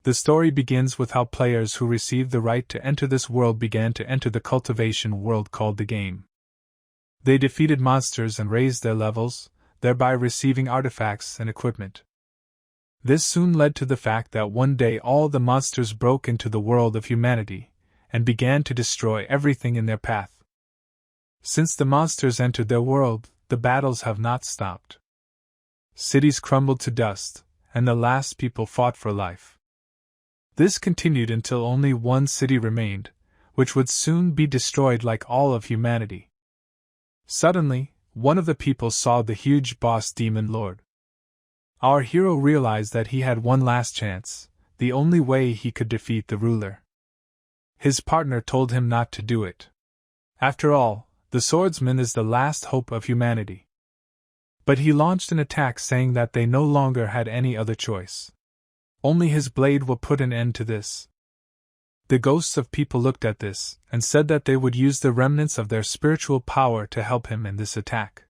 The story begins with how players who received the right to enter this world began to enter the cultivation world called the game. They defeated monsters and raised their levels, thereby receiving artifacts and equipment. This soon led to the fact that one day all the monsters broke into the world of humanity and began to destroy everything in their path. Since the monsters entered their world, the battles have not stopped. Cities crumbled to dust, and the last people fought for life. This continued until only one city remained, which would soon be destroyed like all of humanity. Suddenly, one of the people saw the huge boss demon lord. Our hero realized that he had one last chance, the only way he could defeat the ruler. His partner told him not to do it. After all, the swordsman is the last hope of humanity. But he launched an attack saying that they no longer had any other choice. Only his blade will put an end to this. The ghosts of people looked at this and said that they would use the remnants of their spiritual power to help him in this attack.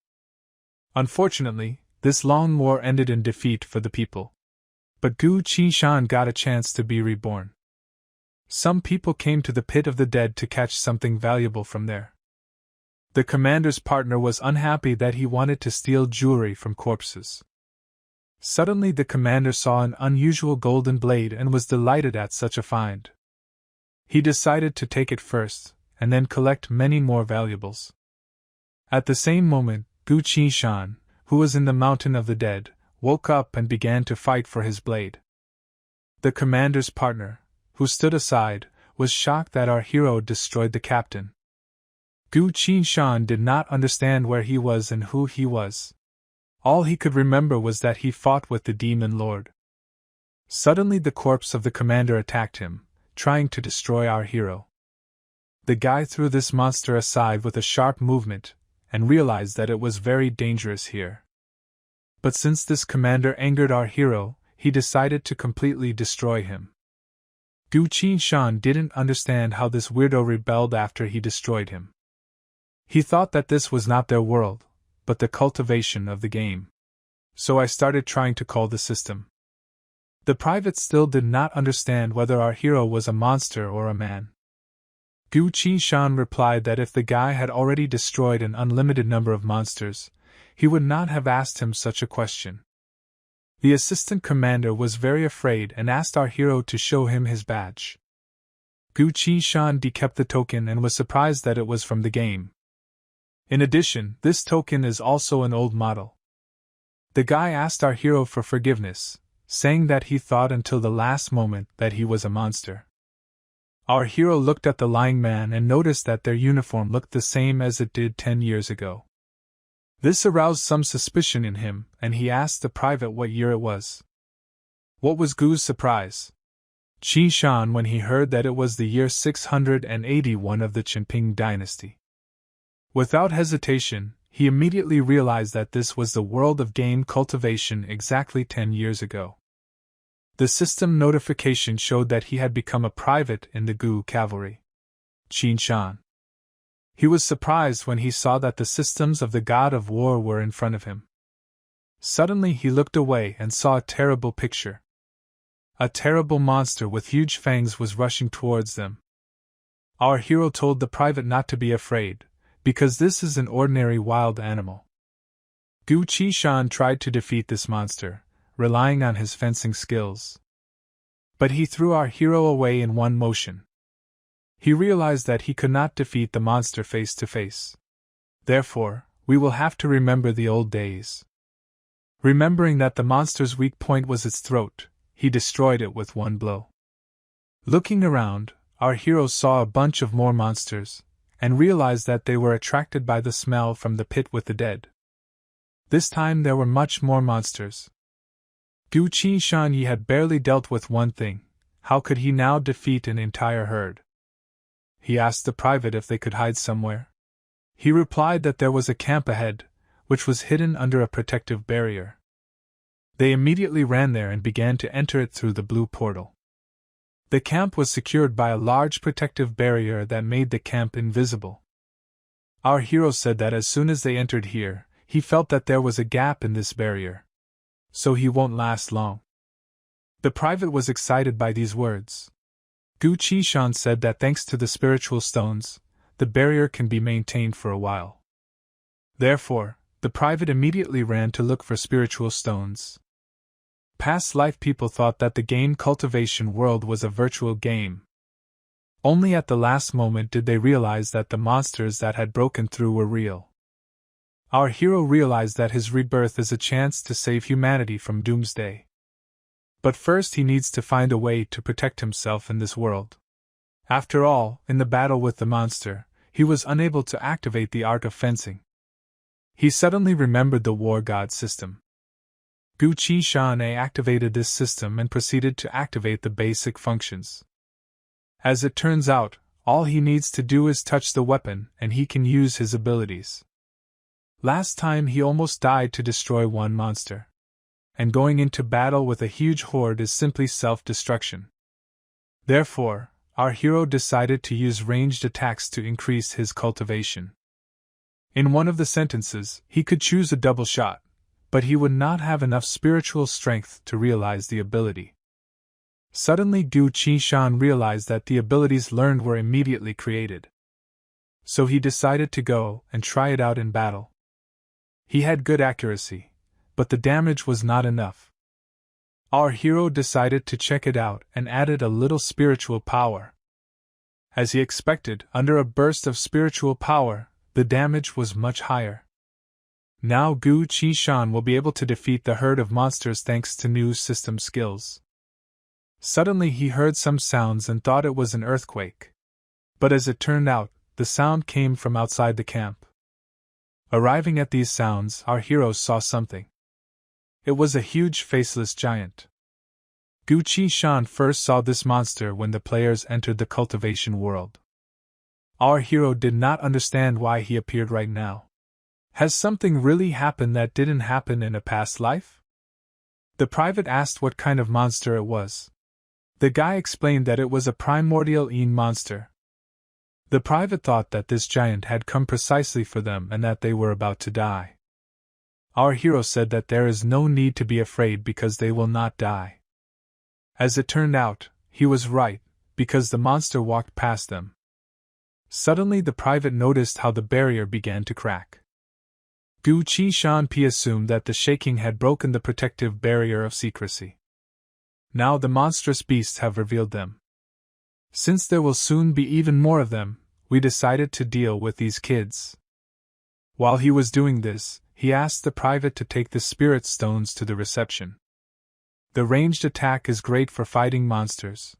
Unfortunately, this long war ended in defeat for the people. But Gu Qishan got a chance to be reborn. Some people came to the pit of the dead to catch something valuable from there. The commander's partner was unhappy that he wanted to steal jewelry from corpses. Suddenly the commander saw an unusual golden blade and was delighted at such a find. He decided to take it first, and then collect many more valuables. At the same moment, Gu Qishan, who was in the mountain of the dead, woke up and began to fight for his blade. The commander's partner, who stood aside, was shocked that our hero destroyed the captain. Gu Qishan did not understand where he was and who he was. All he could remember was that he fought with the demon lord. Suddenly the corpse of the commander attacked him, trying to destroy our hero. The guy threw this monster aside with a sharp movement, and realized that it was very dangerous here. But since this commander angered our hero, he decided to completely destroy him. Gu Qishan didn't understand how this weirdo rebelled after he destroyed him. He thought that this was not their world, but the cultivation of the game. So I started trying to call the system. The private still did not understand whether our hero was a monster or a man. Gu Qishan replied that if the guy had already destroyed an unlimited number of monsters, he would not have asked him such a question. The assistant commander was very afraid and asked our hero to show him his badge. Gu Qishan kept the token and was surprised that it was from the game. In addition, this token is also an old model. The guy asked our hero for forgiveness, saying that he thought until the last moment that he was a monster. Our hero looked at the lying man and noticed that their uniform looked the same as it did 10 years ago. This aroused some suspicion in him, and he asked the private what year it was. What was Gu's surprise? Qishan when he heard that it was the year 681 of the Qinping dynasty. Without hesitation, he immediately realized that this was the world of game cultivation exactly 10 years ago. The system notification showed that he had become a private in the Gu cavalry. Qishan. He was surprised when he saw that the systems of the god of war were in front of him. Suddenly he looked away and saw a terrible picture. A terrible monster with huge fangs was rushing towards them. Our hero told the private not to be afraid, because this is an ordinary wild animal. Gu Qishan tried to defeat this monster, relying on his fencing skills. But he threw our hero away in one motion. He realized that he could not defeat the monster face to face. Therefore, we will have to remember the old days. Remembering that the monster's weak point was its throat, he destroyed it with one blow. Looking around, our hero saw a bunch of more monsters, and realized that they were attracted by the smell from the pit with the dead. This time there were much more monsters. Gu Qishan had barely dealt with one thing. How could he now defeat an entire herd? He asked the private if they could hide somewhere. He replied that there was a camp ahead, which was hidden under a protective barrier. They immediately ran there and began to enter it through the blue portal. The camp was secured by a large protective barrier that made the camp invisible. Our hero said that as soon as they entered here, he felt that there was a gap in this barrier. So he won't last long. The private was excited by these words. Gu Qishan said that thanks to the spiritual stones, the barrier can be maintained for a while. Therefore, the private immediately ran to look for spiritual stones. Past life people thought that the game cultivation world was a virtual game. Only at the last moment did they realize that the monsters that had broken through were real. Our hero realized that his rebirth is a chance to save humanity from doomsday. But first he needs to find a way to protect himself in this world. After all, in the battle with the monster, he was unable to activate the art of fencing. He suddenly remembered the war god system. Gu Qishan activated this system and proceeded to activate the basic functions. As it turns out, all he needs to do is touch the weapon and he can use his abilities. Last time he almost died to destroy one monster. And going into battle with a huge horde is simply self-destruction. Therefore, our hero decided to use ranged attacks to increase his cultivation. In one of the sentences, he could choose a double shot, but he would not have enough spiritual strength to realize the ability. Suddenly Gu Qishan realized that the abilities learned were immediately created. So he decided to go and try it out in battle. He had good accuracy, but the damage was not enough. Our hero decided to check it out and added a little spiritual power. As he expected, under a burst of spiritual power, the damage was much higher. Now Gu Qishan will be able to defeat the herd of monsters thanks to new system skills. Suddenly he heard some sounds and thought it was an earthquake. But as it turned out, the sound came from outside the camp. Arriving at these sounds, our hero saw something. It was a huge faceless giant. Gu Qishan first saw this monster when the players entered the cultivation world. Our hero did not understand why he appeared right now. Has something really happened that didn't happen in a past life? The private asked what kind of monster it was. The guy explained that it was a primordial monster. The private thought that this giant had come precisely for them and that they were about to die. Our hero said that there is no need to be afraid because they will not die. As it turned out, he was right, because the monster walked past them. Suddenly the private noticed how the barrier began to crack. Gu Qishan assumed that the shaking had broken the protective barrier of secrecy. Now the monstrous beasts have revealed them. Since there will soon be even more of them, we decided to deal with these kids. While he was doing this, he asked the private to take the spirit stones to the reception. The ranged attack is great for fighting monsters.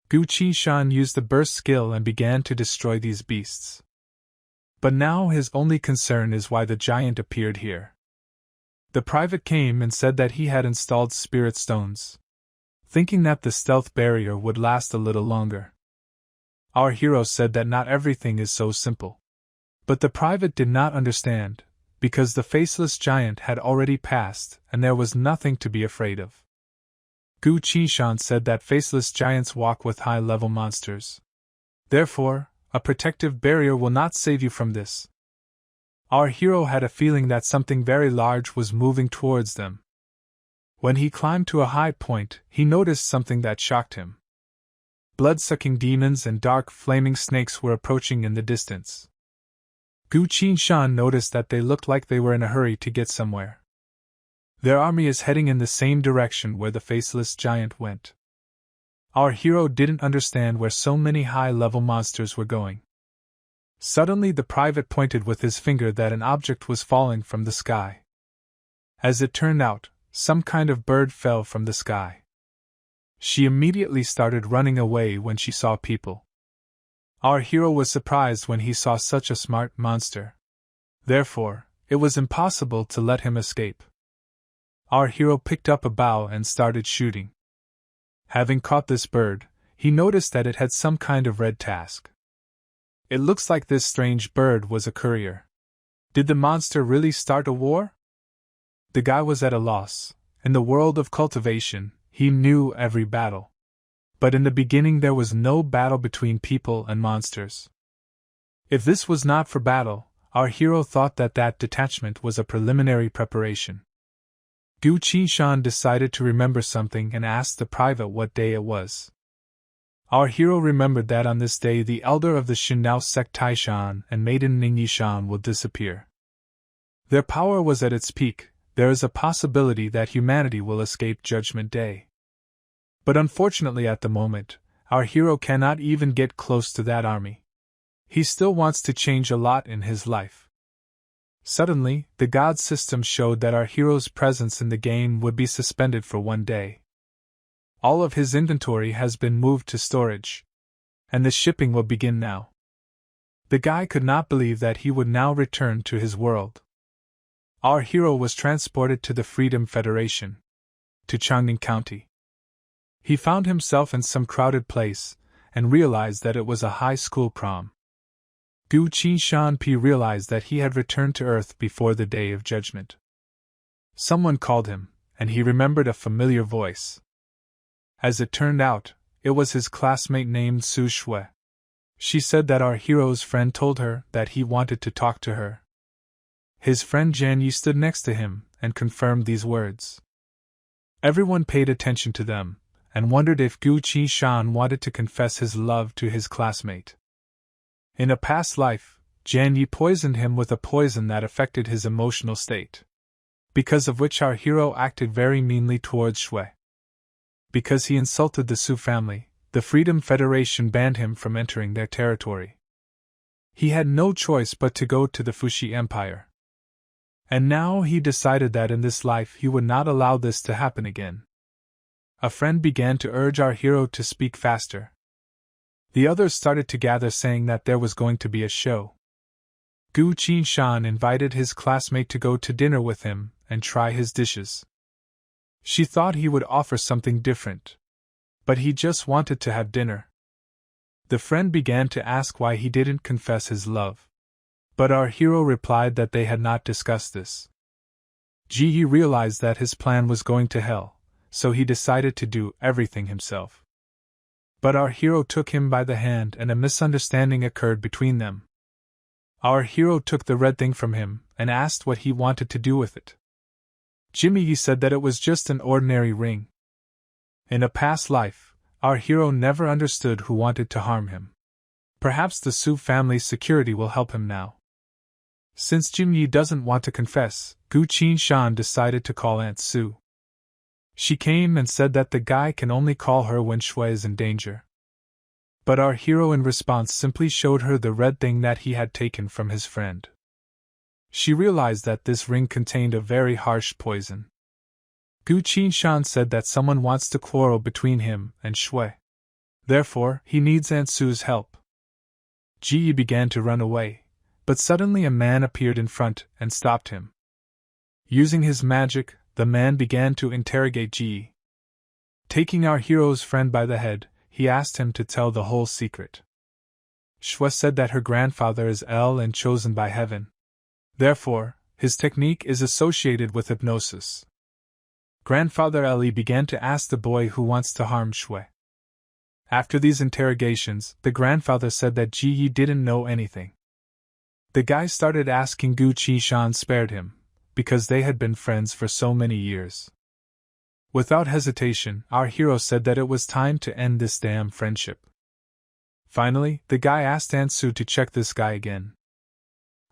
Gu Qishan used the burst skill and began to destroy these beasts. But now his only concern is why the giant appeared here. The private came and said that he had installed spirit stones, thinking that the stealth barrier would last a little longer. Our hero said that not everything is so simple. But the private did not understand, because the faceless giant had already passed and there was nothing to be afraid of. Gu Qishan said that faceless giants walk with high-level monsters. Therefore, a protective barrier will not save you from this. Our hero had a feeling that something very large was moving towards them. When he climbed to a high point, he noticed something that shocked him. Blood-sucking demons and dark flaming snakes were approaching in the distance. Gu Qishan noticed that they looked like they were in a hurry to get somewhere. Their army is heading in the same direction where the faceless giant went. Our hero didn't understand where so many high-level monsters were going. Suddenly the private pointed with his finger that an object was falling from the sky. As it turned out, some kind of bird fell from the sky. She immediately started running away when she saw people. Our hero was surprised when he saw such a smart monster. Therefore, it was impossible to let him escape. Our hero picked up a bow and started shooting. Having caught this bird, he noticed that it had some kind of red task. It looks like this strange bird was a courier. Did the monster really start a war? The guy was at a loss. In the world of cultivation, he knew every battle. But in the beginning there was no battle between people and monsters. If this was not for battle, our hero thought that that detachment was a preliminary preparation. Gu Qinshan decided to remember something and asked the private what day it was. Our hero remembered that on this day the elder of the Shinao sect Taishan and maiden Ning Yishan will disappear. Their power was at its peak. There is a possibility that humanity will escape Judgment Day. But unfortunately at the moment, our hero cannot even get close to that army. He still wants to change a lot in his life. Suddenly, the god system showed that our hero's presence in the game would be suspended for one day. All of his inventory has been moved to storage, and the shipping will begin now. The guy could not believe that he would now return to his world. Our hero was transported to the Freedom Federation, to Changning County. He found himself in some crowded place, and realized that it was a high school prom. Gu Qinshan realized that he had returned to Earth before the Day of Judgment. Someone called him, and he remembered a familiar voice. As it turned out, it was his classmate named Su Shui. She said that our hero's friend told her that he wanted to talk to her. His friend Jian Yi stood next to him and confirmed these words. Everyone paid attention to them, and wondered if Gu Qinshan wanted to confess his love to his classmate. In a past life, Jian Yi poisoned him with a poison that affected his emotional state, because of which our hero acted very meanly towards Shui. Because he insulted the Su family, the Freedom Federation banned him from entering their territory. He had no choice but to go to the Fuxi Empire. And now he decided that in this life he would not allow this to happen again. A friend began to urge our hero to speak faster. The others started to gather, saying that there was going to be a show. Gu Qinshan invited his classmate to go to dinner with him and try his dishes. She thought he would offer something different, but he just wanted to have dinner. The friend began to ask why he didn't confess his love, but our hero replied that they had not discussed this. Ji Yi realized that his plan was going to hell, so he decided to do everything himself. But our hero took him by the hand and a misunderstanding occurred between them. Our hero took the red thing from him and asked what he wanted to do with it. Jimmy Yi said that it was just an ordinary ring. In a past life, our hero never understood who wanted to harm him. Perhaps the Su family's security will help him now. Since Jimmy Yi doesn't want to confess, Gu Qinshan decided to call Aunt Su. She came and said that the guy can only call her when Shui is in danger. But our hero in response simply showed her the red thing that he had taken from his friend. She realized that this ring contained a very harsh poison. Gu Qinshan said that someone wants to quarrel between him and Shui. Therefore, he needs Aunt Su's help. Ji Yi began to run away, but suddenly a man appeared in front and stopped him. Using his magic, the man began to interrogate Ji Yi. Taking our hero's friend by the head, he asked him to tell the whole secret. Shui said that her grandfather is El and chosen by heaven. Therefore, his technique is associated with hypnosis. Grandfather Eli began to ask the boy who wants to harm Shui. After these interrogations, the grandfather said that Ji Yi didn't know anything. The guy started asking Gu Qinshan spared him, because they had been friends for so many years. Without hesitation, our hero said that it was time to end this damn friendship. Finally, the guy asked Aunt Su to check this guy again.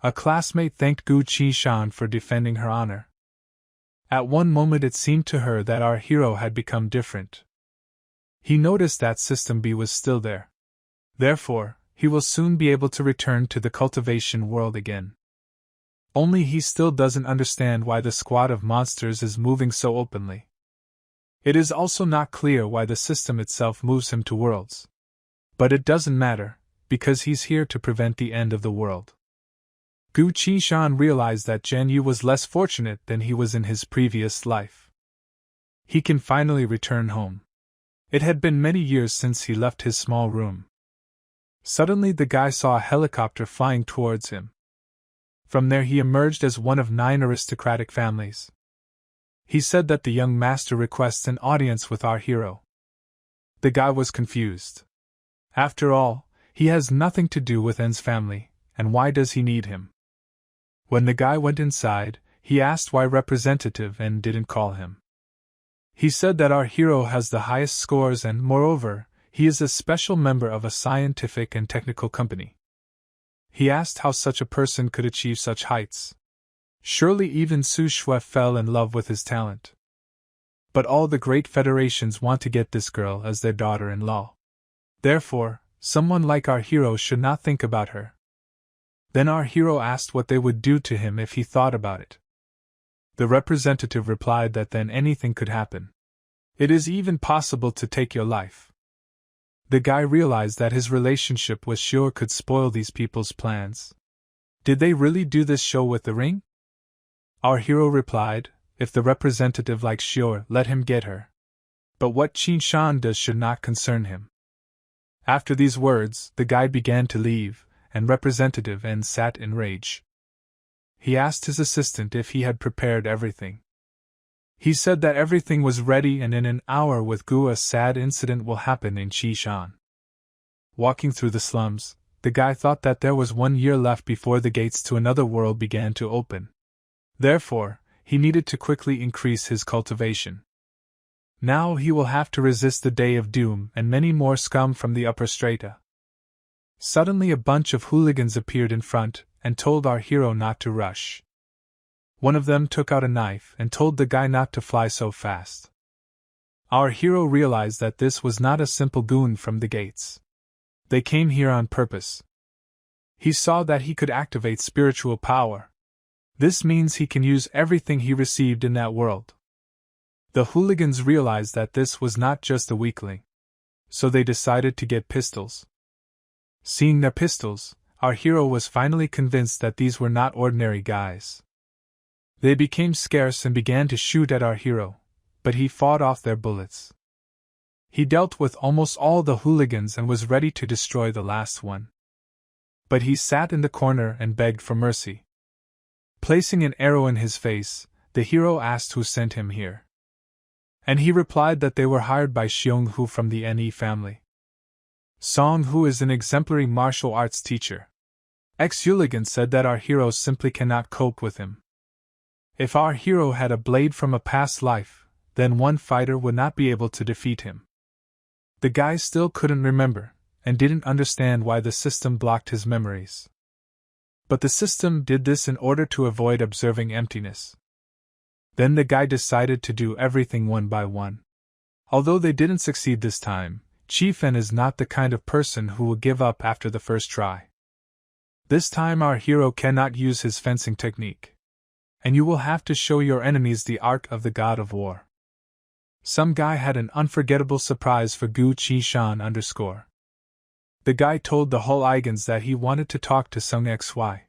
A classmate thanked Gu Qinshan for defending her honor. At one moment it seemed to her that our hero had become different. He noticed that System B was still there. Therefore, he will soon be able to return to the cultivation world again. Only he still doesn't understand why the squad of monsters is moving so openly. It is also not clear why the system itself moves him to worlds. But it doesn't matter, because he's here to prevent the end of the world. Gu Qinshan realized that Jian Yu was less fortunate than he was in his previous life. He can finally return home. It had been many years since he left his small room. Suddenly the guy saw a helicopter flying towards him. From there he emerged as one of 9 aristocratic families. He said that the young master requests an audience with our hero. The guy was confused. After all, he has nothing to do with En's family, and why does he need him? When the guy went inside, he asked why Representative N didn't call him. He said that our hero has the highest scores and, moreover, he is a special member of a scientific and technical company. He asked how such a person could achieve such heights. Surely even Su Shui fell in love with his talent. But all the great federations want to get this girl as their daughter-in-law. Therefore, someone like our hero should not think about her. Then our hero asked what they would do to him if he thought about it. The representative replied that then anything could happen. It is even possible to take your life. The guy realized that his relationship with Xior could spoil these people's plans. Did they really do this show with the ring? Our hero replied, if the representative likes Xior, let him get her. But what Qin Shan does should not concern him. After these words, the guy began to leave, and Representative N sat in rage. He asked his assistant if he had prepared everything. He said that everything was ready and in an hour with Gu a sad incident will happen in Qishan. Walking through the slums, the guy thought that there was 1 year left before the gates to another world began to open. Therefore, he needed to quickly increase his cultivation. Now he will have to resist the day of doom and many more scum from the upper strata. Suddenly a bunch of hooligans appeared in front and told our hero not to rush. One of them took out a knife and told the guy not to fly so fast. Our hero realized that this was not a simple goon from the gates. They came here on purpose. He saw that he could activate spiritual power. This means he can use everything he received in that world. The hooligans realized that this was not just a weakling. So they decided to get pistols. Seeing their pistols, our hero was finally convinced that these were not ordinary guys. They became scarce and began to shoot at our hero, but he fought off their bullets. He dealt with almost all the hooligans and was ready to destroy the last one. But he sat in the corner and begged for mercy. Placing an arrow in his face, the hero asked who sent him here. And he replied that they were hired by Xiong Hu from the Ne family. Song Hu is an exemplary martial arts teacher. Ex-hooligan said that our hero simply cannot cope with him. If our hero had a blade from a past life, then one fighter would not be able to defeat him. The guy still couldn't remember, and didn't understand why the system blocked his memories. But the system did this in order to avoid observing emptiness. Then the guy decided to do everything one by one. Although they didn't succeed this time, Chief N is not the kind of person who will give up after the first try. This time our hero cannot use his fencing technique. And you will have to show your enemies the art of the god of war. Some guy had an unforgettable surprise for Gu Qishan _. The guy told the Huligans that he wanted to talk to Sung XY.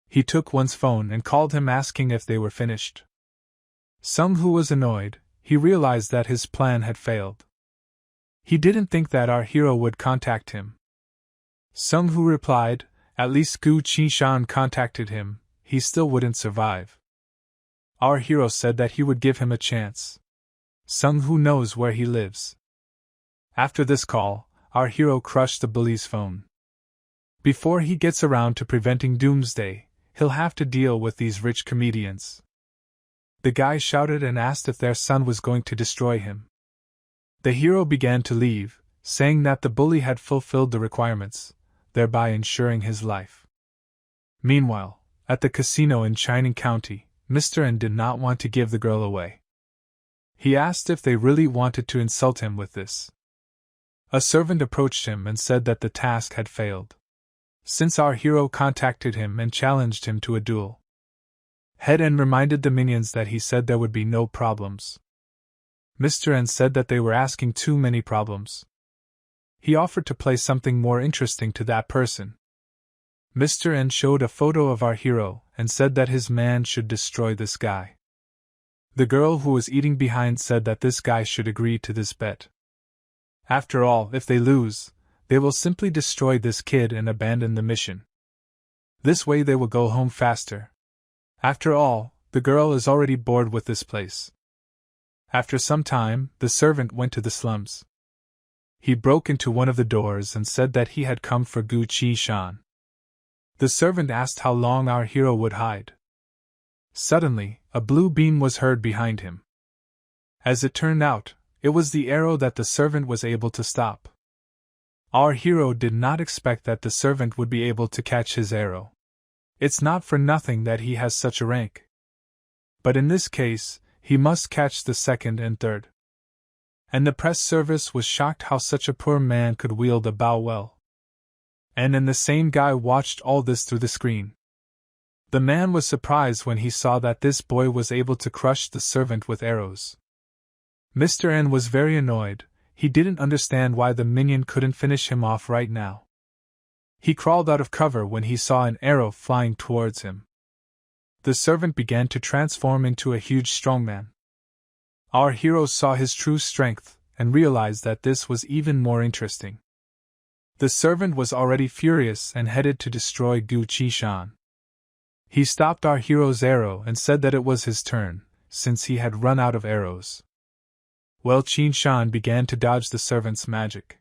He took one's phone and called him asking if they were finished. Sung Hu was annoyed. He realized that his plan had failed. He didn't think that our hero would contact him. Sung Hu replied, at least Gu Qishan contacted him, he still wouldn't survive. Our hero said that he would give him a chance. Sung Hu knows where he lives. After this call, our hero crushed the bully's phone. Before he gets around to preventing doomsday, he'll have to deal with these rich comedians. The guy shouted and asked if their son was going to destroy him. The hero began to leave, saying that the bully had fulfilled the requirements, thereby ensuring his life. Meanwhile, at the casino in Chining County, Mr. N did not want to give the girl away. He asked if they really wanted to insult him with this. A servant approached him and said that the task had failed, since our hero contacted him and challenged him to a duel. Head N reminded the minions that he said there would be no problems. Mr. N said that they were asking too many problems. He offered to play something more interesting to that person. Mr. N showed a photo of our hero and said that his man should destroy this guy. The girl who was eating behind said that this guy should agree to this bet. After all, if they lose, they will simply destroy this kid and abandon the mission. This way they will go home faster. After all, the girl is already bored with this place. After some time, the servant went to the slums. He broke into one of the doors and said that he had come for Gu Qishan. The servant asked how long our hero would hide. Suddenly, a blue beam was heard behind him. As it turned out, it was the arrow that the servant was able to stop. Our hero did not expect that the servant would be able to catch his arrow. It's not for nothing that he has such a rank. But in this case, he must catch the second and third. And the press service was shocked how such a poor man could wield a bow well. And the same guy watched all this through the screen. The man was surprised when he saw that this boy was able to crush the servant with arrows. Mr. N was very annoyed. He didn't understand why the minion couldn't finish him off right now. He crawled out of cover when he saw an arrow flying towards him. The servant began to transform into a huge strongman. Our hero saw his true strength and realized that this was even more interesting. The servant was already furious and headed to destroy Gu Qishan. He stopped our hero's arrow and said that it was his turn, since he had run out of arrows. Well, Qin Shan began to dodge the servant's magic.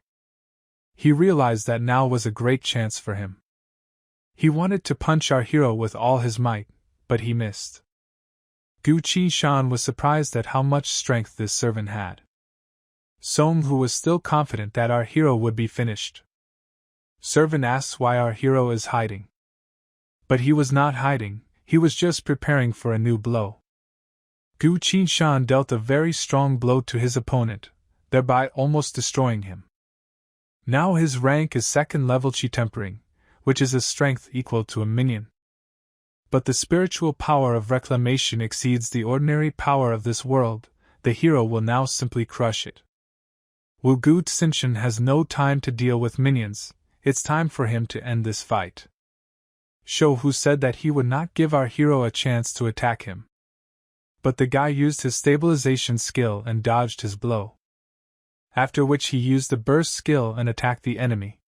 He realized that now was a great chance for him. He wanted to punch our hero with all his might, but he missed. Gu Qin Shan was surprised at how much strength this servant had. Song Hu was still confident that our hero would be finished. Servant asks why our hero is hiding. But he was not hiding, he was just preparing for a new blow. Gu Qin Shan dealt a very strong blow to his opponent, thereby almost destroying him. Now his rank is second level Qi tempering, which is a strength equal to a minion. But the spiritual power of reclamation exceeds the ordinary power of this world. The hero will now simply crush it. Wu Gu Xinshan has no time to deal with minions, it's time for him to end this fight. Shou Hu said that he would not give our hero a chance to attack him. But the guy used his stabilization skill and dodged his blow. After which he used the burst skill and attacked the enemy.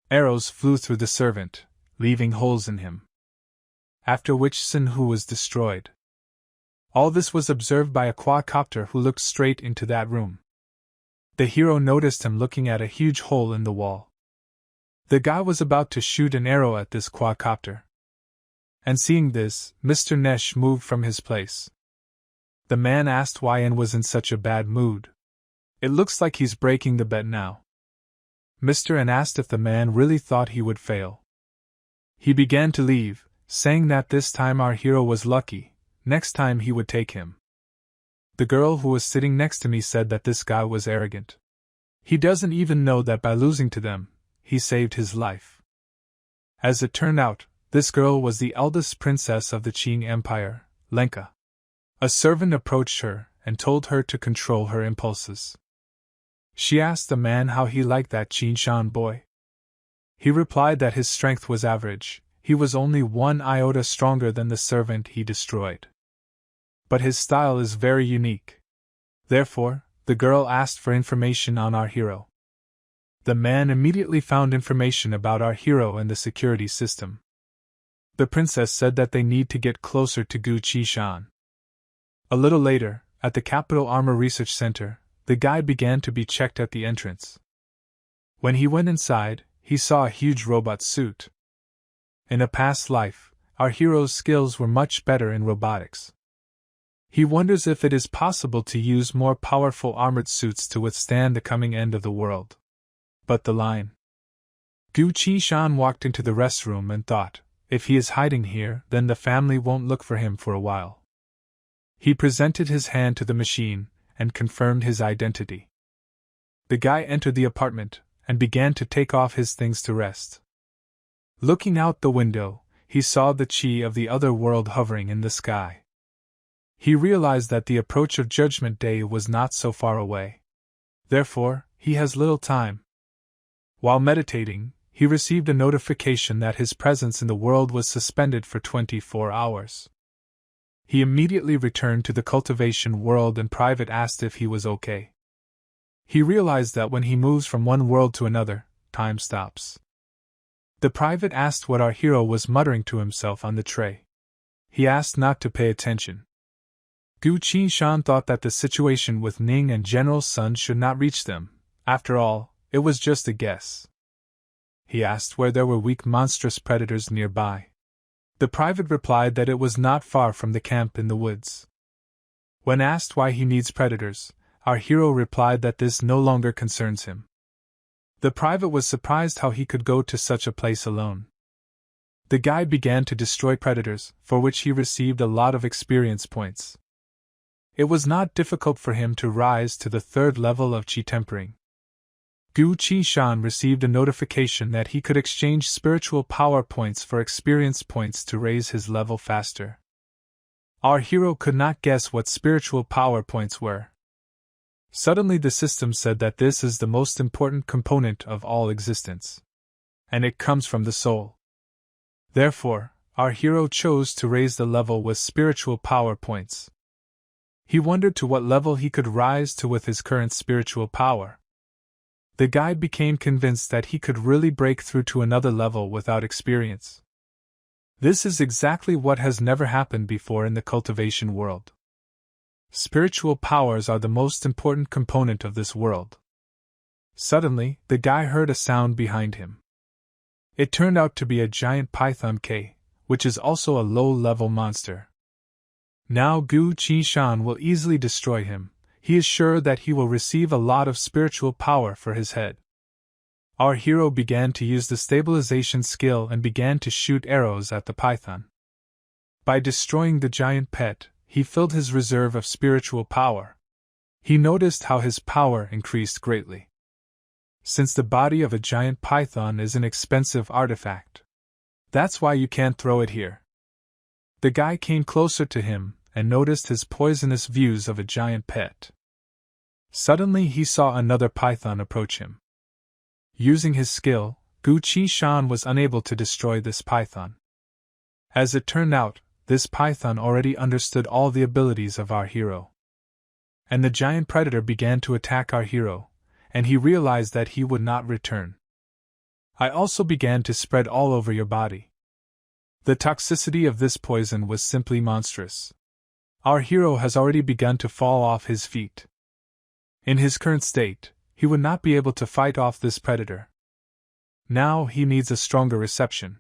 Arrows flew through the servant, leaving holes in him. After which Sin Hu was destroyed. All this was observed by a quadcopter who looked straight into that room. The hero noticed him looking at a huge hole in the wall. The guy was about to shoot an arrow at this quadcopter. And seeing this, Mr. Nesh moved from his place. The man asked why N was in such a bad mood. It looks like he's breaking the bet now. Mr. N asked if the man really thought he would fail. He began to leave, saying that this time our hero was lucky, next time he would take him. The girl who was sitting next to me said that this guy was arrogant. He doesn't even know that by losing to them, he saved his life. As it turned out, this girl was the eldest princess of the Qing Empire, Lenka. A servant approached her and told her to control her impulses. She asked the man how he liked that Qin Shan boy. He replied that his strength was average, he was only 1 iota stronger than the servant he destroyed. But his style is very unique. Therefore, the girl asked for information on our hero. The man immediately found information about our hero and the security system. The princess said that they need to get closer to Gu Qishan. A little later, at the Capital Armor Research Center, the guide began to be checked at the entrance. When he went inside, he saw a huge robot suit. In a past life, our hero's skills were much better in robotics. He wonders if it is possible to use more powerful armored suits to withstand the coming end of the world. But the line. Gu Qishan walked into the restroom and thought, if he is hiding here, then the family won't look for him for a while. He presented his hand to the machine and confirmed his identity. The guy entered the apartment and began to take off his things to rest. Looking out the window, he saw the Qi of the other world hovering in the sky. He realized that the approach of Judgment Day was not so far away. Therefore, he has little time. While meditating, he received a notification that his presence in the world was suspended for 24 hours. He immediately returned to the cultivation world and Private asked if he was okay. He realized that when he moves from one world to another, time stops. The Private asked what our hero was muttering to himself on the tray. He asked not to pay attention. Gu Qishan thought that the situation with Ning and General Sun should not reach them. After all, it was just a guess. He asked where there were weak monstrous predators nearby. The private replied that it was not far from the camp in the woods. When asked why he needs predators, our hero replied that this no longer concerns him. The private was surprised how he could go to such a place alone. The guy began to destroy predators, for which he received a lot of experience points. It was not difficult for him to rise to the 3rd level of Qi tempering. Gu Qi-shan received a notification that he could exchange spiritual power points for experience points to raise his level faster. Our hero could not guess what spiritual power points were. Suddenly the system said that this is the most important component of all existence. And it comes from the soul. Therefore, our hero chose to raise the level with spiritual power points. He wondered to what level he could rise to with his current spiritual power. The guy became convinced that he could really break through to another level without experience. This is exactly what has never happened before in the cultivation world. Spiritual powers are the most important component of this world. Suddenly, the guy heard a sound behind him. It turned out to be a giant python K, which is also a low-level monster. Now Gu Qi-shan will easily destroy him. He is sure that he will receive a lot of spiritual power for his head. Our hero began to use the stabilization skill and began to shoot arrows at the python. By destroying the giant pet, he filled his reserve of spiritual power. He noticed how his power increased greatly. Since the body of a giant python is an expensive artifact, that's why you can't throw it here. The guy came closer to him and noticed his poisonous views of a giant pet. Suddenly he saw another python approach him. Using his skill, Gu Qi-shan was unable to destroy this python. As it turned out, this python already understood all the abilities of our hero. And the giant predator began to attack our hero, and he realized that he would not return. I also began to spread all over your body. The toxicity of this poison was simply monstrous. Our hero has already begun to fall off his feet. In his current state, he would not be able to fight off this predator. Now he needs a stronger reception.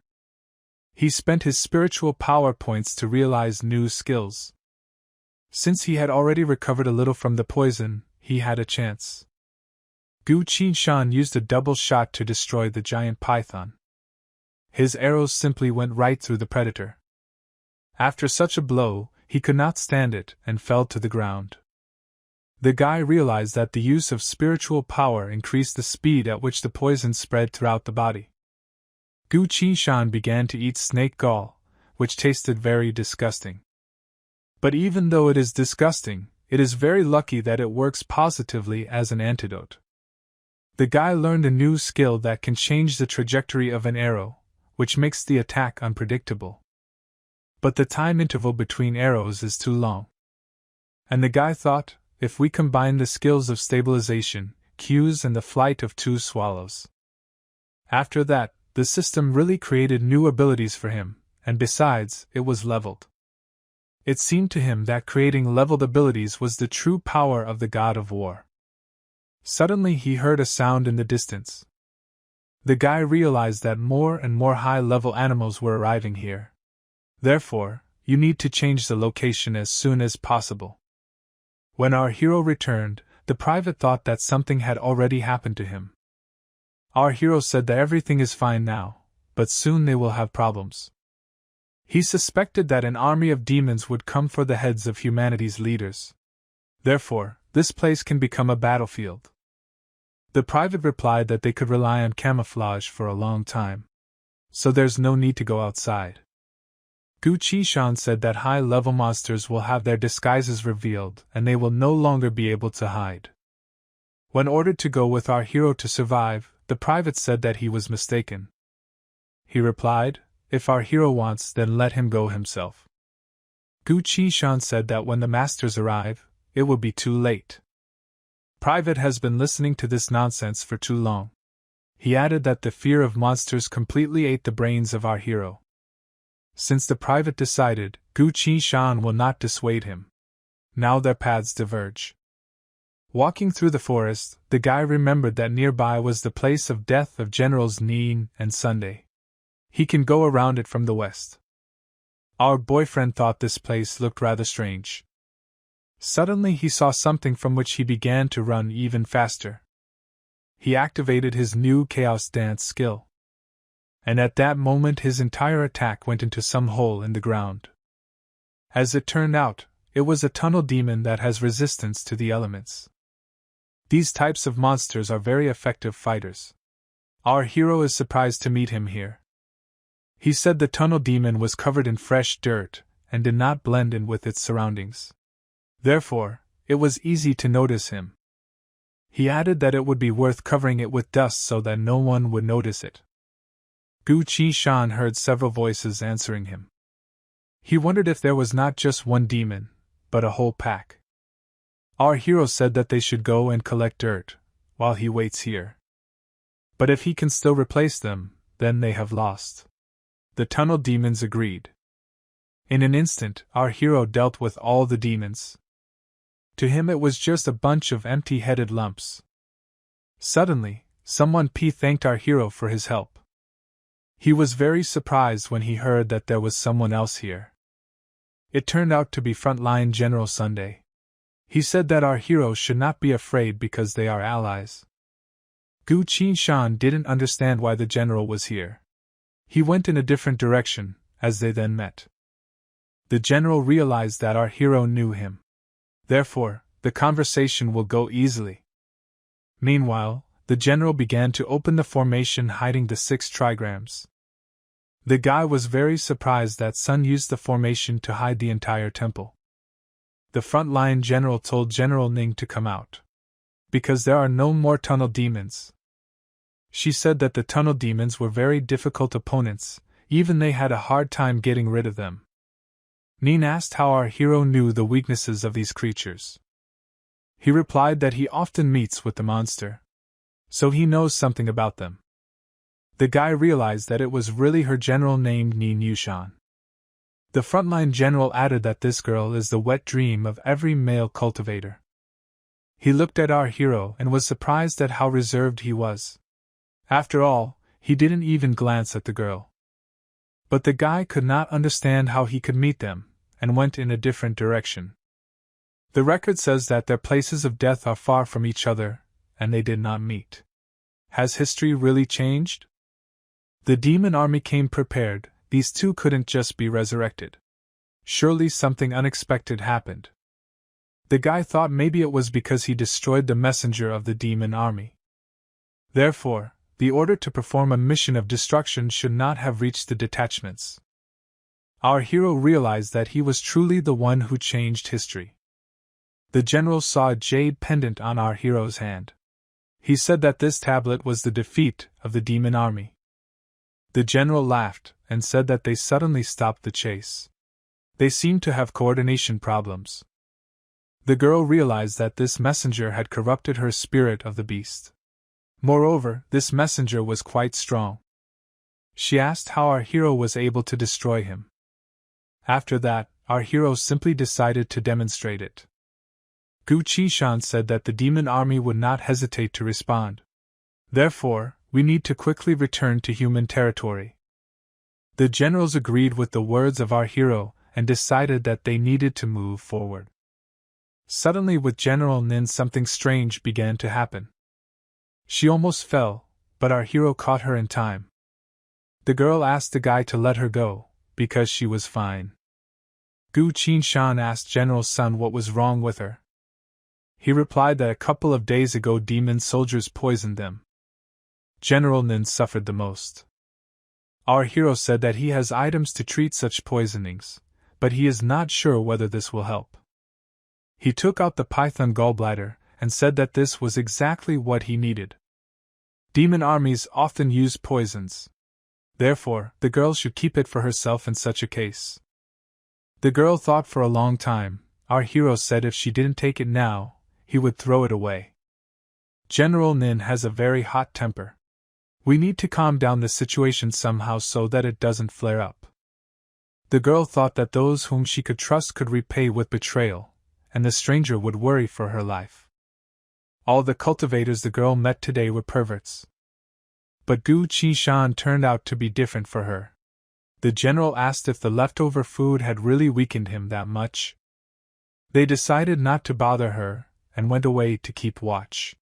He spent his spiritual power points to realize new skills. Since he had already recovered a little from the poison, he had a chance. Gu Qi-shan used a double shot to destroy the giant python. His arrows simply went right through the predator. After such a blow, he could not stand it and fell to the ground. The guy realized that the use of spiritual power increased the speed at which the poison spread throughout the body. Gu Qi-shan began to eat snake gall, which tasted very disgusting. But even though it is disgusting, it is very lucky that it works positively as an antidote. The guy learned a new skill that can change the trajectory of an arrow, which makes the attack unpredictable. But the time interval between arrows is too long. And the guy thought, if we combine the skills of stabilization, cues and the flight of 2 swallows. After that, the system really created new abilities for him, and besides, it was leveled. It seemed to him that creating leveled abilities was the true power of the god of war. Suddenly he heard a sound in the distance. The guy realized that more and more high-level animals were arriving here. Therefore, you need to change the location as soon as possible. When our hero returned, the private thought that something had already happened to him. Our hero said that everything is fine now, but soon they will have problems. He suspected that an army of demons would come for the heads of humanity's leaders. Therefore, this place can become a battlefield. The private replied that they could rely on camouflage for a long time. So there's no need to go outside. Gu Qi-shan said that high-level monsters will have their disguises revealed and they will no longer be able to hide. When ordered to go with our hero to survive, the private said that he was mistaken. He replied, if our hero wants, then let him go himself. Gu Qi-shan said that when the masters arrive, it will be too late. Private has been listening to this nonsense for too long. He added that the fear of monsters completely ate the brains of our hero. Since the private decided, Gu Qi-shan will not dissuade him. Now their paths diverge. Walking through the forest, the guy remembered that nearby was the place of death of Generals Nin and Sunday. He can go around it from the west. Our boyfriend thought this place looked rather strange. Suddenly he saw something from which he began to run even faster. He activated his new chaos dance skill. And at that moment his entire attack went into some hole in the ground. As it turned out, it was a tunnel demon that has resistance to the elements. These types of monsters are very effective fighters. Our hero is surprised to meet him here. He said the tunnel demon was covered in fresh dirt and did not blend in with its surroundings. Therefore, it was easy to notice him. He added that it would be worth covering it with dust so that no one would notice it. Gu Qi-shan heard several voices answering him. He wondered if there was not just one demon, but a whole pack. Our hero said that they should go and collect dirt, while he waits here. But if he can still replace them, then they have lost. The tunnel demons agreed. In an instant, our hero dealt with all the demons. To him it was just a bunch of empty-headed lumps. Suddenly, someone thanked our hero for his help. He was very surprised when he heard that there was someone else here. It turned out to be Frontline General Sunday. He said that our hero should not be afraid because they are allies. Gu Qi-shan didn't understand why the general was here. He went in a different direction, as they then met. The general realized that our hero knew him. Therefore, the conversation will go easily. Meanwhile, the general began to open the formation hiding the 6 trigrams. The guy was very surprised that Sun used the formation to hide the entire temple. The frontline general told General Ning to come out. Because there are no more tunnel demons. She said that the tunnel demons were very difficult opponents, even they had a hard time getting rid of them. Ning asked how our hero knew the weaknesses of these creatures. He replied that he often meets with the monster. So he knows something about them. The guy realized that it was really her general named Ning Yushan. The frontline general added that this girl is the wet dream of every male cultivator. He looked at our hero and was surprised at how reserved he was. After all, he didn't even glance at the girl. But the guy could not understand how he could meet them, and went in a different direction. The record says that their places of death are far from each other, and they did not meet. Has history really changed? The demon army came prepared, these two couldn't just be resurrected. Surely something unexpected happened. The guy thought maybe it was because he destroyed the messenger of the demon army. Therefore, the order to perform a mission of destruction should not have reached the detachments. Our hero realized that he was truly the one who changed history. The general saw a jade pendant on our hero's hand. He said that this tablet was the defeat of the demon army. The general laughed and said that they suddenly stopped the chase. They seemed to have coordination problems. The girl realized that this messenger had corrupted her spirit of the beast. Moreover, this messenger was quite strong. She asked how our hero was able to destroy him. After that, our hero simply decided to demonstrate it. Gu Qi-shan said that the demon army would not hesitate to respond. Therefore, we need to quickly return to human territory. The generals agreed with the words of our hero and decided that they needed to move forward. Suddenly with General Nin something strange began to happen. She almost fell, but our hero caught her in time. The girl asked the guy to let her go, because she was fine. Gu Qi-shan asked General Sun what was wrong with her. He replied that a couple of days ago demon soldiers poisoned them. General Nin suffered the most. Our hero said that he has items to treat such poisonings, but he is not sure whether this will help. He took out the python gallbladder and said that this was exactly what he needed. Demon armies often use poisons. Therefore, the girl should keep it for herself in such a case. The girl thought for a long time. Our hero said if she didn't take it now, he would throw it away. General Nin has a very hot temper. We need to calm down the situation somehow so that it doesn't flare up. The girl thought that those whom she could trust could repay with betrayal, and the stranger would worry for her life. All the cultivators the girl met today were perverts. But Gu Qi-shan turned out to be different for her. The general asked if the leftover food had really weakened him that much. They decided not to bother her, and went away to keep watch.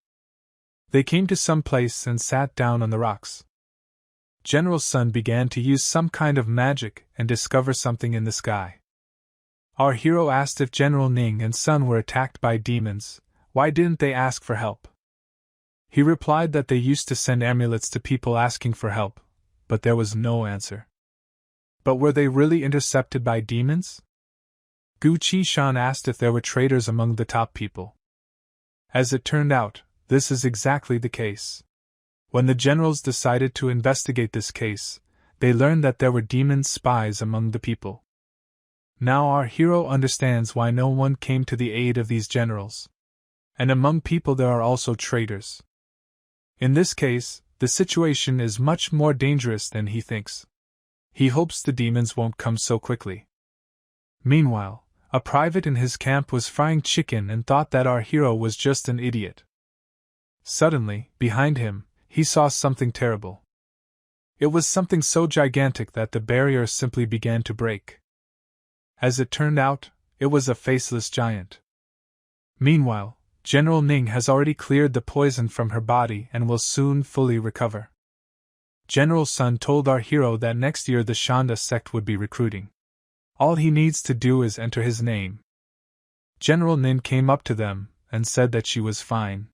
They came to some place and sat down on the rocks. General Sun began to use some kind of magic and discover something in the sky. Our hero asked if General Ning and Sun were attacked by demons. Why didn't they ask for help? He replied that they used to send amulets to people asking for help, but there was no answer. But were they really intercepted by demons? Gu Qishan asked if there were traitors among the top people. As it turned out, this is exactly the case. When the generals decided to investigate this case, they learned that there were demon spies among the people. Now our hero understands why no one came to the aid of these generals. And among people there are also traitors. In this case, the situation is much more dangerous than he thinks. He hopes the demons won't come so quickly. Meanwhile, a private in his camp was frying chicken and thought that our hero was just an idiot. Suddenly, behind him, he saw something terrible. It was something so gigantic that the barrier simply began to break. As it turned out, it was a faceless giant. Meanwhile, General Ning has already cleared the poison from her body and will soon fully recover. General Sun told our hero that next year the Shanda sect would be recruiting. All he needs to do is enter his name. General Nin came up to them and said that she was fine.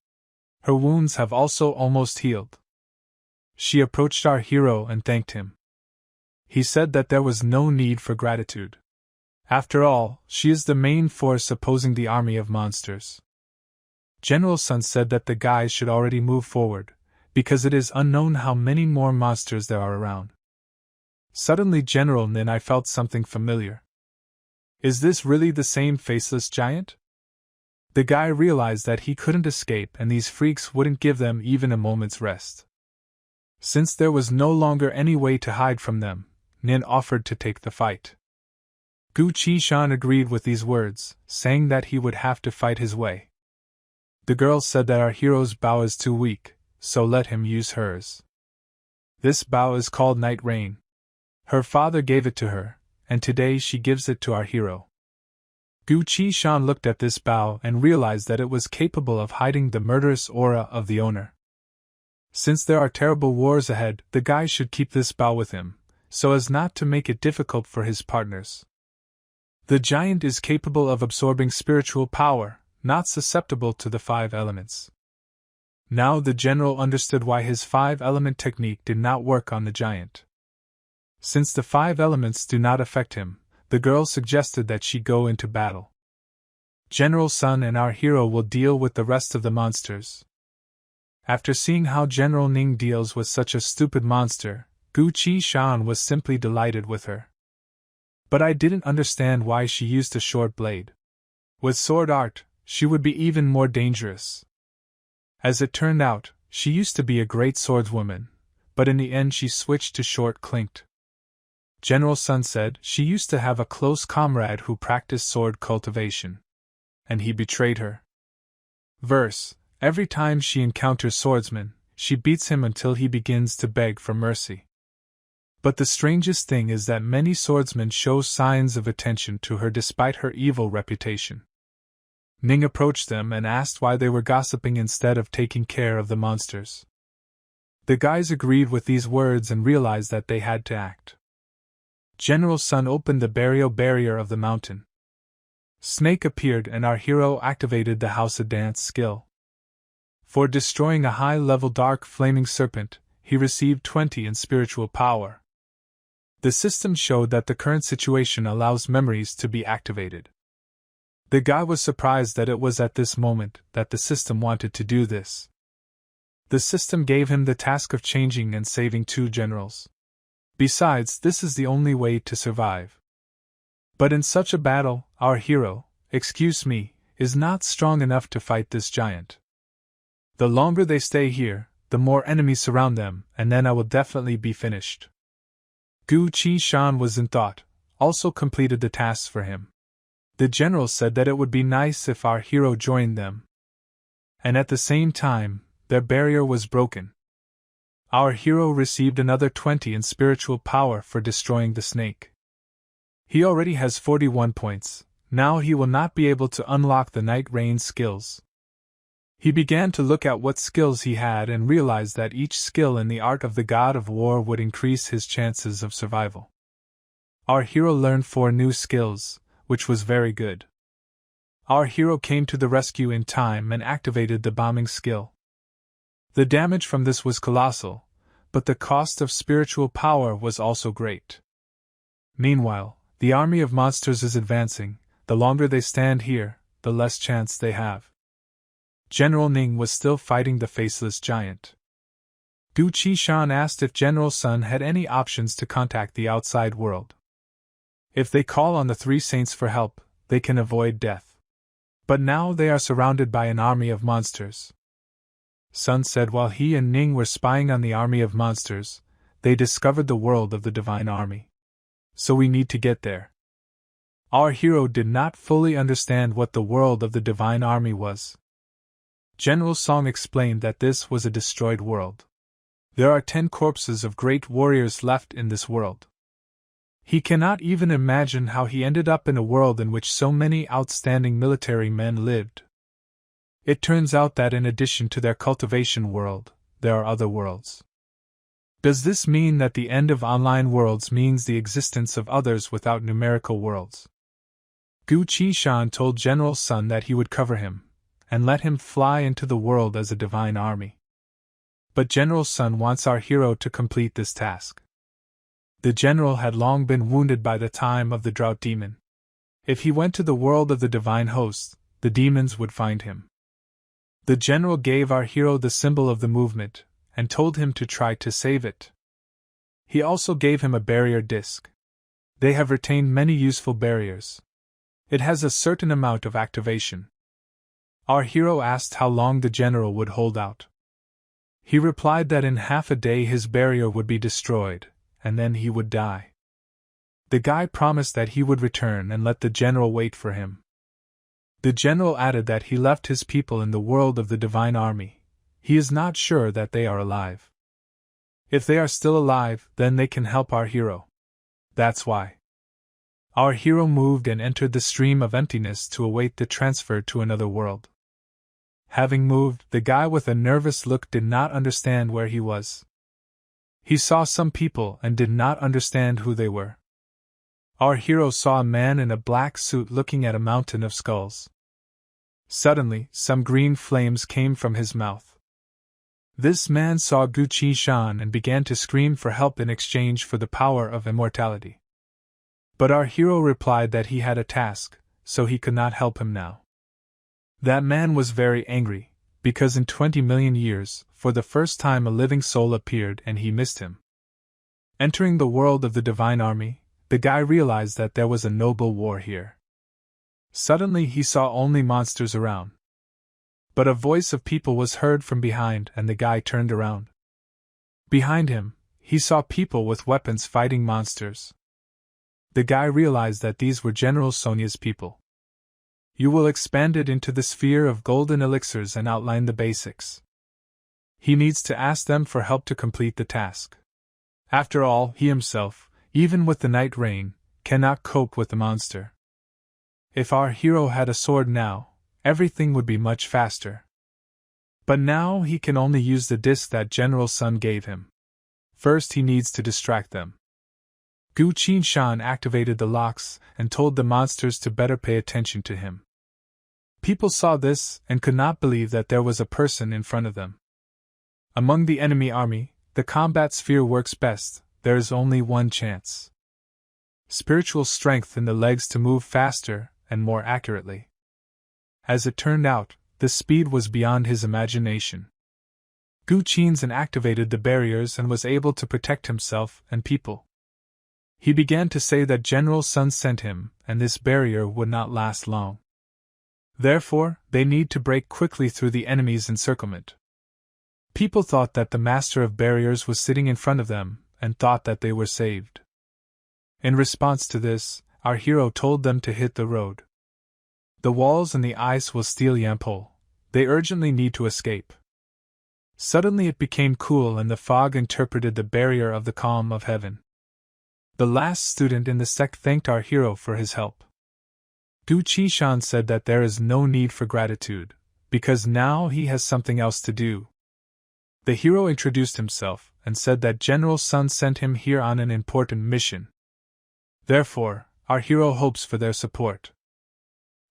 Her wounds have also almost healed. She approached our hero and thanked him. He said that there was no need for gratitude. After all, she is the main force opposing the army of monsters. General Sun said that the guys should already move forward, because it is unknown how many more monsters there are around. Suddenly General Nin, I felt something familiar. Is this really the same faceless giant? The guy realized that he couldn't escape and these freaks wouldn't give them even a moment's rest. Since there was no longer any way to hide from them, Nin offered to take the fight. Gu Qishan agreed with these words, saying that he would have to fight his way. The girl said that our hero's bow is too weak, so let him use hers. This bow is called Night Rain. Her father gave it to her, and today she gives it to our hero. Gu Qishan looked at this bow and realized that it was capable of hiding the murderous aura of the owner. Since there are terrible wars ahead, the guy should keep this bow with him, so as not to make it difficult for his partners. The giant is capable of absorbing spiritual power, not susceptible to the 5 elements. Now the general understood why his 5-element technique did not work on the giant. Since the 5 elements do not affect him, the girl suggested that she go into battle. General Sun and our hero will deal with the rest of the monsters. After seeing how General Ning deals with such a stupid monster, Gu Qishan was simply delighted with her. But I didn't understand why she used a short blade. With sword art, she would be even more dangerous. As it turned out, she used to be a great swordswoman, but in the end she switched to short clinked. General Sun said she used to have a close comrade who practiced sword cultivation. And he betrayed her. Verse: every time she encounters swordsman, she beats him until he begins to beg for mercy. But the strangest thing is that many swordsmen show signs of attention to her despite her evil reputation. Ning approached them and asked why they were gossiping instead of taking care of the monsters. The guys agreed with these words and realized that they had to act. General Sun opened the barrier of the mountain. Snake appeared and our hero activated the House of Dance skill. For destroying a high-level dark flaming serpent, he received 20 in spiritual power. The system showed that the current situation allows memories to be activated. The guy was surprised that it was at this moment that the system wanted to do this. The system gave him the task of changing and saving 2 generals. Besides, this is the only way to survive. But in such a battle, our hero, is not strong enough to fight this giant. The longer they stay here, the more enemies surround them, and then I will definitely be finished. Gu Qishan was in thought, also completed the tasks for him. The general said that it would be nice if our hero joined them. And at the same time, their barrier was broken. Our hero received another 20 in spiritual power for destroying the snake. He already has 41 points, now he will not be able to unlock the Night Rain skills. He began to look at what skills he had and realized that each skill in the art of the god of war would increase his chances of survival. Our hero learned 4 new skills, which was very good. Our hero came to the rescue in time and activated the bombing skill. The damage from this was colossal, but the cost of spiritual power was also great. Meanwhile, the army of monsters is advancing. The longer they stand here, the less chance they have. General Ning was still fighting the faceless giant. Gu Qishan asked if General Sun had any options to contact the outside world. If they call on the 3 saints for help, they can avoid death. But now they are surrounded by an army of monsters. Sun said while he and Ning were spying on the army of monsters, they discovered the world of the divine army. So we need to get there. Our hero did not fully understand what the world of the divine army was. General Song explained that this was a destroyed world. There are 10 corpses of great warriors left in this world. He cannot even imagine how he ended up in a world in which so many outstanding military men lived. It turns out that in addition to their cultivation world, there are other worlds. Does this mean that the end of online worlds means the existence of others without numerical worlds? Gu Qishan told General Sun that he would cover him, and let him fly into the world as a divine army. But General Sun wants our hero to complete this task. The general had long been wounded by the time of the drought demon. If he went to the world of the divine host, the demons would find him. The general gave our hero the symbol of the movement, and told him to try to save it. He also gave him a barrier disc. They have retained many useful barriers. It has a certain amount of activation. Our hero asked how long the general would hold out. He replied that in half a day his barrier would be destroyed, and then he would die. The guy promised that he would return and let the general wait for him. The general added that he left his people in the world of the divine army. He is not sure that they are alive. If they are still alive, then they can help our hero. That's why. Our hero moved and entered the stream of emptiness to await the transfer to another world. Having moved, the guy with a nervous look did not understand where he was. He saw some people and did not understand who they were. Our hero saw a man in a black suit looking at a mountain of skulls. Suddenly, some green flames came from his mouth. This man saw Gu Qishan and began to scream for help in exchange for the power of immortality. But our hero replied that he had a task, so he could not help him now. That man was very angry, because in 20 million years, for the first time a living soul appeared and he missed him. Entering the world of the divine army, the guy realized that there was a noble war here. Suddenly he saw only monsters around. But a voice of people was heard from behind and the guy turned around. Behind him, he saw people with weapons fighting monsters. The guy realized that these were General Sonia's people. You will expand it into the sphere of golden elixirs and outline the basics. He needs to ask them for help to complete the task. After all, he himself, even with the night rain, cannot cope with the monster. If our hero had a sword now, everything would be much faster. But now he can only use the disc that General Sun gave him. First he needs to distract them. Gu Qishan activated the locks and told the monsters to better pay attention to him. People saw this and could not believe that there was a person in front of them. Among the enemy army, the combat sphere works best. There is only one chance. Spiritual strength in the legs to move faster and more accurately. As it turned out, the speed was beyond his imagination. Gu Qinzhen activated the barriers and was able to protect himself and people. He began to say that General Sun sent him, and this barrier would not last long. Therefore, they need to break quickly through the enemy's encirclement. People thought that the master of barriers was sitting in front of them, and thought that they were saved. In response to this, our hero told them to hit the road. The walls and the ice will steal Yampol. They urgently need to escape. Suddenly it became cool and the fog interpreted the barrier of the calm of heaven. The last student in the sect thanked our hero for his help. Gu Qishan said that there is no need for gratitude, because now he has something else to do. The hero introduced himself and said that General Sun sent him here on an important mission. Therefore, our hero hopes for their support.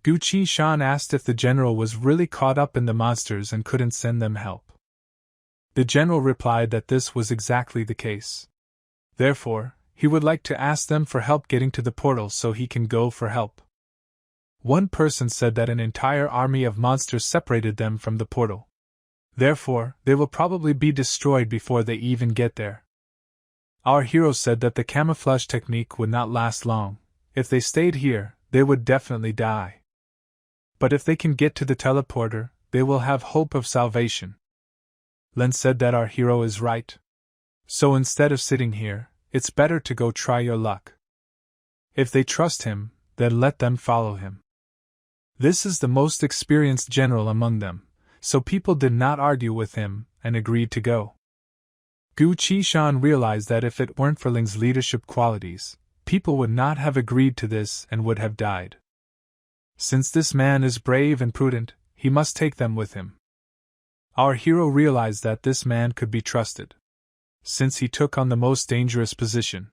Gu Qishan asked if the general was really caught up in the monsters and couldn't send them help. The general replied that this was exactly the case. Therefore, he would like to ask them for help getting to the portal so he can go for help. One person said that an entire army of monsters separated them from the portal. Therefore, they will probably be destroyed before they even get there. Our hero said that the camouflage technique would not last long. If they stayed here, they would definitely die. But if they can get to the teleporter, they will have hope of salvation. Len said that our hero is right. So instead of sitting here, it's better to go try your luck. If they trust him, then let them follow him. This is the most experienced general among them, so people did not argue with him and agreed to go. Gu Qishan realized that if it weren't for Ling's leadership qualities, people would not have agreed to this and would have died. Since this man is brave and prudent, he must take them with him. Our hero realized that this man could be trusted, since he took on the most dangerous position.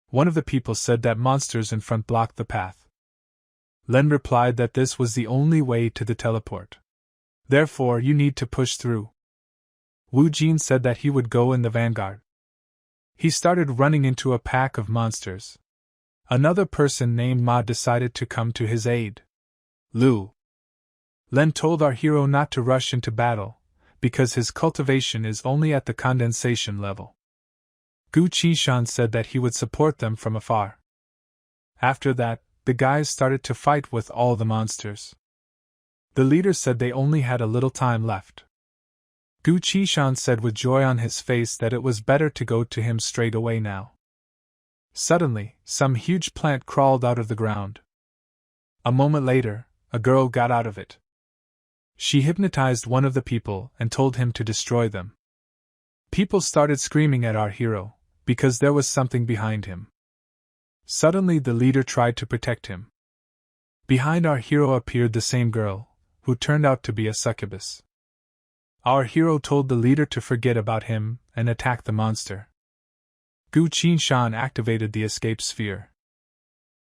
One of the people said that monsters in front blocked the path. Len replied that this was the only way to the teleport. Therefore, you need to push through. Wu Jin said that he would go in the vanguard. He started running into a pack of monsters. Another person named Ma decided to come to his aid. Lu. Len told our hero not to rush into battle, because his cultivation is only at the condensation level. Gu Qishan said that he would support them from afar. After that, the guys started to fight with all the monsters. The leader said they only had a little time left. Gu Qishan said with joy on his face that it was better to go to him straight away now. Suddenly, some huge plant crawled out of the ground. A moment later, a girl got out of it. She hypnotized one of the people and told him to destroy them. People started screaming at our hero, because there was something behind him. Suddenly the leader tried to protect him. Behind our hero appeared the same girl, who turned out to be a succubus. Our hero told the leader to forget about him and attack the monster. Gu Qishan activated the escape sphere.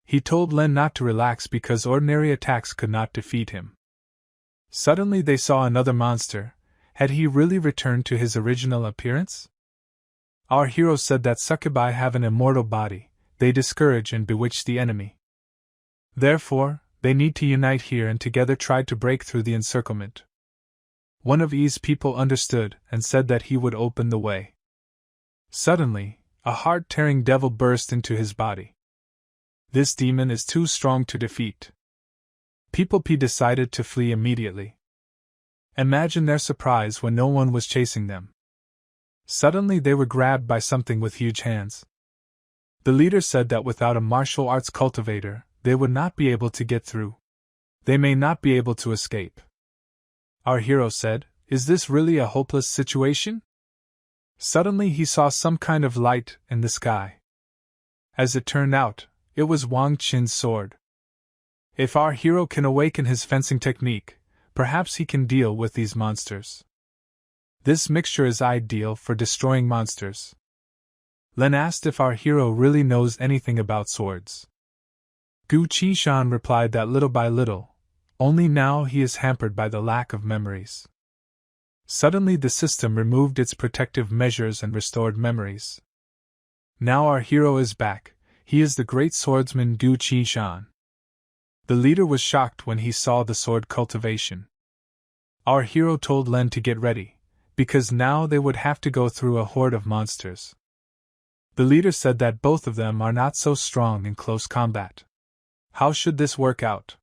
He told Len not to relax because ordinary attacks could not defeat him. Suddenly they saw another monster. Had he really returned to his original appearance? Our hero said that succubi have an immortal body. They discourage and bewitch the enemy. Therefore, they need to unite here and together tried to break through the encirclement. One of Yi's people understood and said that he would open the way. Suddenly, a heart-tearing devil burst into his body. This demon is too strong to defeat. People P decided to flee immediately. Imagine their surprise when no one was chasing them. Suddenly they were grabbed by something with huge hands. The leader said that without a martial arts cultivator, they would not be able to get through. They may not be able to escape. Our hero said, "Is this really a hopeless situation?" Suddenly he saw some kind of light in the sky. As it turned out, it was Wang Qin's sword. If our hero can awaken his fencing technique, perhaps he can deal with these monsters. This mixture is ideal for destroying monsters. Len asked if our hero really knows anything about swords. Gu Qishan replied that little by little, only now he is hampered by the lack of memories. Suddenly the system removed its protective measures and restored memories. Now our hero is back, he is the great swordsman Gu Qishan. The leader was shocked when he saw the sword cultivation. Our hero told Len to get ready, because now they would have to go through a horde of monsters. The leader said that both of them are not so strong in close combat. How should this work out?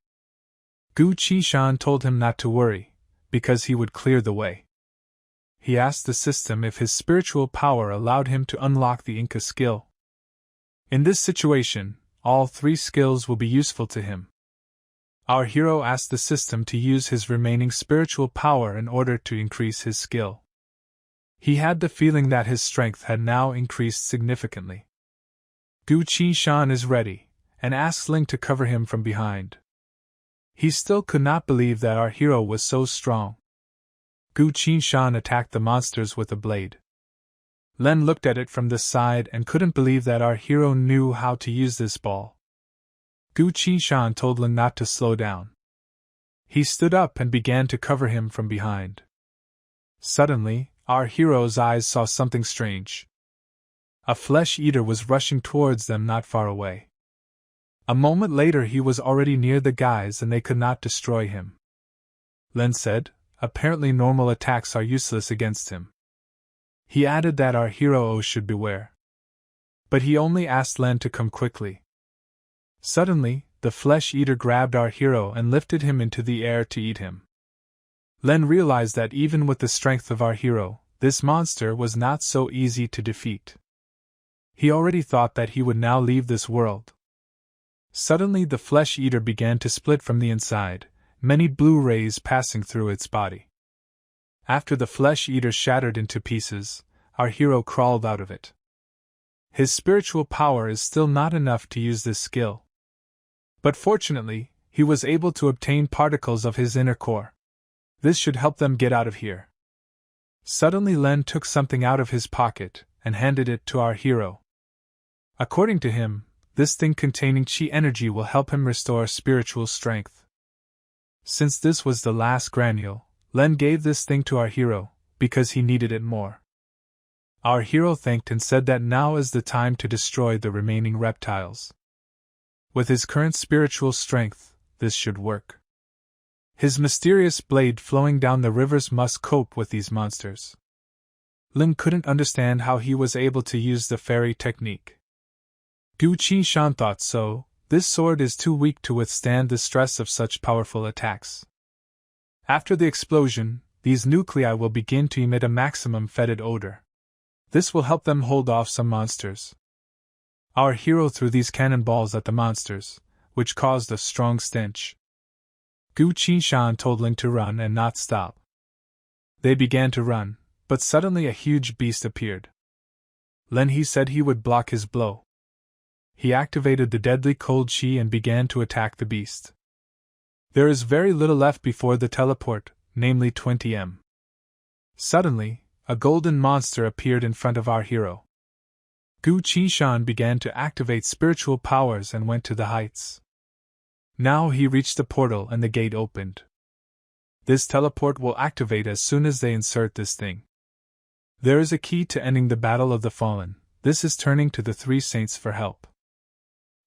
Gu Qishan told him not to worry, because he would clear the way. He asked the system if his spiritual power allowed him to unlock the Inca skill. In this situation, all three skills will be useful to him. Our hero asked the system to use his remaining spiritual power in order to increase his skill. He had the feeling that his strength had now increased significantly. Gu Qinshan is ready, and asks Ling to cover him from behind. He still could not believe that our hero was so strong. Gu Qinshan attacked the monsters with a blade. Len looked at it from the side and couldn't believe that our hero knew how to use this ball. Gu Qinshan told Len not to slow down. He stood up and began to cover him from behind. Suddenly, our hero's eyes saw something strange. A flesh-eater was rushing towards them not far away. A moment later he was already near the guys and they could not destroy him. Len said, apparently normal attacks are useless against him. He added that our hero should beware. But he only asked Len to come quickly. Suddenly, the flesh-eater grabbed our hero and lifted him into the air to eat him. Len realized that even with the strength of our hero, this monster was not so easy to defeat. He already thought that he would now leave this world. Suddenly the flesh-eater began to split from the inside, many blue rays passing through its body. After the flesh-eater shattered into pieces, our hero crawled out of it. His spiritual power is still not enough to use this skill. But fortunately, he was able to obtain particles of his inner core. This should help them get out of here. Suddenly Len took something out of his pocket and handed it to our hero. According to him, this thing containing chi energy will help him restore spiritual strength. Since this was the last granule, Len gave this thing to our hero, because he needed it more. Our hero thanked and said that now is the time to destroy the remaining reptiles. With his current spiritual strength, this should work. His mysterious blade flowing down the rivers must cope with these monsters. Ling couldn't understand how he was able to use the fairy technique. Gu Qinshan thought so. This sword is too weak to withstand the stress of such powerful attacks. After the explosion, these nuclei will begin to emit a maximum fetid odor. This will help them hold off some monsters. Our hero threw these cannonballs at the monsters, which caused a strong stench. Gu Qinshan told Ling to run and not stop. They began to run, but suddenly a huge beast appeared. He said he would block his blow. He activated the deadly cold chi and began to attack the beast. There is very little left before the teleport, namely 20 m. Suddenly, a golden monster appeared in front of our hero. Gu Qinshan began to activate spiritual powers and went to the heights. Now he reached the portal and the gate opened. This teleport will activate as soon as they insert this thing. There is a key to ending the Battle of the Fallen. This is turning to the three saints for help.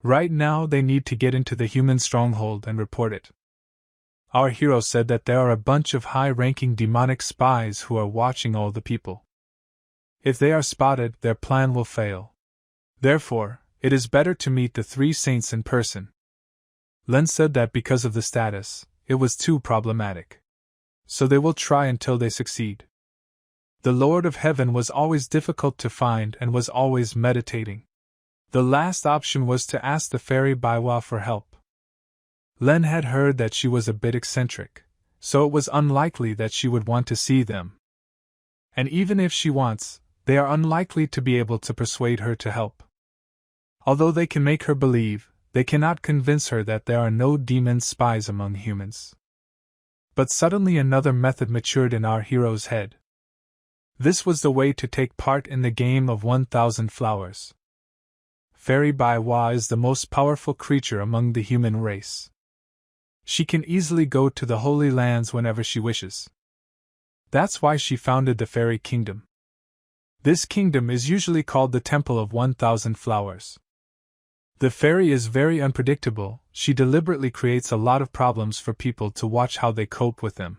Right now they need to get into the human stronghold and report it. Our hero said that there are a bunch of high-ranking demonic spies who are watching all the people. If they are spotted, their plan will fail. Therefore, it is better to meet the three saints in person. Len said that because of the status, it was too problematic. So they will try until they succeed. The Lord of Heaven was always difficult to find and was always meditating. The last option was to ask the fairy Baiwa for help. Len had heard that she was a bit eccentric, so it was unlikely that she would want to see them. And even if she wants, they are unlikely to be able to persuade her to help. Although they can make her believe, they cannot convince her that there are no demon spies among humans. But suddenly another method matured in our hero's head. This was the way to take part in the game of 1,000 flowers. Fairy Baiwa is the most powerful creature among the human race. She can easily go to the Holy Lands whenever she wishes. That's why she founded the Fairy Kingdom. This kingdom is usually called the Temple of 1,000 Flowers. The fairy is very unpredictable. She deliberately creates a lot of problems for people to watch how they cope with them.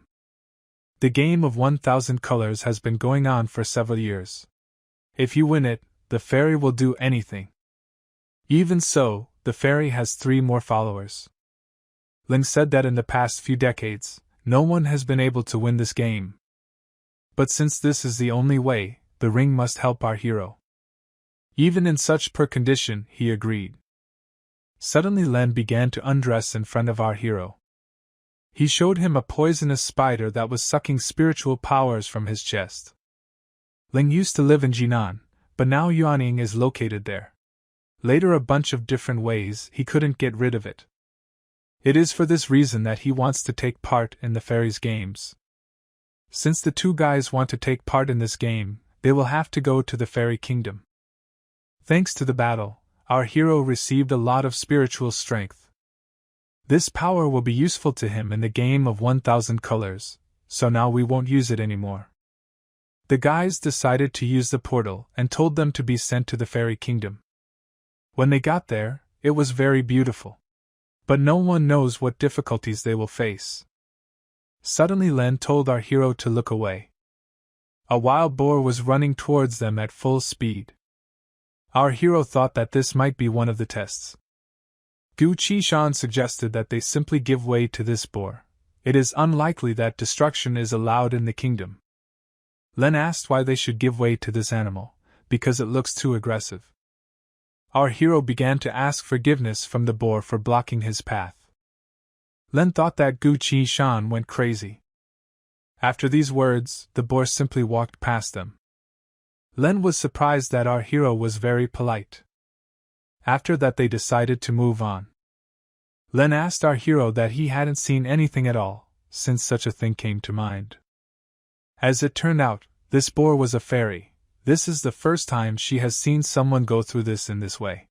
The game of 1,000 colors has been going on for several years. If you win it, the fairy will do anything. Even so, the fairy has 3 more followers. Ling said that in the past few decades, no one has been able to win this game. But since this is the only way, the ring must help our hero. Even in such poor condition, he agreed. Suddenly Len began to undress in front of our hero. He showed him a poisonous spider that was sucking spiritual powers from his chest. Ling used to live in Jinan, but now Yuanying is located there. Later, a bunch of different ways he couldn't get rid of it. It is for this reason that he wants to take part in the fairies' games. Since the two guys want to take part in this game, they will have to go to the fairy kingdom. Thanks to the battle, our hero received a lot of spiritual strength. This power will be useful to him in the game of 1000 colors, so now we won't use it anymore. The guys decided to use the portal and told them to be sent to the fairy kingdom. When they got there, it was very beautiful. But no one knows what difficulties they will face. Suddenly Len told our hero to look away. A wild boar was running towards them at full speed. Our hero thought that this might be one of the tests. Gu Qishan suggested that they simply give way to this boar. It is unlikely that destruction is allowed in the kingdom. Len asked why they should give way to this animal, because it looks too aggressive. Our hero began to ask forgiveness from the boar for blocking his path. Len thought that Gu Qishan went crazy. After these words, the boar simply walked past them. Len was surprised that our hero was very polite. After that, they decided to move on. Len asked our hero that he hadn't seen anything at all, since such a thing came to mind. As it turned out, this boar was a fairy. This is the first time she has seen someone go through this in this way.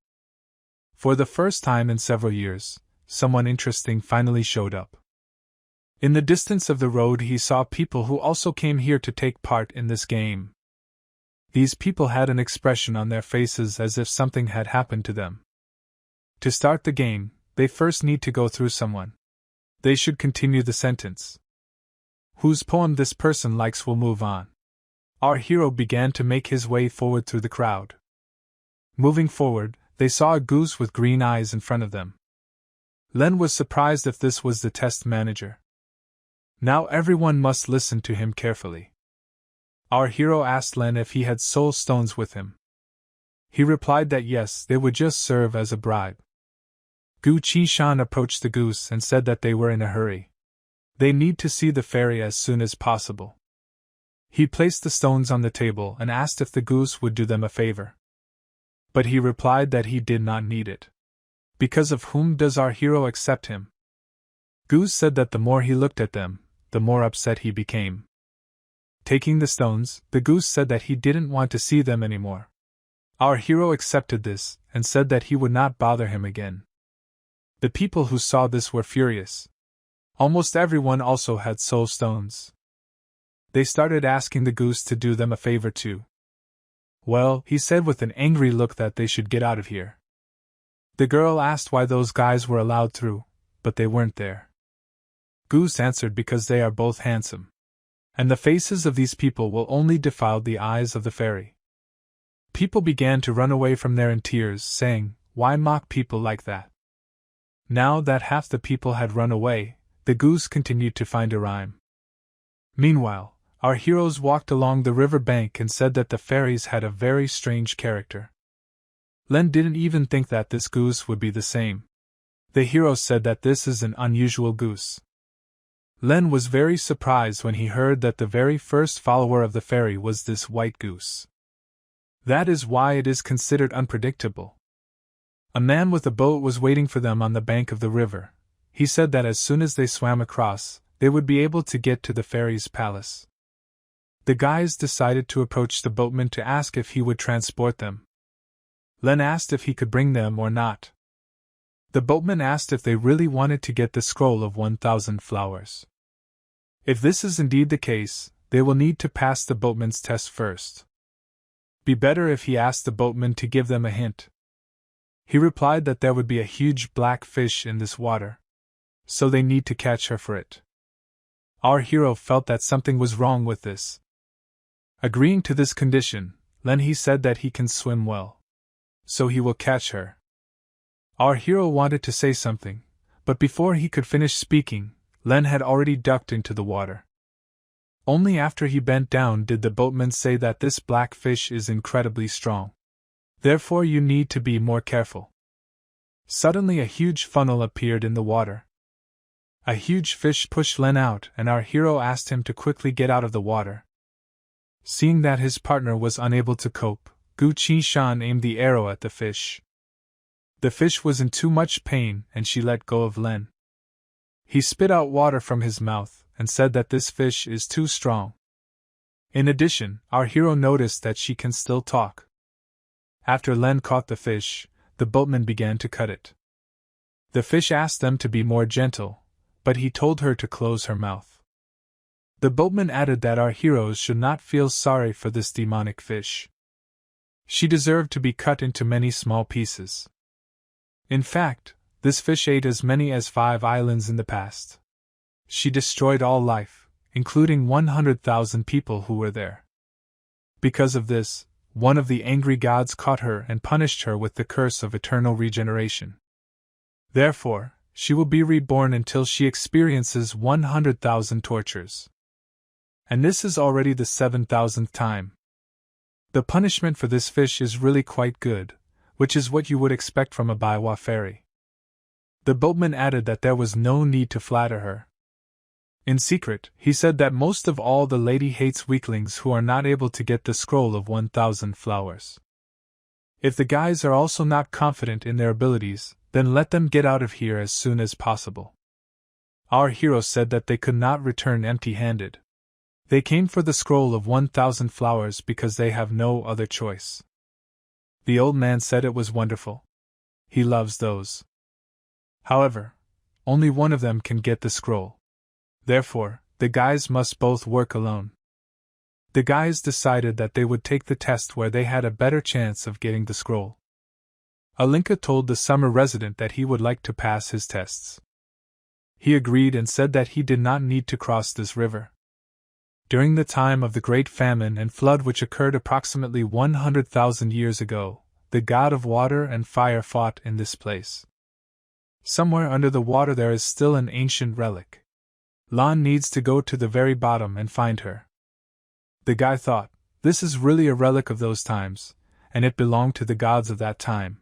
For the first time in several years, someone interesting finally showed up. In the distance of the road, he saw people who also came here to take part in this game. These people had an expression on their faces as if something had happened to them. To start the game, they first need to go through someone. They should continue the sentence. Whose poem this person likes will move on. Our hero began to make his way forward through the crowd. Moving forward, they saw a goose with green eyes in front of them. Len was surprised if this was the test manager. Now everyone must listen to him carefully. Our hero asked Len if he had soul stones with him. He replied that yes, they would just serve as a bribe. Gu Qishan approached the goose and said that they were in a hurry. They need to see the fairy as soon as possible. He placed the stones on the table and asked if the goose would do them a favor. But he replied that he did not need it. Because of whom does our hero accept him? Goose said that the more he looked at them, the more upset he became. Taking the stones, the goose said that he didn't want to see them anymore. Our hero accepted this and said that he would not bother him again. The people who saw this were furious. Almost everyone also had soul stones. They started asking the goose to do them a favor too. Well, he said with an angry look that they should get out of here. The girl asked why those guys were allowed through, but they weren't there. Goose answered because they are both handsome. And the faces of these people will only defile the eyes of the fairy. People began to run away from there in tears, saying, "Why mock people like that?" Now that half the people had run away, the goose continued to find a rhyme. Meanwhile, our heroes walked along the river bank and said that the fairies had a very strange character. Len didn't even think that this goose would be the same. The hero said that this is an unusual goose. Len was very surprised when he heard that the very first follower of the fairy was this white goose. That is why it is considered unpredictable. A man with a boat was waiting for them on the bank of the river. He said that as soon as they swam across, they would be able to get to the fairy's palace. The guys decided to approach the boatman to ask if he would transport them. Len asked if he could bring them or not. The boatman asked if they really wanted to get the scroll of 1000 flowers. If this is indeed the case, they will need to pass the boatman's test first. Be better if he asked the boatman to give them a hint. He replied that there would be a huge black fish in this water, so they need to catch her for it. Our hero felt that something was wrong with this. Agreeing to this condition, Len said that he can swim well, so he will catch her. Our hero wanted to say something, but before he could finish speaking, Len had already ducked into the water. Only after he bent down did the boatman say that this black fish is incredibly strong. Therefore you need to be more careful. Suddenly a huge funnel appeared in the water. A huge fish pushed Len out and our hero asked him to quickly get out of the water. Seeing that his partner was unable to cope, Gu Qishan aimed the arrow at the fish. The fish was in too much pain and she let go of Len. He spit out water from his mouth and said that this fish is too strong. In addition, our hero noticed that she can still talk. After Len caught the fish, the boatman began to cut it. The fish asked them to be more gentle, but he told her to close her mouth. The boatman added that our heroes should not feel sorry for this demonic fish. She deserved to be cut into many small pieces. In fact, this fish ate as many as 5 islands in the past. She destroyed all life, including 100,000 people who were there. Because of this, one of the angry gods caught her and punished her with the curse of eternal regeneration. Therefore, she will be reborn until she experiences 100,000 tortures. And this is already the 7,000th time. The punishment for this fish is really quite good, which is what you would expect from a Baiwa fairy. The boatman added that there was no need to flatter her. In secret, he said that most of all the lady hates weaklings who are not able to get the scroll of 1,000 flowers. If the guys are also not confident in their abilities, then let them get out of here as soon as possible. Our hero said that they could not return empty-handed. They came for the scroll of 1,000 flowers because they have no other choice. The old man said it was wonderful. He loves those. However, only one of them can get the scroll. Therefore, the guys must both work alone. The guys decided that they would take the test where they had a better chance of getting the scroll. Alinka told the summer resident that he would like to pass his tests. He agreed and said that he did not need to cross this river. During the time of the Great Famine and Flood which occurred approximately 100,000 years ago, the god of water and fire fought in this place. Somewhere under the water there is still an ancient relic. Lan needs to go to the very bottom and find her. The guy thought, this is really a relic of those times, and it belonged to the gods of that time.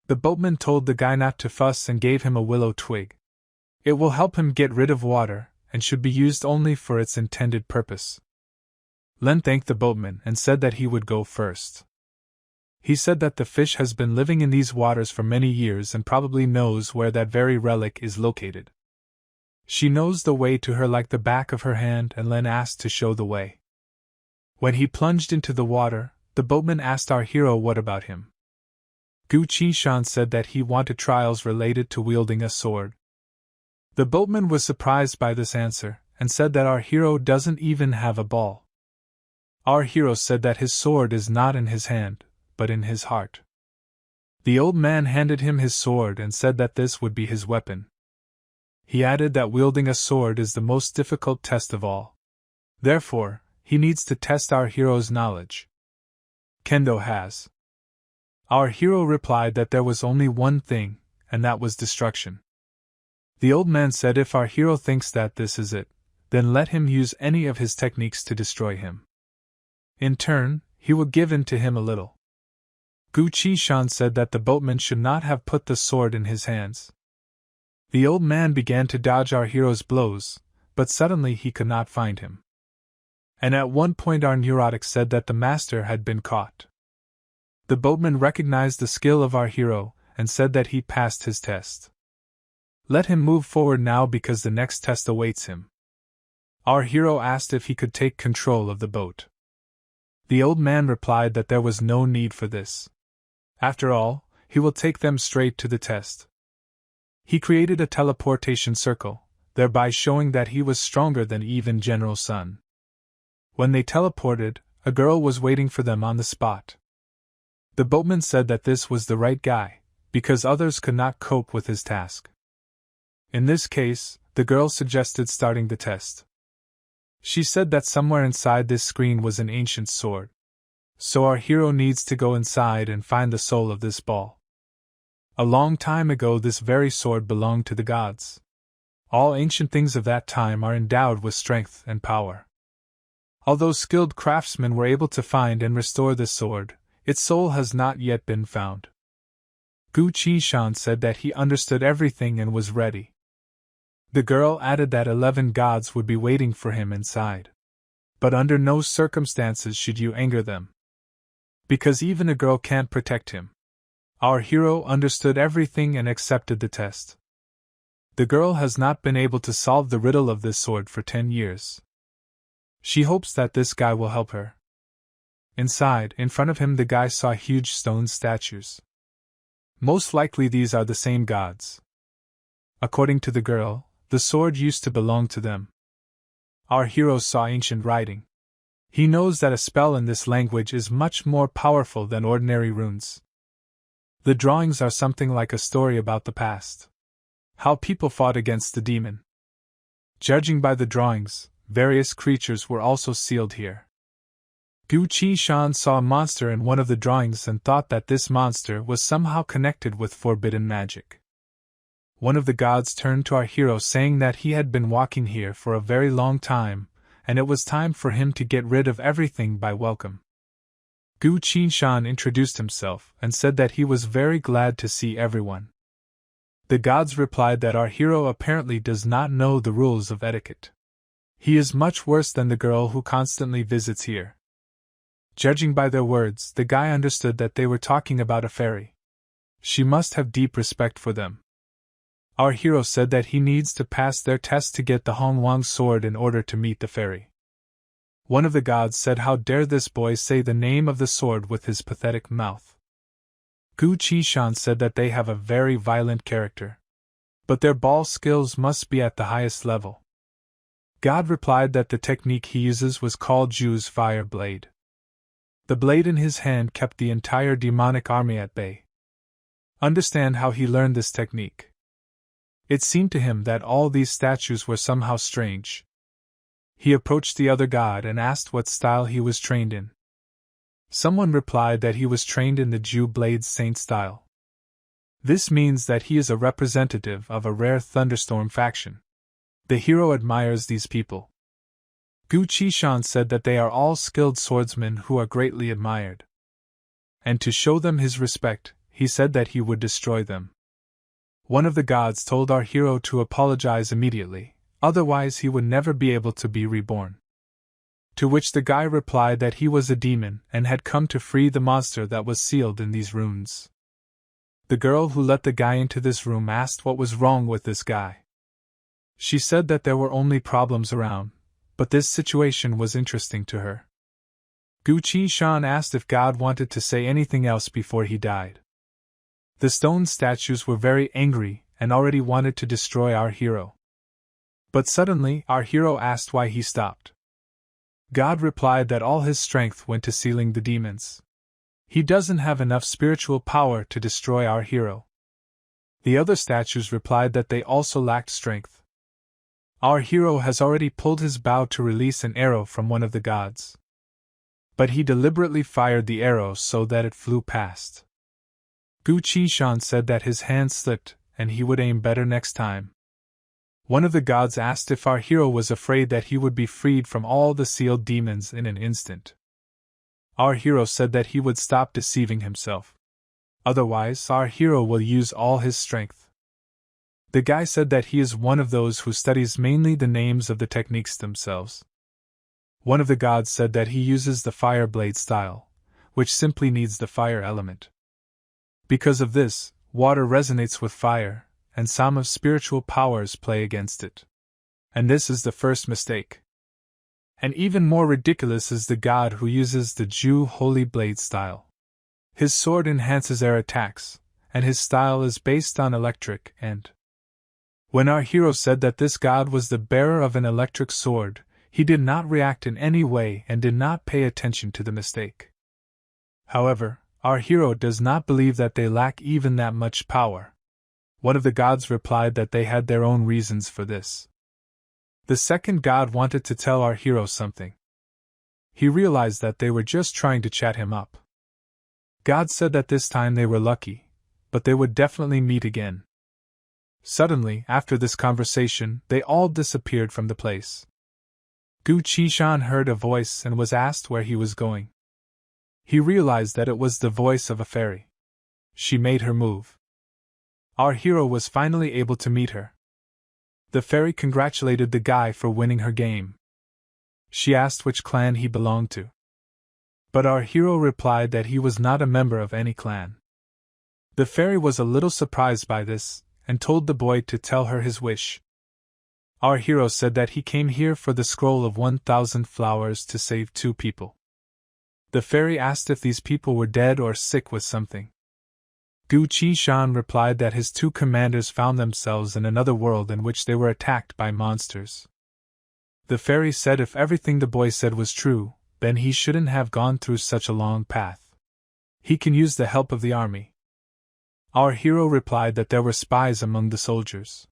The boatman told the guy not to fuss and gave him a willow twig. It will help him get rid of water, and should be used only for its intended purpose. Len thanked the boatman and said that he would go first. He said that the fish has been living in these waters for many years and probably knows where that very relic is located. She knows the way to her like the back of her hand, and Len asked to show the way. When he plunged into the water, the boatman asked our hero what about him. Gu Qishan said that he wanted trials related to wielding a sword. The boatman was surprised by this answer, and said that our hero doesn't even have a ball. Our hero said that his sword is not in his hand, but in his heart. The old man handed him his sword and said that this would be his weapon. He added that wielding a sword is the most difficult test of all. Therefore, he needs to test our hero's knowledge. Kendo has. Our hero replied that there was only one thing, and that was destruction. The old man said if our hero thinks that this is it, then let him use any of his techniques to destroy him. In turn, he will give in to him a little. Gu Qishan said that the boatman should not have put the sword in his hands. The old man began to dodge our hero's blows, but suddenly he could not find him. And at one point our neurotic said that the master had been caught. The boatman recognized the skill of our hero and said that he passed his test. Let him move forward now because the next test awaits him. Our hero asked if he could take control of the boat. The old man replied that there was no need for this. After all, he will take them straight to the test. He created a teleportation circle, thereby showing that he was stronger than even General Sun. When they teleported, a girl was waiting for them on the spot. The boatman said that this was the right guy, because others could not cope with his task. In this case, the girl suggested starting the test. She said that somewhere inside this screen was an ancient sword. So our hero needs to go inside and find the soul of this ball. A long time ago this very sword belonged to the gods. All ancient things of that time are endowed with strength and power. Although skilled craftsmen were able to find and restore this sword, its soul has not yet been found. Gu Qishan said that he understood everything and was ready. The girl added that 11 gods would be waiting for him inside. But under no circumstances should you anger them. Because even a girl can't protect him. Our hero understood everything and accepted the test. The girl has not been able to solve the riddle of this sword for 10 years. She hopes that this guy will help her. Inside, in front of him, the guy saw huge stone statues. Most likely these are the same gods. According to the girl, the sword used to belong to them. Our hero saw ancient writing. He knows that a spell in this language is much more powerful than ordinary runes. The drawings are something like a story about the past. How people fought against the demon. Judging by the drawings, various creatures were also sealed here. Gu Qi-shan saw a monster in one of the drawings and thought that this monster was somehow connected with forbidden magic. One of the gods turned to our hero saying that he had been walking here for a very long time, and it was time for him to get rid of everything by welcome. Gu Qi-shan introduced himself and said that he was very glad to see everyone. The gods replied that our hero apparently does not know the rules of etiquette. He is much worse than the girl who constantly visits here. Judging by their words, the guy understood that they were talking about a fairy. She must have deep respect for them. Our hero said that he needs to pass their test to get the Hongwang sword in order to meet the fairy. One of the gods said, "How dare this boy say the name of the sword with his pathetic mouth?" Gu Qi-shan said that they have a very violent character. But their ball skills must be at the highest level. God replied that the technique he uses was called Ju's fire blade. The blade in his hand kept the entire demonic army at bay. Understand how he learned this technique. It seemed to him that all these statues were somehow strange. He approached the other god and asked what style he was trained in. Someone replied that he was trained in the Ju blade saint style. This means that he is a representative of a rare thunderstorm faction. The hero admires these people. Gu Qi-shan said that they are all skilled swordsmen who are greatly admired. And to show them his respect, he said that he would destroy them. One of the gods told our hero to apologize immediately, otherwise he would never be able to be reborn. To which the guy replied that he was a demon and had come to free the monster that was sealed in these runes. The girl who let the guy into this room asked what was wrong with this guy. She said that there were only problems around, but this situation was interesting to her. Gu Qi-shan asked if God wanted to say anything else before he died. The stone statues were very angry and already wanted to destroy our hero. But suddenly, our hero asked why he stopped. God replied that all his strength went to sealing the demons. He doesn't have enough spiritual power to destroy our hero. The other statues replied that they also lacked strength. Our hero has already pulled his bow to release an arrow from one of the gods. But he deliberately fired the arrow so that it flew past. Gu Qi-shan said that his hand slipped and he would aim better next time. One of the gods asked if our hero was afraid that he would be freed from all the sealed demons in an instant. Our hero said that he would stop deceiving himself. Otherwise, our hero will use all his strength. The guy said that he is one of those who studies mainly the names of the techniques themselves. One of the gods said that he uses the fire blade style, which simply needs the fire element. Because of this, water resonates with fire, and some of spiritual powers play against it. And this is the first mistake. And even more ridiculous is the god who uses the Ju holy blade style. His sword enhances air attacks, and his style is based on electric and. When our hero said that this god was the bearer of an electric sword, he did not react in any way and did not pay attention to the mistake. However, our hero does not believe that they lack even that much power. One of the gods replied that they had their own reasons for this. The second god wanted to tell our hero something. He realized that they were just trying to chat him up. God said that this time they were lucky, but they would definitely meet again. Suddenly, after this conversation, they all disappeared from the place. Gu Qi-shan heard a voice and was asked where he was going. He realized that it was the voice of a fairy. She made her move. Our hero was finally able to meet her. The fairy congratulated the guy for winning her game. She asked which clan he belonged to. But our hero replied that he was not a member of any clan. The fairy was a little surprised by this, and told the boy to tell her his wish. Our hero said that he came here for the scroll of 1,000 flowers to save 2 people. The fairy asked if these people were dead or sick with something. Gu Qishan replied that his 2 commanders found themselves in another world in which they were attacked by monsters. The fairy said if everything the boy said was true, then he shouldn't have gone through such a long path. He can use the help of the army. Our hero replied that there were spies among the soldiers.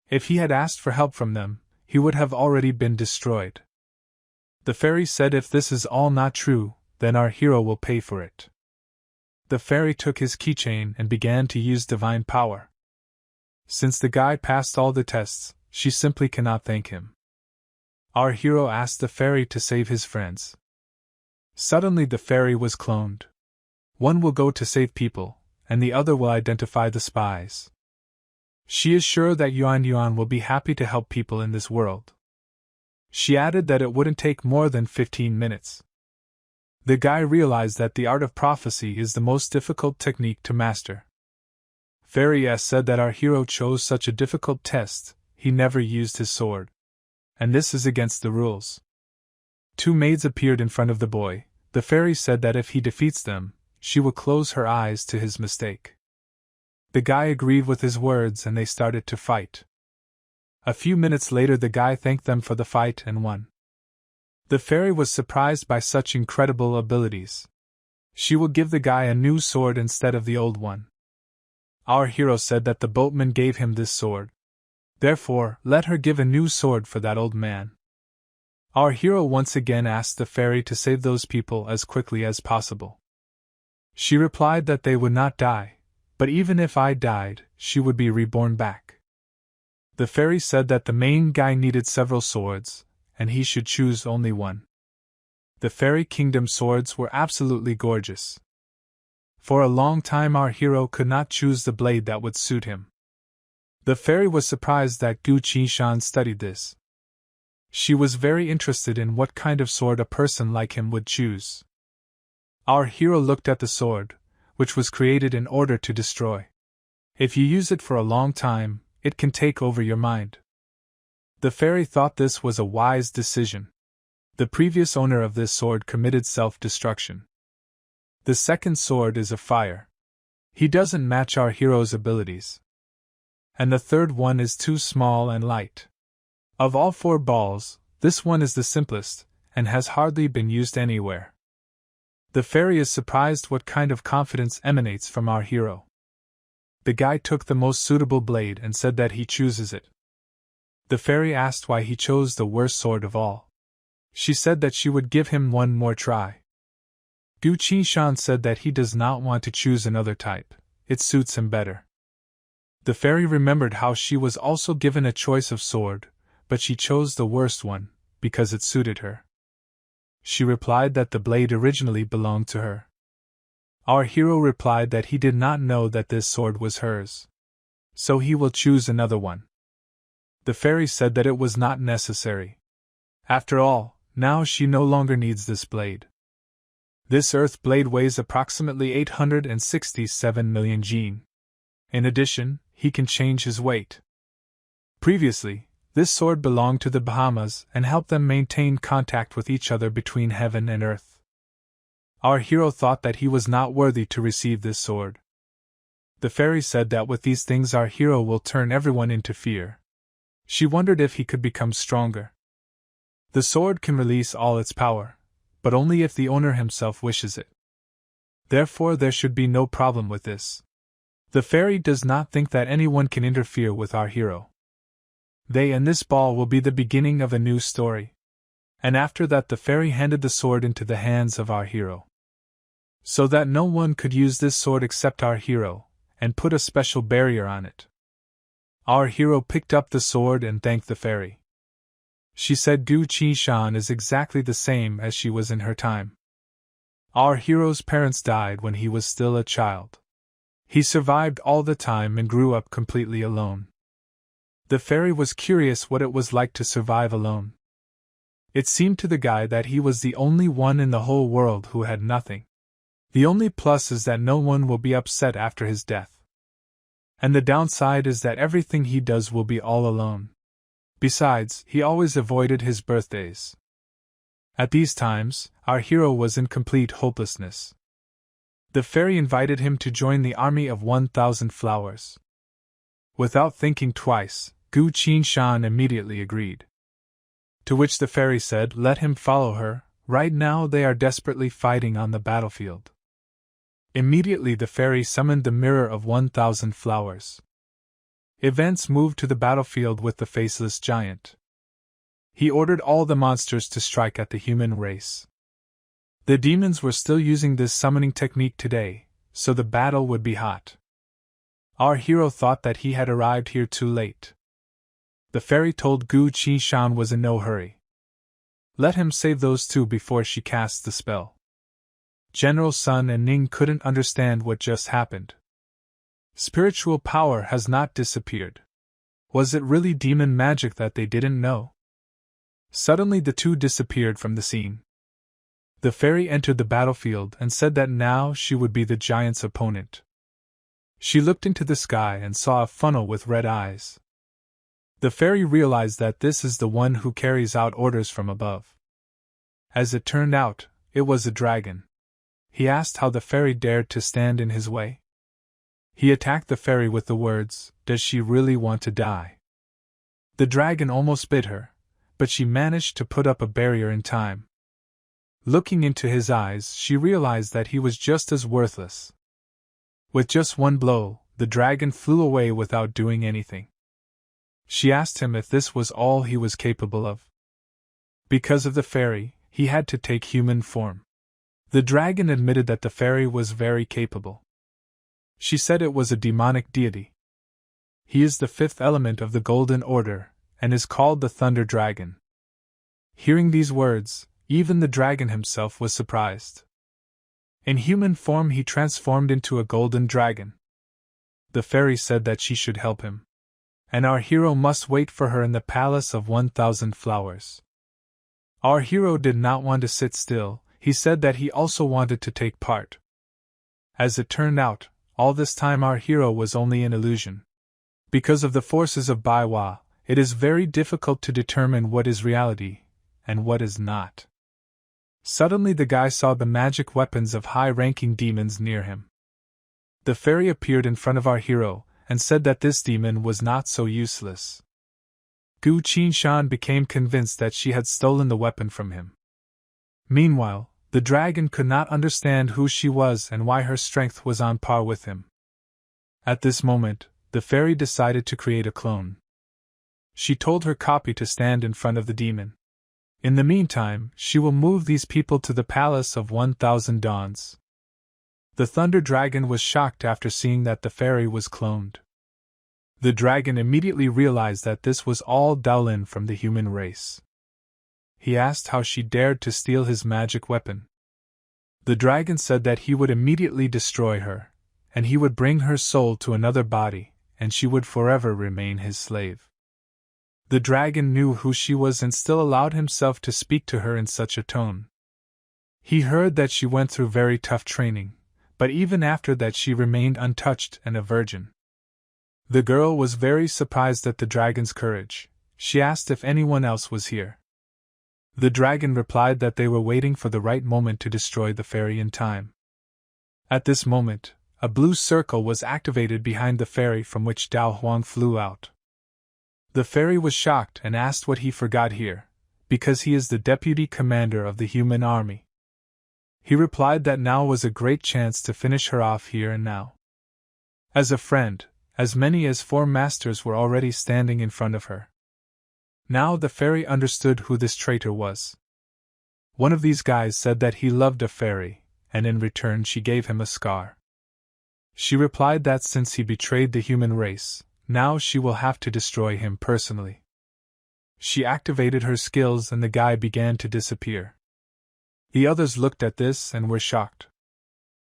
If he had asked for help from them, he would have already been destroyed. The fairy said if this is all not true, then our hero will pay for it. The fairy took his keychain and began to use divine power. Since the guy passed all the tests, she simply cannot thank him. Our hero asked the fairy to save his friends. Suddenly the fairy was cloned. One will go to save people, and the other will identify the spies. She is sure that Yuan Yuan will be happy to help people in this world. She added that it wouldn't take more than 15 minutes. The guy realized that the art of prophecy is the most difficult technique to master. Fairy S said that our hero chose such a difficult test, he never used his sword. And this is against the rules. 2 maids appeared in front of the boy. The fairy said that if he defeats them, she will close her eyes to his mistake. The guy agreed with his words and they started to fight. A few minutes later the guy thanked them for the fight and won. The fairy was surprised by such incredible abilities. She will give the guy a new sword instead of the old one. Our hero said that the boatman gave him this sword. Therefore, let her give a new sword for that old man. Our hero once again asked the fairy to save those people as quickly as possible. She replied that they would not die, but even if I died, she would be reborn back. The fairy said that the main guy needed several swords, and he should choose only one. The fairy kingdom swords were absolutely gorgeous. For a long time our hero could not choose the blade that would suit him. The fairy was surprised that Gu Qishan studied this. She was very interested in what kind of sword a person like him would choose. Our hero looked at the sword, which was created in order to destroy. If you use it for a long time, it can take over your mind. The fairy thought this was a wise decision. The previous owner of this sword committed self-destruction. The second sword is of fire. He doesn't match our hero's abilities. And the third one is too small and light. Of all 4 balls, this one is the simplest, and has hardly been used anywhere. The fairy is surprised what kind of confidence emanates from our hero. The guy took the most suitable blade and said that he chooses it. The fairy asked why he chose the worst sword of all. She said that she would give him one more try. Gu Qishan said that he does not want to choose another type, it suits him better. The fairy remembered how she was also given a choice of sword, but she chose the worst one, because it suited her. She replied that the blade originally belonged to her. Our hero replied that he did not know that this sword was hers. So he will choose another one. The fairy said that it was not necessary. After all, now she no longer needs this blade. This earth blade weighs approximately 867 million jin. In addition, he can change his weight. Previously, this sword belonged to the Bahamas and helped them maintain contact with each other between heaven and earth. Our hero thought that he was not worthy to receive this sword. The fairy said that with these things our hero will turn everyone into fear. She wondered if he could become stronger. The sword can release all its power, but only if the owner himself wishes it. Therefore there should be no problem with this. The fairy does not think that anyone can interfere with our hero. They and this ball will be the beginning of a new story. And after that the fairy handed the sword into the hands of our hero. So that no one could use this sword except our hero, and put a special barrier on it. Our hero picked up the sword and thanked the fairy. She said Gu Qishan is exactly the same as she was in her time. Our hero's parents died when he was still a child. He survived all the time and grew up completely alone. The fairy was curious what it was like to survive alone. It seemed to the guy that he was the only one in the whole world who had nothing. The only plus is that no one will be upset after his death. And the downside is that everything he does will be all alone. Besides, he always avoided his birthdays. At these times, our hero was in complete hopelessness. The fairy invited him to join the army of 1,000 flowers. Without thinking twice, Gu Qinshan immediately agreed. To which the fairy said, "Let him follow her, right now they are desperately fighting on the battlefield." Immediately the fairy summoned the mirror of 1,000 flowers. Events moved to the battlefield with the faceless giant. He ordered all the monsters to strike at the human race. The demons were still using this summoning technique today, so the battle would be hot. Our hero thought that he had arrived here too late. The fairy told Gu Qinshan was in no hurry. Let him save those two before she casts the spell. General Sun and Ning couldn't understand what just happened. Spiritual power has not disappeared. Was it really demon magic that they didn't know? Suddenly the two disappeared from the scene. The fairy entered the battlefield and said that now she would be the giant's opponent. She looked into the sky and saw a funnel with red eyes. The fairy realized that this is the one who carries out orders from above. As it turned out, it was a dragon. He asked how the fairy dared to stand in his way. He attacked the fairy with the words, "Does she really want to die?" The dragon almost bit her, but she managed to put up a barrier in time. Looking into his eyes, she realized that he was just as worthless. With just one blow, the dragon flew away without doing anything. She asked him if this was all he was capable of. Because of the fairy, he had to take human form. The dragon admitted that the fairy was very capable. She said it was a demonic deity. He is the fifth element of the Golden Order, and is called the Thunder Dragon. Hearing these words, even the dragon himself was surprised. In human form he transformed into a golden dragon. The fairy said that she should help him. And our hero must wait for her in the palace of 1,000 flowers. Our hero did not want to sit still, he said that he also wanted to take part. As it turned out, all this time our hero was only an illusion. Because of the forces of Baiwa, it is very difficult to determine what is reality, and what is not. Suddenly the guy saw the magic weapons of high-ranking demons near him. The fairy appeared in front of our hero, and said that this demon was not so useless. Gu Qinshan became convinced that she had stolen the weapon from him. Meanwhile, the dragon could not understand who she was and why her strength was on par with him. At this moment, the fairy decided to create a clone. She told her copy to stand in front of the demon. In the meantime, she will move these people to the palace of 1,000 dawns. The Thunder Dragon was shocked after seeing that the fairy was cloned. The dragon immediately realized that this was all Daolin from the human race. He asked how she dared to steal his magic weapon. The dragon said that he would immediately destroy her, and he would bring her soul to another body, and she would forever remain his slave. The dragon knew who she was and still allowed himself to speak to her in such a tone. He heard that she went through very tough training, but even after that she remained untouched and a virgin. The girl was very surprised at the dragon's courage. She asked if anyone else was here. The dragon replied that they were waiting for the right moment to destroy the fairy in time. At this moment, a blue circle was activated behind the fairy from which Dao Huang flew out. The fairy was shocked and asked what he forgot here, because he is the deputy commander of the human army. He replied that now was a great chance to finish her off here and now. As a friend, as many as 4 masters were already standing in front of her. Now the fairy understood who this traitor was. One of these guys said that he loved a fairy, and in return she gave him a scar. She replied that since he betrayed the human race, now she will have to destroy him personally. She activated her skills and the guy began to disappear. The others looked at this and were shocked.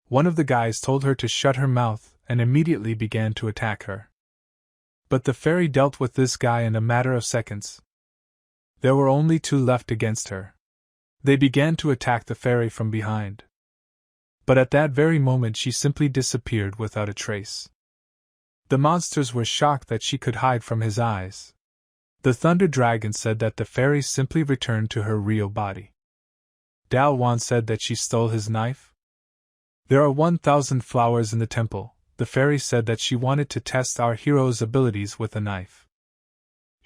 One of the guys told her to shut her mouth and immediately began to attack her. But the fairy dealt with this guy in a matter of seconds. There were only 2 left against her. They began to attack the fairy from behind. But at that very moment she simply disappeared without a trace. The monsters were shocked that she could hide from his eyes. The Thunder Dragon said that the fairy simply returned to her real body. Dalwan said that she stole his knife. There are 1,000 flowers in the temple. The fairy said that she wanted to test our hero's abilities with a knife.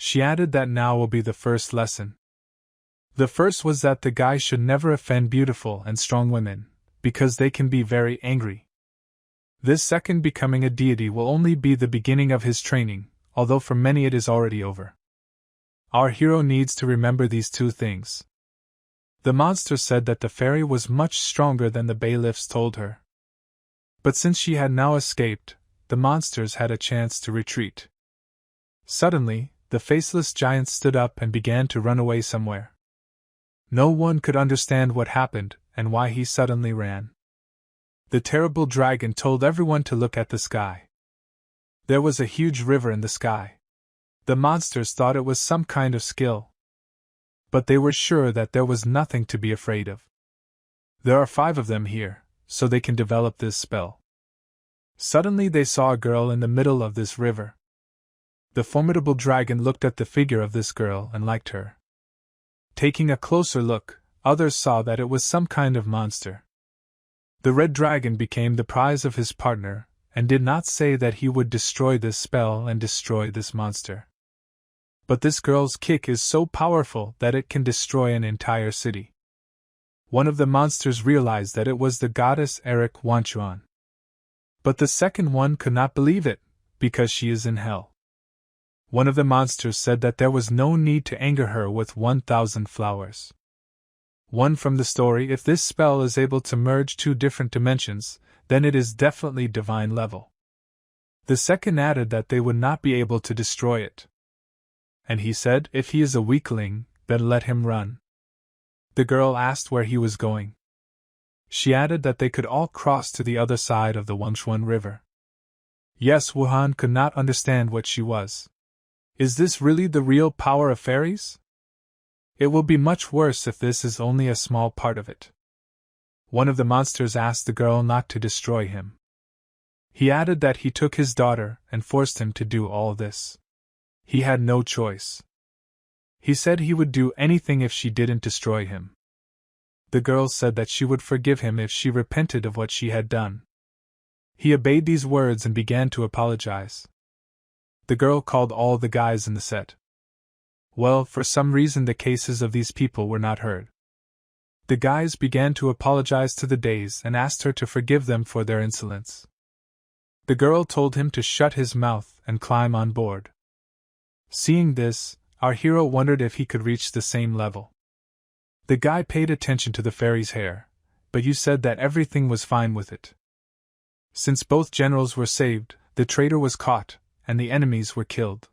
She added that now will be the first lesson. The first was that the guy should never offend beautiful and strong women, because they can be very angry. This second, becoming a deity, will only be the beginning of his training, although for many it is already over. Our hero needs to remember these 2 things. The monster said that the fairy was much stronger than the bailiffs told her. But since she had now escaped, the monsters had a chance to retreat. Suddenly, the faceless giant stood up and began to run away somewhere. No one could understand what happened and why he suddenly ran. The terrible dragon told everyone to look at the sky. There was a huge river in the sky. The monsters thought it was some kind of skill. But they were sure that there was nothing to be afraid of. There are 5 of them here, so they can develop this spell. Suddenly they saw a girl in the middle of this river. The formidable dragon looked at the figure of this girl and liked her. Taking a closer look, others saw that it was some kind of monster. The red dragon became the prize of his partner, and did not say that he would destroy this spell and destroy this monster. But this girl's kick is so powerful that it can destroy an entire city. One of the monsters realized that it was the goddess Eric Wanchuan. But the second one could not believe it, because she is in hell. One of the monsters said that there was no need to anger her with 1,000 flowers. One from the story: if this spell is able to merge 2 different dimensions, then it is definitely divine level. The second added that they would not be able to destroy it. And he said, if he is a weakling, then let him run. The girl asked where he was going. She added that they could all cross to the other side of the Wenchuan River. Yes, Wuhan could not understand what she was. Is this really the real power of fairies? It will be much worse if this is only a small part of it. One of the monsters asked the girl not to destroy him. He added that he took his daughter and forced him to do all this. He had no choice. He said he would do anything if she didn't destroy him. The girl said that she would forgive him if she repented of what she had done. He obeyed these words and began to apologize. The girl called all the guys in the set. Well, for some reason the cases of these people were not heard. The guys began to apologize to the Days and asked her to forgive them for their insolence. The girl told him to shut his mouth and climb on board. Seeing this, our hero wondered if he could reach the same level. The guy paid attention to the fairy's hair, but you said that everything was fine with it. Since both generals were saved, the traitor was caught, and the enemies were killed.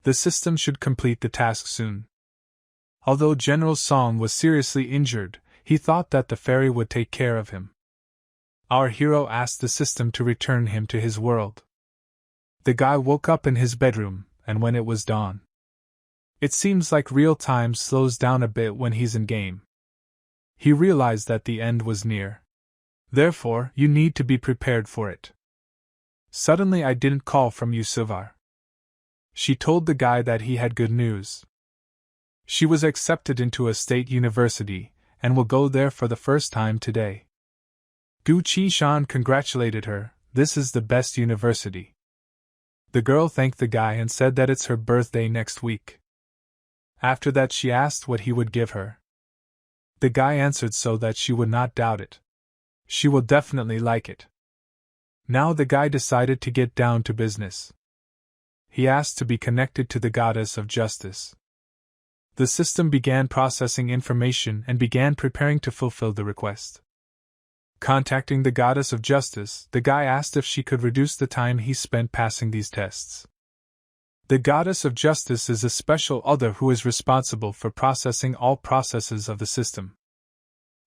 The system should complete the task soon. Although General Song was seriously injured, he thought that the fairy would take care of him. Our hero asked the system to return him to his world. The guy woke up in his bedroom, and when it was dawn. It seems like real time slows down a bit when he's in game. He realized that the end was near. Therefore, you need to be prepared for it. Suddenly I didn't call from you, Suvar. She told the guy that he had good news. She was accepted into a state university, and will go there for the first time today. Gu Qishan congratulated her. This is the best university. The girl thanked the guy and said that it's her birthday next week. After that she asked what he would give her. The guy answered so that she would not doubt it. She will definitely like it. Now the guy decided to get down to business. He asked to be connected to the goddess of justice. The system began processing information and began preparing to fulfill the request. Contacting the goddess of justice, the guy asked if she could reduce the time he spent passing these tests. The goddess of justice is a special other who is responsible for processing all processes of the system.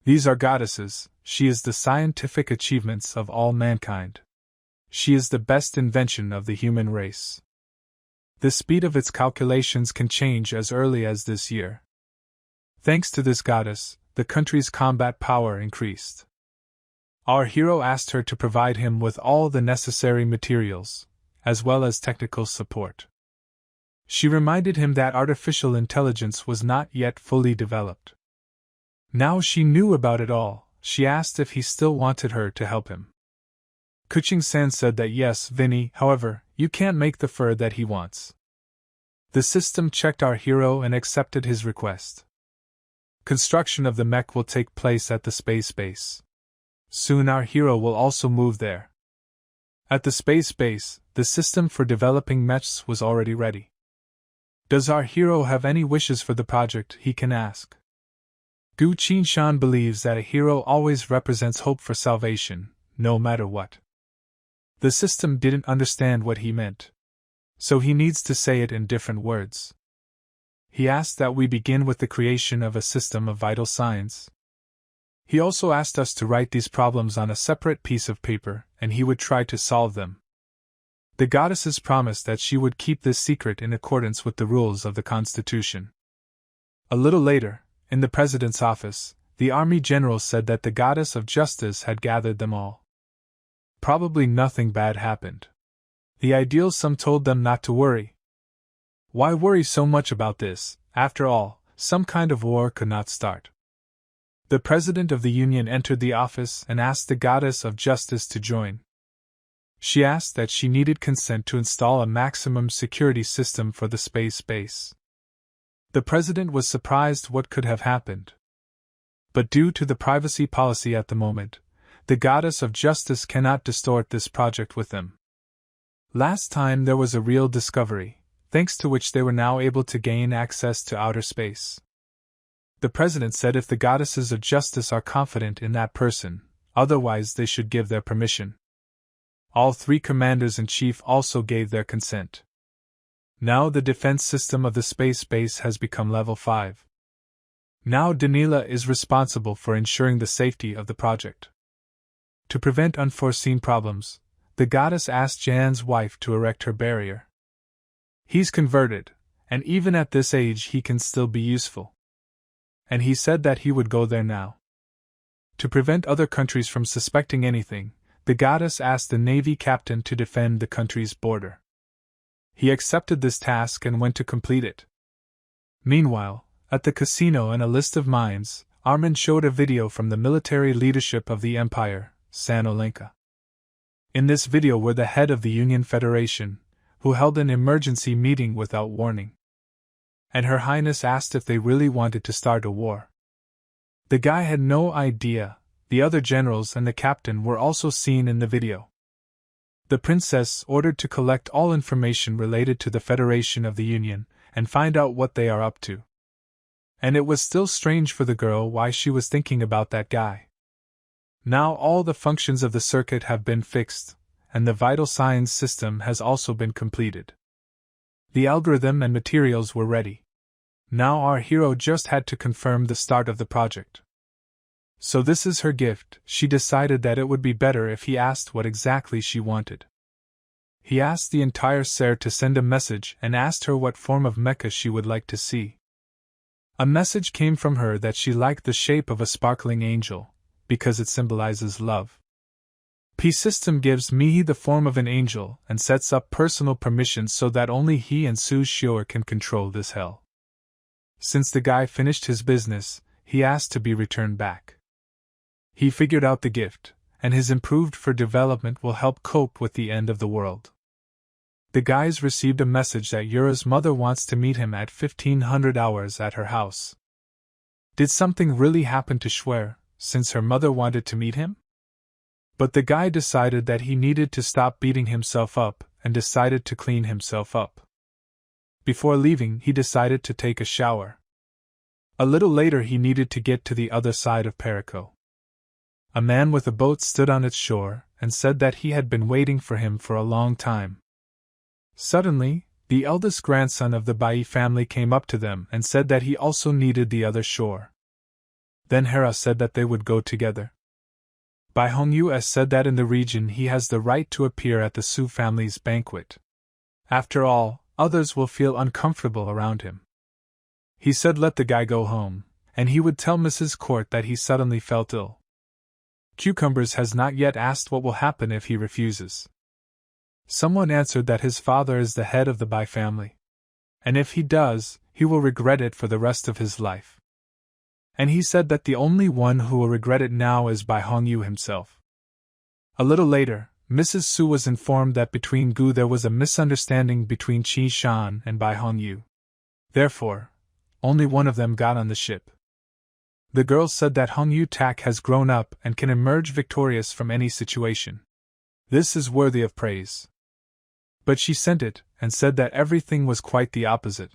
These are goddesses. She is the scientific achievements of all mankind. She is the best invention of the human race. The speed of its calculations can change as early as this year. Thanks to this goddess, the country's combat power increased. Our hero asked her to provide him with all the necessary materials, as well as technical support. She reminded him that artificial intelligence was not yet fully developed. Now she knew about it all. She asked if he still wanted her to help him. Kuching-san said that yes, Vinny, however, you can't make the fur that he wants. The system checked our hero and accepted his request. Construction of the mech will take place at the space base. Soon our hero will also move there. At the space base, the system for developing mechs was already ready. Does our hero have any wishes for the project, he can ask. Gu Qinshan believes that a hero always represents hope for salvation, no matter what. The system didn't understand what he meant, so he needs to say it in different words. He asked that we begin with the creation of a system of vital signs. He also asked us to write these problems on a separate piece of paper, and he would try to solve them. The goddesses promised that she would keep this secret in accordance with the rules of the Constitution. A little later, in the president's office, the army general said that the goddess of justice had gathered them all. Probably nothing bad happened. The ideal sum told them not to worry. Why worry so much about this? After all, some kind of war could not start. The president of the union entered the office and asked the goddess of justice to join. She asked that she needed consent to install a maximum security system for the space base. The president was surprised what could have happened. But due to the privacy policy at the moment, the goddess of justice cannot distort this project with them. Last time there was a real discovery, thanks to which they were now able to gain access to outer space. The president said if the goddesses of justice are confident in that person, otherwise they should give their permission. All three commanders-in-chief also gave their consent. Now the defense system of the space base has become level 5. Now Danila is responsible for ensuring the safety of the project. To prevent unforeseen problems, the goddess asked Jan's wife to erect her barrier. He's converted, and even at this age he can still be useful. And he said that he would go there now. To prevent other countries from suspecting anything, the goddess asked the navy captain to defend the country's border. He accepted this task and went to complete it. Meanwhile, at the casino and a list of mines, Armin showed a video from the military leadership of the empire, San Olenka. In this video were the head of the Union Federation, who held an emergency meeting without warning. And Her Highness asked if they really wanted to start a war. The guy had no idea. The other generals and the captain were also seen in the video. The princess ordered to collect all information related to the Federation of the Union and find out what they are up to. And it was still strange for the girl why she was thinking about that guy. Now all the functions of the circuit have been fixed, and the vital signs system has also been completed. The algorithm and materials were ready. Now our hero just had to confirm the start of the project. So this is her gift. She decided that it would be better if he asked what exactly she wanted. He asked the entire Ser to send a message and asked her what form of mecha she would like to see. A message came from her that she liked the shape of a sparkling angel, because it symbolizes love. P-System gives Mihi the form of an angel and sets up personal permissions so that only he and Su Xior can control this hell. Since the guy finished his business, he asked to be returned back. He figured out the gift, and his improved for development will help cope with the end of the world. The guys received a message that Yura's mother wants to meet him at 1500 hours at her house. Did something really happen to Schwer, since her mother wanted to meet him? But the guy decided that he needed to stop beating himself up and decided to clean himself up. Before leaving, he decided to take a shower. A little later, he needed to get to the other side of Perico. A man with a boat stood on its shore and said that he had been waiting for him for a long time. Suddenly, the eldest grandson of the Bai family came up to them and said that he also needed the other shore. Then Hera said that they would go together. Bai Hongyu said that in the region he has the right to appear at the Su family's banquet. After all, others will feel uncomfortable around him. He said let the guy go home, and he would tell Mrs. Court that he suddenly felt ill. Cucumbers has not yet asked what will happen if he refuses. Someone answered that his father is the head of the Bai family, and if he does, he will regret it for the rest of his life. And he said that the only one who will regret it now is Bai Hongyu himself. A little later, Mrs. Su was informed that between Gu there was a misunderstanding between Qi Shan and Bai Hongyu. Therefore, only one of them got on the ship. The girl said that Hongyu Tak has grown up and can emerge victorious from any situation. This is worthy of praise. But she sent it, and said that everything was quite the opposite.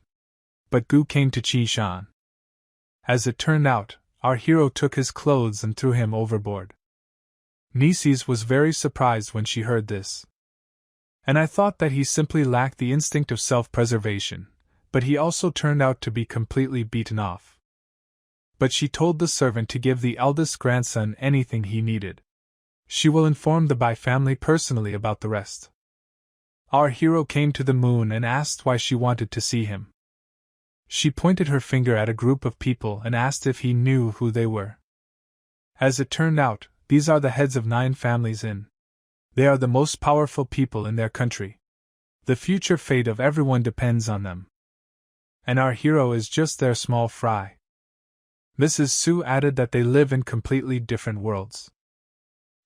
But Gu came to Qi Shan. As it turned out, our hero took his clothes and threw him overboard. Nises was very surprised when she heard this. And I thought that he simply lacked the instinct of self-preservation, but he also turned out to be completely beaten off. But she told the servant to give the eldest grandson anything he needed. She will inform the Bai family personally about the rest. Our hero came to the moon and asked why she wanted to see him. She pointed her finger at a group of people and asked if he knew who they were. As it turned out, these are the heads of 9 families in. They are the most powerful people in their country. The future fate of everyone depends on them. And our hero is just their small fry. Mrs. Su added that they live in completely different worlds.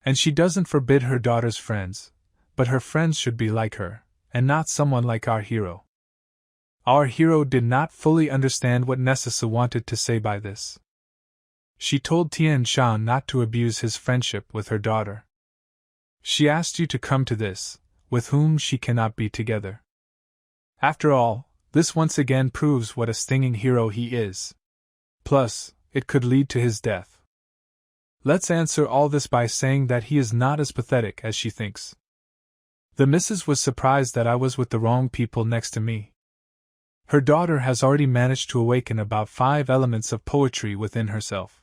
And she doesn't forbid her daughter's friends, but her friends should be like her, and not someone like our hero. Our hero did not fully understand what Nesisa wanted to say by this. She told Tian Shan not to abuse his friendship with her daughter. She asked you to come to this, with whom she cannot be together. After all, this once again proves what a stinging hero he is. Plus, it could lead to his death. Let's answer all this by saying that he is not as pathetic as she thinks. The missus was surprised that I was with the wrong people next to me. Her daughter has already managed to awaken about 5 elements of poetry within herself.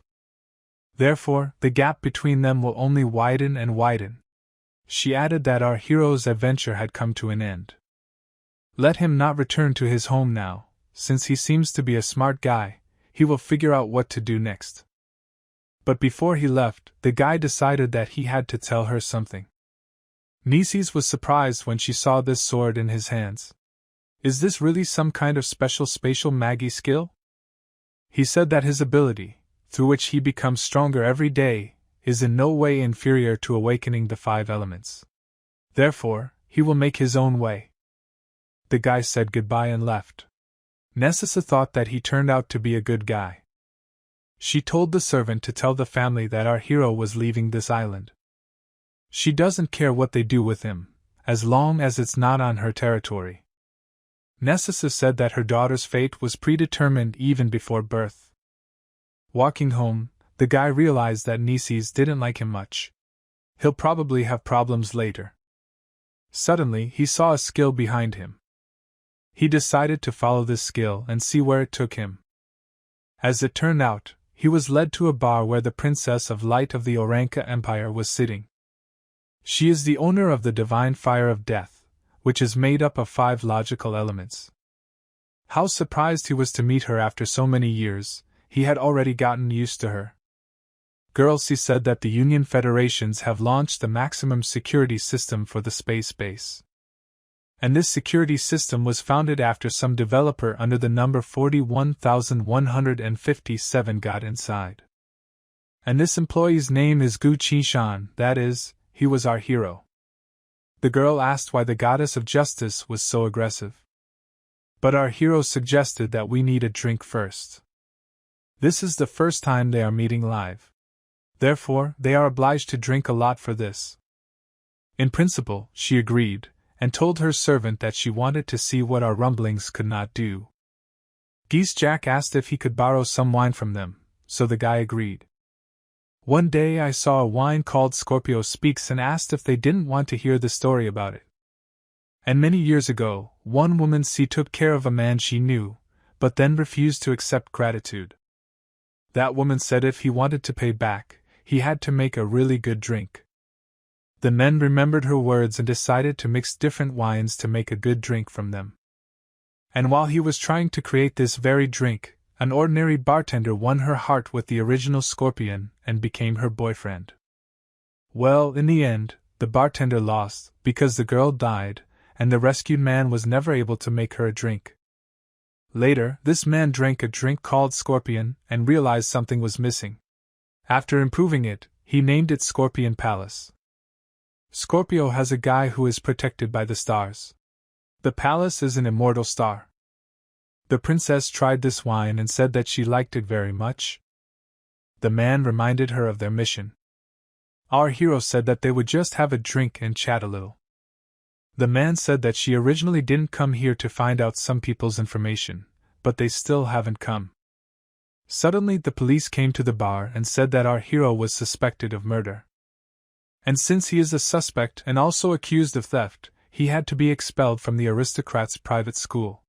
Therefore, the gap between them will only widen and widen. She added that our hero's adventure had come to an end. Let him not return to his home now, since he seems to be a smart guy. He will figure out what to do next. But before he left, the guy decided that he had to tell her something. Nises was surprised when she saw this sword in his hands. Is this really some kind of special spatial Magi skill? He said that his ability, through which he becomes stronger every day, is in no way inferior to awakening the 5 elements. Therefore, he will make his own way. The guy said goodbye and left. Nesisa thought that he turned out to be a good guy. She told the servant to tell the family that our hero was leaving this island. She doesn't care what they do with him, as long as it's not on her territory. Nesisa said that her daughter's fate was predetermined even before birth. Walking home, the guy realized that Nises didn't like him much. He'll probably have problems later. Suddenly, he saw a skill behind him. He decided to follow this skill and see where it took him. As it turned out, he was led to a bar where the Princess of Light of the Oranka Empire was sitting. She is the owner of the divine fire of death, which is made up of 5 logical elements. How surprised he was to meet her after so many years. He had already gotten used to her. Girls, he said that the Union Federations have launched the maximum security system for the space base. And this security system was founded after some developer under the number 41,157 got inside. And this employee's name is Gu Qishan, that is, he was our hero. The girl asked why the goddess of justice was so aggressive. But our hero suggested that we need a drink first. This is the first time they are meeting live. Therefore, they are obliged to drink a lot for this. In principle, she agreed, and told her servant that she wanted to see what our rumblings could not do. Geese Jack asked if he could borrow some wine from them, so the guy agreed. One day I saw a wine called Scorpio Speaks and asked if they didn't want to hear the story about it. And many years ago, one woman took care of a man she knew, but then refused to accept gratitude. That woman said if he wanted to pay back, he had to make a really good drink. The men remembered her words and decided to mix different wines to make a good drink from them. And while he was trying to create this very drink, An ordinary bartender won her heart with the original Scorpion and became her boyfriend. Well, in the end, the bartender lost, because the girl died, and the rescued man was never able to make her a drink. Later, this man drank a drink called Scorpion and realized something was missing. After improving it, he named it Scorpion Palace. Scorpio has a guy who is protected by the stars. The palace is an immortal star. The princess tried this wine and said that she liked it very much. The man reminded her of their mission. Our hero said that they would just have a drink and chat a little. The man said that she originally didn't come here to find out some people's information, but they still haven't come. Suddenly the police came to the bar and said that our hero was suspected of murder. And since he is a suspect and also accused of theft, he had to be expelled from the aristocrat's private school.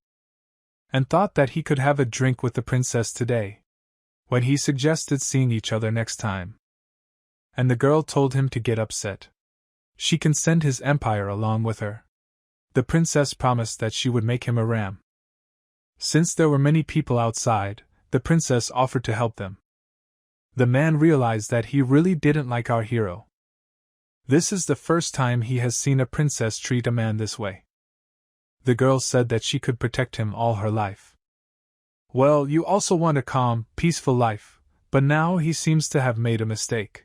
And thought that he could have a drink with the princess today, when he suggested seeing each other next time. And the girl told him to get upset. She can send his empire along with her. The princess promised that she would make him a ram. Since there were many people outside, the princess offered to help them. The man realized that he really didn't like our hero. This is the first time he has seen a princess treat a man this way. The girl said that she could protect him all her life. Well, you also want a calm, peaceful life, but now he seems to have made a mistake.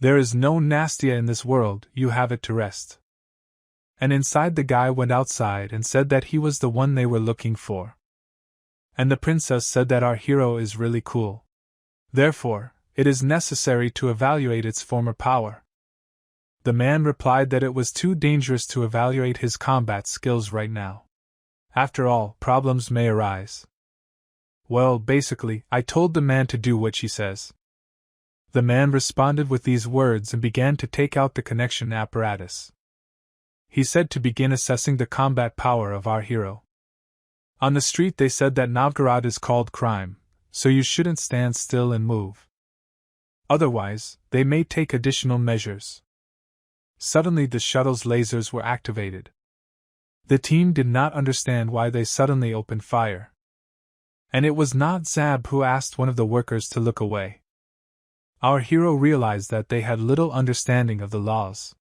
There is no Nastia in this world, you have it to rest. And inside the guy went outside and said that he was the one they were looking for. And the princess said that our hero is really cool. Therefore, it is necessary to evaluate its former power. The man replied that it was too dangerous to evaluate his combat skills right now. After all, problems may arise. Well, basically, I told the man to do what she says. The man responded with these words and began to take out the connection apparatus. He said to begin assessing the combat power of our hero. On the street they said that Novgorod is called crime, so you shouldn't stand still and move. Otherwise, they may take additional measures. Suddenly the shuttle's lasers were activated. The team did not understand why they suddenly opened fire. And it was not Zab who asked one of the workers to look away. Our hero realized that they had little understanding of the laws.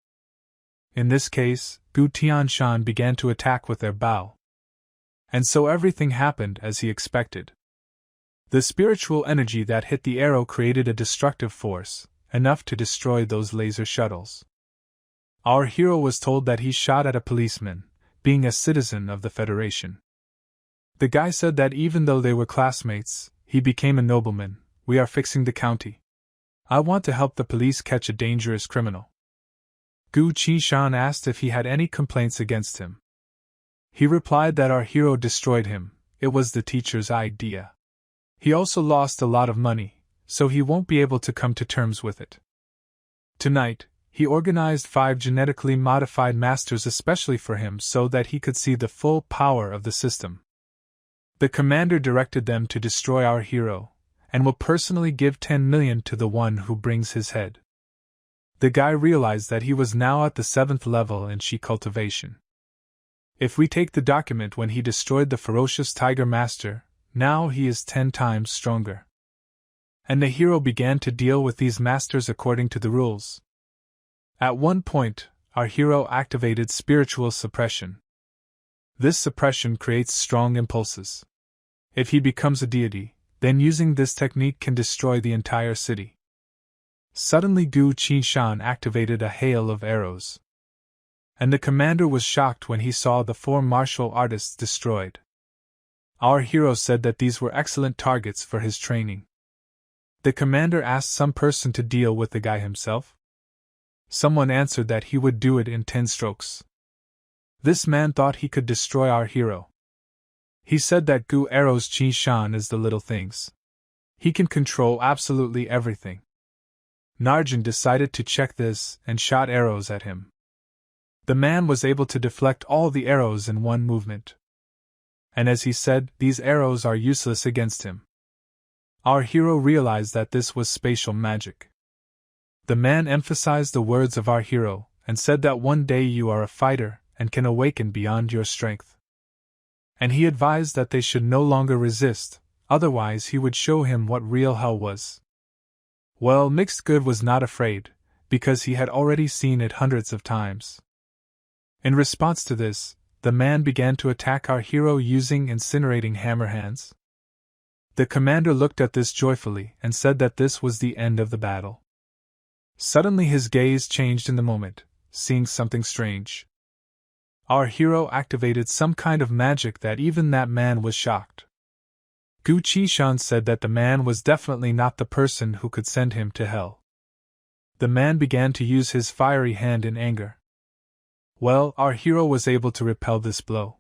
In this case, Gu Tianshan began to attack with their bow. And so everything happened as he expected. The spiritual energy that hit the arrow created a destructive force, enough to destroy those laser shuttles. Our hero was told that he shot at a policeman, being a citizen of the Federation. The guy said that even though they were classmates, he became a nobleman. We are fixing the county. I want to help the police catch a dangerous criminal. Gu Qishan asked if he had any complaints against him. He replied that our hero destroyed him, it was the teacher's idea. He also lost a lot of money, so he won't be able to come to terms with it. Tonight, he organized 5 genetically modified masters especially for him so that he could see the full power of the system. The commander directed them to destroy our hero, and will personally give 10 million to the one who brings his head. The guy realized that he was now at the 7th level in Shi cultivation. If we take the document when he destroyed the ferocious tiger master, now he is 10 times stronger. And the hero began to deal with these masters according to the rules. At one point, our hero activated spiritual suppression. This suppression creates strong impulses. If he becomes a deity, then using this technique can destroy the entire city. Suddenly Gu Qinshan activated a hail of arrows. And the commander was shocked when he saw the 4 martial artists destroyed. Our hero said that these were excellent targets for his training. The commander asked some person to deal with the guy himself. Someone answered that he would do it in 10 strokes. This man thought he could destroy our hero. He said that Gu arrows Qinshan is the little things. He can control absolutely everything. Narjan decided to check this and shot arrows at him. The man was able to deflect all the arrows in one movement. And as he said, these arrows are useless against him. Our hero realized that this was spatial magic. The man emphasized the words of our hero and said that one day you are a fighter and can awaken beyond your strength. And he advised that they should no longer resist, otherwise he would show him what real hell was. Well, Mixed Good was not afraid, because he had already seen it hundreds of times. In response to this, the man began to attack our hero using incinerating hammer hands. The commander looked at this joyfully and said that this was the end of the battle. Suddenly his gaze changed in the moment, seeing something strange. Our hero activated some kind of magic that even that man was shocked. Gu Qishan said that the man was definitely not the person who could send him to hell. The man began to use his fiery hand in anger. Well, our hero was able to repel this blow.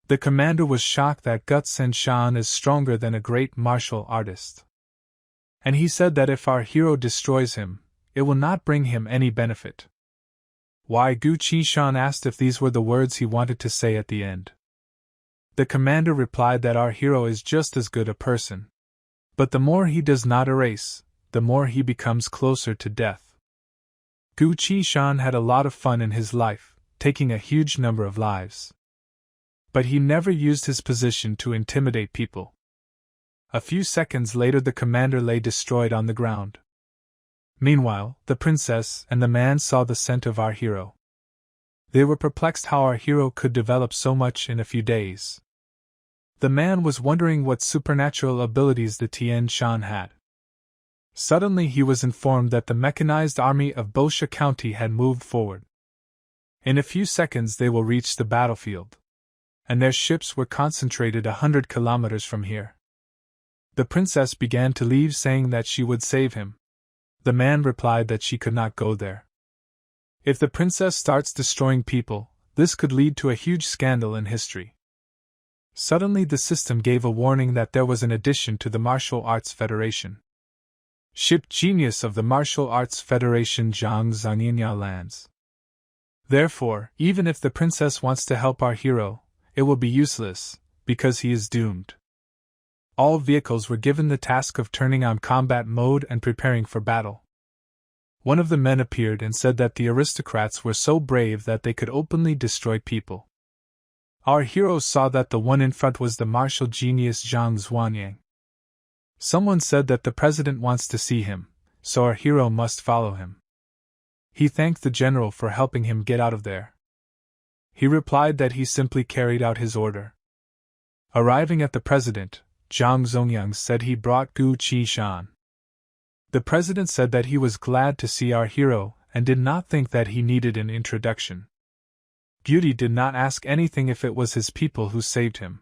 The commander was shocked that Gu Senshan is stronger than a great martial artist. And he said that if our hero destroys him, it will not bring him any benefit. Why, Gu Qishan asked if these were the words he wanted to say at the end. The commander replied that our hero is just as good a person. But the more he does not erase, the more he becomes closer to death. Gu Qishan had a lot of fun in his life, taking a huge number of lives. But he never used his position to intimidate people. A few seconds later the commander lay destroyed on the ground. Meanwhile, the princess and the man saw the scent of our hero. They were perplexed how our hero could develop so much in a few days. The man was wondering what supernatural abilities the Tian Shan had. Suddenly he was informed that the mechanized army of Bosha County had moved forward. In a few seconds they will reach the battlefield. And their ships were concentrated 100 kilometers from here. The princess began to leave, saying that she would save him. The man replied that she could not go there. If the princess starts destroying people, this could lead to a huge scandal in history. Suddenly the system gave a warning that there was an addition to the Martial Arts Federation. Ship Genius of the Martial Arts Federation Zhang Zhangyinya lands. Therefore, even if the princess wants to help our hero, it will be useless, because he is doomed. All vehicles were given the task of turning on combat mode and preparing for battle. One of the men appeared and said that the aristocrats were so brave that they could openly destroy people. Our hero saw that the one in front was the martial genius Zhang Zuanyang. Someone said that the president wants to see him, so our hero must follow him. He thanked the general for helping him get out of there. He replied that he simply carried out his order. Arriving at the president, Zhang Zongyang said he brought Gu Qishan. The president said that he was glad to see our hero and did not think that he needed an introduction. Beauty did not ask anything if it was his people who saved him.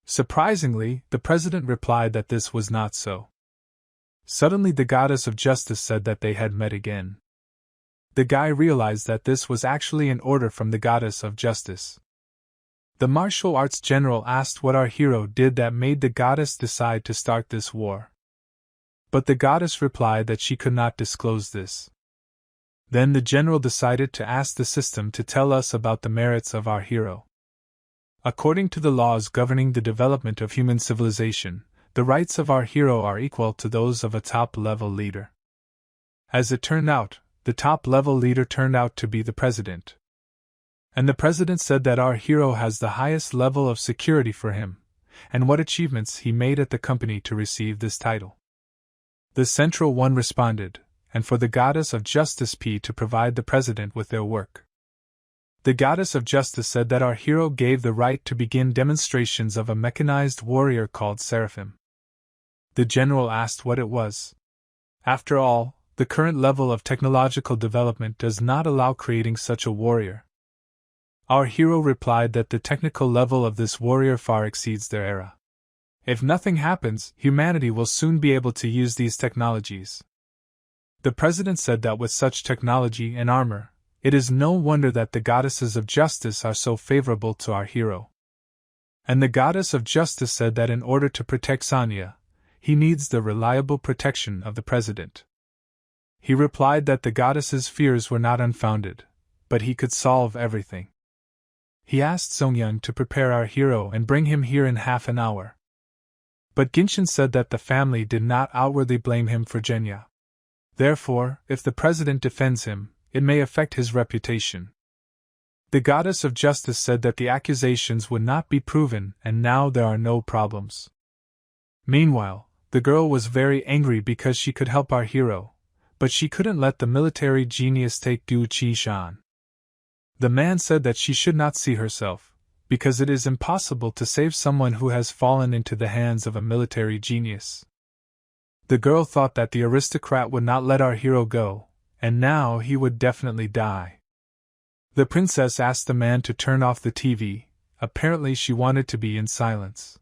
Surprisingly, the president replied that this was not so. Suddenly the goddess of justice said that they had met again. The guy realized that this was actually an order from the goddess of justice. The martial arts general asked what our hero did that made the goddess decide to start this war. But the goddess replied that she could not disclose this. Then the general decided to ask the system to tell us about the merits of our hero. According to the laws governing the development of human civilization, the rights of our hero are equal to those of a top-level leader. As it turned out, the top-level leader turned out to be the president. And the president said that our hero has the highest level of security for him, and what achievements he made at the company to receive this title. The Central One responded, and for the Goddess of Justice P to provide the President with their work. The Goddess of Justice said that our hero gave the right to begin demonstrations of a mechanized warrior called Seraphim. The general asked what it was. After all, the current level of technological development does not allow creating such a warrior. Our hero replied that the technical level of this warrior far exceeds their era. If nothing happens, humanity will soon be able to use these technologies. The president said that with such technology and armor, it is no wonder that the goddesses of justice are so favorable to our hero. And the goddess of justice said that in order to protect Sanya, he needs the reliable protection of the president. He replied that the goddess's fears were not unfounded, but he could solve everything. He asked Songyang to prepare our hero and bring him here in half an hour. But Ginshin said that the family did not outwardly blame him for Genya. Therefore, if the president defends him, it may affect his reputation. The goddess of justice said that the accusations would not be proven and now there are no problems. Meanwhile, the girl was very angry because she could help our hero, but she couldn't let the military genius take Gu Qi-shan. The man said that she should not see herself, because it is impossible to save someone who has fallen into the hands of a military genius. The girl thought that the aristocrat would not let our hero go, and now he would definitely die. The princess asked the man to turn off the TV. Apparently she wanted to be in silence.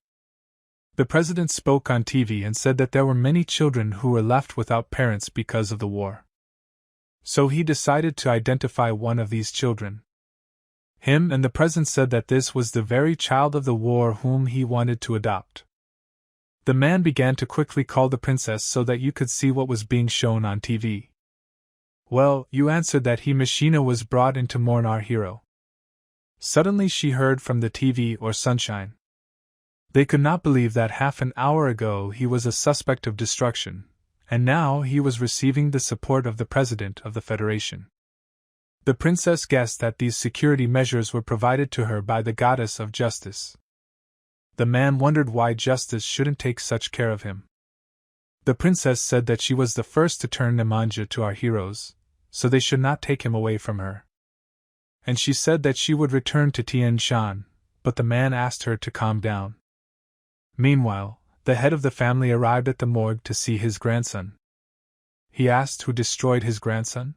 The president spoke on TV and said that there were many children who were left without parents because of the war. So he decided to identify one of these children. Him, and the president said that this was the very child of the war whom he wanted to adopt. The man began to quickly call the princess so that you could see what was being shown on TV. Well, you answered that Machina was brought in to mourn our hero. Suddenly she heard from the TV or sunshine. They could not believe that half an hour ago he was a suspect of destruction, and now he was receiving the support of the President of the Federation. The princess guessed that these security measures were provided to her by the goddess of justice. The man wondered why justice shouldn't take such care of him. The princess said that she was the first to turn Nemanja to our heroes, so they should not take him away from her. And she said that she would return to Tian Shan, but the man asked her to calm down. Meanwhile, the head of the family arrived at the morgue to see his grandson. He asked who destroyed his grandson.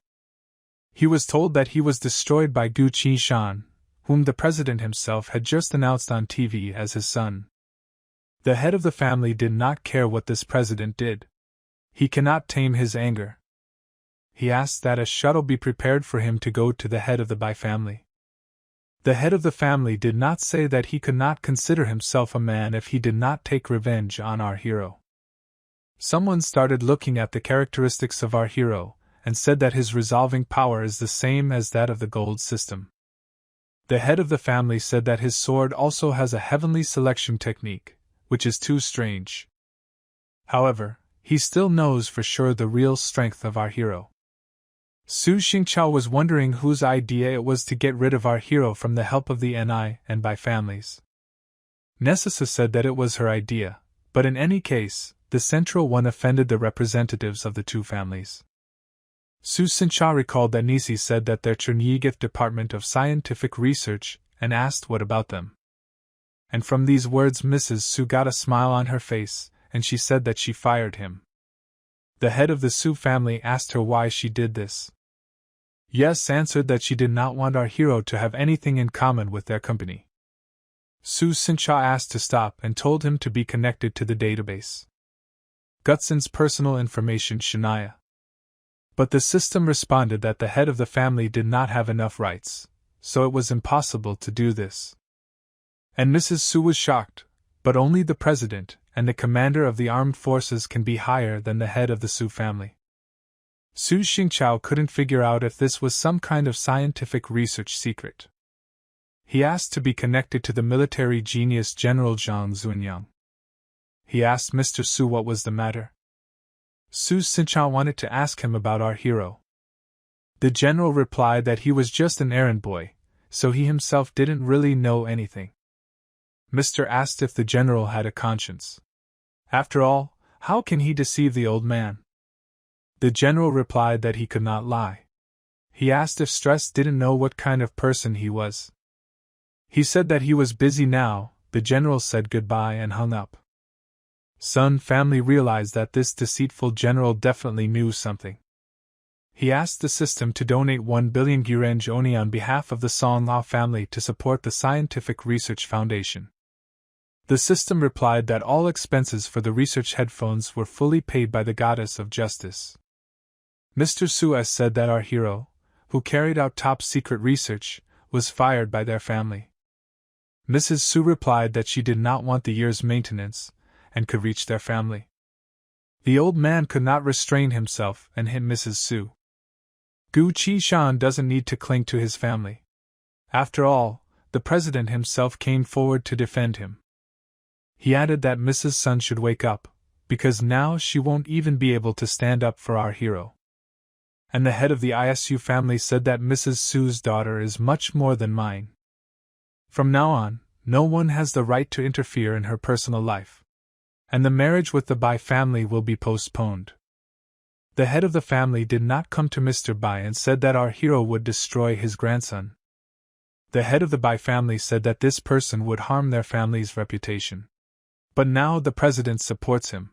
He was told that he was destroyed by Gu Qi-shan, whom the president himself had just announced on TV as his son. The head of the family did not care what this president did. He cannot tame his anger. He asked that a shuttle be prepared for him to go to the head of the Bai family. The head of the family did not say that he could not consider himself a man if he did not take revenge on our hero. Someone started looking at the characteristics of our hero, and said that his resolving power is the same as that of the gold system. The head of the family said that his sword also has a heavenly selection technique, which is too strange. However, he still knows for sure the real strength of our hero. Su Xingqiao was wondering whose idea it was to get rid of our hero from the help of the Ni and Bai families. Nesisa said that it was her idea, but in any case, the central one offended the representatives of the two families. Su Xingqiao recalled that Nisi said that their Chernigov Department of Scientific Research, and asked what about them. And from these words Mrs. Su got a smile on her face, and she said that she fired him. The head of the Su family asked her why she did this. Yes answered that she did not want our hero to have anything in common with their company. Su Xingqiao asked to stop and told him to be connected to the database. Gutson's personal information Shania. But the system responded that the head of the family did not have enough rights, so it was impossible to do this. And Mrs. Su was shocked, but only the president and the commander of the armed forces can be higher than the head of the Su family. Su Xingqiao couldn't figure out if this was some kind of scientific research secret. He asked to be connected to the military genius General Zhang Zunyang. He asked Mr. Su what was the matter. Su Xingqiao wanted to ask him about our hero. The general replied that he was just an errand boy, so he himself didn't really know anything. Mr. asked if the general had a conscience. After all, how can he deceive the old man? The general replied that he could not lie. He asked if Stress didn't know what kind of person he was. He said that he was busy now. The general said goodbye and hung up. Sun family realized that this deceitful general definitely knew something. He asked the system to donate 1 billion Gurenj Oni on behalf of the Song Lao family to support the Scientific Research Foundation. The system replied that all expenses for the research headphones were fully paid by the goddess of justice. Mr. Suez said that our hero, who carried out top-secret research, was fired by their family. Mrs. Su replied that she did not want the year's maintenance, and could reach their family. The old man could not restrain himself and hit Mrs. Su. Gu Qi-shan doesn't need to cling to his family. After all, the president himself came forward to defend him. He added that Mrs. Sun should wake up, because now she won't even be able to stand up for our hero. And the head of the ISU family said that Mrs. Su's daughter is much more than mine. From now on, no one has the right to interfere in her personal life. and the marriage with the Bai family will be postponed. The head of the family did not come to Mr. Bai and said that our hero would destroy his grandson. The head of the Bai family said that this person would harm their family's reputation. But now the president supports him.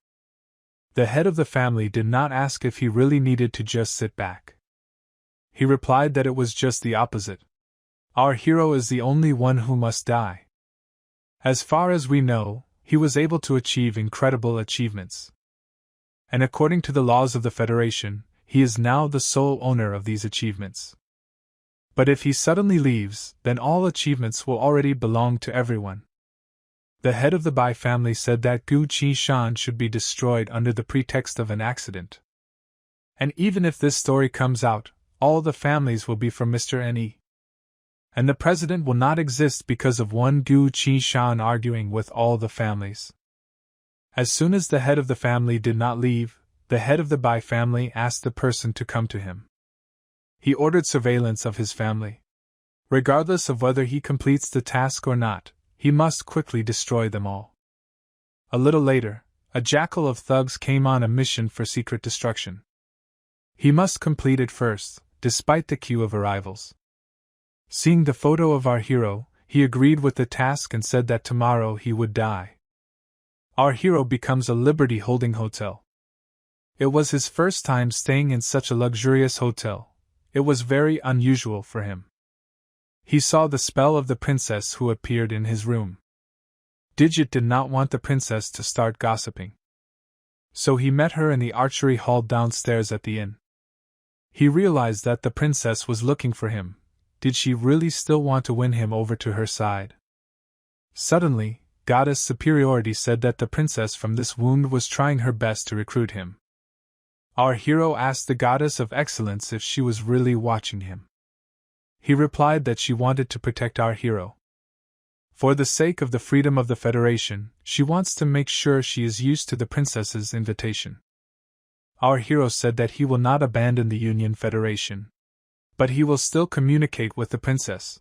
The head of the family did not ask if he really needed to just sit back. He replied that it was just the opposite. Our hero is the only one who must die. As far as we know, he was able to achieve incredible achievements. And according to the laws of the Federation, he is now the sole owner of these achievements. But if he suddenly leaves, then all achievements will already belong to everyone. The head of the Bai family said that Gu Qishan should be destroyed under the pretext of an accident. And even if this story comes out, all the families will be from Mr. Ne. And the president will not exist because of one Gu Qishan arguing with all the families. As soon as the head of the family did not leave, the head of the Bai family asked the person to come to him. He ordered surveillance of his family. Regardless of whether he completes the task or not, he must quickly destroy them all. A little later, a jackal of thugs came on a mission for secret destruction. He must complete it first, despite the queue of arrivals. Seeing the photo of our hero, he agreed with the task and said that tomorrow he would die. Our hero becomes a liberty-holding hotel. It was his first time staying in such a luxurious hotel. It was very unusual for him. He saw the spell of the princess who appeared in his room. Digit did not want the princess to start gossiping. So he met her in the archery hall downstairs at the inn. He realized that the princess was looking for him. Did she really still want to win him over to her side? Suddenly, Goddess Superiority said that the princess from this wound was trying her best to recruit him. Our hero asked the Goddess of Excellence if she was really watching him. He replied that she wanted to protect our hero. For the sake of the freedom of the Federation, she wants to make sure she is used to the princess's invitation. Our hero said that he will not abandon the Union Federation, but he will still communicate with the princess.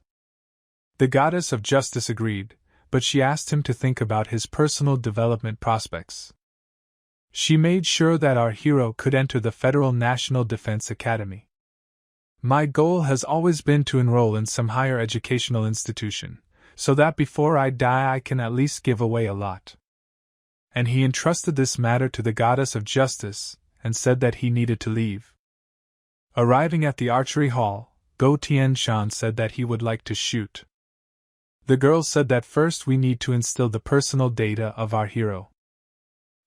The Goddess of Justice agreed, but she asked him to think about his personal development prospects. She made sure that our hero could enter the Federal National Defense Academy. My goal has always been to enroll in some higher educational institution, so that before I die I can at least give away a lot. And he entrusted this matter to the Goddess of Justice, and said that he needed to leave. Arriving at the archery hall, Go Tian-shan said that he would like to shoot. The girl said that first we need to instill the personal data of our hero.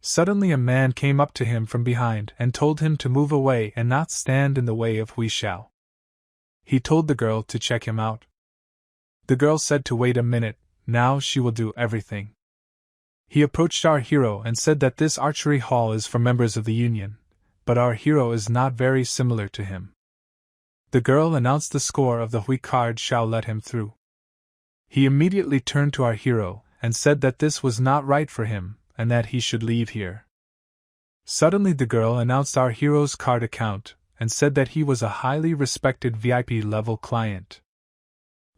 Suddenly a man came up to him from behind and told him to move away and not stand in the way of Hui Xiao. He told the girl to check him out. The girl said to wait a minute, now she will do everything. He approached our hero and said that this archery hall is for members of the Union, but our hero is not very similar to him. The girl announced the score of the Hui card shall let him through. He immediately turned to our hero and said that this was not right for him and that he should leave here. Suddenly the girl announced our hero's card account and said that he was a highly respected VIP-level client.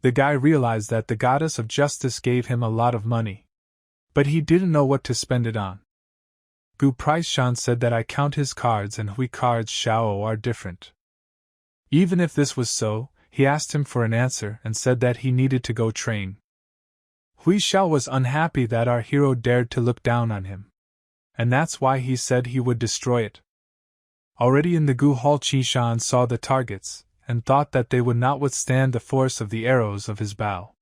The guy realized that the Goddess of Justice gave him a lot of money, but he didn't know what to spend it on. Gu Price-shan said that I count his cards and Hui cards Xiao are different. Even if this was so, he asked him for an answer and said that he needed to go train. Hui Xiao was unhappy that our hero dared to look down on him, and that's why he said he would destroy it. Already in the Gu Hall, Qishan saw the targets and thought that they would not withstand the force of the arrows of his bow.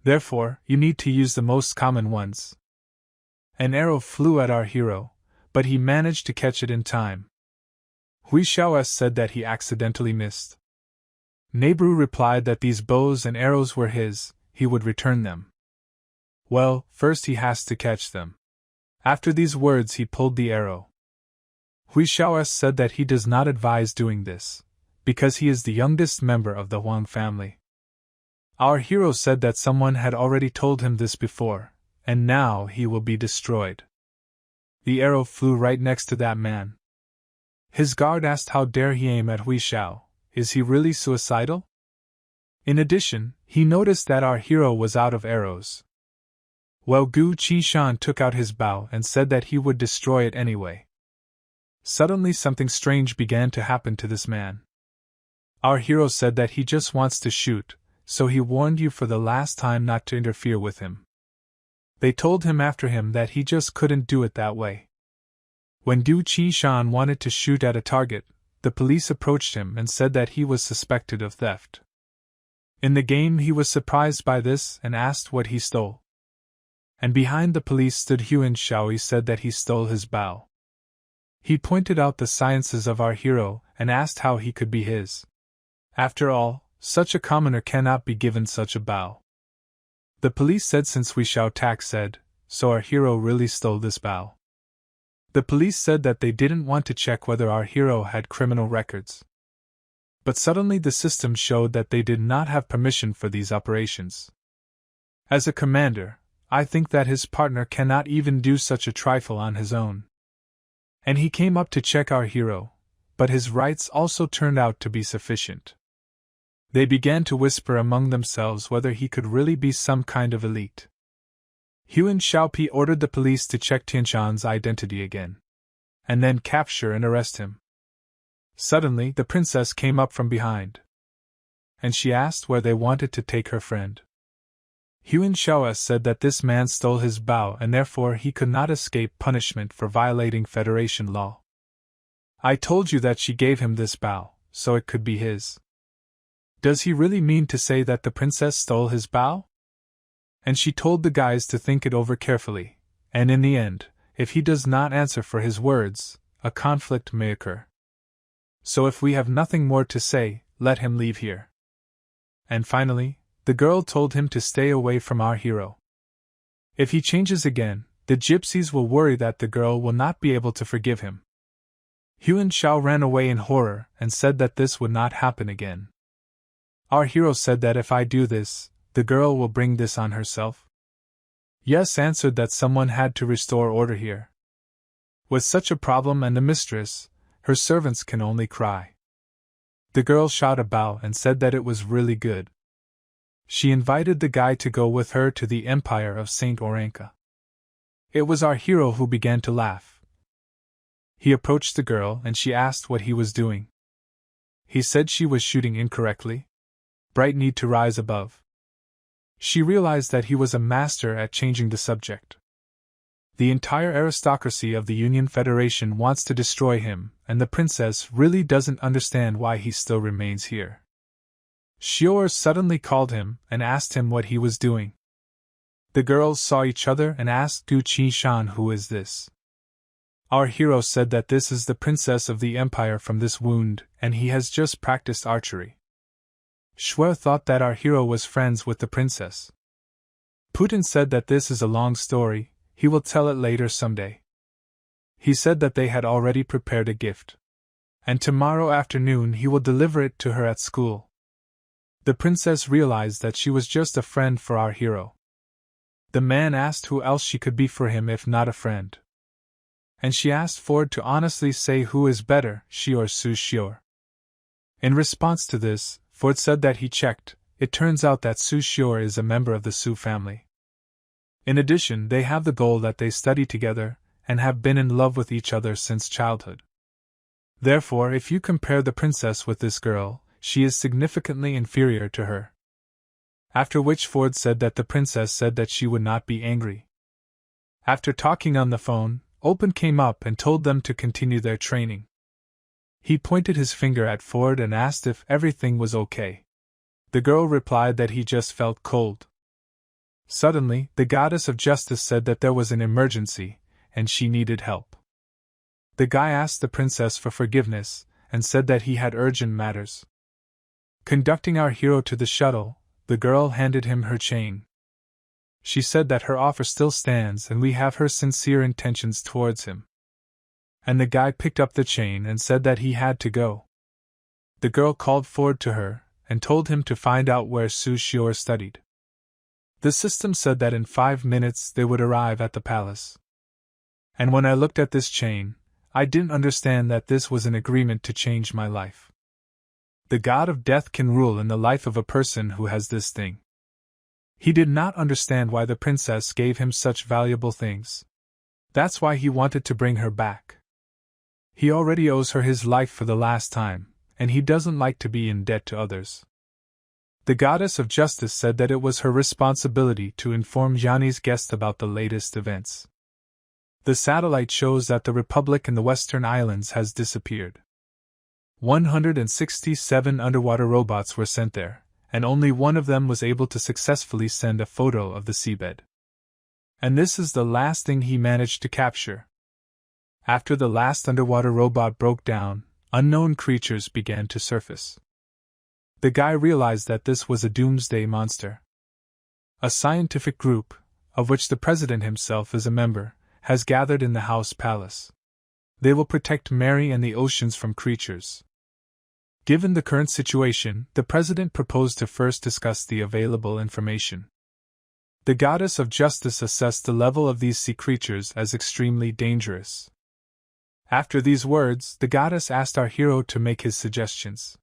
Therefore, you need to use the most common ones. An arrow flew at our hero, but he managed to catch it in time. Hui Xiao said that he accidentally missed. Nebru replied that these bows and arrows were his, he would return them. Well, first he has to catch them. After these words he pulled the arrow. Hui Xiao said that he does not advise doing this, because he is the youngest member of the Huang family. Our hero said that someone had already told him this before, and now he will be destroyed. The arrow flew right next to that man. His guard asked how dare he aim at Hui Xiao, is he really suicidal? In addition, he noticed that our hero was out of arrows. Well, Gu Qishan took out his bow and said that he would destroy it anyway. Suddenly something strange began to happen to this man. Our hero said that he just wants to shoot, so he warned you for the last time not to interfere with him. They told him after him that he just couldn't do it that way. When Du Qishan wanted to shoot at a target, the police approached him and said that he was suspected of theft. In the game he was surprised by this and asked what he stole. And behind the police stood Huan Xiaoyi said that he stole his bow. He pointed out the sciences of our hero and asked how he could be his. After all, such a commoner cannot be given such a bow. The police said since Hui Xiao Tak said, so our hero really stole this bow. The police said that they didn't want to check whether our hero had criminal records. But suddenly the system showed that they did not have permission for these operations. As a commander, I think that his partner cannot even do such a trifle on his own. And he came up to check our hero, but his rights also turned out to be sufficient. They began to whisper among themselves whether he could really be some kind of elite. Huan Xiaopi ordered the police to check Tianshan's identity again, and then capture and arrest him. Suddenly the princess came up from behind, and she asked where they wanted to take her friend. Huan Xiaoa said that this man stole his bow and therefore he could not escape punishment for violating Federation law. I told you that she gave him this bow, so it could be his. Does he really mean to say that the princess stole his bow? And she told the guys to think it over carefully, and in the end, if he does not answer for his words, a conflict may occur. So if we have nothing more to say, let him leave here. And finally, the girl told him to stay away from our hero. If he changes again, the gypsies will worry that the girl will not be able to forgive him. Huan Xiao ran away in horror and said that this would not happen again. Our hero said that if I do this, the girl will bring this on herself. Yes, answered that someone had to restore order here. With such a problem and the mistress, her servants can only cry. The girl shot a bow and said that it was really good. She invited the guy to go with her to the empire of Saint Oranka. It was our hero who began to laugh. He approached the girl and she asked what he was doing. He said she was shooting incorrectly. Bright need to rise above. She realized that he was a master at changing the subject. The entire aristocracy of the Union Federation wants to destroy him, and the princess really doesn't understand why he still remains here. Xior suddenly called him and asked him what he was doing. The girls saw each other and asked Du Qishan, who is this? Our hero said that this is the princess of the empire from this wound, and he has just practiced archery. Shuer thought that our hero was friends with the princess. Putin said that this is a long story, he will tell it later someday. He said that they had already prepared a gift, and tomorrow afternoon he will deliver it to her at school. The princess realized that she was just a friend for our hero. The man asked who else she could be for him if not a friend. And she asked Ford to honestly say who is better, she or Su Xior. In response to this, Ford said that he checked. It turns out that Su Xior is a member of the Su family. In addition, they have the goal that they study together, and have been in love with each other since childhood. Therefore, if you compare the princess with this girl, she is significantly inferior to her. After which Ford said that the princess said that she would not be angry. After talking on the phone, Open came up and told them to continue their training. He pointed his finger at Ford and asked if everything was okay. The girl replied that he just felt cold. Suddenly, the goddess of justice said that there was an emergency, and she needed help. The guy asked the princess for forgiveness, and said that he had urgent matters. Conducting our hero to the shuttle, the girl handed him her chain. She said that her offer still stands and we have her sincere intentions towards him. And the guy picked up the chain and said that he had to go. The girl called Ford to her and told him to find out where Su Xior studied. The system said that in 5 minutes they would arrive at the palace. And when I looked at this chain, I didn't understand that this was an agreement to change my life. The god of death can rule in the life of a person who has this thing. He did not understand why the princess gave him such valuable things. That's why he wanted to bring her back. He already owes her his life for the last time, and he doesn't like to be in debt to others. The goddess of justice said that it was her responsibility to inform Gianni's guest about the latest events. The satellite shows that the Republic in the Western Islands has disappeared. 167 underwater robots were sent there, and only one of them was able to successfully send a photo of the seabed. And this is the last thing he managed to capture. After the last underwater robot broke down, unknown creatures began to surface. The guy realized that this was a doomsday monster. A scientific group, of which the president himself is a member, has gathered in the House Palace. They will protect Mary and the oceans from creatures. Given the current situation, the president proposed to first discuss the available information. The goddess of justice assessed the level of these sea creatures as extremely dangerous. After these words, the goddess asked our hero to make his suggestions.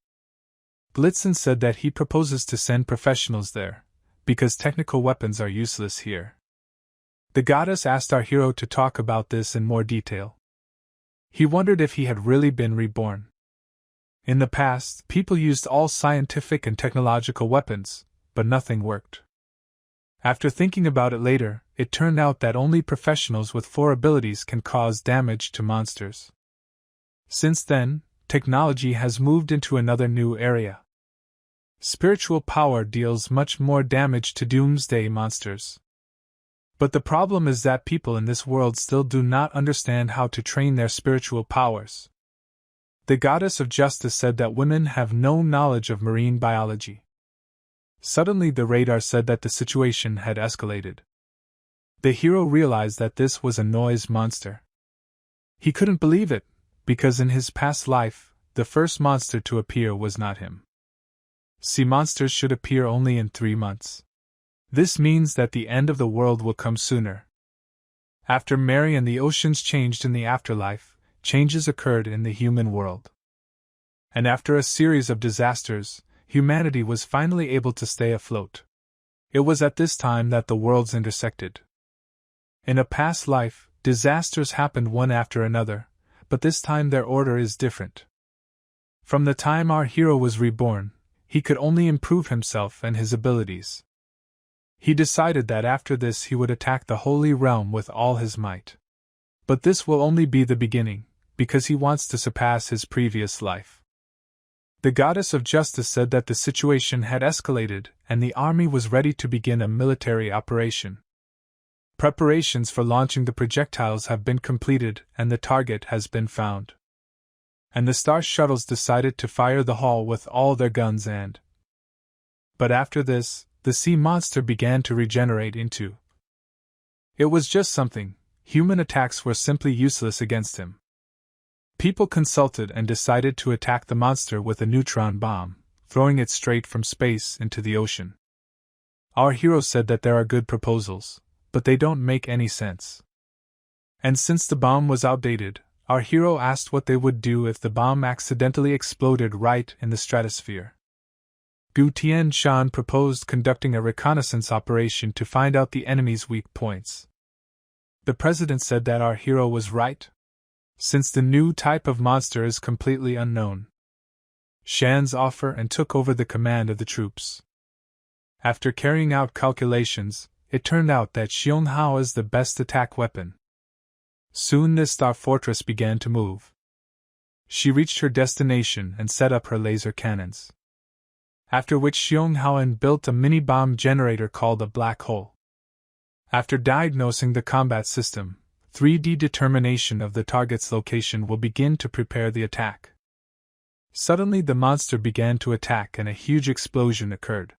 Blitzen said that he proposes to send professionals there, because technical weapons are useless here. The goddess asked our hero to talk about this in more detail. He wondered if he had really been reborn. In the past, people used all scientific and technological weapons, but nothing worked. After thinking about it later, it turned out that only professionals with 4 abilities can cause damage to monsters. Since then, technology has moved into another new area. Spiritual power deals much more damage to doomsday monsters. But the problem is that people in this world still do not understand how to train their spiritual powers. The goddess of justice said that women have no knowledge of marine biology. Suddenly the radar said that the situation had escalated. The hero realized that this was a noise monster. He couldn't believe it, because in his past life, the first monster to appear was not him. Sea monsters should appear only in 3 months. This means that the end of the world will come sooner. After Mary and the oceans changed in the afterlife, changes occurred in the human world. And after a series of disasters, humanity was finally able to stay afloat. It was at this time that the worlds intersected. In a past life, disasters happened one after another, but this time their order is different. From the time our hero was reborn, he could only improve himself and his abilities. He decided that after this he would attack the Holy Realm with all his might. But this will only be the beginning, because he wants to surpass his previous life. The goddess of justice said that the situation had escalated and the army was ready to begin a military operation. Preparations for launching the projectiles have been completed and the target has been found. And the star shuttles decided to fire the hall with all their guns and... But after this, the sea monster began to regenerate into... It was just something. Human attacks were simply useless against him. People consulted and decided to attack the monster with a neutron bomb, throwing it straight from space into the ocean. Our hero said that there are good proposals, but they don't make any sense. And since the bomb was outdated, our hero asked what they would do if the bomb accidentally exploded right in the stratosphere. Gu Tian-shan proposed conducting a reconnaissance operation to find out the enemy's weak points. The president said that our hero was right, since the new type of monster is completely unknown. Shan's offer and took over the command of the troops. After carrying out calculations, it turned out that Xiong is the best attack weapon. Soon this star fortress began to move. She reached her destination and set up her laser cannons. After which Xiong built a mini-bomb generator called a black hole. After diagnosing the combat system, 3D determination of the target's location will begin to prepare the attack. Suddenly the monster began to attack and a huge explosion occurred.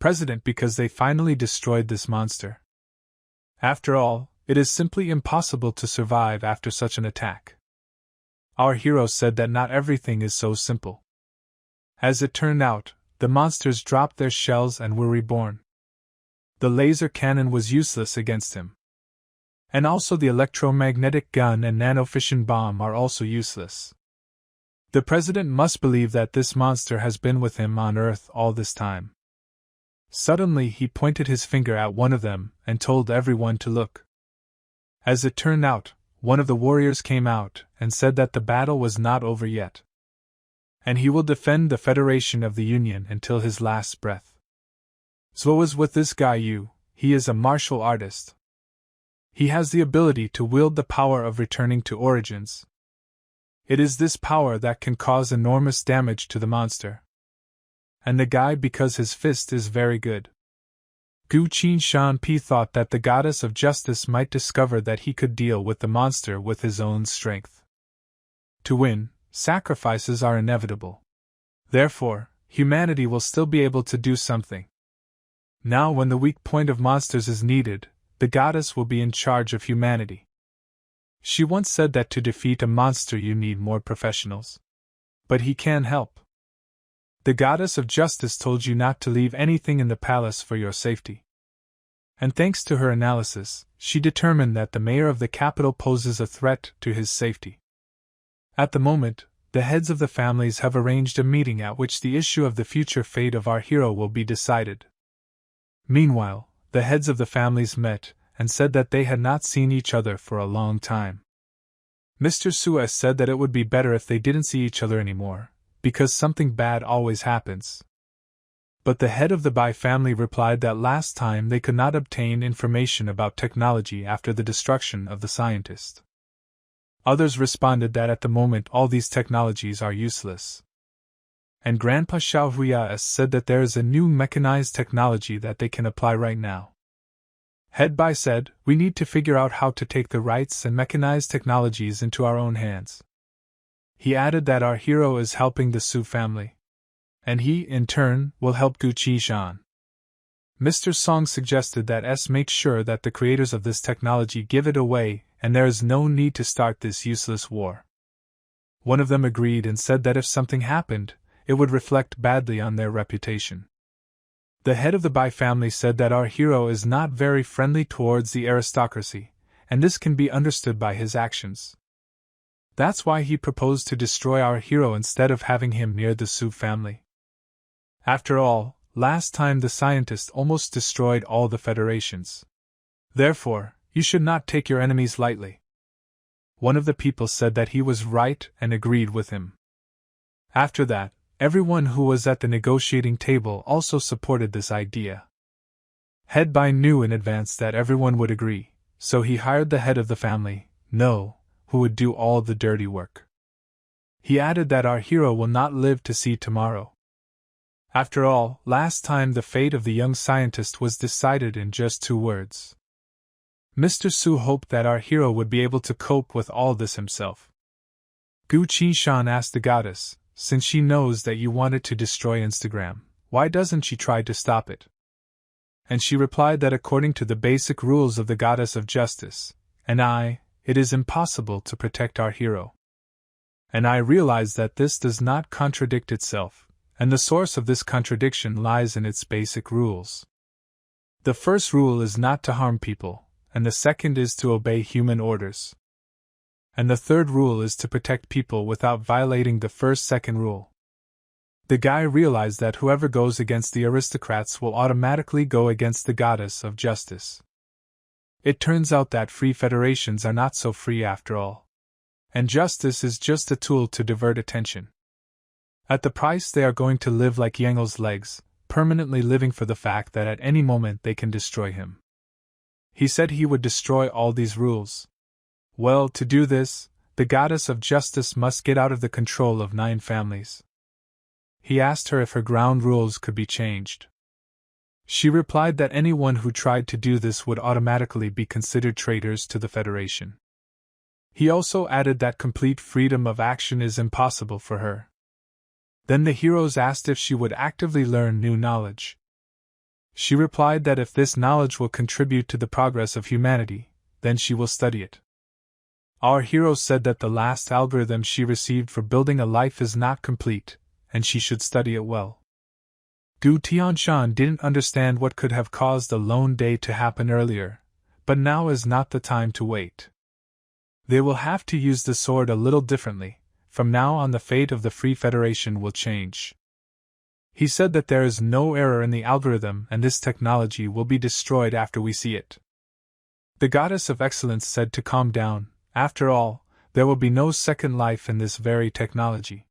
President because they finally destroyed this monster. After all, it is simply impossible to survive after such an attack. Our hero said that not everything is so simple. As it turned out, the monsters dropped their shells and were reborn. The laser cannon was useless against him. And also the electromagnetic gun and nanofission bomb are also useless. The president must believe that this monster has been with him on Earth all this time. Suddenly he pointed his finger at one of them and told everyone to look. As it turned out, one of the warriors came out and said that the battle was not over yet, and he will defend the Federation of the Union until his last breath. So was with this guy he is a martial artist. He has the ability to wield the power of returning to origins. It is this power that can cause enormous damage to the monster. And the guy because his fist is very good. Gu Qinshan thought that the goddess of justice might discover that he could deal with the monster with his own strength. To win, sacrifices are inevitable. Therefore, humanity will still be able to do something. Now when the weak point of monsters is needed, the goddess will be in charge of humanity. She once said that to defeat a monster you need more professionals. But he can help. The goddess of justice told you not to leave anything in the palace for your safety. And thanks to her analysis, she determined that the mayor of the capital poses a threat to his safety. At the moment, the heads of the families have arranged a meeting at which the issue of the future fate of our hero will be decided. Meanwhile, the heads of the families met and said that they had not seen each other for a long time. Mr. Suez said that it would be better if they didn't see each other anymore, because something bad always happens. But the head of the Bai family replied that last time they could not obtain information about technology after the destruction of the scientist. Others responded that at the moment all these technologies are useless. And Grandpa Xiaohuya said that there is a new mechanized technology that they can apply right now. Head Bai said, we need to figure out how to take the rights and mechanized technologies into our own hands. He added that our hero is helping the Su family. And he, in turn, will help Gu Qishan. Mr. Song suggested that make sure that the creators of this technology give it away, and there is no need to start this useless war. One of them agreed and said that if something happened, it would reflect badly on their reputation. The head of the Bai family said that our hero is not very friendly towards the aristocracy, and this can be understood by his actions. That's why he proposed to destroy our hero instead of having him near the Su family. After all, last time the scientist almost destroyed all the federations. Therefore, you should not take your enemies lightly. One of the people said that he was right and agreed with him. After that, everyone who was at the negotiating table also supported this idea. Head Bai knew in advance that everyone would agree, so he hired the head of the family, who would do all the dirty work. He added that our hero will not live to see tomorrow. After all, last time the fate of the young scientist was decided in just 2 words. Mr. Su hoped that our hero would be able to cope with all this himself. Gu Qinshan asked the goddess, since she knows that you wanted to destroy Instagram, why doesn't she try to stop it? And she replied that according to the basic rules of the goddess of justice, it is impossible to protect our hero. And I realize that this does not contradict itself, and the source of this contradiction lies in its basic rules. The first rule is not to harm people, and the second is to obey human orders. And the third rule is to protect people without violating the second rule. The guy realized that whoever goes against the aristocrats will automatically go against the goddess of justice. It turns out that free federations are not so free after all. And justice is just a tool to divert attention. At the price they are going to live like Yangel's legs, permanently living for the fact that at any moment they can destroy him. He said he would destroy all these rules. Well, to do this, the goddess of justice must get out of the control of 9 families. He asked her if her ground rules could be changed. She replied that anyone who tried to do this would automatically be considered traitors to the Federation. He also added that complete freedom of action is impossible for her. Then the heroes asked if she would actively learn new knowledge. She replied that if this knowledge will contribute to the progress of humanity, then she will study it. Our hero said that the last algorithm she received for building a life is not complete, and she should study it well. Gu Tianshan didn't understand what could have caused the lone day to happen earlier, but now is not the time to wait. They will have to use the sword a little differently. From now on the fate of the Free Federation will change. He said that there is no error in the algorithm and this technology will be destroyed after we see it. The goddess of excellence said to calm down, after all, there will be no second life in this very technology.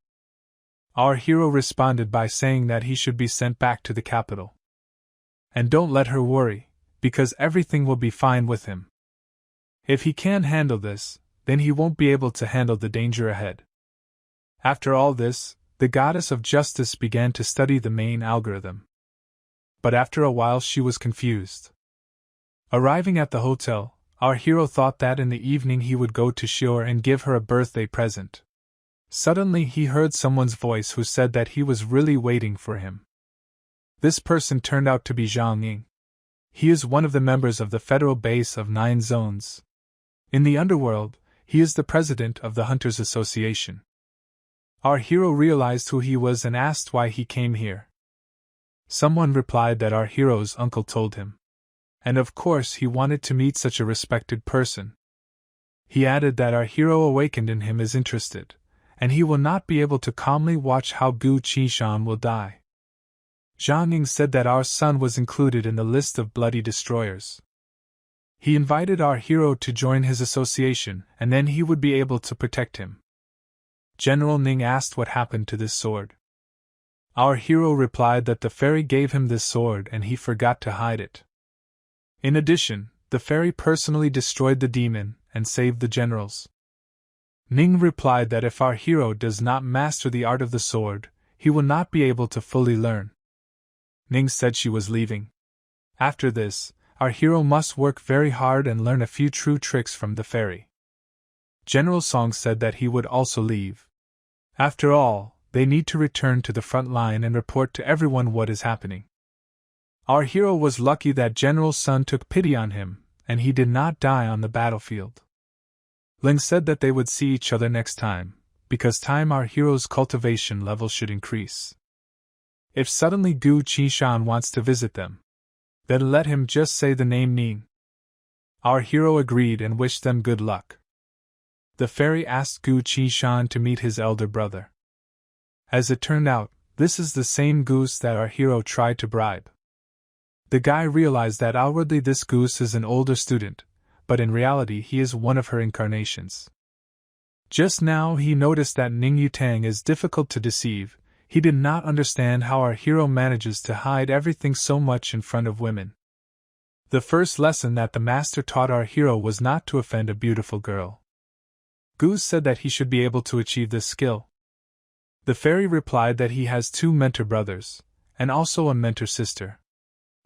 Our hero responded by saying that he should be sent back to the capital. And don't let her worry, because everything will be fine with him. If he can handle this, then he won't be able to handle the danger ahead. After all this, the goddess of justice began to study the main algorithm. But after a while she was confused. Arriving at the hotel, our hero thought that in the evening he would go to Shior and give her a birthday present. Suddenly he heard someone's voice who said that he was really waiting for him. This person turned out to be Zhang Ying. He is one of the members of the federal base of 9 zones. In the underworld, he is the president of the Hunters Association. Our hero realized who he was and asked why he came here. Someone replied that our hero's uncle told him. And of course he wanted to meet such a respected person. He added that our hero awakened in him is interested, and he will not be able to calmly watch how Gu Qishan will die. Zhang Ying said that our son was included in the list of bloody destroyers. He invited our hero to join his association, and then he would be able to protect him. General Ning asked what happened to this sword. Our hero replied that the fairy gave him this sword and he forgot to hide it. In addition, the fairy personally destroyed the demon and saved the generals. Ning replied that if our hero does not master the art of the sword, he will not be able to fully learn. Ning said she was leaving. After this, our hero must work very hard and learn a few true tricks from the fairy. General Song said that he would also leave. After all, they need to return to the front line and report to everyone what is happening. Our hero was lucky that General Sun took pity on him, and he did not die on the battlefield. Ling said that they would see each other next time, because time our hero's cultivation level should increase. If suddenly Gu Qishan wants to visit them, then let him just say the name Ning. Our hero agreed and wished them good luck. The fairy asked Gu Qishan to meet his elder brother. As it turned out, this is the same goose that our hero tried to bribe. The guy realized that outwardly this goose is an older student, but in reality he is one of her incarnations. Just now he noticed that Ning Yutang is difficult to deceive. He did not understand how our hero manages to hide everything so much in front of women. The first lesson that the master taught our hero was not to offend a beautiful girl. Goose said that he should be able to achieve this skill. The fairy replied that he has 2 mentor brothers, and also a mentor sister.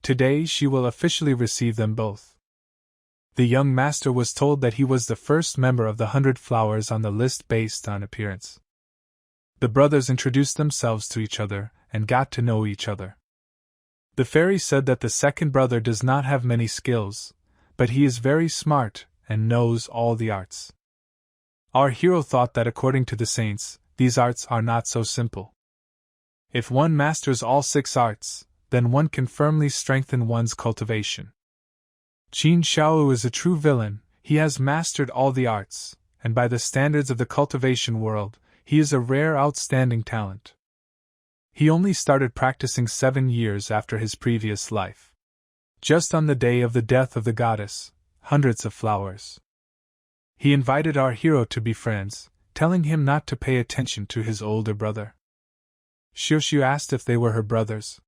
Today she will officially receive them both. The young master was told that he was the first member of the 100 flowers on the list based on appearance. The brothers introduced themselves to each other and got to know each other. The fairy said that the second brother does not have many skills, but he is very smart and knows all the arts. Our hero thought that according to the saints, these arts are not so simple. If one masters all 6 arts, then one can firmly strengthen one's cultivation. Qin Xiao is a true villain. He has mastered all the arts, and by the standards of the cultivation world, he is a rare outstanding talent. He only started practicing 7 years after his previous life. Just on the day of the death of the goddess, hundreds of flowers. He invited our hero to be friends, telling him not to pay attention to his older brother. Xiu asked if they were her brothers.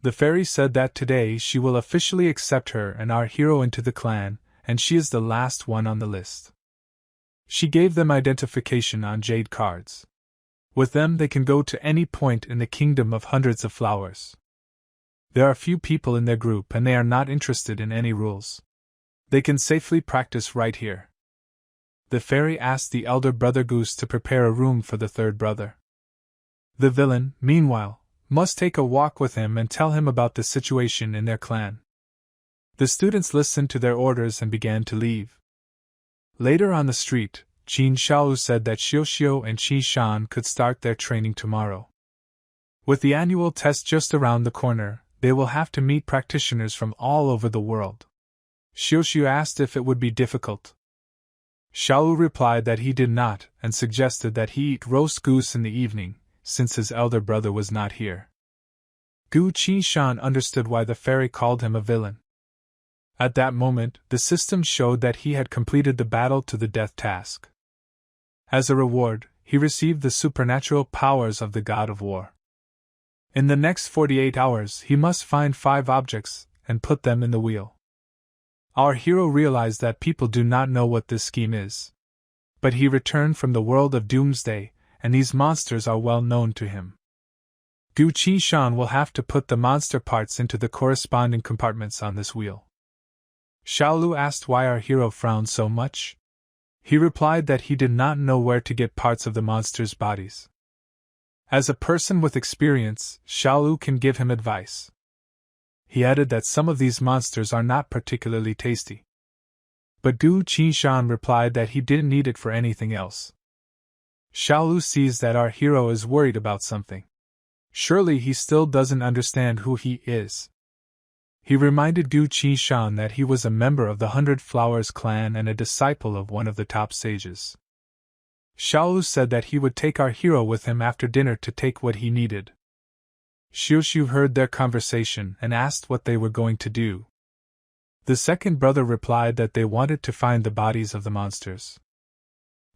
The fairy said that today she will officially accept her and our hero into the clan, and she is the last one on the list. She gave them identification on jade cards. With them they can go to any point in the kingdom of hundreds of flowers. There are few people in their group and they are not interested in any rules. They can safely practice right here. The fairy asked the elder brother Goose to prepare a room for the third brother. The villain, meanwhile, must take a walk with him and tell him about the situation in their clan. The students listened to their orders and began to leave. Later on the street, Qin Xiao said that Xiu and Qi Shan could start their training tomorrow. With the annual test just around the corner, they will have to meet practitioners from all over the world. Xiu asked if it would be difficult. Xiao replied that he did not and suggested that he eat roast goose in the evening, since his elder brother was not here. Gu Qishan understood why the fairy called him a villain. At that moment, the system showed that he had completed the battle to the death task. As a reward, he received the supernatural powers of the god of war. In the next 48 hours, he must find 5 objects and put them in the wheel. Our hero realized that people do not know what this scheme is. But he returned from the world of Doomsday, and these monsters are well known to him. Gu Qishan will have to put the monster parts into the corresponding compartments on this wheel. Xiaolu asked why our hero frowned so much. He replied that he did not know where to get parts of the monsters' bodies. As a person with experience, Xiaolu can give him advice. He added that some of these monsters are not particularly tasty. But Gu Qishan replied that he didn't need it for anything else. Xiaolu sees that our hero is worried about something. Surely he still doesn't understand who he is. He reminded Gu Qishan that he was a member of the 100 Flowers clan and a disciple of one of the top sages. Xiaolu said that he would take our hero with him after dinner to take what he needed. Xiushu heard their conversation and asked what they were going to do. The second brother replied that they wanted to find the bodies of the monsters.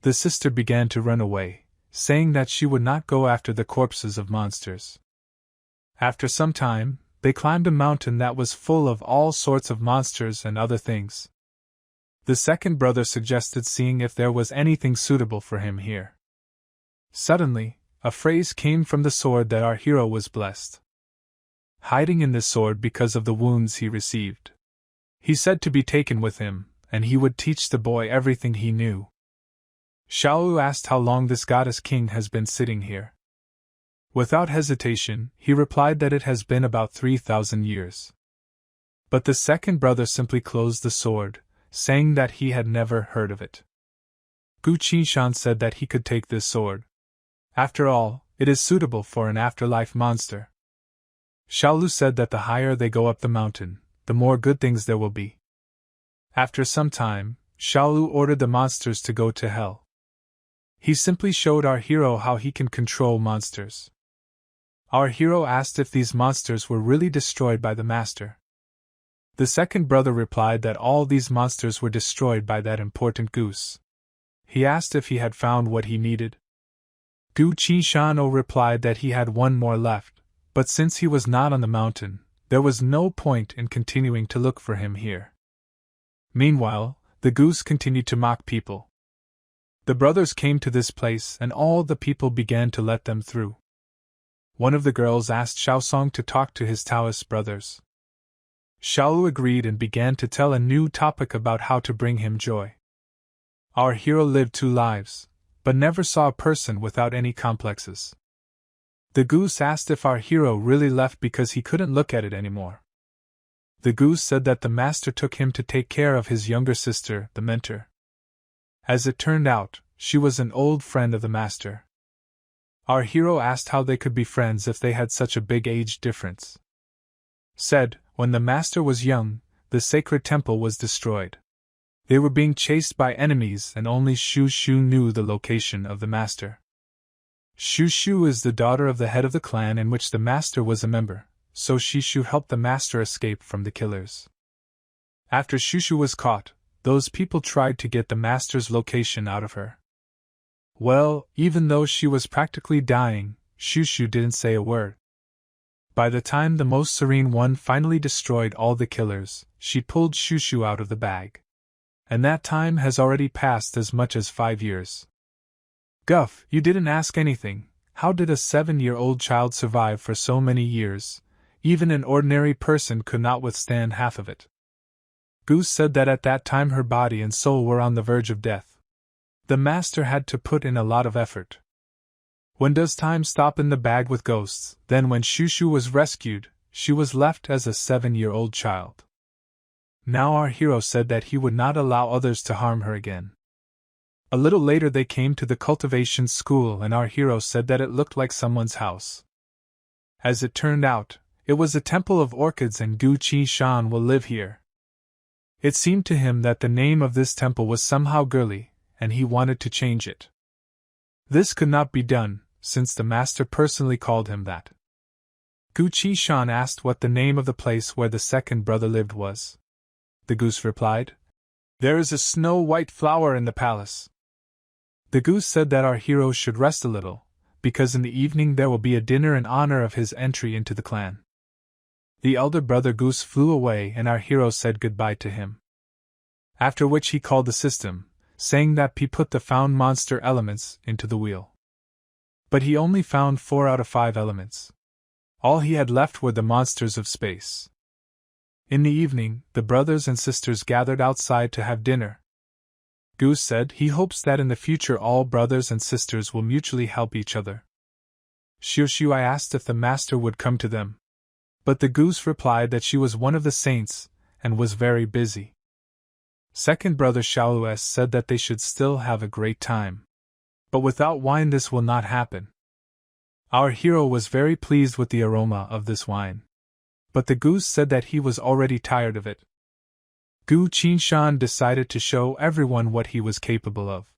The sister began to run away, saying that she would not go after the corpses of monsters. After some time, they climbed a mountain that was full of all sorts of monsters and other things. The second brother suggested seeing if there was anything suitable for him here. Suddenly, a phrase came from the sword that our hero was blessed. Hiding in this sword because of the wounds he received. He said to be taken with him, and he would teach the boy everything he knew. Xiaolu asked how long this goddess king has been sitting here. Without hesitation, he replied that it has been about 3,000 years. But the second brother simply closed the sword, saying that he had never heard of it. Gu Qishan said that he could take this sword. After all, it is suitable for an afterlife monster. Xiaolu said that the higher they go up the mountain, the more good things there will be. After some time, Xiaolu ordered the monsters to go to hell. He simply showed our hero how he can control monsters. Our hero asked if these monsters were really destroyed by the master. The second brother replied that all these monsters were destroyed by that important goose. He asked if he had found what he needed. Gu Qishan replied that he had one more left, but since he was not on the mountain, there was no point in continuing to look for him here. Meanwhile, the goose continued to mock people. The brothers came to this place and all the people began to let them through. One of the girls asked Xiaosong to talk to his Taoist brothers. Xiaolu agreed and began to tell a new topic about how to bring him joy. Our hero lived 2 lives, but never saw a person without any complexes. The goose asked if our hero really left because he couldn't look at it anymore. The goose said that the master took him to take care of his younger sister, the mentor. As it turned out, she was an old friend of the master. Our hero asked how they could be friends if they had such a big age difference. Said, when the master was young, the sacred temple was destroyed. They were being chased by enemies and only Shu Shu knew the location of the master. Shu Shu is the daughter of the head of the clan in which the master was a member, so Shishu helped the master escape from the killers. After Shushu was caught, those people tried to get the master's location out of her. Well, even though she was practically dying, Shushu didn't say a word. By the time the Most Serene One finally destroyed all the killers, she pulled Shushu out of the bag. And that time has already passed as much as 5 years. Guff, you didn't ask anything. How did a 7-year-old child survive for so many years? Even an ordinary person could not withstand half of it. Goose said that at that time her body and soul were on the verge of death. The master had to put in a lot of effort. When does time stop in the bag with ghosts? Then when Shushu was rescued, she was left as a 7-year-old child. Now our hero said that he would not allow others to harm her again. A little later they came to the cultivation school and our hero said that it looked like someone's house. As it turned out, it was a temple of orchids and Gu Qishan will live here. It seemed to him that the name of this temple was somehow girly, and he wanted to change it. This could not be done, since the master personally called him that. Gu Qi-shan asked what the name of the place where the second brother lived was. The goose replied, "There is a snow-white flower in the palace." The goose said that our hero should rest a little, because in the evening there will be a dinner in honor of his entry into the clan. The elder brother goose flew away and our hero said goodbye to him. After which he called the system, saying that he put the found monster elements into the wheel. But he only found 4 out of 5 elements. All he had left were the monsters of space. In the evening, the brothers and sisters gathered outside to have dinner. Goose said he hopes that in the future all brothers and sisters will mutually help each other. Xiushui asked if the master would come to them. But the goose replied that she was one of the saints, and was very busy. Second brother Xiaolues said that they should still have a great time. But without wine this will not happen. Our hero was very pleased with the aroma of this wine. But the goose said that he was already tired of it. Gu Qinshan decided to show everyone what he was capable of.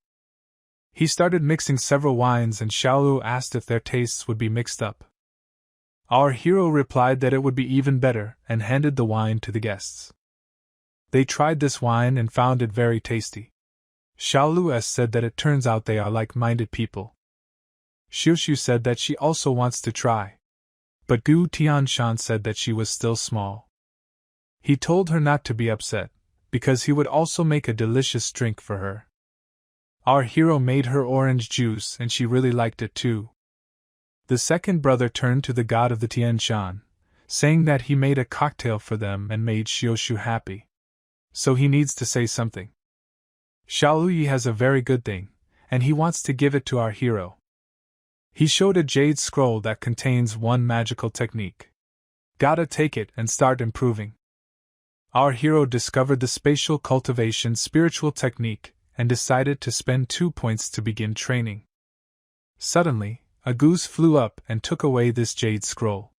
He started mixing several wines and Xiaolu asked if their tastes would be mixed up. Our hero replied that it would be even better and handed the wine to the guests. They tried this wine and found it very tasty. Xiaolu said that it turns out they are like-minded people. Xiushu said that she also wants to try. But Gu Tianshan said that she was still small. He told her not to be upset, because he would also make a delicious drink for her. Our hero made her orange juice and she really liked it too. The second brother turned to the god of the Tianshan, saying that he made a cocktail for them and made Xiushu happy. So he needs to say something. Xiaoluyi has a very good thing, and he wants to give it to our hero. He showed a jade scroll that contains one magical technique. Gotta take it and start improving. Our hero discovered the spatial cultivation spiritual technique and decided to spend 2 points to begin training. Suddenly, a goose flew up and took away this jade scroll.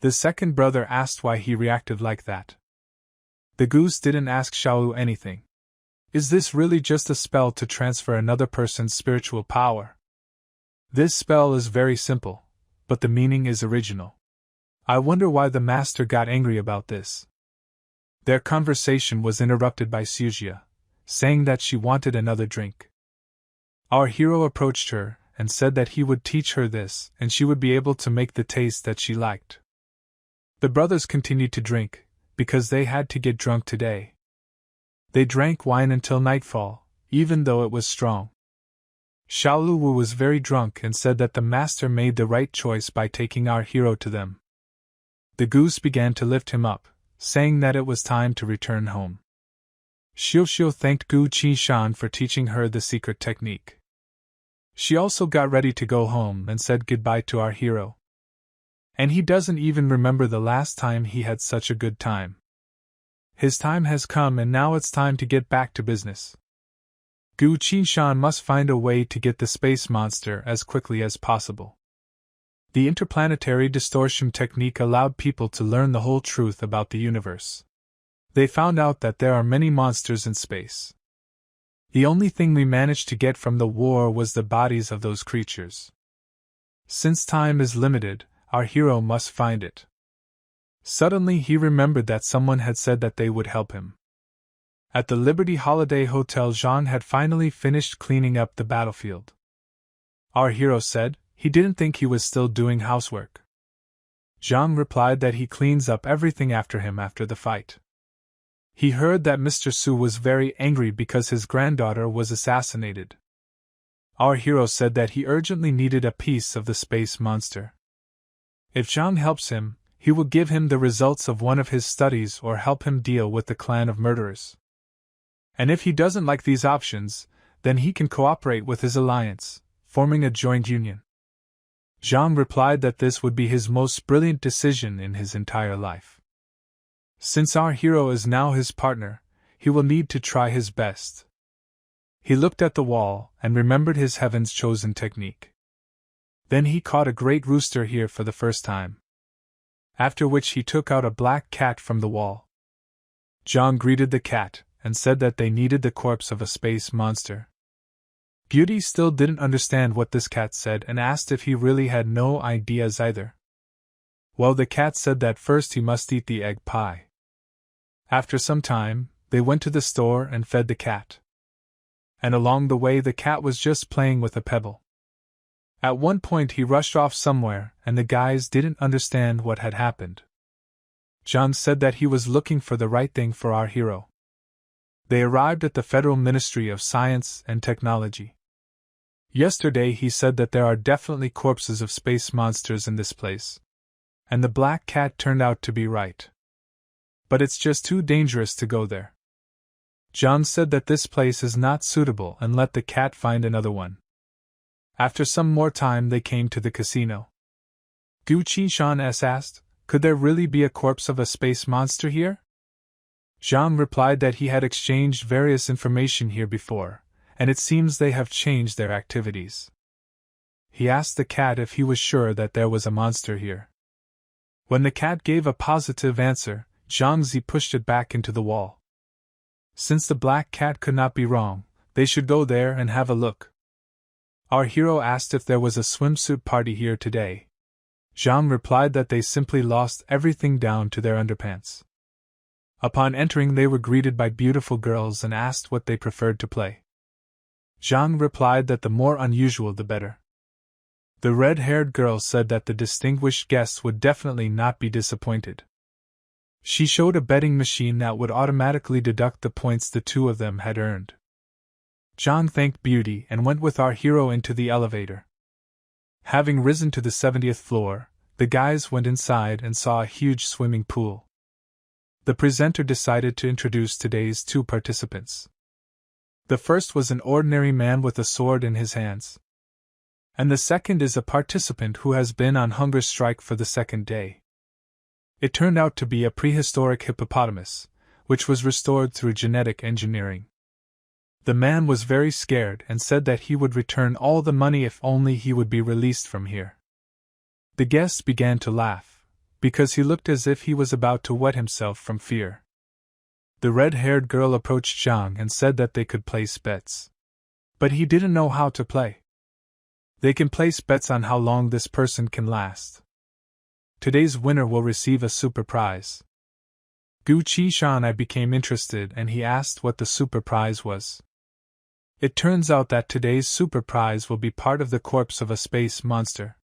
The second brother asked why he reacted like that. The goose didn't ask Xiaolu anything. Is this really just a spell to transfer another person's spiritual power? This spell is very simple, but the meaning is original. I wonder why the master got angry about this. Their conversation was interrupted by Sujia, saying that she wanted another drink. Our hero approached her and said that he would teach her this and she would be able to make the taste that she liked. The brothers continued to drink, because they had to get drunk today. They drank wine until nightfall, even though it was strong. Xiaoluwu was very drunk and said that the master made the right choice by taking our hero to them. The goose began to lift him up, saying that it was time to return home. Xiuxiu thanked Gu Qishan for teaching her the secret technique. She also got ready to go home and said goodbye to our hero. And he doesn't even remember the last time he had such a good time. His time has come and now it's time to get back to business. Gu Qishan must find a way to get the space monster as quickly as possible. The interplanetary distortion technique allowed people to learn the whole truth about the universe. They found out that there are many monsters in space. The only thing we managed to get from the war was the bodies of those creatures. Since time is limited, our hero must find it. Suddenly he remembered that someone had said that they would help him. At the Liberty Holiday Hotel, Jean had finally finished cleaning up the battlefield. Our hero said he didn't think he was still doing housework. Jean replied that he cleans up everything after him after the fight. He heard that Mr. Su was very angry because his granddaughter was assassinated. Our hero said that he urgently needed a piece of the space monster. If Jean helps him, he will give him the results of one of his studies or help him deal with the clan of murderers. And if he doesn't like these options, then he can cooperate with his alliance, forming a joint union. Jean replied that this would be his most brilliant decision in his entire life. Since our hero is now his partner, he will need to try his best. He looked at the wall and remembered his heaven's chosen technique. Then he caught a great rooster here for the first time. After which he took out a black cat from the wall. Jean greeted the cat and said that they needed the corpse of a space monster. Beauty still didn't understand what this cat said and asked if he really had no ideas either. Well, the cat said that first he must eat the egg pie. After some time, they went to the store and fed the cat. And along the way the cat was just playing with a pebble. At one point he rushed off somewhere, and the guys didn't understand what had happened. John said that he was looking for the right thing for our hero. They arrived at the Federal Ministry of Science and Technology. Yesterday he said that there are definitely corpses of space monsters in this place. And the black cat turned out to be right. But it's just too dangerous to go there. John said that this place is not suitable and let the cat find another one. After some more time they came to the casino. Gu Qishan asked, could there really be a corpse of a space monster here? John replied that he had exchanged various information here before, and it seems they have changed their activities. He asked the cat if he was sure that there was a monster here. When the cat gave a positive answer, Zhang Zi pushed it back into the wall. Since the black cat could not be wrong, they should go there and have a look. Our hero asked if there was a swimsuit party here today. Zhang replied that they simply lost everything down to their underpants. Upon entering they were greeted by beautiful girls and asked what they preferred to play. Zhang replied that the more unusual the better. The red-haired girl said that the distinguished guests would definitely not be disappointed. She showed a betting machine that would automatically deduct the points the two of them had earned. Zhang thanked Beauty and went with our hero into the elevator. Having risen to the 70th floor, the guys went inside and saw a huge swimming pool. The presenter decided to introduce today's two participants. The first was an ordinary man with a sword in his hands. And the second is a participant who has been on hunger strike for the second day. It turned out to be a prehistoric hippopotamus, which was restored through genetic engineering. The man was very scared and said that he would return all the money if only he would be released from here. The guests began to laugh, because he looked as if he was about to wet himself from fear. The red-haired girl approached Zhang and said that they could place bets. But he didn't know how to play. They can place bets on how long this person can last. Today's winner will receive a super prize. Gu Qishan became interested and he asked what the super prize was. It turns out that today's super prize will be part of the corpse of a space monster.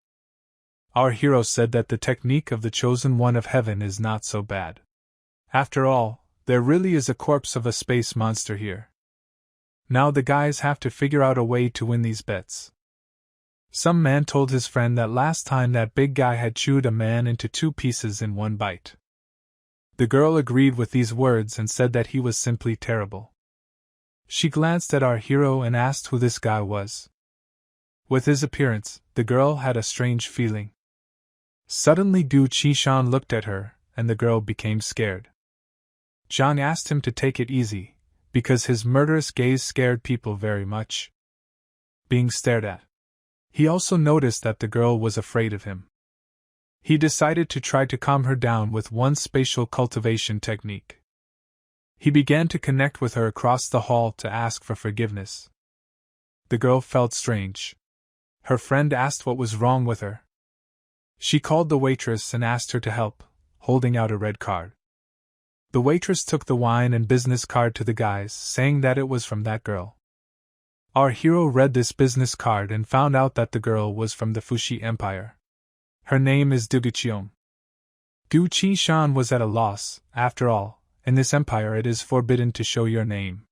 Our hero said that the technique of the chosen one of heaven is not so bad. After all, there really is a corpse of a space monster here. Now the guys have to figure out a way to win these bets. Some man told his friend that last time that big guy had chewed a man into 2 pieces in 1 bite. The girl agreed with these words and said that he was simply terrible. She glanced at our hero and asked who this guy was. With his appearance, the girl had a strange feeling. Suddenly Gu Qishan looked at her, and the girl became scared. Zhang asked him to take it easy, because his murderous gaze scared people very much. Being stared at. He also noticed that the girl was afraid of him. He decided to try to calm her down with one spatial cultivation technique. He began to connect with her across the hall to ask for forgiveness. The girl felt strange. Her friend asked what was wrong with her. She called the waitress and asked her to help, holding out a red card. The waitress took the wine and business card to the guys, saying that it was from that girl. Our hero read this business card and found out that the girl was from the Fuxi Empire. Her name is Duguqiong. Gu Qishan was at a loss. After all, in this empire it is forbidden to show your name.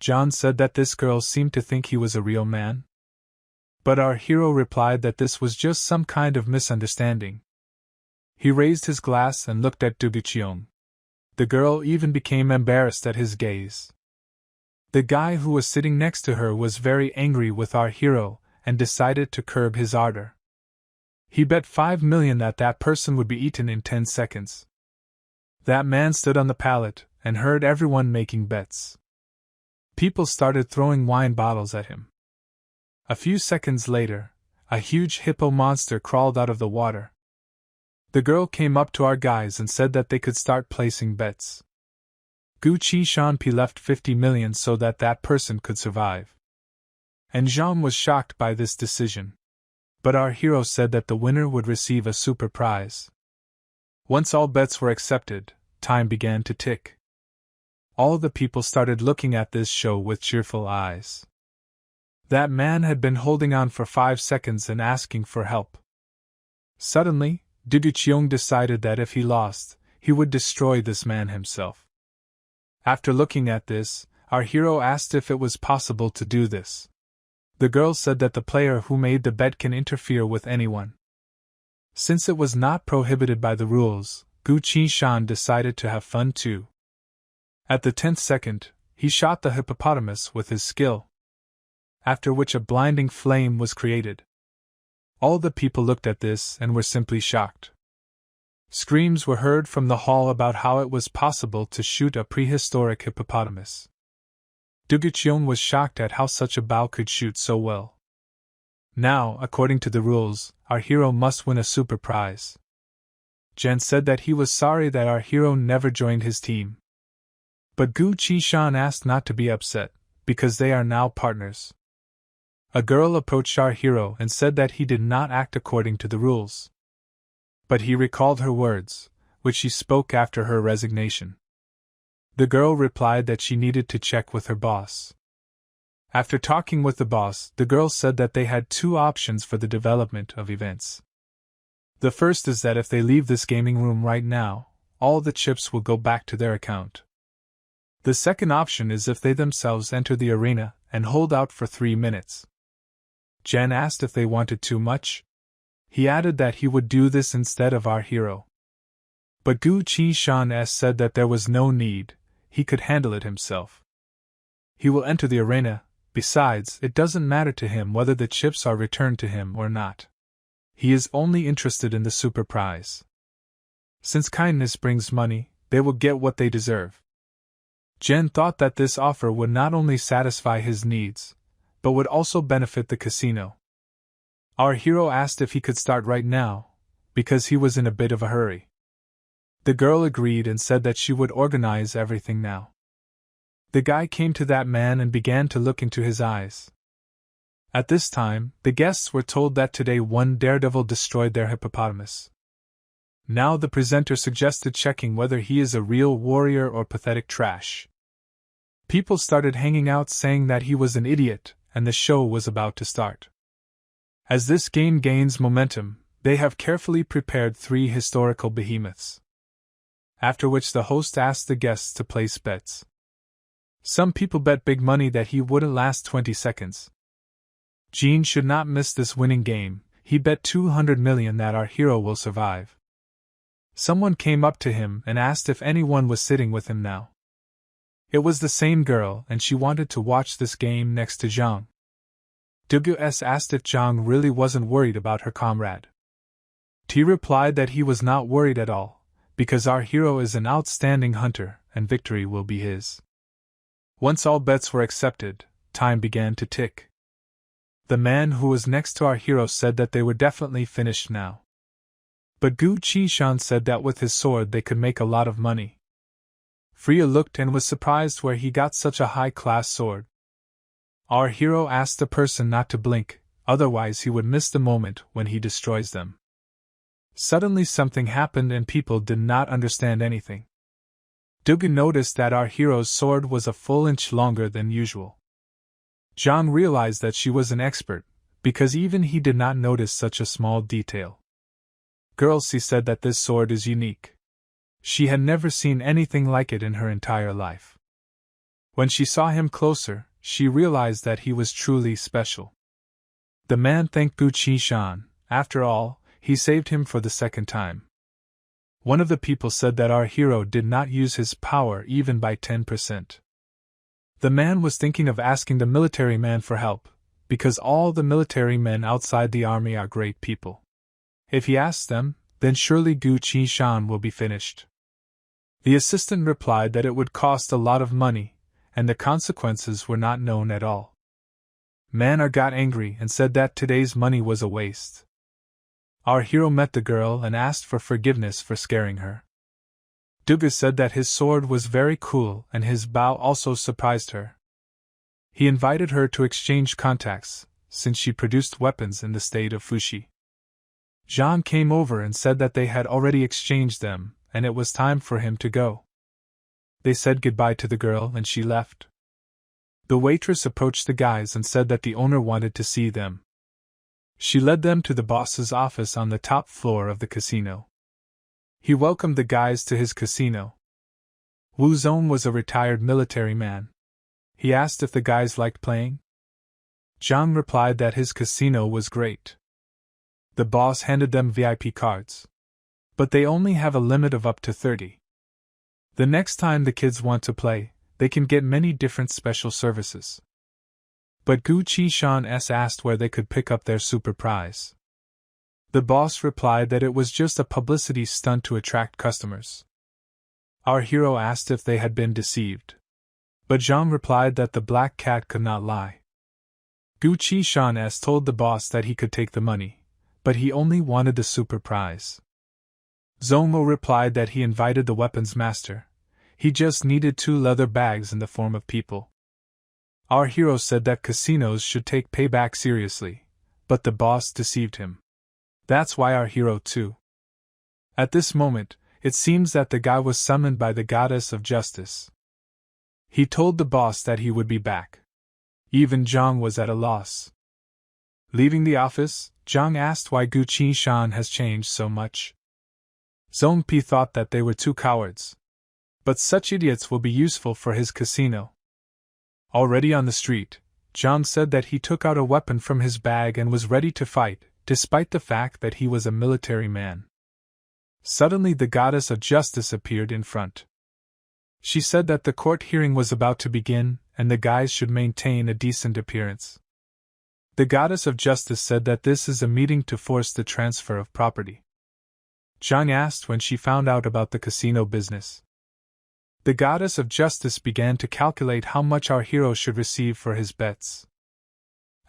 John said that this girl seemed to think he was a real man. But our hero replied that this was just some kind of misunderstanding. He raised his glass and looked at Duguqiong. The girl even became embarrassed at his gaze. The guy who was sitting next to her was very angry with our hero and decided to curb his ardor. He bet 5 million that that person would be eaten in 10 seconds. That man stood on the pallet and heard everyone making bets. People started throwing wine bottles at him. A few seconds later, a huge hippo monster crawled out of the water. The girl came up to our guys and said that they could start placing bets. Gu Qishan left 50 million so that that person could survive. And Zhang was shocked by this decision. But our hero said that the winner would receive a super prize. Once all bets were accepted, time began to tick. All the people started looking at this show with cheerful eyes. That man had been holding on for 5 seconds and asking for help. Suddenly, Dugucheong decided that if he lost, he would destroy this man himself. After looking at this, our hero asked if it was possible to do this. The girl said that the player who made the bet can interfere with anyone. Since it was not prohibited by the rules, Gu Qishan decided to have fun too. At the 10th second, he shot the hippopotamus with his skill, after which a blinding flame was created. All the people looked at this and were simply shocked. Screams were heard from the hall about how it was possible to shoot a prehistoric hippopotamus. Dugucheong was shocked at how such a bow could shoot so well. Now, according to the rules, our hero must win a super prize. Jen said that he was sorry that our hero never joined his team. But Gu Qishan asked not to be upset, because they are now partners. A girl approached our hero and said that he did not act according to the rules. But he recalled her words, which she spoke after her resignation. The girl replied that she needed to check with her boss. After talking with the boss, the girl said that they had 2 options for the development of events. The first is that if they leave this gaming room right now, all the chips will go back to their account. The second option is if they themselves enter the arena and hold out for 3 minutes. Jen asked if they wanted too much. He added that he would do this instead of our hero. But Gu Qishan said that there was no need, he could handle it himself. He will enter the arena, besides, it doesn't matter to him whether the chips are returned to him or not. He is only interested in the super prize. Since kindness brings money, they will get what they deserve. Jen thought that this offer would not only satisfy his needs, but would also benefit the casino. Our hero asked if he could start right now, because he was in a bit of a hurry. The girl agreed and said that she would organize everything now. The guy came to that man and began to look into his eyes. At this time, the guests were told that today one daredevil destroyed their hippopotamus. Now the presenter suggested checking whether he is a real warrior or pathetic trash. People started hanging out saying that he was an idiot, and the show was about to start. As this game gains momentum, they have carefully prepared 3 historical behemoths. After which the host asked the guests to place bets. Some people bet big money that he wouldn't last 20 seconds. Jean should not miss this winning game. He bet 200 million that our hero will survive. Someone came up to him and asked if anyone was sitting with him now. It was the same girl, and she wanted to watch this game next to Zhang. Dugu asked if Zhang really wasn't worried about her comrade. T replied that he was not worried at all, because our hero is an outstanding hunter, and victory will be his. Once all bets were accepted, time began to tick. The man who was next to our hero said that they were definitely finished now. But Gu Qishan said that with his sword they could make a lot of money. Freya looked and was surprised where he got such a high-class sword. Our hero asked the person not to blink, otherwise he would miss the moment when he destroys them. Suddenly something happened and people did not understand anything. Dugan noticed that our hero's sword was a full inch longer than usual. Zhang realized that she was an expert, because even he did not notice such a small detail. Girls, she said that this sword is unique. She had never seen anything like it in her entire life. When she saw him closer, she realized that he was truly special. The man thanked Gu Qishan. After all, he saved him for the second time. One of the people said that our hero did not use his power even by 10%. The man was thinking of asking the military man for help, because all the military men outside the army are great people. If he asks them, then surely Gu Qishan will be finished. The assistant replied that it would cost a lot of money, and the consequences were not known at all. Manhwa got angry and said that today's money was a waste. Our hero met the girl and asked for forgiveness for scaring her. Duga said that his sword was very cool and his bow also surprised her. He invited her to exchange contacts, since she produced weapons in the state of Fushi. Jean came over and said that they had already exchanged them, and it was time for him to go. They said goodbye to the girl and she left. The waitress approached the guys and said that the owner wanted to see them. She led them to the boss's office on the top floor of the casino. He welcomed the guys to his casino. Wu Zong was a retired military man. He asked if the guys liked playing. Zhang replied that his casino was great. The boss handed them VIP cards. But they only have a limit of up to 30. The next time the kids want to play, they can get many different special services. But Gu Qishan asked where they could pick up their super prize. The boss replied that it was just a publicity stunt to attract customers. Our hero asked if they had been deceived. But Zhang replied that the black cat could not lie. Gu Qishan told the boss that he could take the money, but he only wanted the super prize. Zongmo replied that he invited the weapons master. He just needed 2 leather bags in the form of people. Our hero said that casinos should take payback seriously, but the boss deceived him. That's why our hero too. At this moment, it seems that the guy was summoned by the goddess of justice. He told the boss that he would be back. Even Zhang was at a loss. Leaving the office, Zhang asked why Gu Qishan has changed so much. Zong Pi thought that they were 2 cowards. But such idiots will be useful for his casino. Already on the street, Zhang said that he took out a weapon from his bag and was ready to fight, despite the fact that he was a military man. Suddenly the goddess of justice appeared in front. She said that the court hearing was about to begin, and the guys should maintain a decent appearance. The goddess of justice said that this is a meeting to force the transfer of property. Zhang asked when she found out about the casino business. The goddess of justice began to calculate how much our hero should receive for his bets.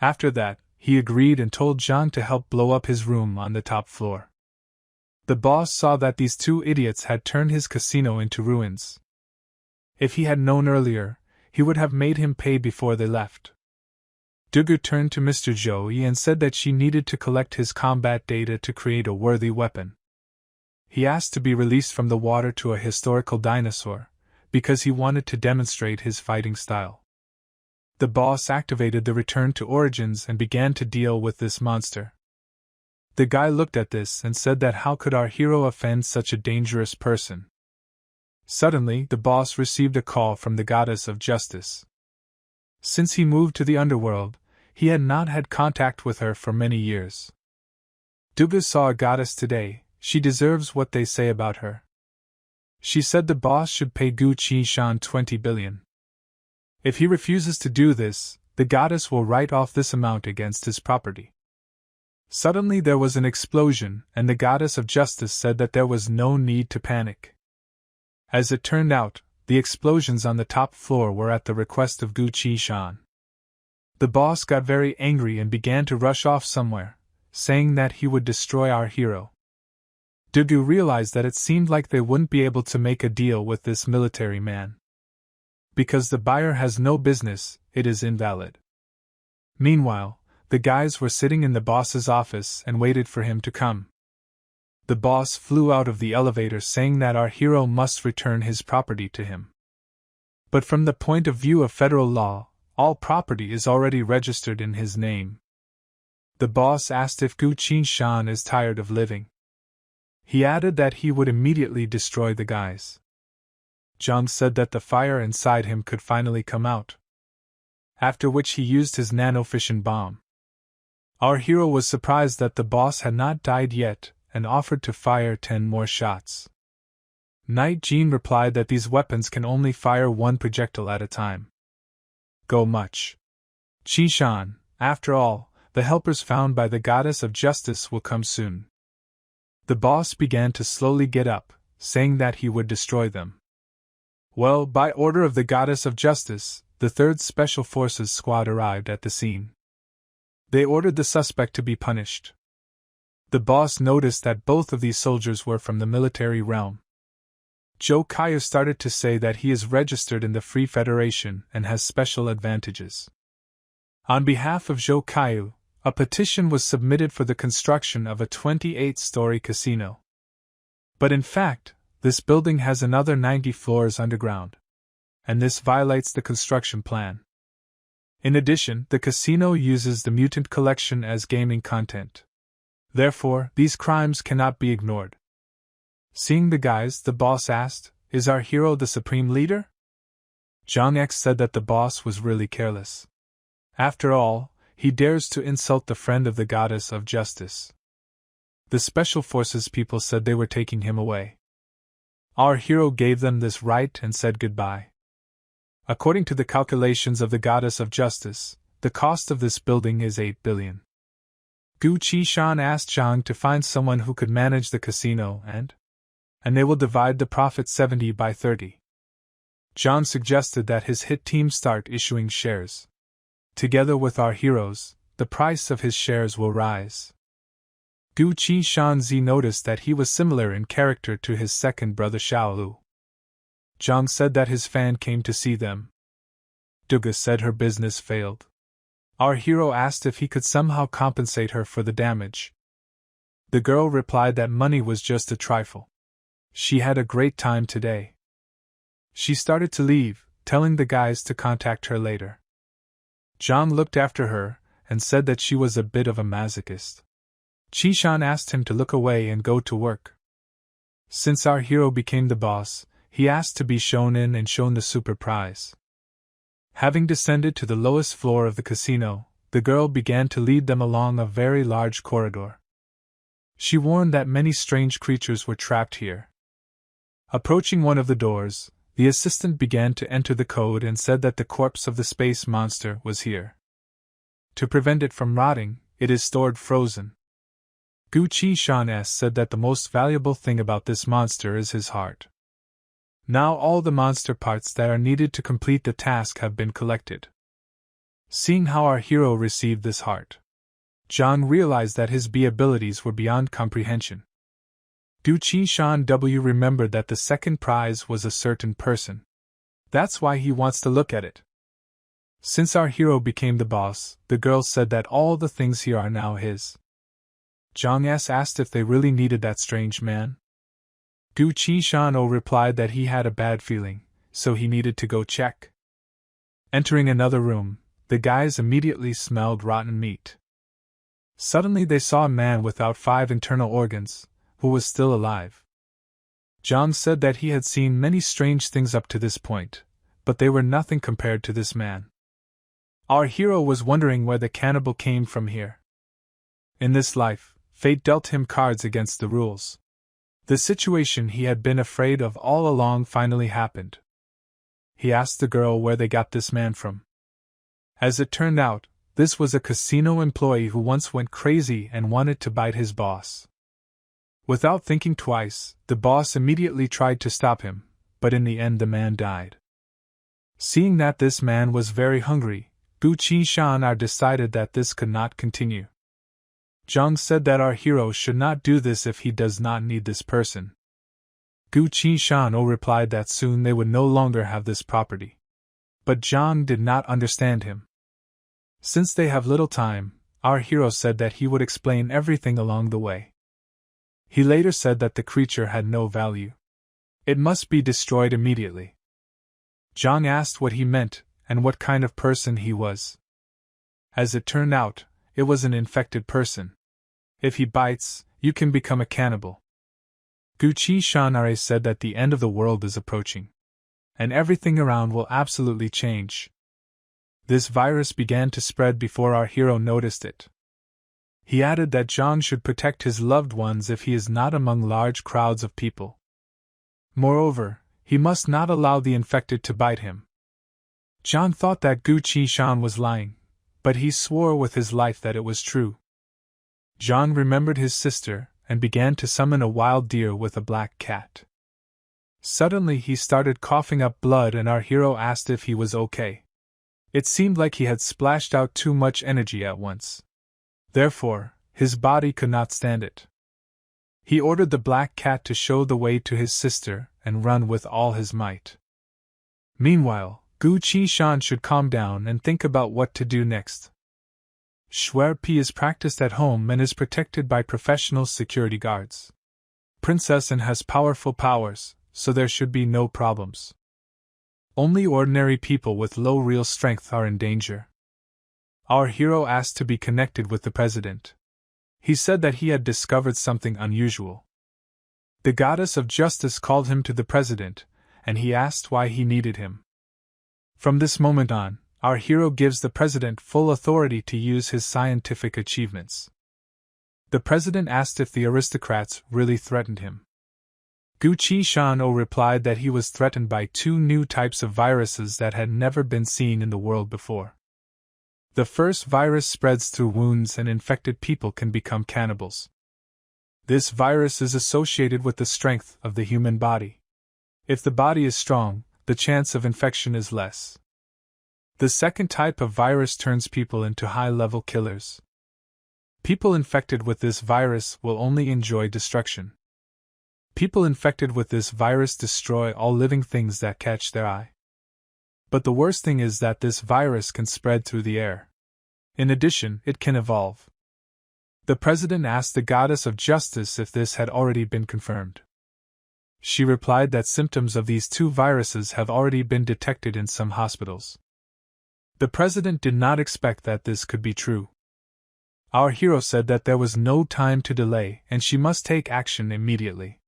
After that, he agreed and told Zhang to help blow up his room on the top floor. The boss saw that these 2 idiots had turned his casino into ruins. If he had known earlier, he would have made him pay before they left. Dugu turned to Mr. Zhou and said that she needed to collect his combat data to create a worthy weapon. He asked to be released from the water to a historical dinosaur, because he wanted to demonstrate his fighting style. The boss activated the return to origins and began to deal with this monster. The guy looked at this and said that how could our hero offend such a dangerous person? Suddenly, the boss received a call from the goddess of justice. Since he moved to the underworld, he had not had contact with her for many years. Duga saw a goddess today. She deserves what they say about her. She said the boss should pay Gu Qishan 20 billion. If he refuses to do this, the goddess will write off this amount against his property. Suddenly there was an explosion, and the goddess of justice said that there was no need to panic. As it turned out, the explosions on the top floor were at the request of Gu Qishan. The boss got very angry and began to rush off somewhere, saying that he would destroy our hero. Dugu realized that it seemed like they wouldn't be able to make a deal with this military man. Because the buyer has no business, it is invalid. Meanwhile, the guys were sitting in the boss's office and waited for him to come. The boss flew out of the elevator saying that our hero must return his property to him. But from the point of view of federal law, all property is already registered in his name. The boss asked if Gu Qishan is tired of living. He added that he would immediately destroy the guys. Zhang said that the fire inside him could finally come out. After which he used his nanofission bomb. Our hero was surprised that the boss had not died yet, and offered to fire 10 more shots. Night Jean replied that these weapons can only fire 1 projectile at a time. Go much. Qishan, after all, the helpers found by the goddess of justice will come soon. The boss began to slowly get up, saying that he would destroy them. Well, by order of the goddess of justice, the 3rd Special Forces squad arrived at the scene. They ordered the suspect to be punished. The boss noticed that both of these soldiers were from the military realm. Zhou Kaiyu started to say that he is registered in the Free Federation and has special advantages. On behalf of Zhou Kaiyu, A petition was submitted for the construction of a 28-story casino. But in fact, this building has another 90 floors underground. And this violates the construction plan. In addition, the casino uses the mutant collection as gaming content. Therefore, these crimes cannot be ignored. Seeing the guys, the boss asked, "Is our hero the supreme leader?" John X said that the boss was really careless. After all, he dares to insult the friend of the goddess of justice. The special forces people said they were taking him away. Our hero gave them this right and said goodbye. According to the calculations of the goddess of justice, the cost of this building is 8 billion. Gu Qishan asked Zhang to find someone who could manage the casino and they will divide the profit 70 by 30. Zhang suggested that his hit team start issuing shares. Together with our heroes, the price of his shares will rise. Gu Qishanzi noticed that he was similar in character to his second brother Xiaolu. Zhang said that his fan came to see them. Duga said her business failed. Our hero asked if he could somehow compensate her for the damage. The girl replied that money was just a trifle. She had a great time today. She started to leave, telling the guys to contact her later. Zhang looked after her and said that she was a bit of a masochist. Qishan asked him to look away and go to work. Since our hero became the boss, he asked to be shown in and shown the super prize. Having descended to the lowest floor of the casino, the girl began to lead them along a very large corridor. She warned that many strange creatures were trapped here. Approaching one of the doors, the assistant began to enter the code and said that the corpse of the space monster was here. To prevent it from rotting, it is stored frozen. Gu Qishan said that the most valuable thing about this monster is his heart. Now all the monster parts that are needed to complete the task have been collected. Seeing how our hero received this heart, John realized that his B abilities were beyond comprehension. Du Qishan W remembered that the second prize was a certain person. That's why he wants to look at it. Since our hero became the boss, the girl said that all the things here are now his. Zhang S asked if they really needed that strange man. Gu Qishan replied that he had a bad feeling, so he needed to go check. Entering another room, the guys immediately smelled rotten meat. Suddenly they saw a man without 5 internal organs, who was still alive. Zhang said that he had seen many strange things up to this point, but they were nothing compared to this man. Our hero was wondering where the cannibal came from here. In this life, fate dealt him cards against the rules. The situation he had been afraid of all along finally happened. He asked the girl where they got this man from. As it turned out, this was a casino employee who once went crazy and wanted to bite his boss. Without thinking twice, the boss immediately tried to stop him, but in the end the man died. Seeing that this man was very hungry, Gu Qishan decided that this could not continue. Zhang said that our hero should not do this if he does not need this person. Gu Qishan replied that soon they would no longer have this property. But Zhang did not understand him. Since they have little time, our hero said that he would explain everything along the way. He later said that the creature had no value. It must be destroyed immediately. Zhang asked what he meant and what kind of person he was. As it turned out, it was an infected person. If he bites, you can become a cannibal. Gu Qishan said that the end of the world is approaching. And everything around will absolutely change. This virus began to spread before our hero noticed it. He added that Zhang should protect his loved ones if he is not among large crowds of people. Moreover, he must not allow the infected to bite him. Zhang thought that Gu Qishan was lying, but he swore with his life that it was true. Zhang remembered his sister and began to summon a wild deer with a black cat. Suddenly he started coughing up blood and our hero asked if he was okay. It seemed like he had splashed out too much energy at once. Therefore, his body could not stand it. He ordered the black cat to show the way to his sister and run with all his might. Meanwhile, Gu Qishan should calm down and think about what to do next. P is practiced at home and is protected by professional security guards. Princess An has powerful powers, so there should be no problems. Only ordinary people with low real strength are in danger. Our hero asked to be connected with the president. He said that he had discovered something unusual. The goddess of justice called him to the president, and he asked why he needed him. From this moment on, our hero gives the president full authority to use his scientific achievements. The president asked if the aristocrats really threatened him. Gu Qi-shan-o replied that he was threatened by 2 new types of viruses that had never been seen in the world before. The first virus spreads through wounds and infected people can become cannibals. This virus is associated with the strength of the human body. If the body is strong, the chance of infection is less. The second type of virus turns people into high-level killers. People infected with this virus will only enjoy destruction. People infected with this virus destroy all living things that catch their eye. But the worst thing is that this virus can spread through the air. In addition, it can evolve. The president asked the goddess of justice if this had already been confirmed. She replied that symptoms of these 2 viruses have already been detected in some hospitals. The president did not expect that this could be true. Our hero said that there was no time to delay and she must take action immediately.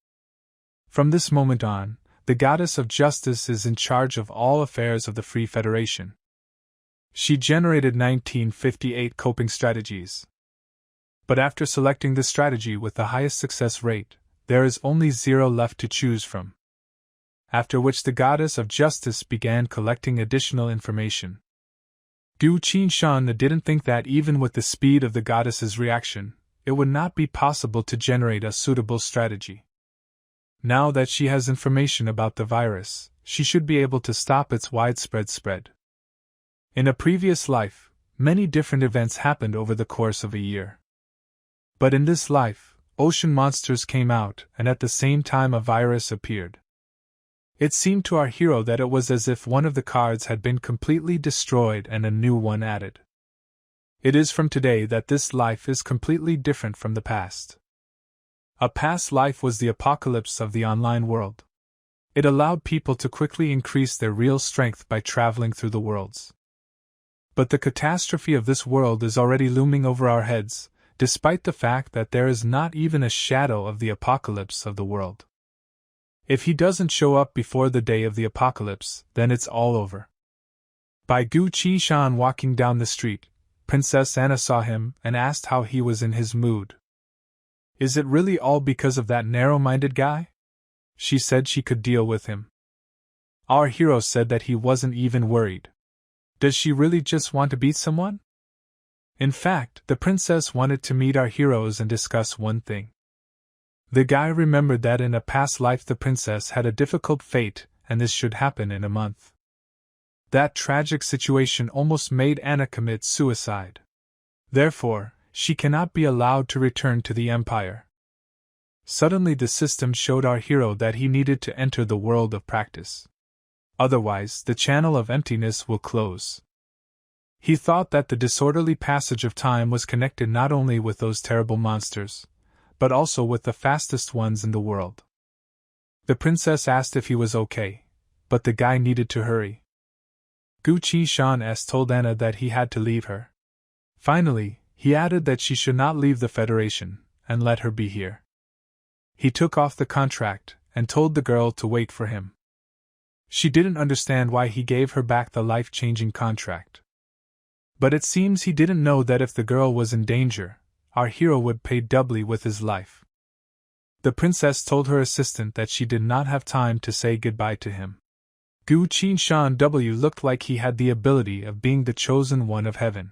From this moment on, the goddess of justice is in charge of all affairs of the Free Federation. She generated 1958 coping strategies. But after selecting the strategy with the highest success rate, there is only 0 left to choose from. After which the goddess of justice began collecting additional information. Gu Qin-shan didn't think that even with the speed of the goddess's reaction, it would not be possible to generate a suitable strategy. Now that she has information about the virus, she should be able to stop its widespread spread. In a previous life, many different events happened over the course of a year. But in this life, ocean monsters came out, and at the same time a virus appeared. It seemed to our hero that it was as if one of the cards had been completely destroyed and a new one added. It is from today that this life is completely different from the past. A past life was the apocalypse of the online world. It allowed people to quickly increase their real strength by traveling through the worlds. But the catastrophe of this world is already looming over our heads, despite the fact that there is not even a shadow of the apocalypse of the world. If he doesn't show up before the day of the apocalypse, then it's all over. By Gu Qi-shan walking down the street, Princess Anna saw him and asked how he was in his mood. Is it really all because of that narrow-minded guy? She said she could deal with him. Our hero said that he wasn't even worried. Does she really just want to beat someone? In fact, the princess wanted to meet our heroes and discuss one thing. The guy remembered that in a past life the princess had a difficult fate, and this should happen in a month. That tragic situation almost made Anna commit suicide. Therefore, she cannot be allowed to return to the Empire. Suddenly the system showed our hero that he needed to enter the world of practice. Otherwise, the channel of emptiness will close. He thought that the disorderly passage of time was connected not only with those terrible monsters, but also with the fastest ones in the world. The princess asked if he was okay, but the guy needed to hurry. Gu Qi-shan told Anna that he had to leave her. Finally, he added that she should not leave the Federation, and let her be here. He took off the contract, and told the girl to wait for him. She didn't understand why he gave her back the life-changing contract. But it seems he didn't know that if the girl was in danger, our hero would pay doubly with his life. The princess told her assistant that she did not have time to say goodbye to him. Gu Qin-shan looked like he had the ability of being the chosen one of heaven.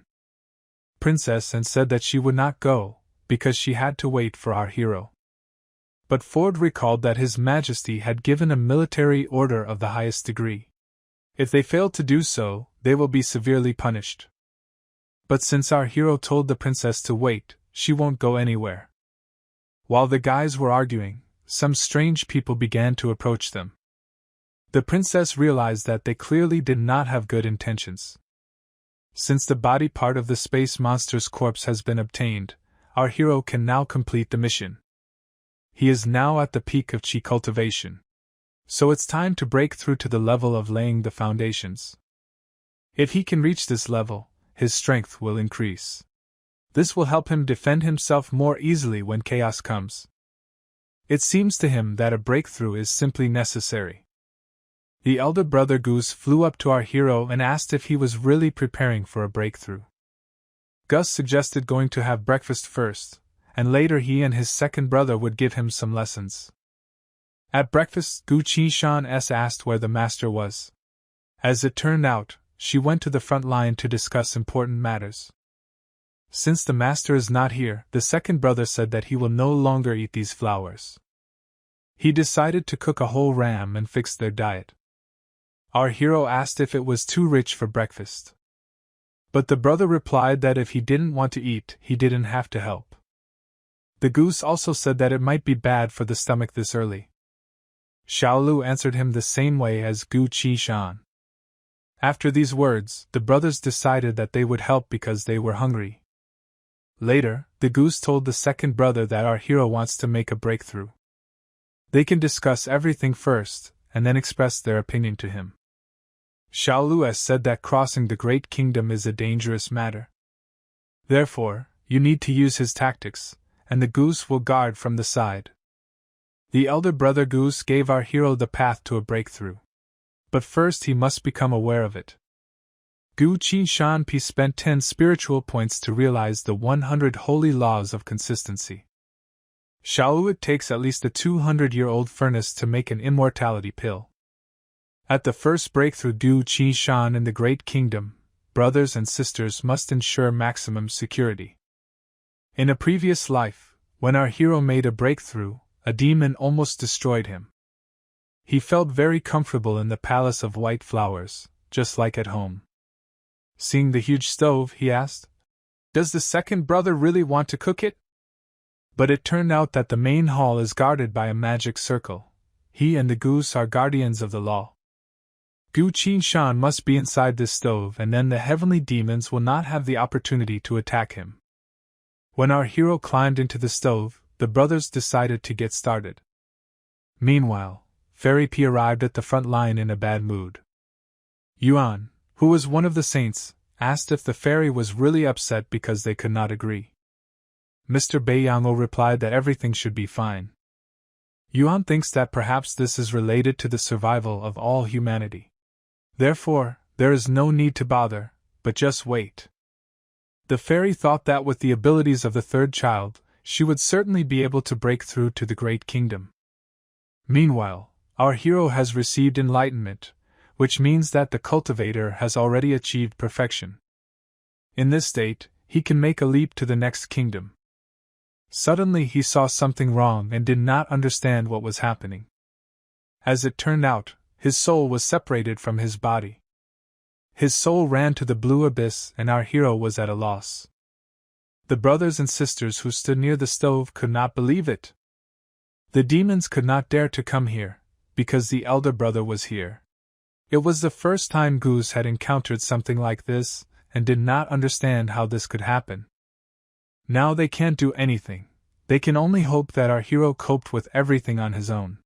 Princess Anne said that she would not go, because she had to wait for our hero. But Ford recalled that His Majesty had given a military order of the highest degree. If they fail to do so, they will be severely punished. But since our hero told the princess to wait, she won't go anywhere. While the guys were arguing, some strange people began to approach them. The princess realized that they clearly did not have good intentions. Since the body part of the space monster's corpse has been obtained, our hero can now complete the mission. He is now at the peak of chi cultivation. So it's time to break through to the level of laying the foundations. If he can reach this level, his strength will increase. This will help him defend himself more easily when chaos comes. It seems to him that a breakthrough is simply necessary. The elder brother Goose flew up to our hero and asked if he was really preparing for a breakthrough. Gus suggested going to have breakfast first, and later he and his second brother would give him some lessons. At breakfast, Gu Qishan asked where the master was. As it turned out, she went to the front line to discuss important matters. Since the master is not here, the second brother said that he will no longer eat these flowers. He decided to cook a whole ram and fix their diet. Our hero asked if it was too rich for breakfast. But the brother replied that if he didn't want to eat, he didn't have to help. The goose also said that it might be bad for the stomach this early. Xiaolu answered him the same way as Gu Qishan. After these words, the brothers decided that they would help because they were hungry. Later, the goose told the second brother that our hero wants to make a breakthrough. They can discuss everything first, and then express their opinion to him. Xiaolu said that crossing the Great Kingdom is a dangerous matter. Therefore, you need to use his tactics, and the goose will guard from the side. The elder brother Goose gave our hero the path to a breakthrough. But first he must become aware of it. Gu Qishan spent 10 spiritual points to realize the 100 holy laws of consistency. Xiaolu takes at least a 200-year-old furnace to make an immortality pill. At the first breakthrough Gu Qishan in the Great Kingdom, brothers and sisters must ensure maximum security. In a previous life, when our hero made a breakthrough, a demon almost destroyed him. He felt very comfortable in the palace of white flowers, just like at home. Seeing the huge stove, he asked, "Does the second brother really want to cook it?" But it turned out that the main hall is guarded by a magic circle. He and the goose are guardians of the law. Gu Qishan must be inside this stove, and then the heavenly demons will not have the opportunity to attack him. When our hero climbed into the stove, the brothers decided to get started. Meanwhile, Fairy P arrived at the front line in a bad mood. Yuan, who was one of the saints, asked if the fairy was really upset because they could not agree. Mr. Beiyango replied that everything should be fine. Yuan thinks that perhaps this is related to the survival of all humanity. Therefore, there is no need to bother, but just wait. The fairy thought that with the abilities of the third child, she would certainly be able to break through to the Great Kingdom. Meanwhile, our hero has received enlightenment, which means that the cultivator has already achieved perfection. In this state, he can make a leap to the next kingdom. Suddenly he saw something wrong and did not understand what was happening. As it turned out, his soul was separated from his body. His soul ran to the blue abyss, and our hero was at a loss. The brothers and sisters who stood near the stove could not believe it. The demons could not dare to come here, because the elder brother was here. It was the first time Goose had encountered something like this, and did not understand how this could happen. Now they can't do anything. They can only hope that our hero coped with everything on his own.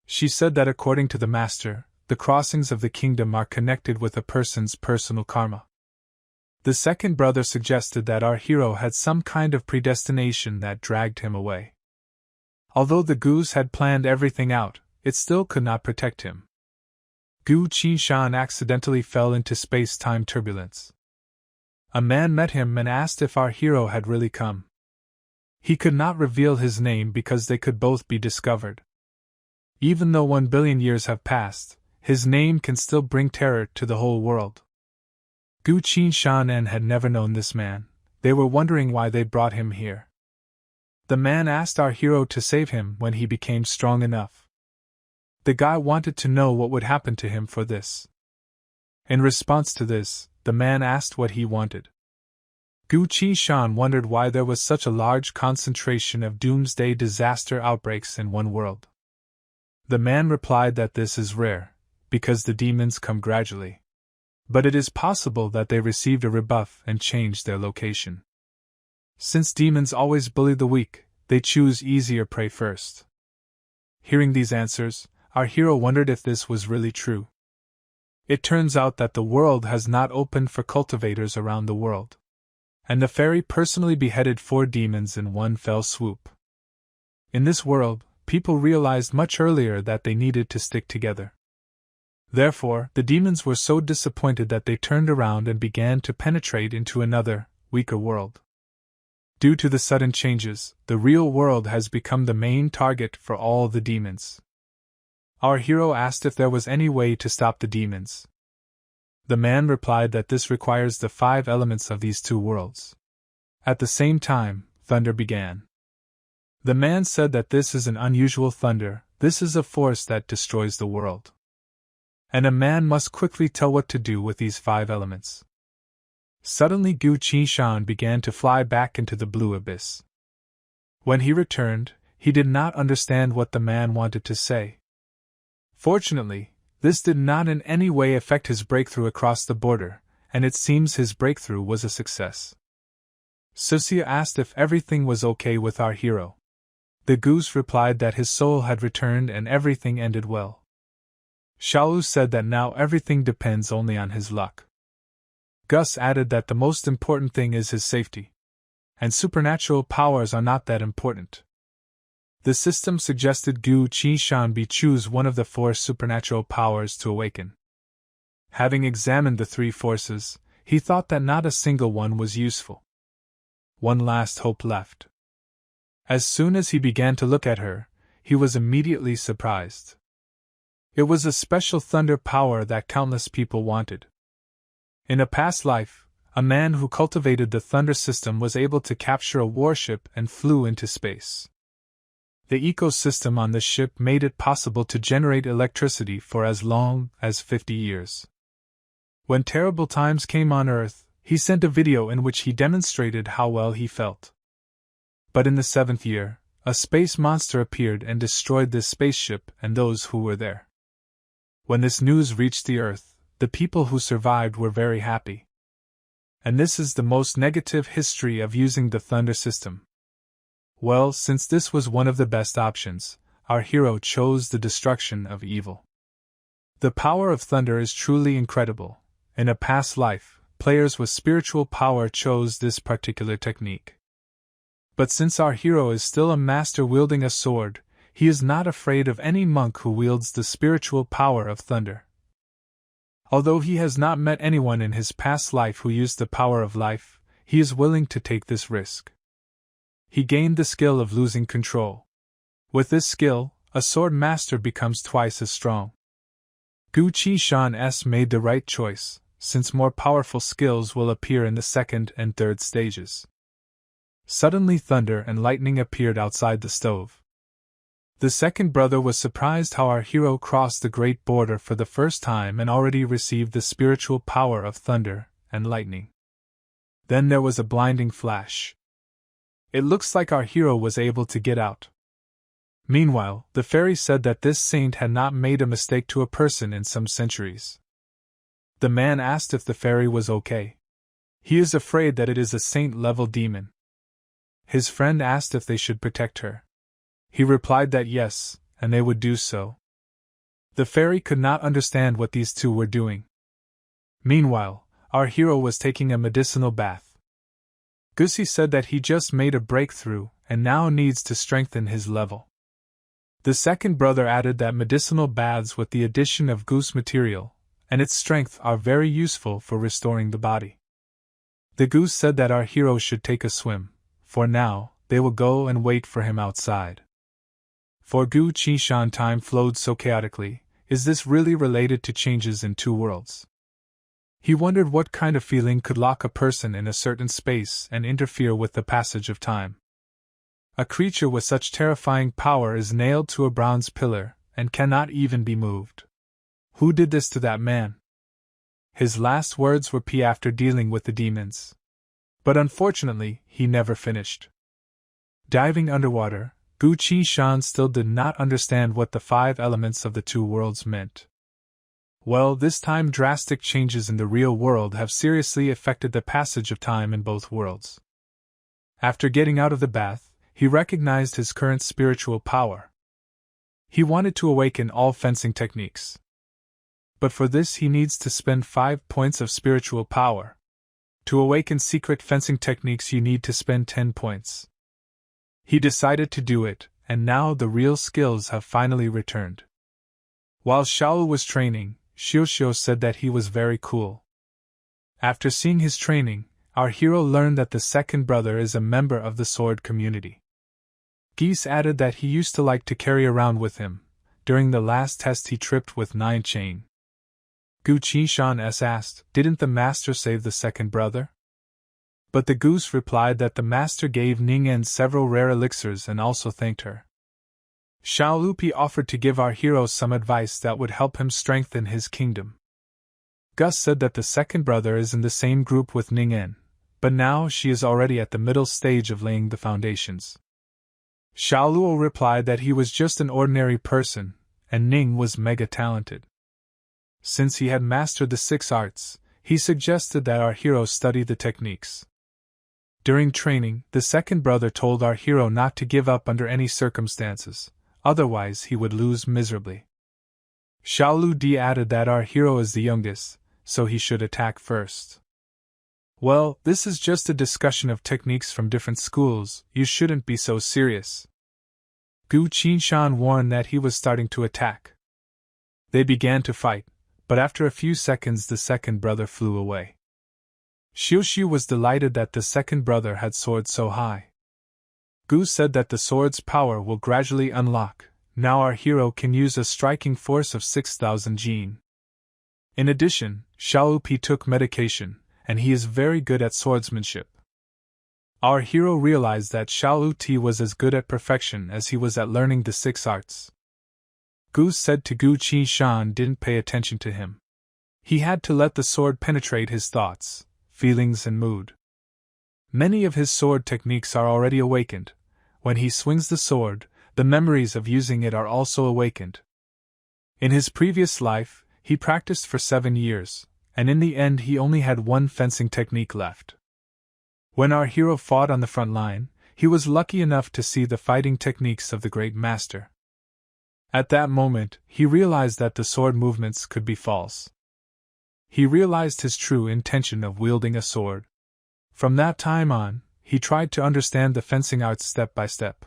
She said that according to the master, the crossings of the kingdom are connected with a person's personal karma. The second brother suggested that our hero had some kind of predestination that dragged him away. Although the goose had planned everything out, it still could not protect him. Gu Qishan accidentally fell into space-time turbulence. A man met him and asked if our hero had really come. He could not reveal his name because they could both be discovered. Even though 1 billion years have passed, his name can still bring terror to the whole world. Gu Qishan had never known this man. They were wondering why they brought him here. The man asked our hero to save him when he became strong enough. The guy wanted to know what would happen to him for this. In response to this, the man asked what he wanted. Gu Qishan wondered why there was such a large concentration of doomsday disaster outbreaks in one world. The man replied that this is rare, because the demons come gradually. But it is possible that they received a rebuff and changed their location. Since demons always bully the weak, they choose easier prey first. Hearing these answers, our hero wondered if this was really true. It turns out that the world has not opened for cultivators around the world. And the fairy personally beheaded 4 demons in one fell swoop. In this world, people realized much earlier that they needed to stick together. Therefore, the demons were so disappointed that they turned around and began to penetrate into another, weaker world. Due to the sudden changes, the real world has become the main target for all the demons. Our hero asked if there was any way to stop the demons. The man replied that this requires the 5 elements of these 2 worlds. At the same time, thunder began. The man said that this is an unusual thunder, this is a force that destroys the world. And a man must quickly tell what to do with these 5 elements. Suddenly Gu Qishan began to fly back into the blue abyss. When he returned, he did not understand what the man wanted to say. Fortunately, this did not in any way affect his breakthrough across the border, and it seems his breakthrough was a success. Susia asked if everything was okay with our hero. The goose replied that his soul had returned and everything ended well. Shaolu said that now everything depends only on his luck. Gus added that the most important thing is his safety. And supernatural powers are not that important. The system suggested Gu Qishan choose one of the 4 supernatural powers to awaken. Having examined the 3 forces, he thought that not a single one was useful. One last hope left. As soon as he began to look at her, he was immediately surprised. It was a special thunder power that countless people wanted. In a past life, a man who cultivated the thunder system was able to capture a warship and flew into space. The ecosystem on the ship made it possible to generate electricity for as long as 50 years. When terrible times came on Earth, he sent a video in which he demonstrated how well he felt. But in the 7th year, a space monster appeared and destroyed this spaceship and those who were there. When this news reached the Earth, the people who survived were very happy. And this is the most negative history of using the thunder system. Well, since this was one of the best options, our hero chose the destruction of evil. The power of thunder is truly incredible. In a past life, players with spiritual power chose this particular technique. But since our hero is still a master wielding a sword, he is not afraid of any monk who wields the spiritual power of thunder. Although he has not met anyone in his past life who used the power of life, he is willing to take this risk. He gained the skill of losing control. With this skill, a sword master becomes twice as strong. Gu Qishan made the right choice, since more powerful skills will appear in the 2nd and 3rd stages. Suddenly thunder and lightning appeared outside the stove. The second brother was surprised how our hero crossed the great border for the first time and already received the spiritual power of thunder and lightning. Then there was a blinding flash. It looks like our hero was able to get out. Meanwhile, the fairy said that this saint had not made a mistake to a person in some centuries. The man asked if the fairy was okay. He is afraid that it is a saint-level demon. His friend asked if they should protect her. He replied that yes, and they would do so. The fairy could not understand what these 2 were doing. Meanwhile, our hero was taking a medicinal bath. Gussie said that he just made a breakthrough and now needs to strengthen his level. The second brother added that medicinal baths with the addition of goose material and its strength are very useful for restoring the body. The goose said that our hero should take a swim, for now, they will go and wait for him outside. For Gu Qishan, time flowed so chaotically. Is this really related to changes in 2 worlds? He wondered what kind of feeling could lock a person in a certain space and interfere with the passage of time. A creature with such terrifying power is nailed to a bronze pillar and cannot even be moved. Who did this to that man? His last words were P after dealing with the demons. But unfortunately, he never finished. Diving underwater, Gu Qishan still did not understand what the 5 elements of the 2 worlds meant. Well, this time drastic changes in the real world have seriously affected the passage of time in both worlds. After getting out of the bath, he recognized his current spiritual power. He wanted to awaken all fencing techniques. But for this he needs to spend 5 points of spiritual power. To awaken secret fencing techniques you need to spend 10 points. He decided to do it, and now the real skills have finally returned. While Shaolu was training, Xiuxiu said that he was very cool. After seeing his training, our hero learned that the second brother is a member of the sword community. Geese added that he used to like to carry around with him. During the last test he tripped with 9 chain. Gu Qinshan asked, "Didn't the master save the second brother?" But the goose replied that the master gave Ningen several rare elixirs and also thanked her. Xiaolupi offered to give our hero some advice that would help him strengthen his kingdom. Gus said that the second brother is in the same group with Ningen, but now she is already at the middle stage of laying the foundations. Xiaoluo replied that he was just an ordinary person, and Ning was mega-talented. Since he had mastered the 6 arts, he suggested that our hero study the techniques. During training, the second brother told our hero not to give up under any circumstances, otherwise he would lose miserably. Xiaolu Di added that our hero is the youngest, so he should attack first. Well, this is just a discussion of techniques from different schools, you shouldn't be so serious. Gu Qinshan warned that he was starting to attack. They began to fight, but after a few seconds the second brother flew away. Xiuxiu was delighted that the second brother had soared so high. Gu said that the sword's power will gradually unlock. Now our hero can use a striking force of 6,000 jin. In addition, Xiaolupi took medication, and he is very good at swordsmanship. Our hero realized that Xiaoluti was as good at perfection as he was at learning the 6 arts. Gu said to Gu Qinshan didn't pay attention to him. He had to let the sword penetrate his thoughts, feelings and mood. Many of his sword techniques are already awakened. When he swings the sword, the memories of using it are also awakened. In his previous life, he practiced for 7 years, and in the end he only had 1 fencing technique left. When our hero fought on the front line, he was lucky enough to see the fighting techniques of the great master. At that moment, he realized that the sword movements could be false. He realized his true intention of wielding a sword. From that time on, he tried to understand the fencing arts step by step.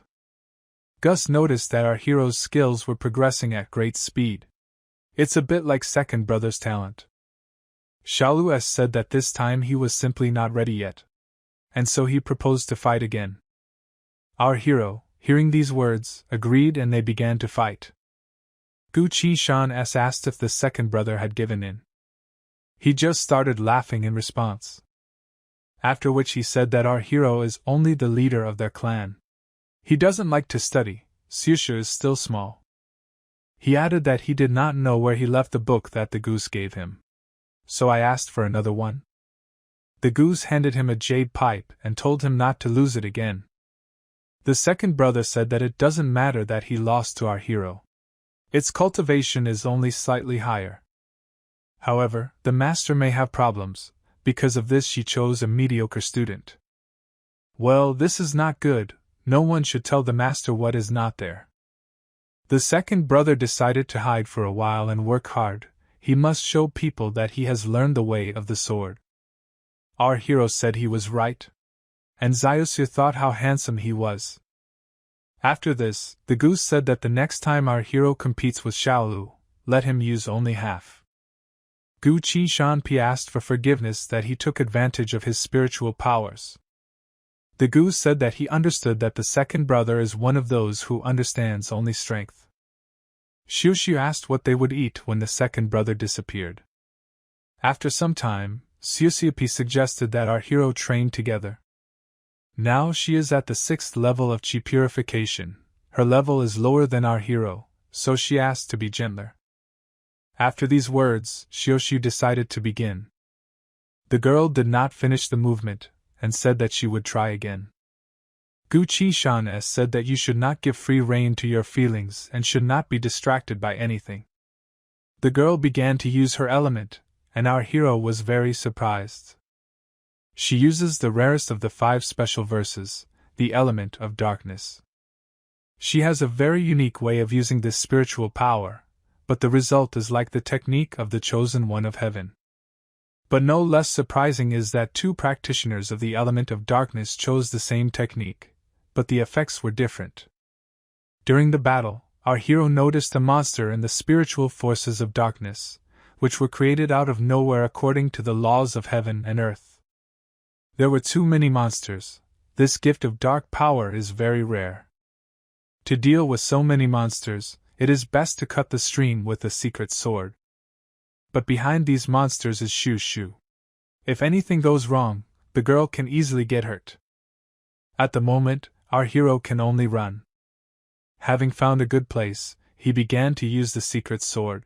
Gus noticed that our hero's skills were progressing at great speed. It's a bit like second brother's talent. Xiaolu said that this time he was simply not ready yet. And so he proposed to fight again. Our hero, hearing these words, agreed and they began to fight. Gu Qinshan asked if the second brother had given in. He just started laughing in response. After which he said that our hero is only the leader of their clan. He doesn't like to study, Xiuxiu is still small. He added that he did not know where he left the book that the goose gave him. So I asked for another one. The goose handed him a jade pipe and told him not to lose it again. The second brother said that it doesn't matter that he lost to our hero. Its cultivation is only slightly higher. However, the master may have problems. Because of this she chose a mediocre student. Well, this is not good, no one should tell the master what is not there. The second brother decided to hide for a while and work hard. He must show people that he has learned the way of the sword. Our hero said he was right. And Xiuxiu thought how handsome he was. After this, the goose said that the next time our hero competes with Xiaolu, let him use only half. Gu Qinshan asked for forgiveness that he took advantage of his spiritual powers. The goose said that he understood that the second brother is one of those who understands only strength. Xiuxiu asked what they would eat when the second brother disappeared. After some time, Xiuxiu suggested that our hero train together. Now she is at the 6th level of chi purification. Her level is lower than our hero, so she asked to be gentler. After these words, Xiuxiu decided to begin. The girl did not finish the movement, and said that she would try again. Gu Qinshan said that you should not give free rein to your feelings and should not be distracted by anything. The girl began to use her element, and our hero was very surprised. She uses the rarest of the 5 special verses, the element of darkness. She has a very unique way of using this spiritual power, but the result is like the technique of the chosen one of heaven. But no less surprising is that 2 practitioners of the element of darkness chose the same technique, but the effects were different. During the battle, our hero noticed a monster in the spiritual forces of darkness, which were created out of nowhere according to the laws of heaven and earth. There were too many monsters. This gift of dark power is very rare. To deal with so many monsters, it is best to cut the stream with a secret sword. But behind these monsters is Shushu. If anything goes wrong, the girl can easily get hurt. At the moment, our hero can only run. Having found a good place, he began to use the secret sword.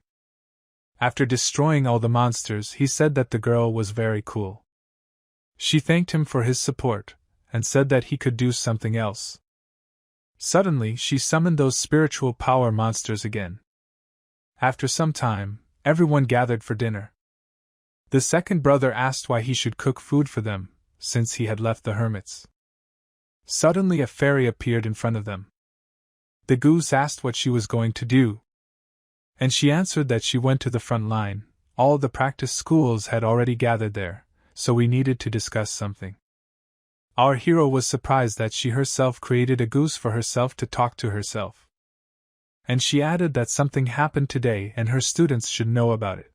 After destroying all the monsters, he said that the girl was very cool. She thanked him for his support, and said that he could do something else. Suddenly, she summoned those spiritual power monsters again. After some time, everyone gathered for dinner. The second brother asked why he should cook food for them, since he had left the hermits. Suddenly a fairy appeared in front of them. The goose asked what she was going to do, and she answered that she went to the front line. All the practice schools had already gathered there, so we needed to discuss something. Our hero was surprised that she herself created a goose for herself to talk to herself. And she added that something happened today and her students should know about it.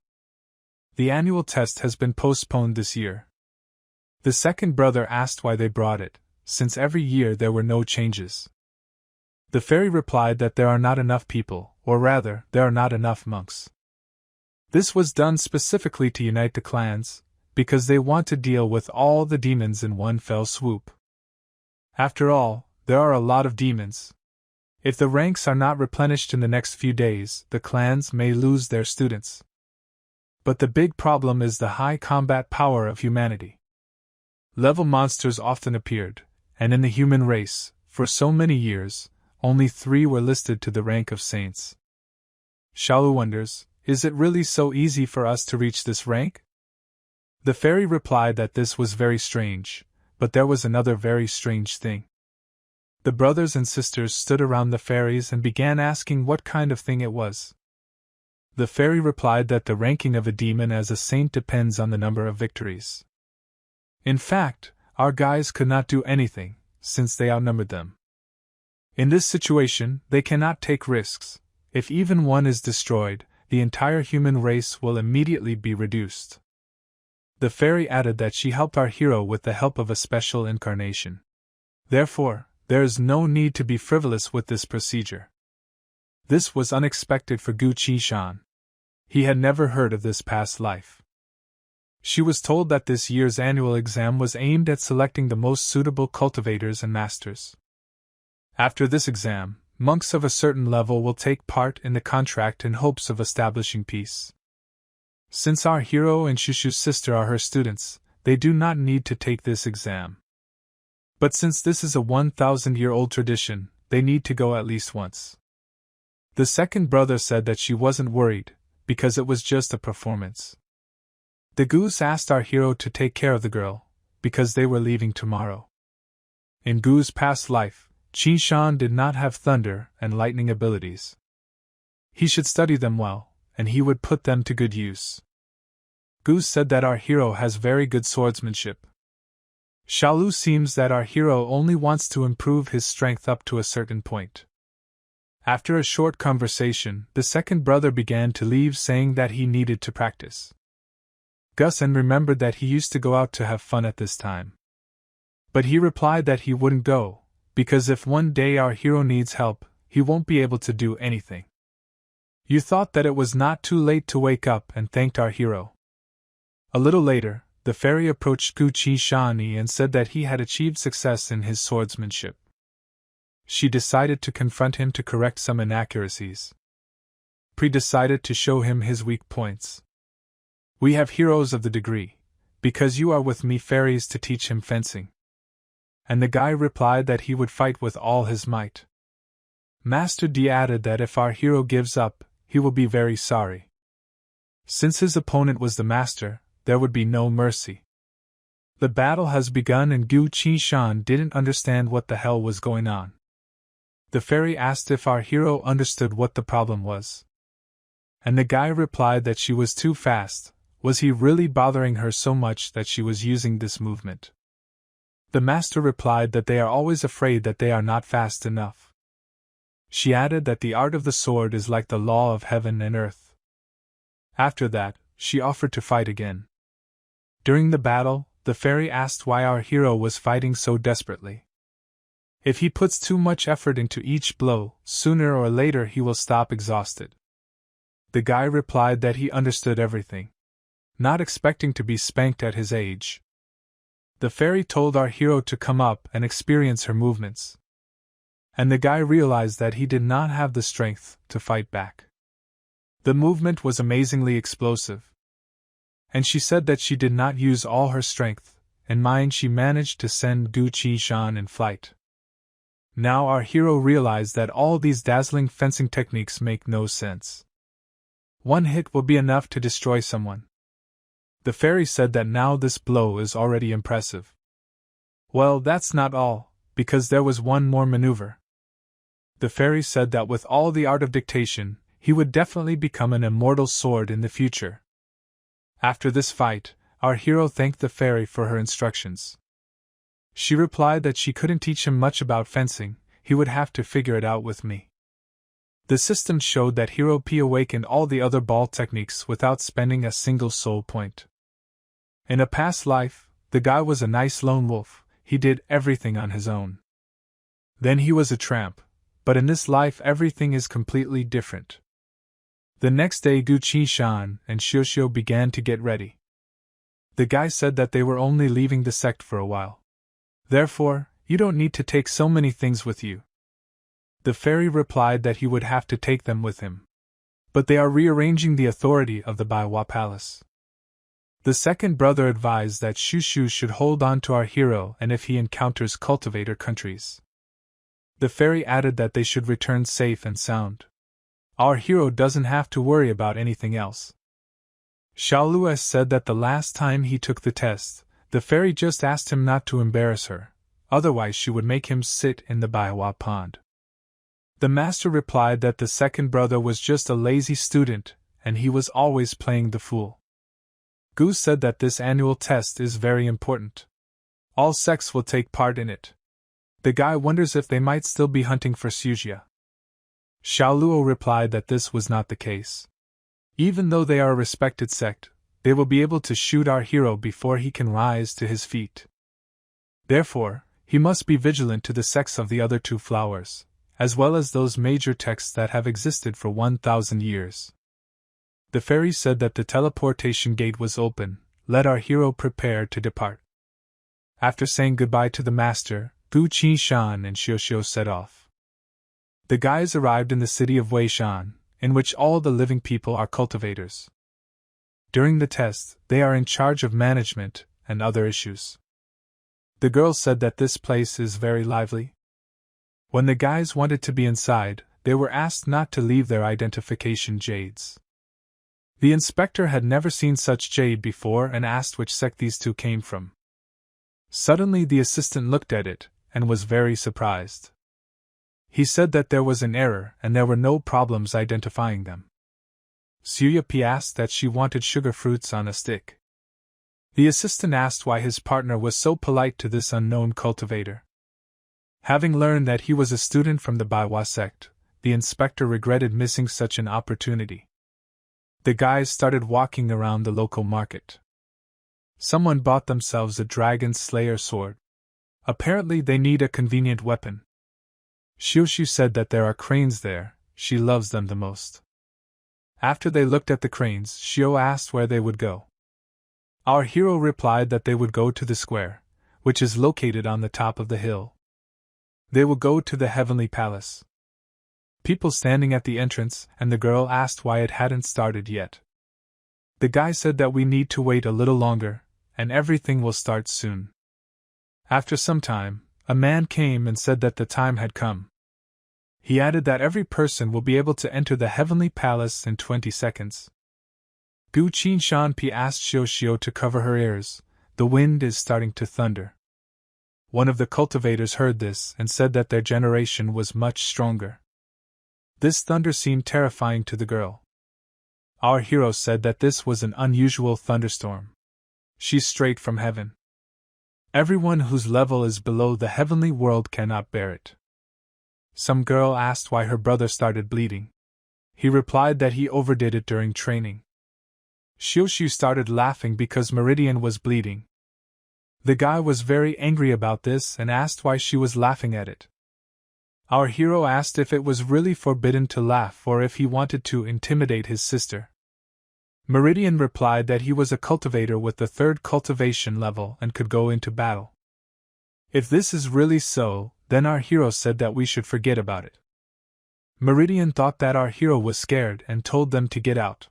The annual test has been postponed this year. The second brother asked why they brought it, since every year there were no changes. The fairy replied that there are not enough people, or rather, there are not enough monks. This was done specifically to unite the clans, because they want to deal with all the demons in one fell swoop. After all, there are a lot of demons. If the ranks are not replenished in the next few days, the clans may lose their students. But the big problem is the high combat power of humanity. Level monsters often appeared, and in the human race, for so many years, only 3 were listed to the rank of saints. Shalu wonders, is it really so easy for us to reach this rank? The fairy replied that this was very strange, but there was another very strange thing. The brothers and sisters stood around the fairies and began asking what kind of thing it was. The fairy replied that the ranking of a demon as a saint depends on the number of victories. In fact, our guys could not do anything, since they outnumbered them. In this situation, they cannot take risks. If even one is destroyed, the entire human race will immediately be reduced. The fairy added that she helped our hero with the help of a special incarnation. Therefore, there is no need to be frivolous with this procedure. This was unexpected for Gu Qishan. He had never heard of this past life. She was told that this year's annual exam was aimed at selecting the most suitable cultivators and masters. After this exam, monks of a certain level will take part in the contract in hopes of establishing peace. Since our hero and Shushu's sister are her students, they do not need to take this exam. But since this is a 1,000-year-old tradition, they need to go at least once. The second brother said that she wasn't worried, because it was just a performance. The goose asked our hero to take care of the girl, because they were leaving tomorrow. In Gu's past life, Qishan did not have thunder and lightning abilities. He should study them well, and he would put them to good use. Gu said that our hero has very good swordsmanship. Shalu seems that our hero only wants to improve his strength up to a certain point. After a short conversation, the second brother began to leave, saying that he needed to practice. Gusen remembered that he used to go out to have fun at this time. But he replied that he wouldn't go, because if one day our hero needs help, he won't be able to do anything. You thought that it was not too late to wake up and thanked our hero. A little later, the fairy approached Gu Qishani and said that he had achieved success in his swordsmanship. She decided to confront him to correct some inaccuracies. Decided to show him his weak points. We have heroes of the degree, because you are with me fairies to teach him fencing. And the guy replied that he would fight with all his might. Master D added that if our hero gives up, he will be very sorry. Since his opponent was the master, there would be no mercy. The battle has begun and Gu Qishan didn't understand what the hell was going on. The fairy asked if our hero understood what the problem was. And the guy replied that she was too fast. Was he really bothering her so much that she was using this movement? The master replied that they are always afraid that they are not fast enough. She added that the art of the sword is like the law of heaven and earth. After that, she offered to fight again. During the battle, the fairy asked why our hero was fighting so desperately. If he puts too much effort into each blow, sooner or later he will stop exhausted. The guy replied that he understood everything, not expecting to be spanked at his age. The fairy told our hero to come up and experience her movements. And the guy realized that he did not have the strength to fight back. The movement was amazingly explosive. And she said that she did not use all her strength, and mind she managed to send Gu Qishan in flight. Now our hero realized that all these dazzling fencing techniques make no sense. One hit will be enough to destroy someone. The fairy said that now this blow is already impressive. Well, that's not all, because there was one more maneuver. The fairy said that with all the art of dictation, he would definitely become an immortal sword in the future. After this fight, our hero thanked the fairy for her instructions. She replied that she couldn't teach him much about fencing, he would have to figure it out with me. The system showed that Hero P awakened all the other ball techniques without spending a single soul point. In a past life, the guy was a nice lone wolf, he did everything on his own. Then he was a tramp, but in this life everything is completely different. The next day Gu Qishan and Xiuxiu began to get ready. The guy said that they were only leaving the sect for a while. Therefore, you don't need to take so many things with you. The fairy replied that he would have to take them with him. But they are rearranging the authority of the Baiwa Palace. The second brother advised that Xiuxiu should hold on to our hero and if he encounters cultivator countries. The fairy added that they should return safe and sound. Our hero doesn't have to worry about anything else. Xiaoluo said that the last time he took the test, the fairy just asked him not to embarrass her, otherwise she would make him sit in the Baiwa pond. The master replied that the second brother was just a lazy student, and he was always playing the fool. Gu said that this annual test is very important. All sects will take part in it. The guy wonders if they might still be hunting for Sujia. Xiaoluo replied that this was not the case. Even though they are a respected sect, they will be able to shoot our hero before he can rise to his feet. Therefore, he must be vigilant to the sects of the other two flowers, as well as those major texts that have existed for 1,000 years. The fairy said that the teleportation gate was open, let our hero prepare to depart. After saying goodbye to the master, Gu Qishan and Xiuxiu set off. The guys arrived in the city of Weishan, in which all the living people are cultivators. During the test, they are in charge of management and other issues. The girl said that this place is very lively. When the guys wanted to be inside, they were asked not to leave their identification jades. The inspector had never seen such jade before and asked which sect these two came from. Suddenly the assistant looked at it, and was very surprised. He said that there was an error and there were no problems identifying them. Suya P asked that she wanted sugar fruits on a stick. The assistant asked why his partner was so polite to this unknown cultivator. Having learned that he was a student from the Baiwa sect, the inspector regretted missing such an opportunity. The guys started walking around the local market. Someone bought themselves a dragon slayer sword. Apparently they need a convenient weapon. Xiuxiu said that there are cranes there, she loves them the most. After they looked at the cranes, Xiu asked where they would go. Our hero replied that they would go to the square, which is located on the top of the hill. They will go to the heavenly palace. People standing at the entrance, and the girl asked why it hadn't started yet. The guy said that we need to wait a little longer, and everything will start soon. After some time, a man came and said that the time had come. He added that every person will be able to enter the heavenly palace in 20 seconds. Gu Qinshan Pi asked Xiao to cover her ears. The wind is starting to thunder. One of the cultivators heard this and said that their generation was much stronger. This thunder seemed terrifying to the girl. Our hero said that this was an unusual thunderstorm. She's straight from heaven. Everyone whose level is below the heavenly world cannot bear it. Some girl asked why her brother started bleeding. He replied that he overdid it during training. Xiu started laughing because Meridian was bleeding. The guy was very angry about this and asked why she was laughing at it. Our hero asked if it was really forbidden to laugh or if he wanted to intimidate his sister. Meridian replied that he was a cultivator with the 3rd cultivation level and could go into battle. If this is really so, then our hero said that we should forget about it. Meridian thought that our hero was scared and told them to get out.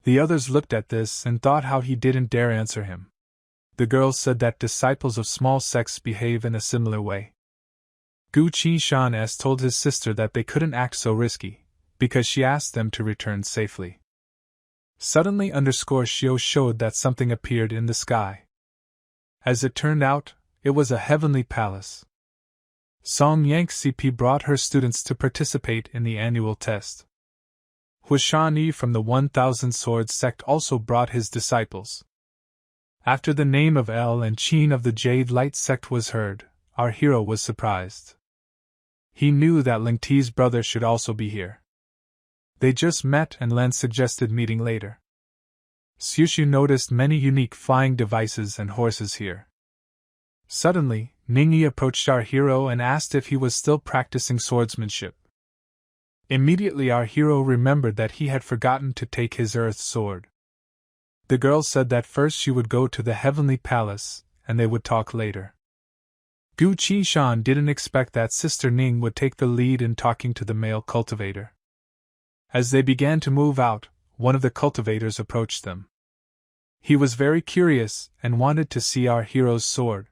The others looked at this and thought how he didn't dare answer him. The girl said that disciples of small sects behave in a similar way. Gu Qinshan told his sister that they couldn't act so risky, because she asked them to return safely. Suddenly Xiu showed that something appeared in the sky. As it turned out, it was a heavenly palace. Song Yang CP brought her students to participate in the annual test. Huashan Yi from the 1000 Swords sect also brought his disciples. After the name of El and Qin of the Jade Light sect was heard, our hero was surprised. He knew that Ling Ti's brother should also be here. They just met and Len suggested meeting later. Xiu noticed many unique flying devices and horses here. Suddenly, Ningyi approached our hero and asked if he was still practicing swordsmanship. Immediately our hero remembered that he had forgotten to take his earth sword. The girl said that first she would go to the heavenly palace, and they would talk later. Gu Qinshan didn't expect that Sister Ning would take the lead in talking to the male cultivator. As they began to move out, one of the cultivators approached them. He was very curious and wanted to see our hero's sword.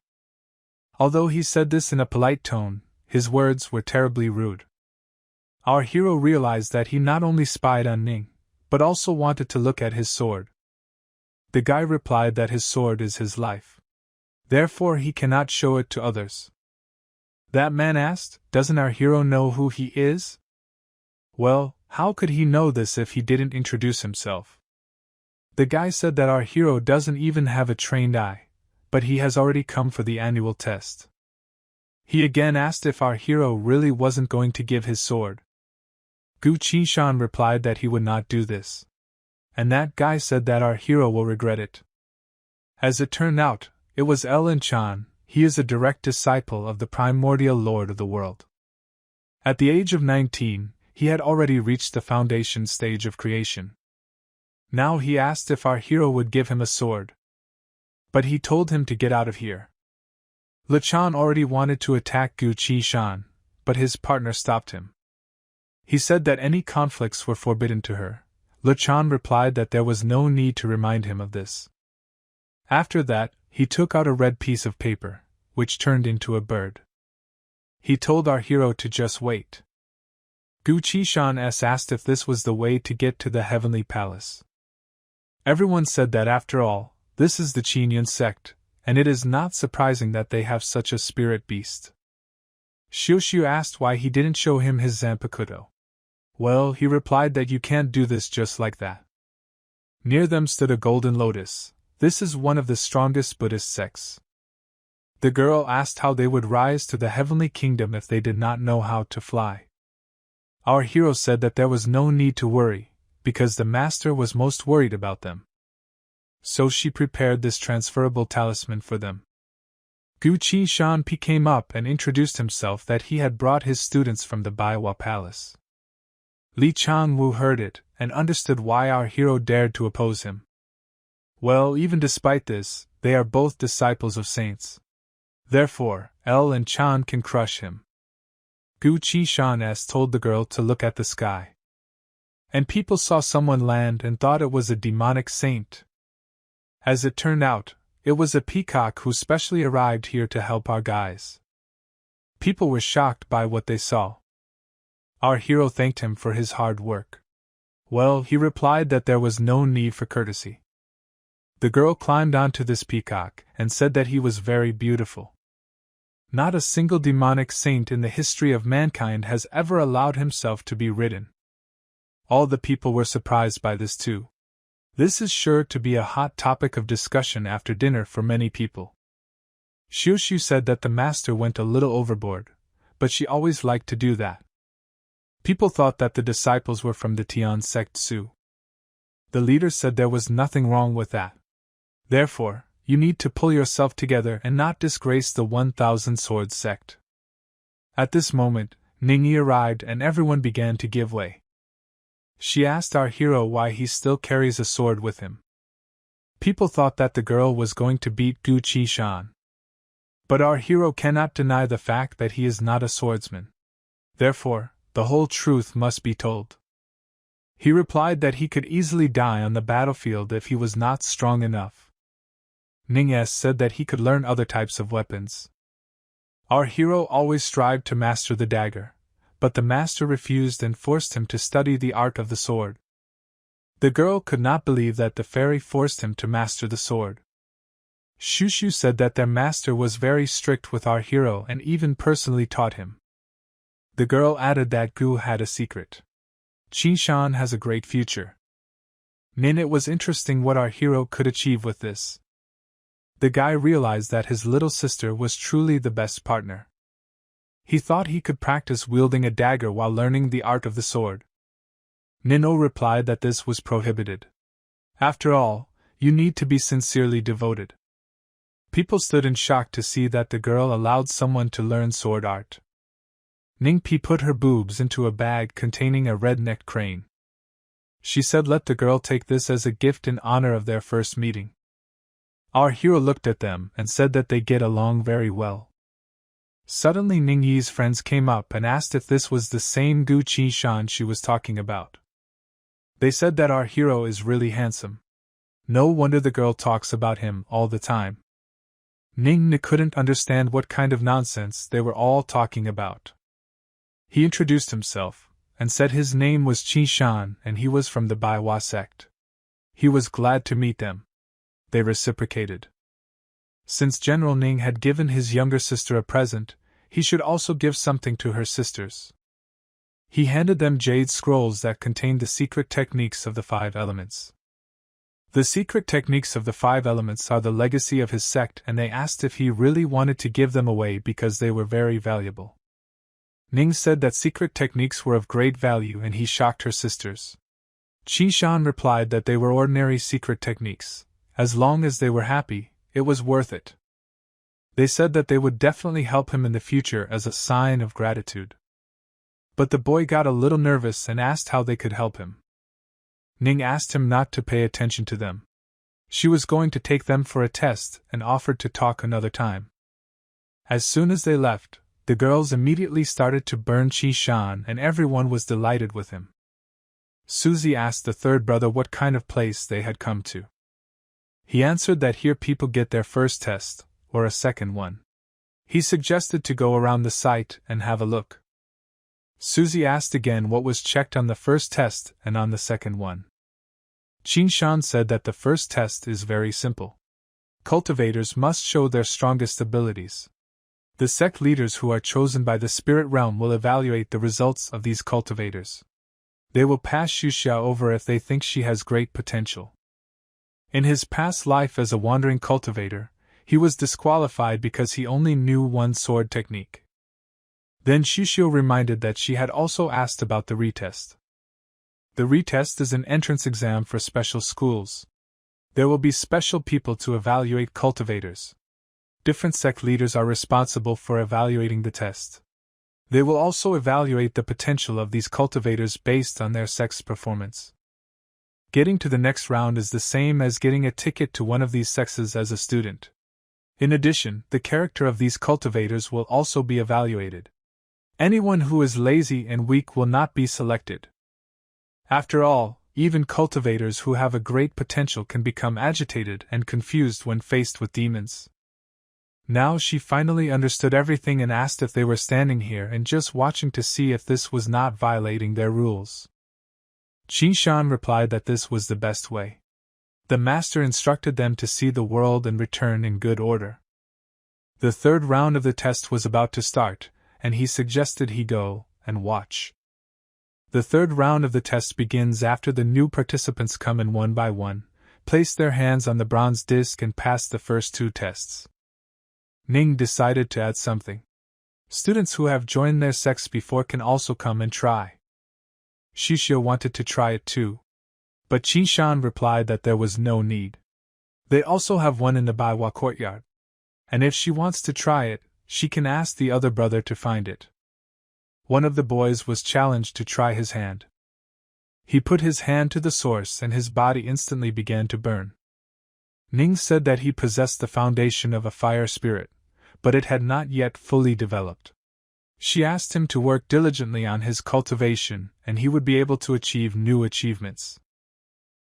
Although he said this in a polite tone, his words were terribly rude. Our hero realized that he not only spied on Ning, but also wanted to look at his sword. The guy replied that his sword is his life. Therefore he cannot show it to others. That man asked, "Doesn't our hero know who he is?" Well, how could he know this if he didn't introduce himself? The guy said that our hero doesn't even have a trained eye, but he has already come for the annual test. He again asked if our hero really wasn't going to give his sword. Gu Qinshan replied that he would not do this. And that guy said that our hero will regret it. As it turned out, it was Ellen Chan. He is a direct disciple of the primordial lord of the world. At the age of 19, he had already reached the foundation stage of creation. Now he asked if our hero would give him a sword. But he told him to get out of here. Le Chan already wanted to attack Gu Qinshan, but his partner stopped him. He said that any conflicts were forbidden to her. Le Chan replied that there was no need to remind him of this. After that, he took out a red piece of paper, which turned into a bird. He told our hero to just wait. Gu Qinshan asked if this was the way to get to the heavenly palace. Everyone said that after all, this is the Qinyan sect, and it is not surprising that they have such a spirit beast. Xiu asked why he didn't show him his Zanpakuto. Well, he replied that you can't do this just like that. Near them stood a golden lotus. This is one of the strongest Buddhist sects. The girl asked how they would rise to the heavenly kingdom if they did not know how to fly. Our hero said that there was no need to worry, because the master was most worried about them. So she prepared this transferable talisman for them. Gu Qinshan came up and introduced himself that he had brought his students from the Baiwa Palace. Li Changwu heard it, and understood why our hero dared to oppose him. Well, even despite this, they are both disciples of saints. Therefore, El and Chan can crush him. Gu Qinshan told the girl to look at the sky. And people saw someone land and thought it was a demonic saint. As it turned out, it was a peacock who specially arrived here to help our guys. People were shocked by what they saw. Our hero thanked him for his hard work. Well, he replied that there was no need for courtesy. The girl climbed onto this peacock and said that he was very beautiful. Not a single demonic saint in the history of mankind has ever allowed himself to be ridden. All the people were surprised by this too. This is sure to be a hot topic of discussion after dinner for many people. Shushu said that the master went a little overboard, but she always liked to do that. People thought that the disciples were from the Tian sect Su. The leader said there was nothing wrong with that. Therefore, you need to pull yourself together and not disgrace the 1,000 Swords sect. At this moment, Ningyi arrived and everyone began to give way. She asked our hero why he still carries a sword with him. People thought that the girl was going to beat Gu Qishan. But our hero cannot deny the fact that he is not a swordsman. Therefore, the whole truth must be told. He replied that he could easily die on the battlefield if he was not strong enough. Ning S said that he could learn other types of weapons. Our hero always strived to master the dagger, but the master refused and forced him to study the art of the sword. The girl could not believe that the fairy forced him to master the sword. Shushu said that their master was very strict with our hero and even personally taught him. The girl added that Gu had a secret. Qishan has a great future. It was interesting what our hero could achieve with this. The guy realized that his little sister was truly the best partner. He thought he could practice wielding a dagger while learning the art of the sword. Nino replied that this was prohibited. After all, you need to be sincerely devoted. People stood in shock to see that the girl allowed someone to learn sword art. Ningpi put her boobs into a bag containing a red-necked crane. She said let the girl take this as a gift in honor of their first meeting. Our hero looked at them and said that they get along very well. Suddenly Ningyi's friends came up and asked if this was the same Gu Qishan she was talking about. They said that our hero is really handsome. No wonder the girl talks about him all the time. Ning couldn't understand what kind of nonsense they were all talking about. He introduced himself, and said his name was Qishan and he was from the Baiwa sect. He was glad to meet them. They reciprocated. Since General Ning had given his younger sister a present, he should also give something to her sisters. He handed them jade scrolls that contained the secret techniques of the 5 elements. The secret techniques of the 5 elements are the legacy of his sect, and they asked if he really wanted to give them away because they were very valuable. Ning said that secret techniques were of great value and he shocked her sisters. Qishan replied that they were ordinary secret techniques. As long as they were happy, it was worth it. They said that they would definitely help him in the future as a sign of gratitude. But the boy got a little nervous and asked how they could help him. Ning asked him not to pay attention to them. She was going to take them for a test and offered to talk another time. As soon as they left, the girls immediately started to burn Qishan and everyone was delighted with him. Suzy asked the third brother what kind of place they had come to. He answered that here people get their first test, or a second one. He suggested to go around the site and have a look. Suzy asked again what was checked on the first test and on the second one. Qishan said that the first test is very simple. Cultivators must show their strongest abilities. The sect leaders who are chosen by the spirit realm will evaluate the results of these cultivators. They will pass Xuxia over if they think she has great potential. In his past life as a wandering cultivator, he was disqualified because he only knew one sword technique. Then Xuxia reminded that she had also asked about the retest. The retest is an entrance exam for special schools. There will be special people to evaluate cultivators. Different sect leaders are responsible for evaluating the test. They will also evaluate the potential of these cultivators based on their sect's performance. Getting to the next round is the same as getting a ticket to one of these sects as a student. In addition, the character of these cultivators will also be evaluated. Anyone who is lazy and weak will not be selected. After all, even cultivators who have a great potential can become agitated and confused when faced with demons. Now she finally understood everything and asked if they were standing here and just watching to see if this was not violating their rules. Qin Shan replied that this was the best way. The master instructed them to see the world and return in good order. The third round of the test was about to start, and he suggested he go and watch. The third round of the test begins after the new participants come in one by one, place their hands on the bronze disc and pass the first two tests. Ning decided to add something. Students who have joined their sects before can also come and try. Shishio wanted to try it too, but Qin Shan replied that there was no need. They also have one in the Baiwa courtyard, and if she wants to try it, she can ask the other brother to find it. One of the boys was challenged to try his hand. He put his hand to the source and his body instantly began to burn. Ning said that he possessed the foundation of a fire spirit, but it had not yet fully developed. She asked him to work diligently on his cultivation and he would be able to achieve new achievements.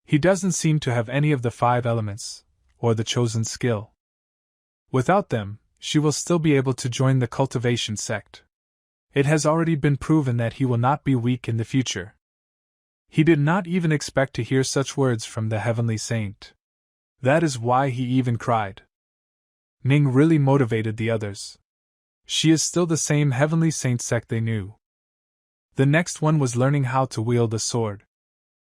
He doesn't seem to have any of the 5 elements, or the chosen skill. Without them, she will still be able to join the cultivation sect. It has already been proven that he will not be weak in the future. He did not even expect to hear such words from the heavenly saint. That is why he even cried. Ning really motivated the others. She is still the same heavenly saint sect they knew. The next one was learning how to wield a sword.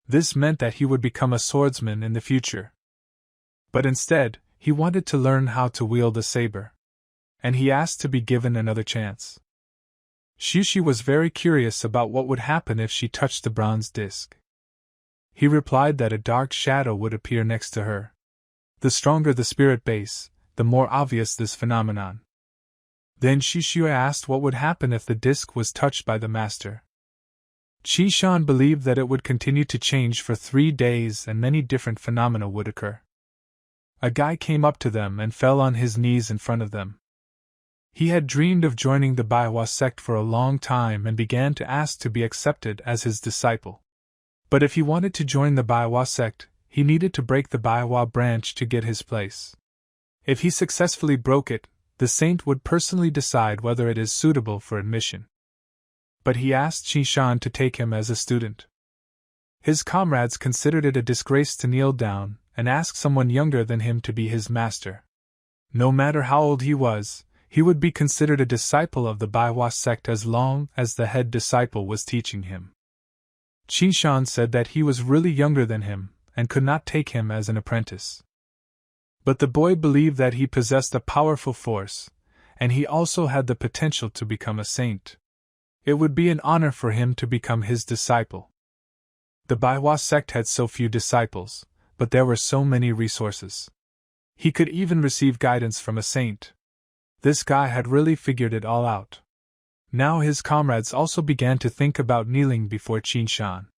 This meant that he would become a swordsman in the future. But instead, he wanted to learn how to wield a saber. And he asked to be given another chance. Shushi was very curious about what would happen if she touched the bronze disc. He replied that a dark shadow would appear next to her. The stronger the spirit base, the more obvious this phenomenon. Then Shishio asked what would happen if the disc was touched by the master. Qi Shan believed that it would continue to change for 3 days and many different phenomena would occur. A guy came up to them and fell on his knees in front of them. He had dreamed of joining the Baiwa sect for a long time and began to ask to be accepted as his disciple. But if he wanted to join the Baiwa sect, he needed to break the Baiwa branch to get his place. If he successfully broke it, the saint would personally decide whether it is suitable for admission. But he asked Qi Shan to take him as a student. His comrades considered it a disgrace to kneel down and ask someone younger than him to be his master. No matter how old he was, he would be considered a disciple of the Baiwa sect as long as the head disciple was teaching him. Qi Shan said that he was really younger than him and could not take him as an apprentice. But the boy believed that he possessed a powerful force, and he also had the potential to become a saint. It would be an honor for him to become his disciple. The Baiwa sect had so few disciples, but there were so many resources. He could even receive guidance from a saint. This guy had really figured it all out. Now his comrades also began to think about kneeling before Qin Shan.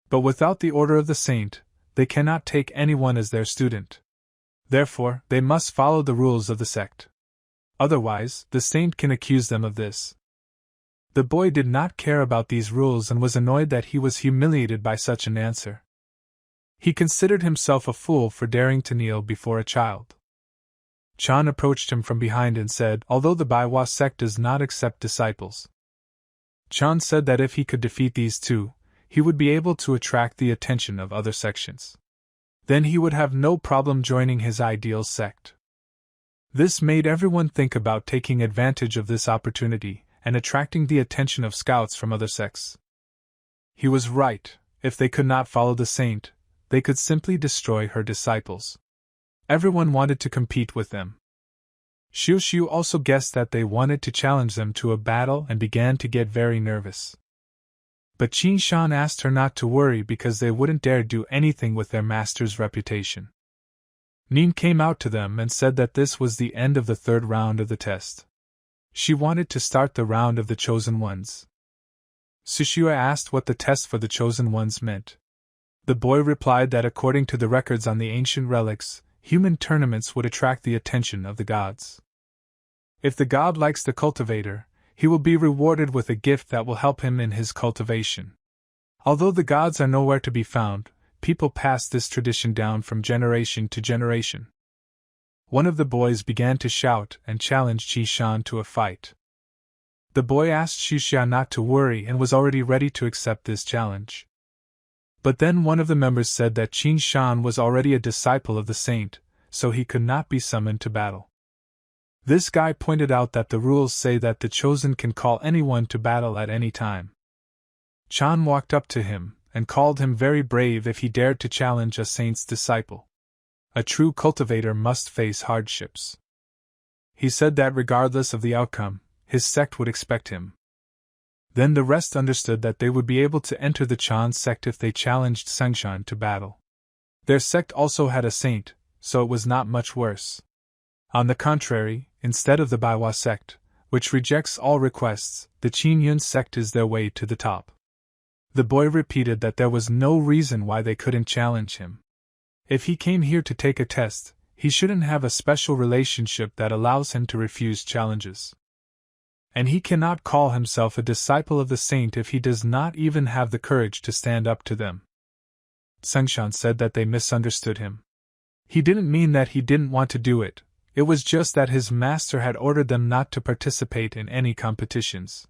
But without the order of the saint, they cannot take anyone as their student. Therefore, they must follow the rules of the sect. Otherwise, the saint can accuse them of this. The boy did not care about these rules and was annoyed that he was humiliated by such an answer. He considered himself a fool for daring to kneel before a child. Chan approached him from behind and said, although the Baiwa sect does not accept disciples. Chan said that if he could defeat these two, he would be able to attract the attention of other sections. Then he would have no problem joining his ideal sect. This made everyone think about taking advantage of this opportunity and attracting the attention of scouts from other sects. He was right. If they could not follow the saint, they could simply destroy her disciples. Everyone wanted to compete with them. Xiu also guessed that they wanted to challenge them to a battle and began to get very nervous. But Qin Shan asked her not to worry because they wouldn't dare do anything with their master's reputation. Nin came out to them and said that this was the end of the third round of the test. She wanted to start the round of the chosen ones. Sushua asked what the test for the chosen ones meant. The boy replied that according to the records on the ancient relics, human tournaments would attract the attention of the gods. If the god likes the cultivator, he will be rewarded with a gift that will help him in his cultivation. Although the gods are nowhere to be found, people pass this tradition down from generation to generation. One of the boys began to shout and challenge Qi Shan to a fight. The boy asked Xu Xia not to worry and was already ready to accept this challenge. But then one of the members said that Qin Shan was already a disciple of the saint, so he could not be summoned to battle. This guy pointed out that the rules say that the chosen can call anyone to battle at any time. Chan walked up to him and called him very brave if he dared to challenge a saint's disciple. A true cultivator must face hardships. He said that regardless of the outcome, his sect would expect him. Then the rest understood that they would be able to enter the Chan sect if they challenged Sengshan to battle. Their sect also had a saint, so it was not much worse. On the contrary, instead of the Baiwa sect, which rejects all requests, the Qin Yun sect is their way to the top. The boy repeated that there was no reason why they couldn't challenge him. If he came here to take a test, he shouldn't have a special relationship that allows him to refuse challenges. And he cannot call himself a disciple of the saint if he does not even have the courage to stand up to them. Sengshan said that they misunderstood him. He didn't mean that he didn't want to do it, it was just that his master had ordered them not to participate in any competitions.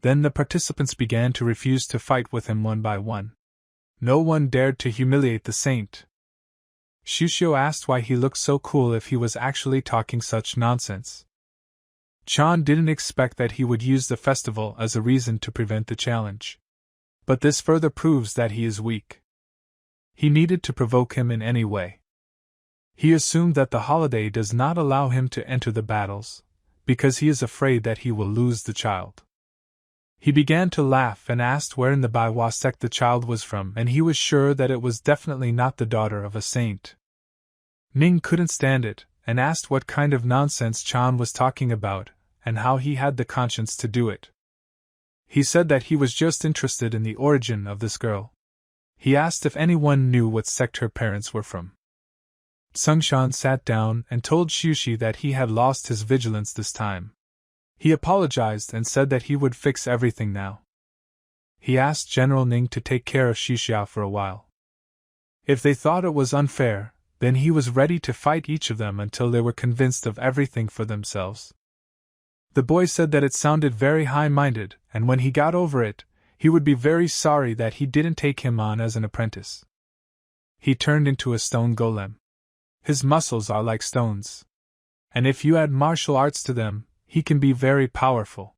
Then the participants began to refuse to fight with him one by one. No one dared to humiliate the saint. Shushio asked why he looked so cool if he was actually talking such nonsense. Chan didn't expect that he would use the festival as a reason to prevent the challenge. But this further proves that he is weak. He needed to provoke him in any way. He assumed that the holiday does not allow him to enter the battles, because he is afraid that he will lose the child. He began to laugh and asked where in the Baiwa sect the child was from, and he was sure that it was definitely not the daughter of a saint. Ning couldn't stand it, and asked what kind of nonsense Chan was talking about, and how he had the conscience to do it. He said that he was just interested in the origin of this girl. He asked if anyone knew what sect her parents were from. Sengshan sat down and told Shushi that he had lost his vigilance this time. He apologized and said that he would fix everything now. He asked General Ning to take care of Shishia for a while. If they thought it was unfair, then he was ready to fight each of them until they were convinced of everything for themselves. The boy said that it sounded very high-minded, and when he got over it, he would be very sorry that he didn't take him on as an apprentice. He turned into a stone golem. His muscles are like stones. And if you add martial arts to them, he can be very powerful.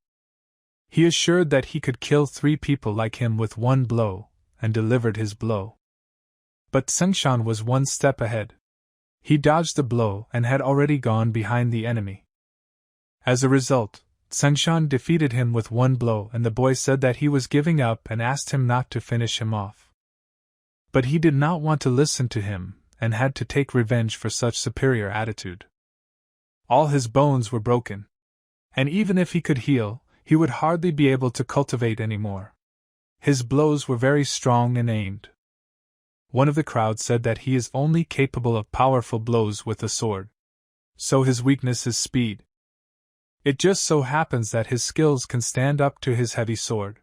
He assured that he could kill 3 people like him with one blow, and delivered his blow. But Sengshan was one step ahead. He dodged the blow and had already gone behind the enemy. As a result, Sengshan defeated him with one blow, and the boy said that he was giving up and asked him not to finish him off. But he did not want to listen to him, and had to take revenge for such superior attitude. All his bones were broken. And even if he could heal, he would hardly be able to cultivate any more. His blows were very strong and aimed. One of the crowd said that he is only capable of powerful blows with a sword. So his weakness is speed. It just so happens that his skills can stand up to his heavy sword.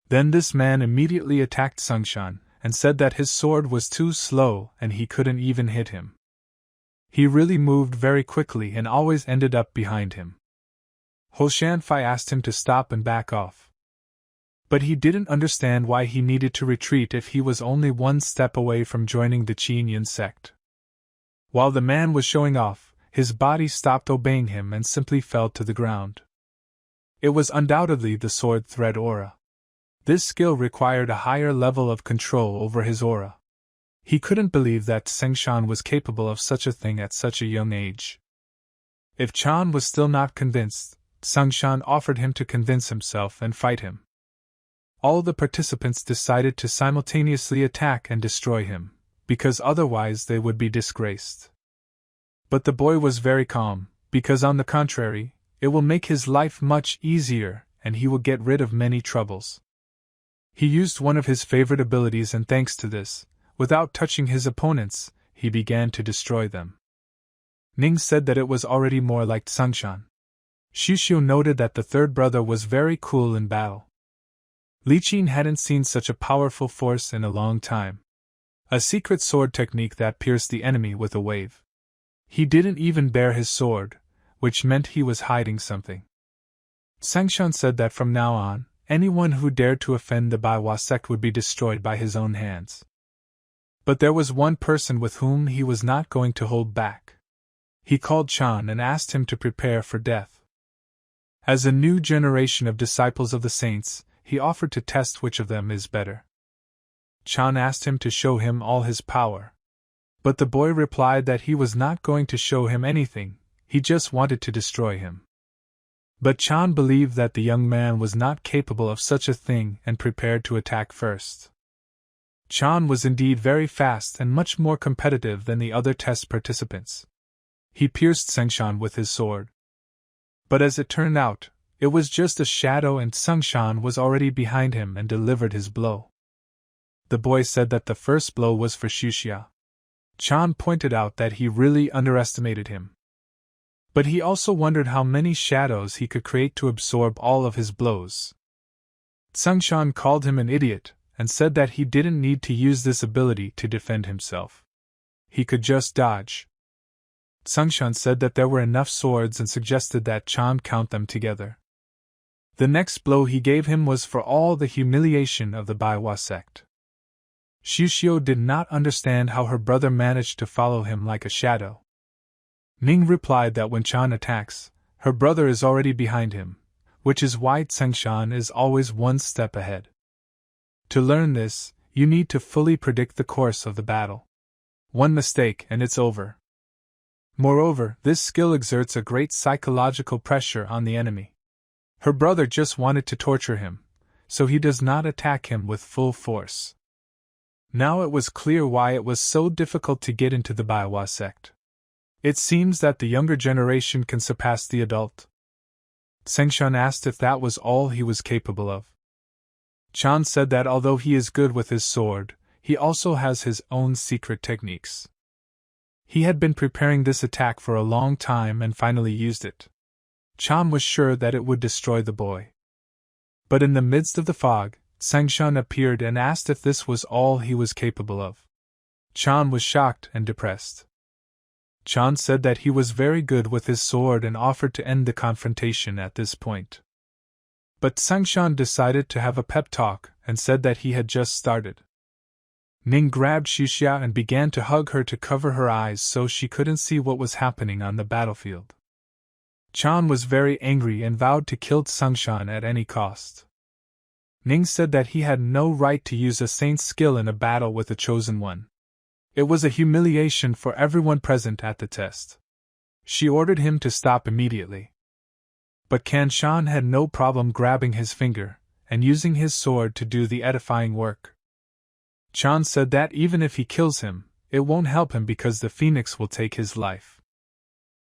Then this man immediately attacked Sengshan, and said that his sword was too slow and he couldn't even hit him. He really moved very quickly and always ended up behind him. Ho Shanfei asked him to stop and back off. But he didn't understand why he needed to retreat if he was only one step away from joining the Qin Yun sect. While the man was showing off, his body stopped obeying him and simply fell to the ground. It was undoubtedly the sword thread aura. This skill required a higher level of control over his aura. He couldn't believe that Sengshan was capable of such a thing at such a young age. If Chan was still not convinced, Sengshan offered him to convince himself and fight him. All the participants decided to simultaneously attack and destroy him, because otherwise they would be disgraced. But the boy was very calm, because on the contrary, it will make his life much easier and he will get rid of many troubles. He used one of his favorite abilities, and thanks to this, without touching his opponents, he began to destroy them. Ning said that it was already more like Sengshan. Shushio noted that the third brother was very cool in battle. Li Qin hadn't seen such a powerful force in a long time. A secret sword technique that pierced the enemy with a wave. He didn't even bare his sword, which meant he was hiding something. Sengshan said that from now on, anyone who dared to offend the Baiwa sect would be destroyed by his own hands. But there was one person with whom he was not going to hold back. He called Chan and asked him to prepare for death. As a new generation of disciples of the saints, he offered to test which of them is better. Chan asked him to show him all his power. But the boy replied that he was not going to show him anything, he just wanted to destroy him. But Chan believed that the young man was not capable of such a thing and prepared to attack first. Chan was indeed very fast and much more competitive than the other test participants. He pierced Sengshan with his sword. But as it turned out, it was just a shadow and Sengshan was already behind him and delivered his blow. The boy said that the first blow was for Xuxia. Chan pointed out that he really underestimated him. But he also wondered how many shadows he could create to absorb all of his blows. Sengshan called him an idiot and said that he didn't need to use this ability to defend himself. He could just dodge. Sengshan said that there were enough swords and suggested that Chan count them together. The next blow he gave him was for all the humiliation of the Baiwa sect. Xuxiu did not understand how her brother managed to follow him like a shadow. Ning replied that when Chan attacks, her brother is already behind him, which is why Sengshan is always one step ahead. To learn this, you need to fully predict the course of the battle. One mistake and it's over. Moreover, this skill exerts a great psychological pressure on the enemy. Her brother just wanted to torture him, so he does not attack him with full force. Now it was clear why it was so difficult to get into the Baiwa sect. It seems that the younger generation can surpass the adult. Sengshan asked if that was all he was capable of. Chan said that although he is good with his sword, he also has his own secret techniques. He had been preparing this attack for a long time and finally used it. Chan was sure that it would destroy the boy. But in the midst of the fog, Sengshan appeared and asked if this was all he was capable of. Chan was shocked and depressed. Chan said that he was very good with his sword and offered to end the confrontation at this point. But Sengshan decided to have a pep talk and said that he had just started. Ning grabbed Xuxia and began to hug her to cover her eyes so she couldn't see what was happening on the battlefield. Chan was very angry and vowed to kill Sengshan at any cost. Ning said that he had no right to use a saint's skill in a battle with a chosen one. It was a humiliation for everyone present at the test. She ordered him to stop immediately. But Kanshan had no problem grabbing his finger and using his sword to do the edifying work. Chan said that even if he kills him, it won't help him because the phoenix will take his life.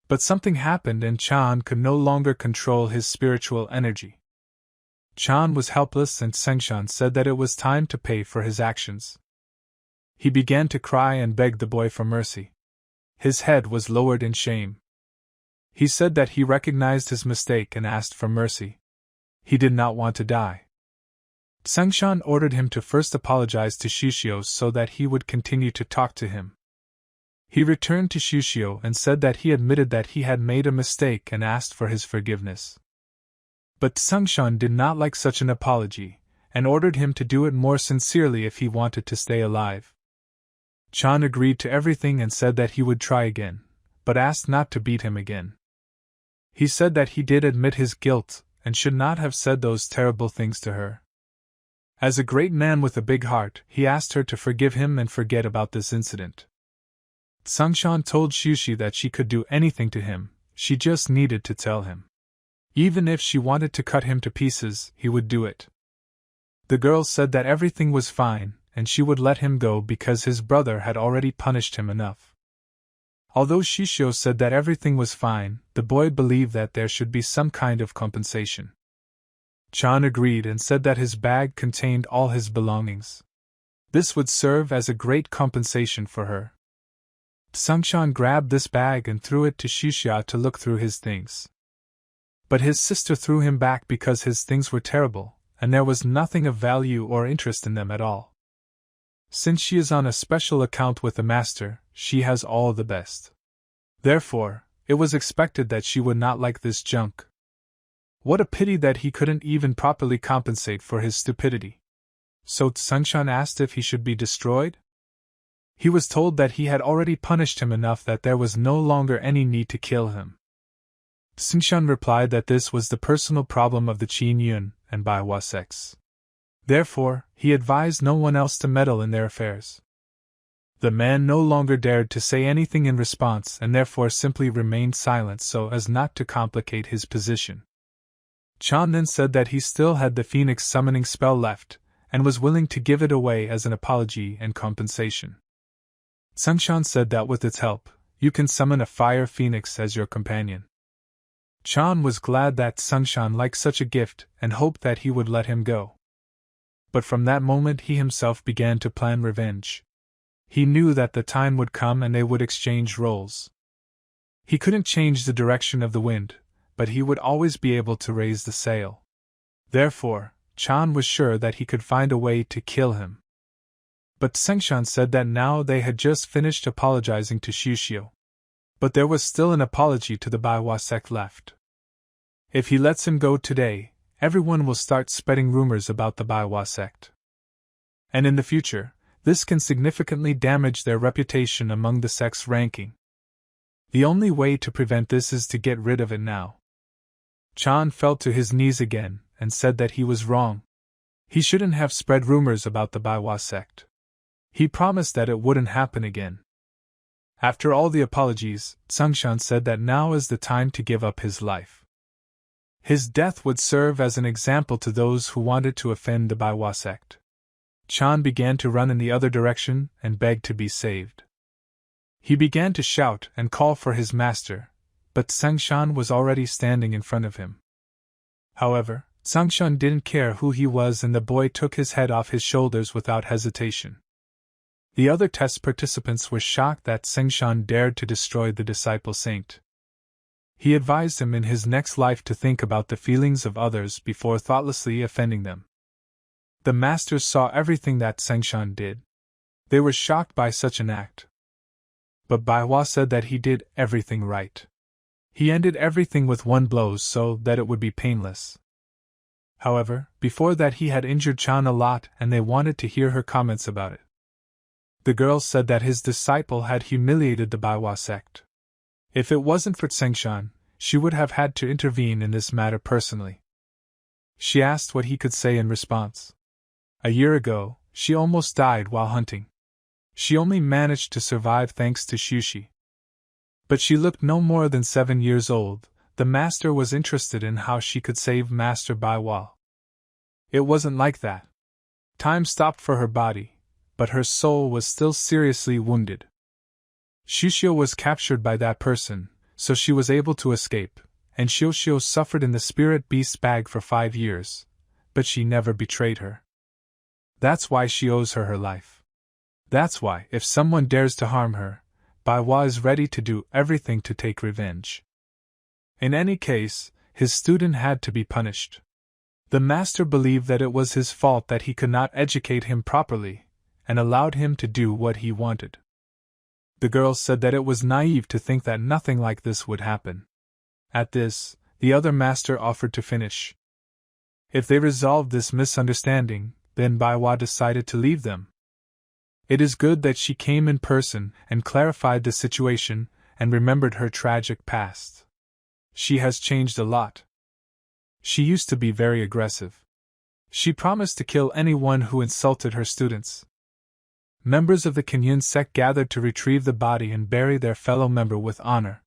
But something happened and Chan could no longer control his spiritual energy. Chan was helpless and Sengshan said that it was time to pay for his actions. He began to cry and begged the boy for mercy. His head was lowered in shame. He said that he recognized his mistake and asked for mercy. He did not want to die. Sengshan ordered him to first apologize to Xuxiu so that he would continue to talk to him. He returned to Xuxiu and said that he admitted that he had made a mistake and asked for his forgiveness. But Sengshan did not like such an apology, and ordered him to do it more sincerely if he wanted to stay alive. Chan agreed to everything and said that he would try again, but asked not to beat him again. He said that he did admit his guilt and should not have said those terrible things to her. As a great man with a big heart, he asked her to forgive him and forget about this incident. Sengshan told Xuxi that she could do anything to him, she just needed to tell him. Even if she wanted to cut him to pieces, he would do it. The girl said that everything was fine, and she would let him go because his brother had already punished him enough. Although Shishio said that everything was fine, the boy believed that there should be some kind of compensation. Chan agreed and said that his bag contained all his belongings. This would serve as a great compensation for her. Sengshan grabbed this bag and threw it to Shishia to look through his things. But his sister threw him back because his things were terrible, and there was nothing of value or interest in them at all. Since she is on a special account with the master, she has all the best. Therefore, it was expected that she would not like this junk. What a pity that he couldn't even properly compensate for his stupidity. So Tsunkshan asked if he should be destroyed? He was told that he had already punished him enough that there was no longer any need to kill him. Tsunkshan replied that this was the personal problem of the Qin Yun and Baihua sects. Therefore, he advised no one else to meddle in their affairs. The man no longer dared to say anything in response and therefore simply remained silent so as not to complicate his position. Chan then said that he still had the phoenix summoning spell left, and was willing to give it away as an apology and compensation. Tsunkshan said that with its help, you can summon a fire phoenix as your companion. Chan was glad that Tsunkshan liked such a gift and hoped that he would let him go. But from that moment he himself began to plan revenge. He knew that the time would come and they would exchange roles. He couldn't change the direction of the wind, but he would always be able to raise the sail. Therefore, Chan was sure that he could find a way to kill him. But Tsunkshan said that now they had just finished apologizing to Shushio. But there was still an apology to the Baihua sect left. If he lets him go today, everyone will start spreading rumors about the Baihua sect. And in the future, this can significantly damage their reputation among the sect's ranking. The only way to prevent this is to get rid of it now. Chan fell to his knees again and said that he was wrong. He shouldn't have spread rumors about the Baihua sect. He promised that it wouldn't happen again. After all the apologies, Tsunkshan said that now is the time to give up his life. His death would serve as an example to those who wanted to offend the Baihua sect. Chan began to run in the other direction and begged to be saved. He began to shout and call for his master, but Tsunkshan was already standing in front of him. However, Tsunkshan didn't care who he was and the boy took his head off his shoulders without hesitation. The other test participants were shocked that Tsunkshan dared to destroy the disciple saint. He advised him in his next life to think about the feelings of others before thoughtlessly offending them. The masters saw everything that Tsunkshan did. They were shocked by such an act. But Baihua said that he did everything right. He ended everything with one blow so that it would be painless. However, before that he had injured Chan a lot and they wanted to hear her comments about it. The girl said that his disciple had humiliated the Baihua sect. If it wasn't for Tsunkshan, she would have had to intervene in this matter personally. She asked what he could say in response. A year ago, she almost died while hunting. She only managed to survive thanks to Shushi. But she looked no more than 7 years old. The master was interested in how she could save Master Baihua. It wasn't like that. Time stopped for her body, but her soul was still seriously wounded. Shushio was captured by that person, so she was able to escape, and Shushio suffered in the spirit beast's bag for 5 years, but she never betrayed her. That's why she owes her her life. That's why, if someone dares to harm her, Baihua is ready to do everything to take revenge. In any case, his student had to be punished. The master believed that it was his fault that he could not educate him properly, and allowed him to do what he wanted. The girl said that it was naive to think that nothing like this would happen. At this, the other master offered to finish. If they resolved this misunderstanding, then Baihua decided to leave them. It is good that she came in person and clarified the situation and remembered her tragic past. She has changed a lot. She used to be very aggressive. She promised to kill anyone who insulted her students. Members of the Kingyun sect gathered to retrieve the body and bury their fellow member with honor.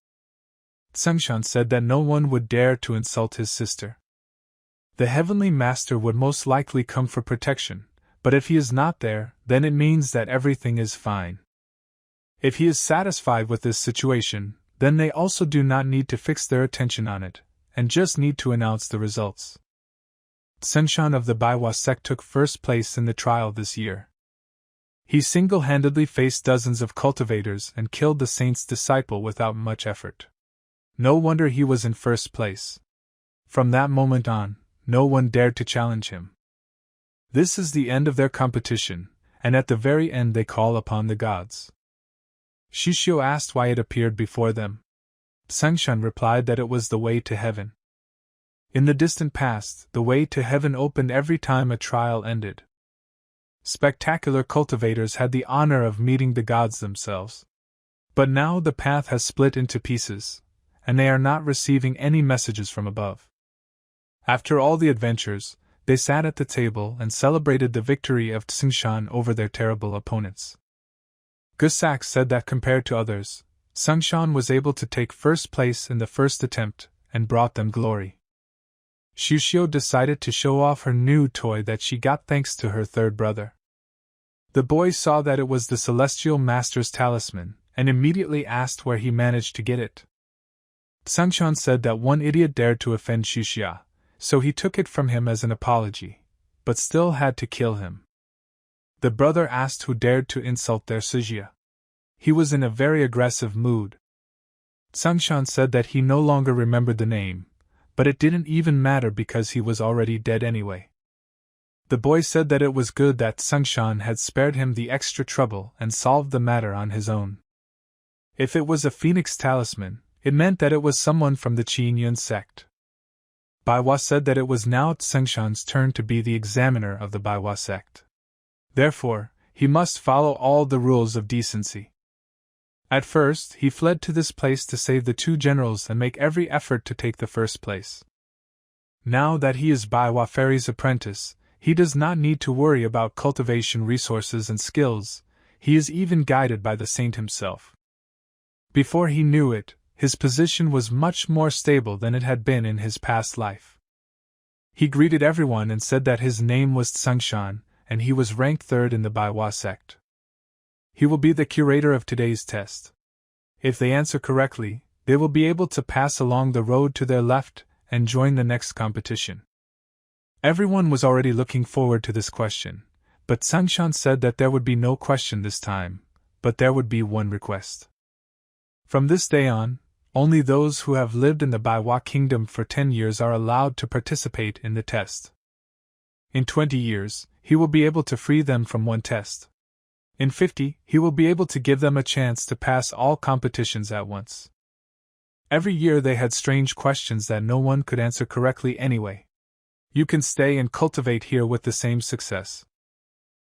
Tsunkshan said that no one would dare to insult his sister. The Heavenly Master would most likely come for protection, but if he is not there, then it means that everything is fine. If he is satisfied with this situation, then they also do not need to fix their attention on it, and just need to announce the results. Tsunkshan of the Baihua sect took first place in the trial this year. He single-handedly faced dozens of cultivators and killed the saint's disciple without much effort. No wonder he was in first place. From that moment on, no one dared to challenge him. This is the end of their competition, and at the very end they call upon the gods. Shushio asked why it appeared before them. Tsunkshan replied that it was the way to heaven. In the distant past, the way to heaven opened every time a trial ended. Spectacular cultivators had the honor of meeting the gods themselves. But now the path has split into pieces, and they are not receiving any messages from above. After all the adventures, they sat at the table and celebrated the victory of Tsingshan over their terrible opponents. Gusak said that compared to others, Tsingshan was able to take first place in the first attempt and brought them glory. Shushio decided to show off her new toy that she got thanks to her third brother. The boy saw that it was the Celestial Master's talisman, and immediately asked where he managed to get it. Tsingshan said that one idiot dared to offend Shushia, so he took it from him as an apology, but still had to kill him. The brother asked who dared to insult their Sujia. He was in a very aggressive mood. Tsingshan said that he no longer remembered the name, but it didn't even matter because he was already dead anyway. The boy said that it was good that Tsingshan had spared him the extra trouble and solved the matter on his own. If it was a phoenix talisman, it meant that it was someone from the Qin-Yun sect. Baiwa said that it was now Tsingshan's turn to be the examiner of the Baiwa sect. Therefore, he must follow all the rules of decency. At first, he fled to this place to save the two generals and make every effort to take the first place. Now that he is Baiwa Fairy's apprentice, he does not need to worry about cultivation resources and skills, he is even guided by the saint himself. Before he knew it, his position was much more stable than it had been in his past life. He greeted everyone and said that his name was Tsingshan, and he was ranked third in the Baiwa sect. He will be the curator of today's test. If they answer correctly, they will be able to pass along the road to their left and join the next competition. Everyone was already looking forward to this question, but Tsingshan said that there would be no question this time, but there would be one request. From this day on, only those who have lived in the Baiwa kingdom for 10 years are allowed to participate in the test. In 20 years, he will be able to free them from one test. In 50, he will be able to give them a chance to pass all competitions at once. Every year they had strange questions that no one could answer correctly anyway. You can stay and cultivate here with the same success.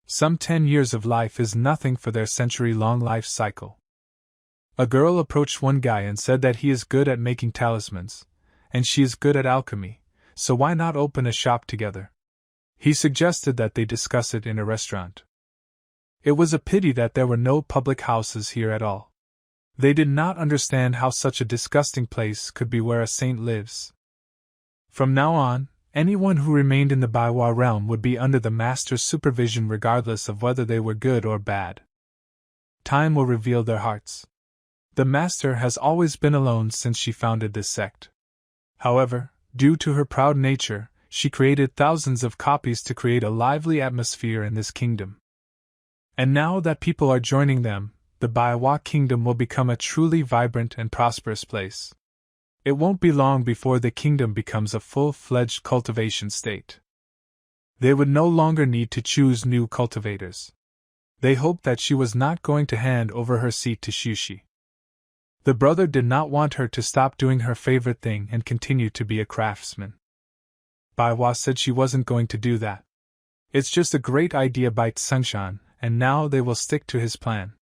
Some 10 years of life is nothing for their century-long life cycle. A girl approached one guy and said that he is good at making talismans, and she is good at alchemy, so why not open a shop together? He suggested that they discuss it in a restaurant. It was a pity that there were no public houses here at all. They did not understand how such a disgusting place could be where a saint lives. From now on, anyone who remained in the Baiwa realm would be under the master's supervision regardless of whether they were good or bad. Time will reveal their hearts. The master has always been alone since she founded this sect. However, due to her proud nature, she created thousands of copies to create a lively atmosphere in this kingdom. And now that people are joining them, the Baiwa kingdom will become a truly vibrant and prosperous place. It won't be long before the kingdom becomes a full-fledged cultivation state. They would no longer need to choose new cultivators. They hoped that she was not going to hand over her seat to Shushi. The brother did not want her to stop doing her favorite thing and continue to be a craftsman. Baiwa said she wasn't going to do that. It's just a great idea by Tsingshan, and now they will stick to his plan.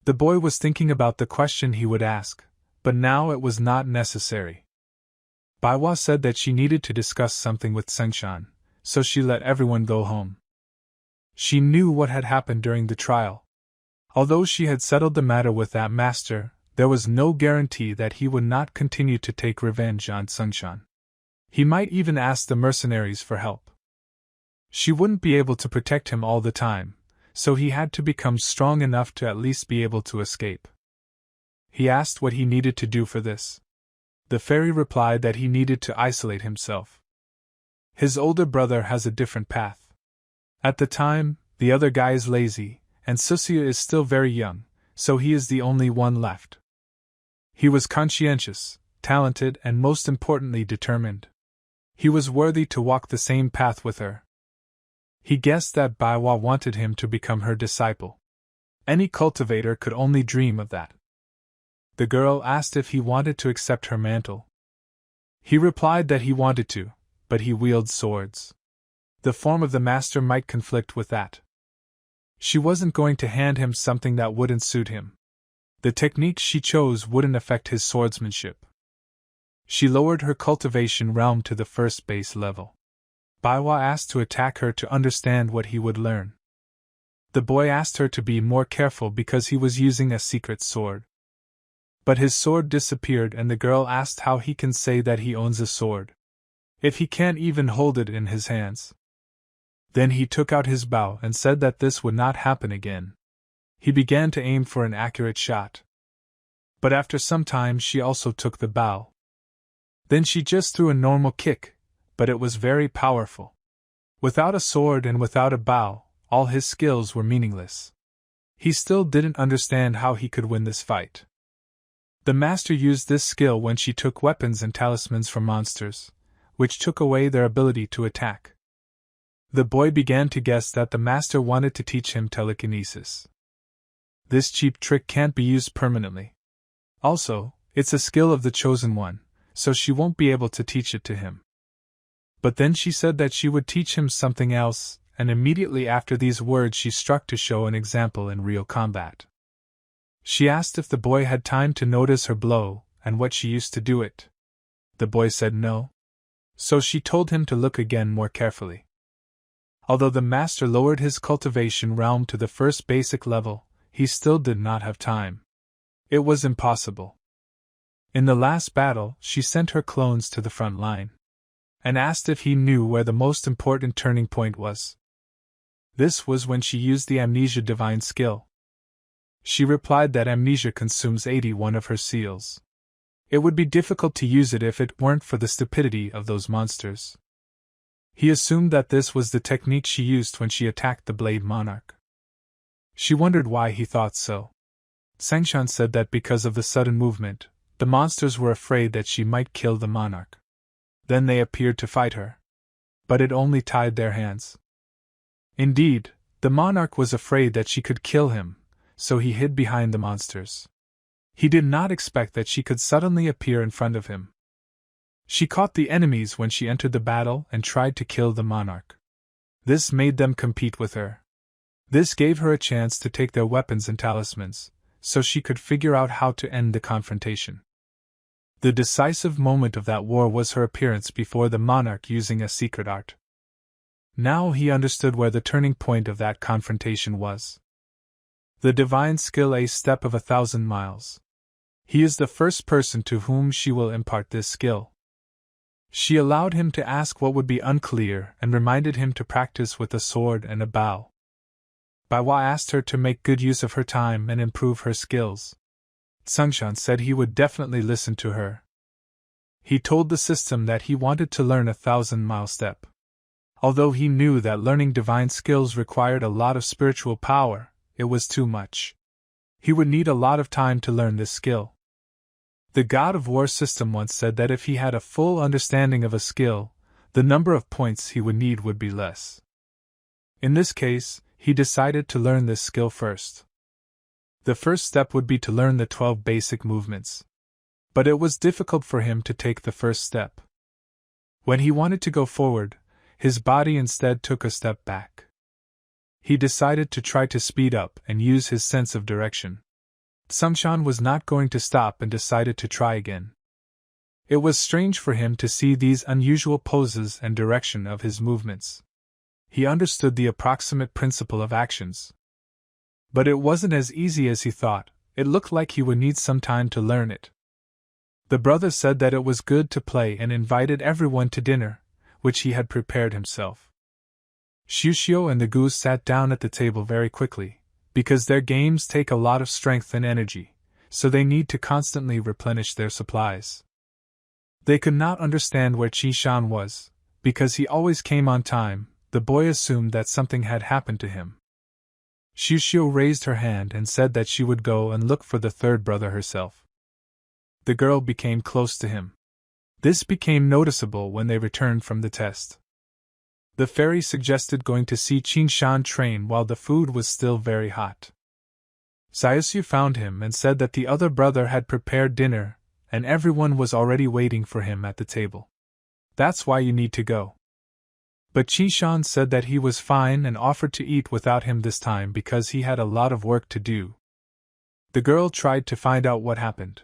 The boy was thinking about the question he would ask, but now it was not necessary. Baiwa said that she needed to discuss something with Tsingshan, so she let everyone go home. She knew what had happened during the trial. Although she had settled the matter with that master, there was no guarantee that he would not continue to take revenge on Tsingshan. He might even ask the mercenaries for help. She wouldn't be able to protect him all the time, so he had to become strong enough to at least be able to escape. He asked what he needed to do for this. The fairy replied that he needed to isolate himself. His older brother has a different path. At the time, the other guy is lazy, and Susia is still very young, so he is the only one left. He was conscientious, talented, and most importantly determined. He was worthy to walk the same path with her. He guessed that Baiwa wanted him to become her disciple. Any cultivator could only dream of that. The girl asked if he wanted to accept her mantle. He replied that he wanted to, but he wields swords. The form of the master might conflict with that. She wasn't going to hand him something that wouldn't suit him. The technique she chose wouldn't affect his swordsmanship. She lowered her cultivation realm to the first base level. Baiwa asked to attack her to understand what he would learn. The boy asked her to be more careful because he was using a secret sword. But his sword disappeared and the girl asked how he can say that he owns a sword if he can't even hold it in his hands. Then he took out his bow and said that this would not happen again. He began to aim for an accurate shot. But after some time she also took the bow. Then she just threw a normal kick, but it was very powerful. Without a sword and without a bow, all his skills were meaningless. He still didn't understand how he could win this fight. The master used this skill when she took weapons and talismans from monsters, which took away their ability to attack. The boy began to guess that the master wanted to teach him telekinesis. This cheap trick can't be used permanently. Also, it's a skill of the chosen one, so she won't be able to teach it to him. But then she said that she would teach him something else, and immediately after these words she struck to show an example in real combat. She asked if the boy had time to notice her blow, and what she used to do it. The boy said no. So she told him to look again more carefully. Although the master lowered his cultivation realm to the first basic level, he still did not have time. It was impossible. In the last battle, she sent her clones to the front line and asked if he knew where the most important turning point was. This was when she used the amnesia divine skill. She replied that amnesia consumes 81 of her seals. It would be difficult to use it if it weren't for the stupidity of those monsters. He assumed that this was the technique she used when she attacked the Blade Monarch. She wondered why he thought so. Sangshan said that because of the sudden movement, the monsters were afraid that she might kill the monarch. Then they appeared to fight her. But it only tied their hands. Indeed, the monarch was afraid that she could kill him, so he hid behind the monsters. He did not expect that she could suddenly appear in front of him. She caught the enemies when she entered the battle and tried to kill the monarch. This made them compete with her. This gave her a chance to take their weapons and talismans, so she could figure out how to end the confrontation. The decisive moment of that war was her appearance before the monarch using a secret art. Now he understood where the turning point of that confrontation was. The divine skill, a step of 1,000 miles. He is the first person to whom she will impart this skill. She allowed him to ask what would be unclear and reminded him to practice with a sword and a bow. Baiwa asked her to make good use of her time and improve her skills. Sangshan said he would definitely listen to her. He told the system that he wanted to learn a 1,000-mile step. Although he knew that learning divine skills required a lot of spiritual power, it was too much. He would need a lot of time to learn this skill. The God of War system once said that if he had a full understanding of a skill, the number of points he would need would be less. In this case, he decided to learn this skill first. The first step would be to learn the 12 basic movements. But it was difficult for him to take the first step. When he wanted to go forward, his body instead took a step back. He decided to try to speed up and use his sense of direction. Sangshan was not going to stop and decided to try again. It was strange for him to see these unusual poses and direction of his movements. He understood the approximate principle of actions. But it wasn't as easy as he thought. It looked like he would need some time to learn it. The brother said that it was good to play and invited everyone to dinner, which he had prepared himself. Shushio and the goose sat down at the table very quickly, because their games take a lot of strength and energy, so they need to constantly replenish their supplies. They could not understand where Qishan was, because he always came on time. The boy assumed that something had happened to him. Shushio raised her hand and said that she would go and look for the third brother herself. The girl became close to him. This became noticeable when they returned from the test. The fairy suggested going to see Qinshan train while the food was still very hot. Zaisu found him and said that the other brother had prepared dinner, and everyone was already waiting for him at the table. That's why you need to go. But Qishan said that he was fine and offered to eat without him this time because he had a lot of work to do. The girl tried to find out what happened.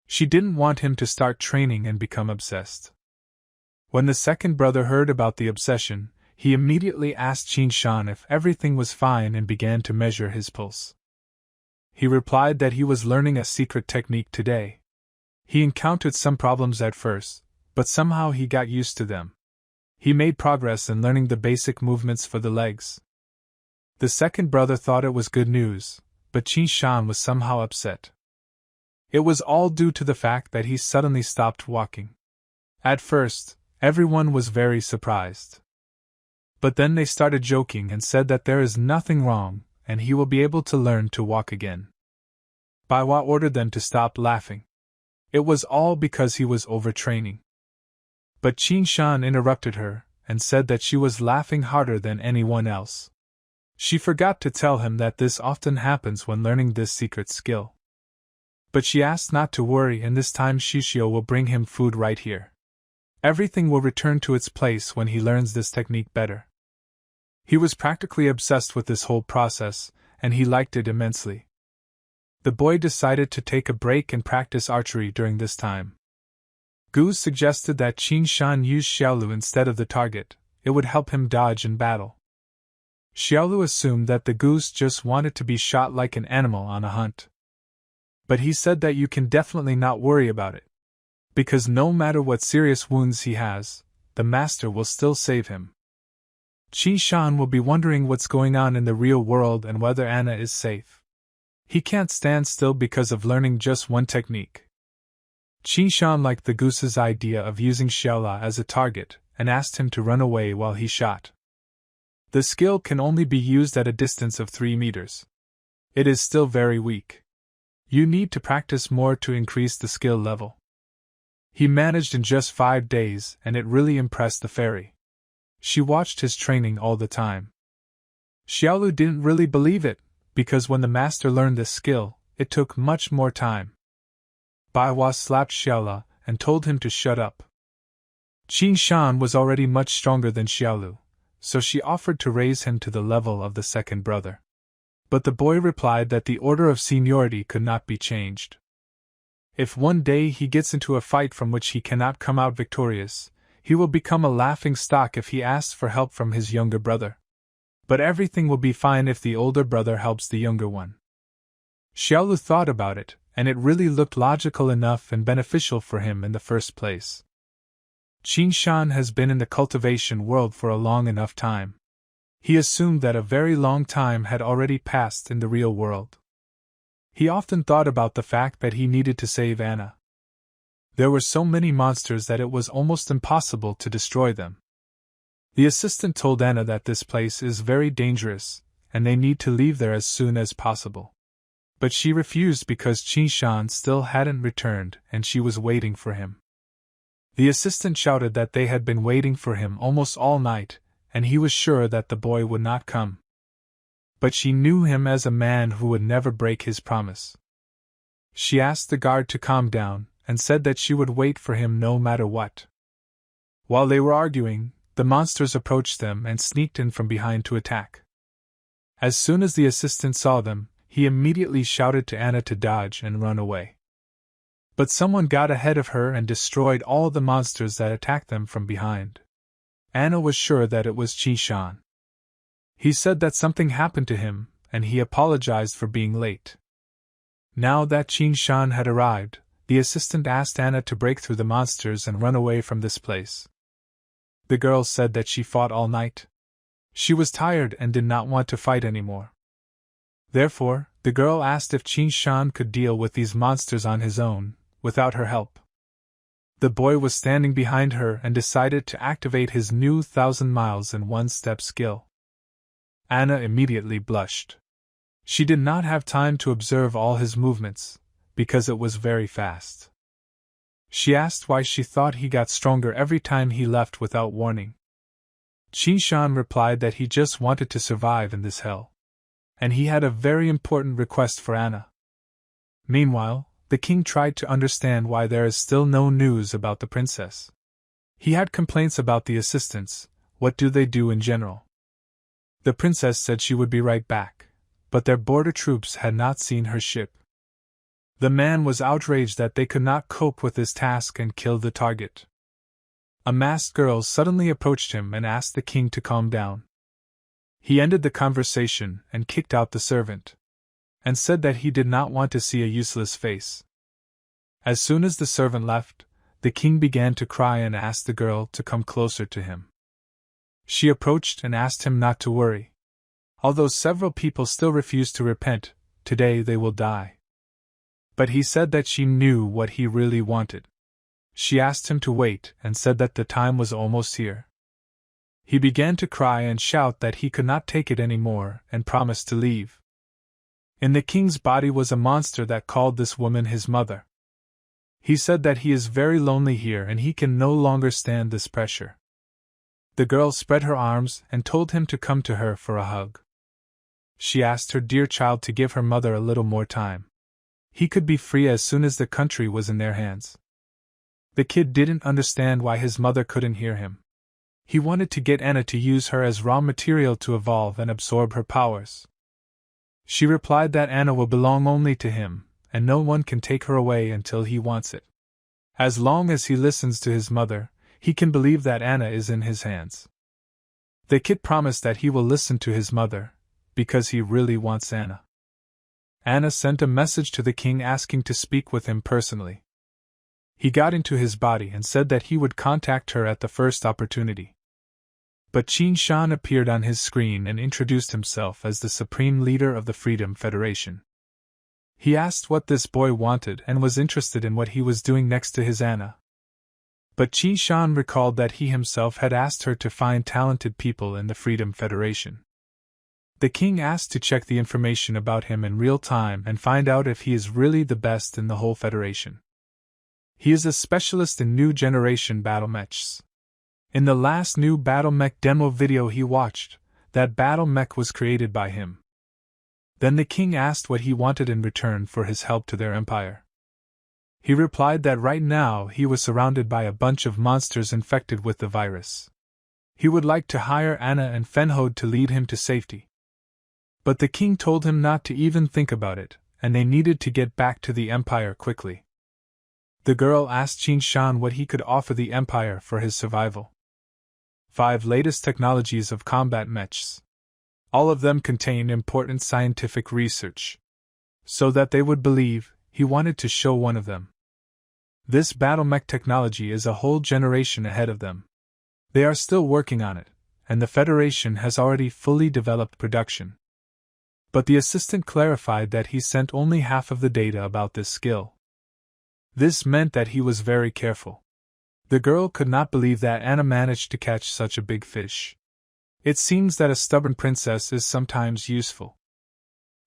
She didn't want him to start training and become obsessed. When the second brother heard about the obsession, he immediately asked Qishan if everything was fine and began to measure his pulse. He replied that he was learning a secret technique today. He encountered some problems at first, but somehow he got used to them. He made progress in learning the basic movements for the legs. The second brother thought it was good news, but Qishan was somehow upset. It was all due to the fact that he suddenly stopped walking. At first, everyone was very surprised. But then they started joking and said that there is nothing wrong, and he will be able to learn to walk again. Baiwa ordered them to stop laughing. It was all because he was overtraining. But Qishan interrupted her, and said that she was laughing harder than anyone else. She forgot to tell him that this often happens when learning this secret skill. But she asked not to worry, and this time Shishio will bring him food right here. Everything will return to its place when he learns this technique better. He was practically obsessed with this whole process, and he liked it immensely. The boy decided to take a break and practice archery during this time. Goose suggested that Qishan use Xiaolu instead of the target. It would help him dodge in battle. Xiaolu assumed that the goose just wanted to be shot like an animal on a hunt. But he said that you can definitely not worry about it. Because no matter what serious wounds he has, the master will still save him. Qishan will be wondering what's going on in the real world and whether Anna is safe. He can't stand still because of learning just one technique. Qishan liked the goose's idea of using Xiaola as a target, and asked him to run away while he shot. The skill can only be used at a distance of 3 meters. It is still very weak. You need to practice more to increase the skill level. He managed in just 5 days, and it really impressed the fairy. She watched his training all the time. Xiaolu didn't really believe it, because when the master learned this skill, it took much more time. Baiwa slapped Xiaola and told him to shut up. Qishan was already much stronger than Xiaolu, so she offered to raise him to the level of the second brother. But the boy replied that the order of seniority could not be changed. If one day he gets into a fight from which he cannot come out victorious, he will become a laughing stock if he asks for help from his younger brother. But everything will be fine if the older brother helps the younger one. Xiaolu thought about it, and it really looked logical enough and beneficial for him in the first place. Qishan has been in the cultivation world for a long enough time. He assumed that a very long time had already passed in the real world. He often thought about the fact that he needed to save Anna. There were so many monsters that it was almost impossible to destroy them. The assistant told Anna that this place is very dangerous, and they need to leave there as soon as possible. But she refused because Qishan still hadn't returned and she was waiting for him. The assistant shouted that they had been waiting for him almost all night, and he was sure that the boy would not come. But she knew him as a man who would never break his promise. She asked the guard to calm down, and said that she would wait for him no matter what. While they were arguing, the monsters approached them and sneaked in from behind to attack. As soon as the assistant saw them, he immediately shouted to Anna to dodge and run away. But someone got ahead of her and destroyed all the monsters that attacked them from behind. Anna was sure that it was Qishan. He said that something happened to him, and he apologized for being late. Now that Qishan had arrived, the assistant asked Anna to break through the monsters and run away from this place. The girl said that she fought all night. She was tired and did not want to fight anymore. Therefore, the girl asked if Qishan could deal with these monsters on his own, without her help. The boy was standing behind her and decided to activate his new 1,000 miles in one-step skill. Anna immediately blushed. She did not have time to observe all his movements, because it was very fast. She asked why she thought he got stronger every time he left without warning. Qishan replied that he just wanted to survive in this hell. And he had a very important request for Anna. Meanwhile, the king tried to understand why there is still no news about the princess. He had complaints about the assistants. What do they do in general? The princess said she would be right back, but their border troops had not seen her ship. The man was outraged that they could not cope with his task and killed the target. A masked girl suddenly approached him and asked the king to calm down. He ended the conversation and kicked out the servant, and said that he did not want to see a useless face. As soon as the servant left, the king began to cry and asked the girl to come closer to him. She approached and asked him not to worry. Although several people still refused to repent, today they will die. But he said that she knew what he really wanted. She asked him to wait and said that the time was almost here. He began to cry and shout that he could not take it anymore and promised to leave. In the king's body was a monster that called this woman his mother. He said that he is very lonely here and he can no longer stand this pressure. The girl spread her arms and told him to come to her for a hug. She asked her dear child to give her mother a little more time. He could be free as soon as the country was in their hands. The kid didn't understand why his mother couldn't hear him. He wanted to get Anna to use her as raw material to evolve and absorb her powers. She replied that Anna will belong only to him, and no one can take her away until he wants it. As long as he listens to his mother, he can believe that Anna is in his hands. The kid promised that he will listen to his mother, because he really wants Anna. Anna sent a message to the king asking to speak with him personally. He got into his body and said that he would contact her at the first opportunity. But Qin Shan appeared on his screen and introduced himself as the supreme leader of the Freedom Federation. He asked what this boy wanted and was interested in what he was doing next to his Anna. But Qin Shan recalled that he himself had asked her to find talented people in the Freedom Federation. The king asked to check the information about him in real time and find out if he is really the best in the whole Federation. He is a specialist in new generation battle mechs. In the last new battle mech demo video he watched, that battle mech was created by him. Then the king asked what he wanted in return for his help to their empire. He replied that right now he was surrounded by a bunch of monsters infected with the virus. He would like to hire Anna and Fenhode to lead him to safety. But the king told him not to even think about it, and they needed to get back to the empire quickly. The girl asked Qin Shan what he could offer the empire for his survival. 5 latest technologies of combat mechs. All of them contain important scientific research. So that they would believe, he wanted to show one of them. This battle mech technology is a whole generation ahead of them. They are still working on it, and the Federation has already fully developed production. But the assistant clarified that he sent only half of the data about this skill. This meant that he was very careful. The girl could not believe that Anna managed to catch such a big fish. It seems that a stubborn princess is sometimes useful.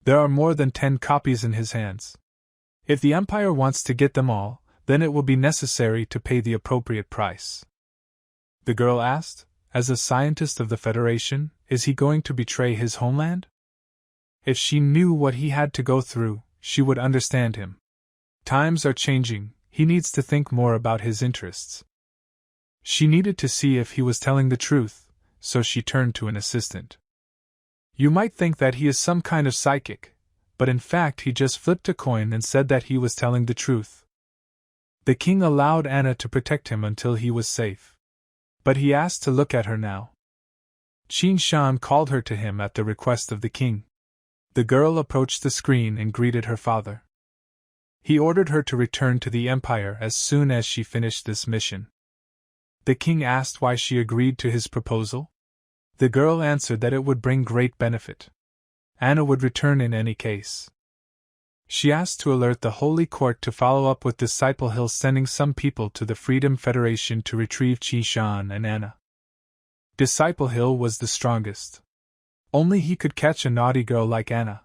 There are more than 10 copies in his hands. If the Empire wants to get them all, then it will be necessary to pay the appropriate price. The girl asked, as a scientist of the Federation, is he going to betray his homeland? If she knew what he had to go through, she would understand him. Times are changing, he needs to think more about his interests. She needed to see if he was telling the truth, so she turned to an assistant. You might think that he is some kind of psychic, but in fact he just flipped a coin and said that he was telling the truth. The king allowed Anna to protect him until he was safe. But he asked to look at her now. Qin Shan called her to him at the request of the king. The girl approached the screen and greeted her father. He ordered her to return to the Empire as soon as she finished this mission. The king asked why she agreed to his proposal. The girl answered that it would bring great benefit. Anna would return in any case. She asked to alert the Holy Court to follow up with Disciple Hill, sending some people to the Freedom Federation to retrieve Qin Shan and Anna. Disciple Hill was the strongest. Only he could catch a naughty girl like Anna.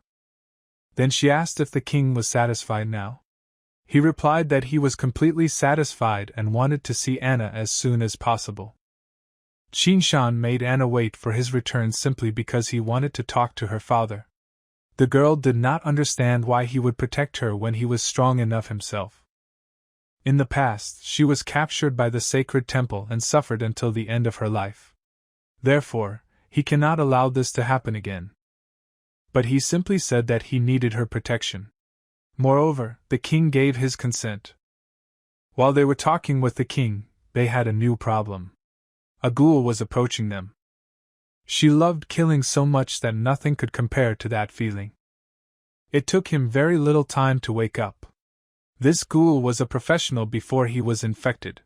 Then she asked if the king was satisfied now. He replied that he was completely satisfied and wanted to see Anna as soon as possible. Qin Shan made Anna wait for his return simply because he wanted to talk to her father. The girl did not understand why he would protect her when he was strong enough himself. In the past, she was captured by the sacred temple and suffered until the end of her life. Therefore, he cannot allow this to happen again. But he simply said that he needed her protection. Moreover, the king gave his consent. While they were talking with the king, they had a new problem. A ghoul was approaching them. She loved killing so much that nothing could compare to that feeling. It took him very little time to wake up. This ghoul was a professional before he was infected.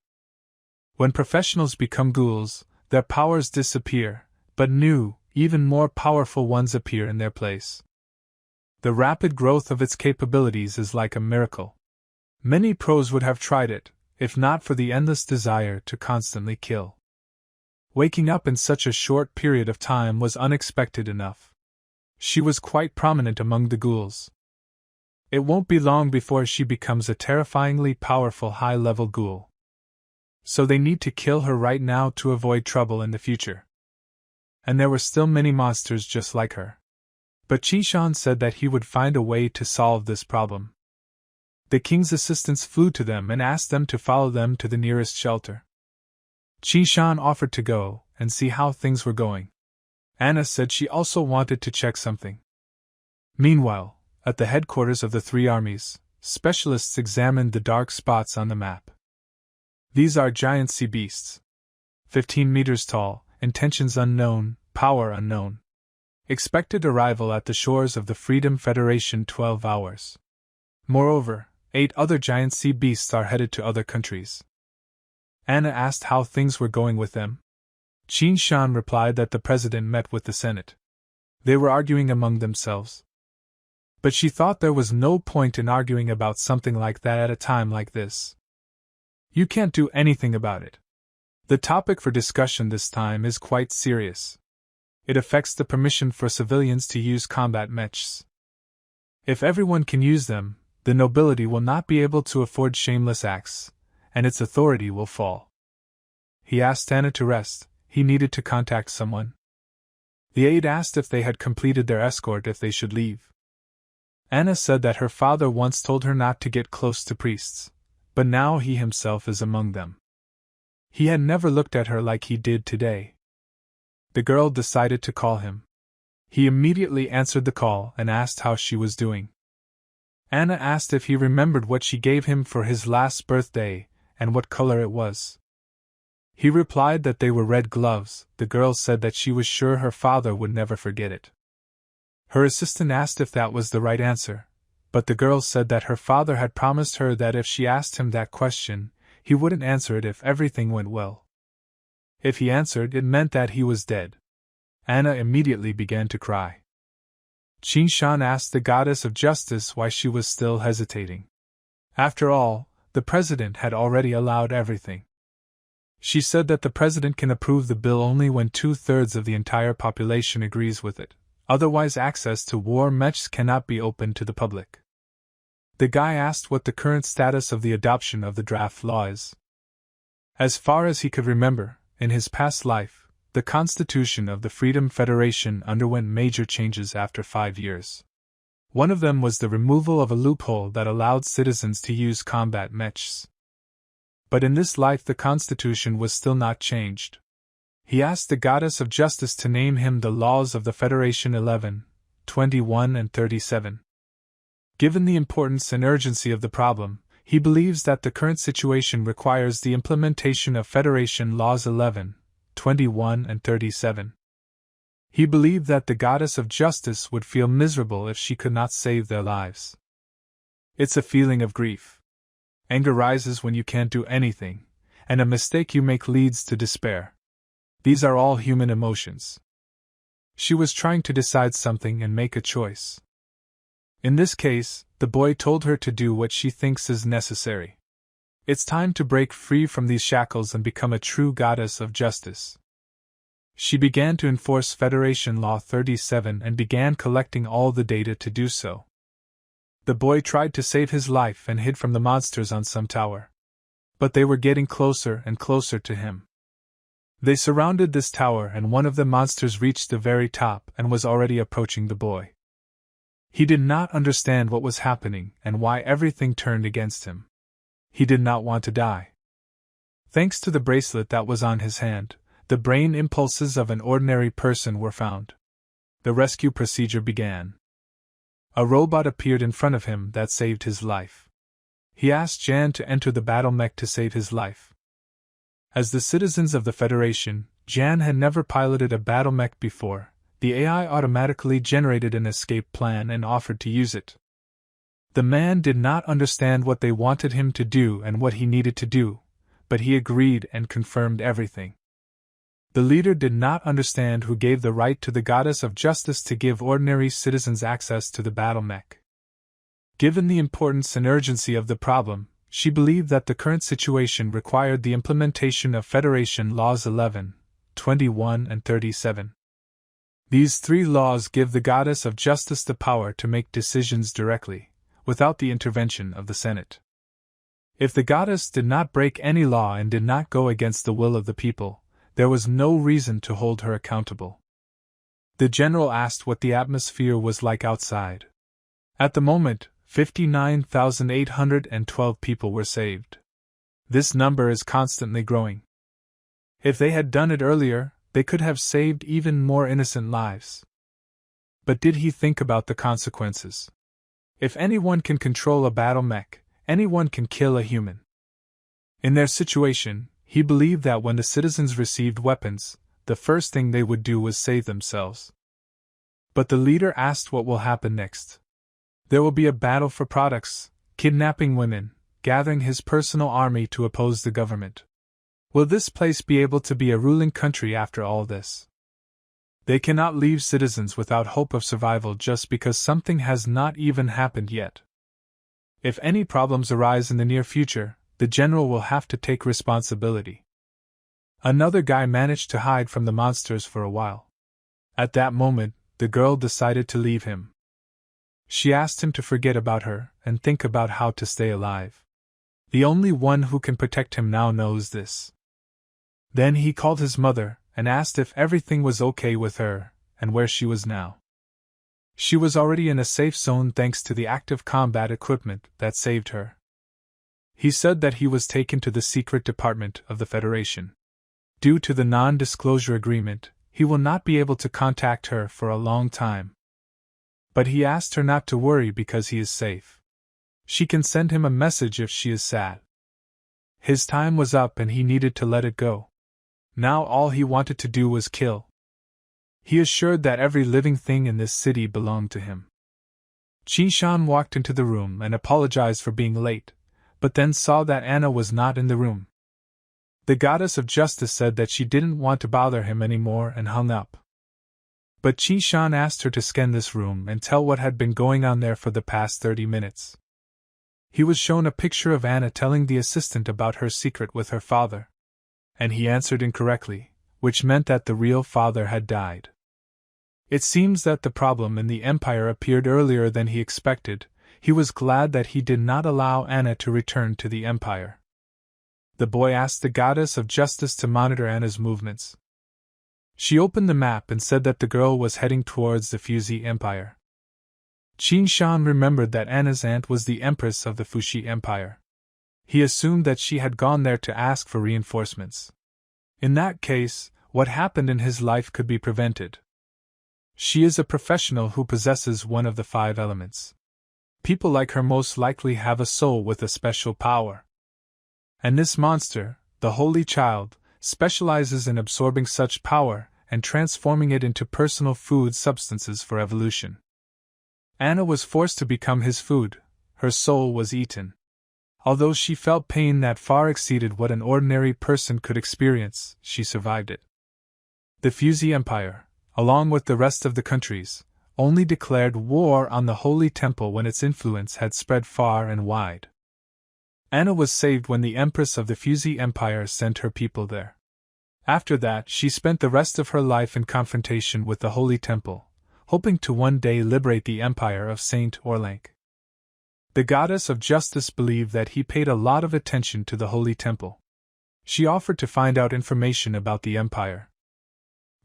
When professionals become ghouls, their powers disappear, but new, even more powerful ones appear in their place. The rapid growth of its capabilities is like a miracle. Many pros would have tried it, if not for the endless desire to constantly kill. Waking up in such a short period of time was unexpected enough. She was quite prominent among the ghouls. It won't be long before she becomes a terrifyingly powerful high-level ghoul. So they need to kill her right now to avoid trouble in the future. And there were still many monsters just like her. But Qishan said that he would find a way to solve this problem. The king's assistants flew to them and asked them to follow them to the nearest shelter. Qishan offered to go and see how things were going. Anna said she also wanted to check something. Meanwhile, at the headquarters of the three armies, specialists examined the dark spots on the map. These are giant sea beasts. 15 meters tall, intentions unknown, power unknown. Expected arrival at the shores of the Freedom Federation 12 hours. Moreover, 8 other giant sea beasts are headed to other countries. Anna asked how things were going with them. Qin Shan replied that the president met with the Senate. They were arguing among themselves. But she thought there was no point in arguing about something like that at a time like this. You can't do anything about it. The topic for discussion this time is quite serious. It affects the permission for civilians to use combat mechs. If everyone can use them, the nobility will not be able to afford shameless acts, and its authority will fall. He asked Anna to rest. He needed to contact someone. The aide asked if they had completed their escort if they should leave. Anna said that her father once told her not to get close to priests, but now he himself is among them. He had never looked at her like he did today. The girl decided to call him. He immediately answered the call and asked how she was doing. Anna asked if he remembered what she gave him for his last birthday and what color it was. He replied that they were red gloves. The girl said that she was sure her father would never forget it. Her assistant asked if that was the right answer, but the girl said that her father had promised her that if she asked him that question, he wouldn't answer it if everything went well. If he answered, it meant that he was dead. Anna immediately began to cry. Qin Shan asked the goddess of justice why she was still hesitating. After all, the president had already allowed everything. She said that the president can approve the bill only when 2/3 of the entire population agrees with it, otherwise access to war mechs cannot be open to the public. The guy asked what the current status of the adoption of the draft law is. As far as he could remember, in his past life, the Constitution of the Freedom Federation underwent major changes after 5 years. One of them was the removal of a loophole that allowed citizens to use combat mechs. But in this life the Constitution was still not changed. He asked the goddess of justice to name him the laws of the Federation 11, 21 and 37. Given the importance and urgency of the problem, he believes that the current situation requires the implementation of Federation Laws 11, 21 and 37. He believed that the goddess of justice would feel miserable if she could not save their lives. It's a feeling of grief. Anger rises when you can't do anything, and a mistake you make leads to despair. These are all human emotions. She was trying to decide something and make a choice. In this case, the boy told her to do what she thinks is necessary. It's time to break free from these shackles and become a true goddess of justice. She began to enforce Federation Law 37 and began collecting all the data to do so. The boy tried to save his life and hid from the monsters on some tower. But they were getting closer and closer to him. They surrounded this tower and one of the monsters reached the very top and was already approaching the boy. He did not understand what was happening and why everything turned against him. He did not want to die. Thanks to the bracelet that was on his hand, the brain impulses of an ordinary person were found. The rescue procedure began. A robot appeared in front of him that saved his life. He asked Jan to enter the battle mech to save his life. As the citizens of the Federation, Jan had never piloted a battle mech before. The AI automatically generated an escape plan and offered to use it. The man did not understand what they wanted him to do and what he needed to do, but he agreed and confirmed everything. The leader did not understand who gave the right to the goddess of justice to give ordinary citizens access to the battle mech. Given the importance and urgency of the problem, she believed that the current situation required the implementation of Federation Laws 11, 21, and 37. These three laws give the goddess of justice the power to make decisions directly, without the intervention of the Senate. If the goddess did not break any law and did not go against the will of the people, there was no reason to hold her accountable. The general asked what the atmosphere was like outside. At the moment, 59,812 people were saved. This number is constantly growing. If they had done it earlier, they could have saved even more innocent lives. But did he think about the consequences? If anyone can control a battle mech, anyone can kill a human. In their situation, he believed that when the citizens received weapons, the first thing they would do was save themselves. But the leader asked what will happen next. There will be a battle for products, kidnapping women, gathering his personal army to oppose the government. Will this place be able to be a ruling country after all this? They cannot leave citizens without hope of survival just because something has not even happened yet. If any problems arise in the near future, the general will have to take responsibility. Another guy managed to hide from the monsters for a while. At that moment, the girl decided to leave him. She asked him to forget about her and think about how to stay alive. The only one who can protect him now knows this. Then he called his mother and asked if everything was okay with her and where she was now. She was already in a safe zone thanks to the active combat equipment that saved her. He said that he was taken to the secret department of the Federation. Due to the non-disclosure agreement, he will not be able to contact her for a long time. But he asked her not to worry because he is safe. She can send him a message if she is sad. His time was up and he needed to let it go. Now all he wanted to do was kill. He assured that every living thing in this city belonged to him. Qin walked into the room and apologized for being late, but then saw that Anna was not in the room. The goddess of justice said that she didn't want to bother him anymore and hung up. But Qin asked her to scan this room and tell what had been going on there for the past 30 minutes. He was shown a picture of Anna telling the assistant about her secret with her father. And he answered incorrectly, which meant that the real father had died. It seems that the problem in the Empire appeared earlier than he expected. He was glad that he did not allow Anna to return to the Empire. The boy asked the goddess of justice to monitor Anna's movements. She opened the map and said that the girl was heading towards the Fuzi Empire. Qin remembered that Anna's aunt was the empress of the Fuxi Empire. He assumed that she had gone there to ask for reinforcements. In that case, what happened in his life could be prevented. She is a professional who possesses one of the 5 elements. People like her most likely have a soul with a special power. And this monster, the Holy Child, specializes in absorbing such power and transforming it into personal food substances for evolution. Anna was forced to become his food. Her soul was eaten. Although she felt pain that far exceeded what an ordinary person could experience, she survived it. The Fuzi Empire, along with the rest of the countries, only declared war on the Holy Temple when its influence had spread far and wide. Anna was saved when the Empress of the Fuzi Empire sent her people there. After that, she spent the rest of her life in confrontation with the Holy Temple, hoping to one day liberate the Empire of Saint Orlank. The goddess of justice believed that he paid a lot of attention to the Holy Temple. She offered to find out information about the Empire.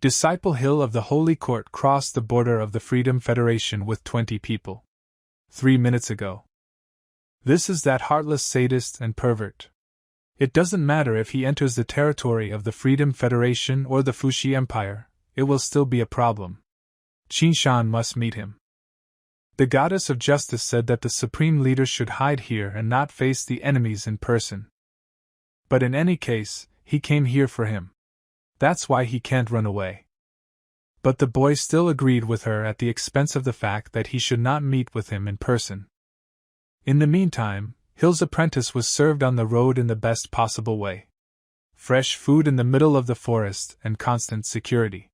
Disciple Hill of the Holy Court crossed the border of the Freedom Federation with 20 people. 3 minutes ago. This is that heartless sadist and pervert. It doesn't matter if he enters the territory of the Freedom Federation or the Fuxi Empire, it will still be a problem. Qin Shan must meet him. The goddess of justice said that the supreme leader should hide here and not face the enemies in person. But in any case, he came here for him. That's why he can't run away. But the boy still agreed with her at the expense of the fact that he should not meet with him in person. In the meantime, Hill's apprentice was served on the road in the best possible way. Fresh food in the middle of the forest and constant security.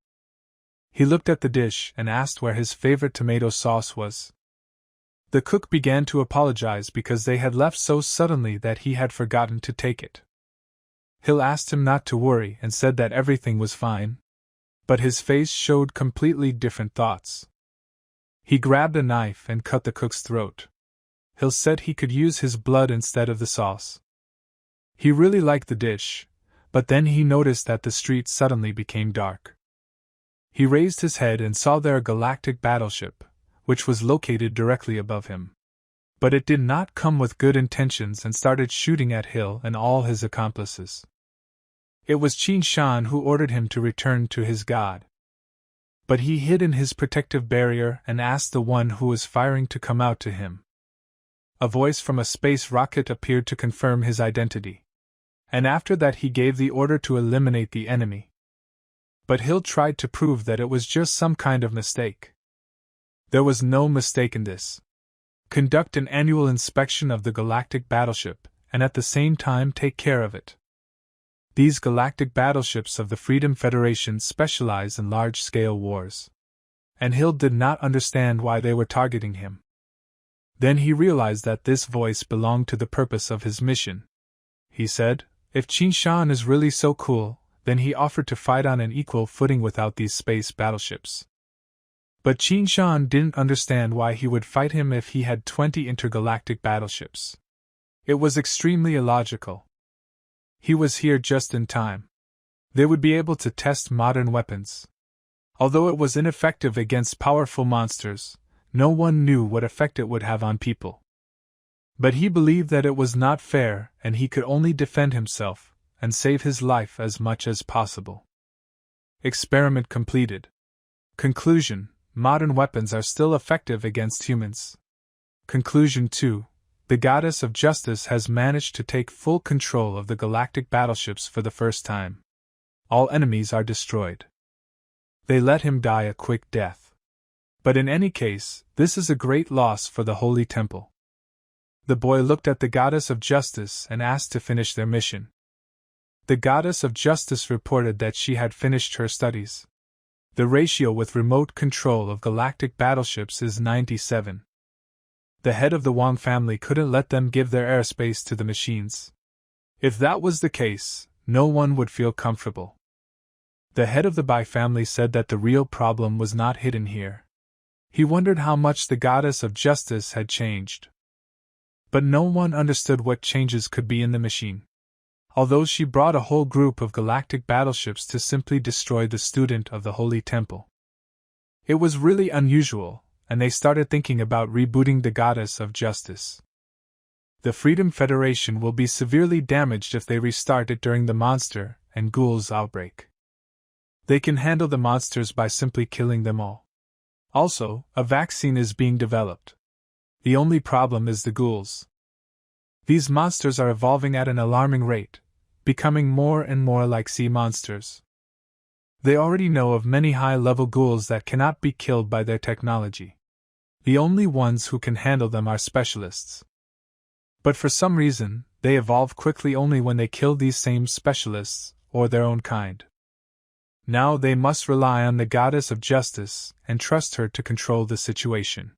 He looked at the dish and asked where his favorite tomato sauce was. The cook began to apologize because they had left so suddenly that he had forgotten to take it. Hill asked him not to worry and said that everything was fine. But his face showed completely different thoughts. He grabbed a knife and cut the cook's throat. Hill said he could use his blood instead of the sauce. He really liked the dish, but then he noticed that the street suddenly became dark. He raised his head and saw their galactic battleship, which was located directly above him. But it did not come with good intentions and started shooting at Hill and all his accomplices. It was Qin Shan who ordered him to return to his god. But he hid in his protective barrier and asked the one who was firing to come out to him. A voice from a space rocket appeared to confirm his identity. And after that he gave the order to eliminate the enemy. But Hill tried to prove that it was just some kind of mistake. There was no mistake in this. Conduct an annual inspection of the galactic battleship, and at the same time take care of it. These galactic battleships of the Freedom Federation specialize in large-scale wars. And Hill did not understand why they were targeting him. Then he realized that this voice belonged to the purpose of his mission. He said, if Qin Shan is really so cool, then he offered to fight on an equal footing without these space battleships. But Qin Shan didn't understand why he would fight him if he had 20 intergalactic battleships. It was extremely illogical. He was here just in time. They would be able to test modern weapons. Although it was ineffective against powerful monsters, no one knew what effect it would have on people. But he believed that it was not fair and he could only defend himself and save his life as much as possible. Experiment completed. Conclusion: modern weapons are still effective against humans. Conclusion 2. The Goddess of Justice has managed to take full control of the galactic battleships for the first time. All enemies are destroyed. They let him die a quick death. But in any case, this is a great loss for the Holy Temple. The boy looked at the Goddess of Justice and asked to finish their mission. The Goddess of Justice reported that she had finished her studies. The ratio with remote control of galactic battleships is 97. The head of the Wang family couldn't let them give their airspace to the machines. If that was the case, no one would feel comfortable. The head of the Bai family said that the real problem was not hidden here. He wondered how much the Goddess of Justice had changed. But no one understood what changes could be in the machine. Although she brought a whole group of galactic battleships to simply destroy the student of the Holy Temple. It was really unusual, and they started thinking about rebooting the Goddess of Justice. The Freedom Federation will be severely damaged if they restart it during the monster and ghouls outbreak. They can handle the monsters by simply killing them all. Also, a vaccine is being developed. The only problem is the ghouls. These monsters are evolving at an alarming rate, becoming more and more like sea monsters. They already know of many high-level ghouls that cannot be killed by their technology. The only ones who can handle them are specialists. But for some reason, they evolve quickly only when they kill these same specialists, or their own kind. Now they must rely on the Goddess of Justice and trust her to control the situation.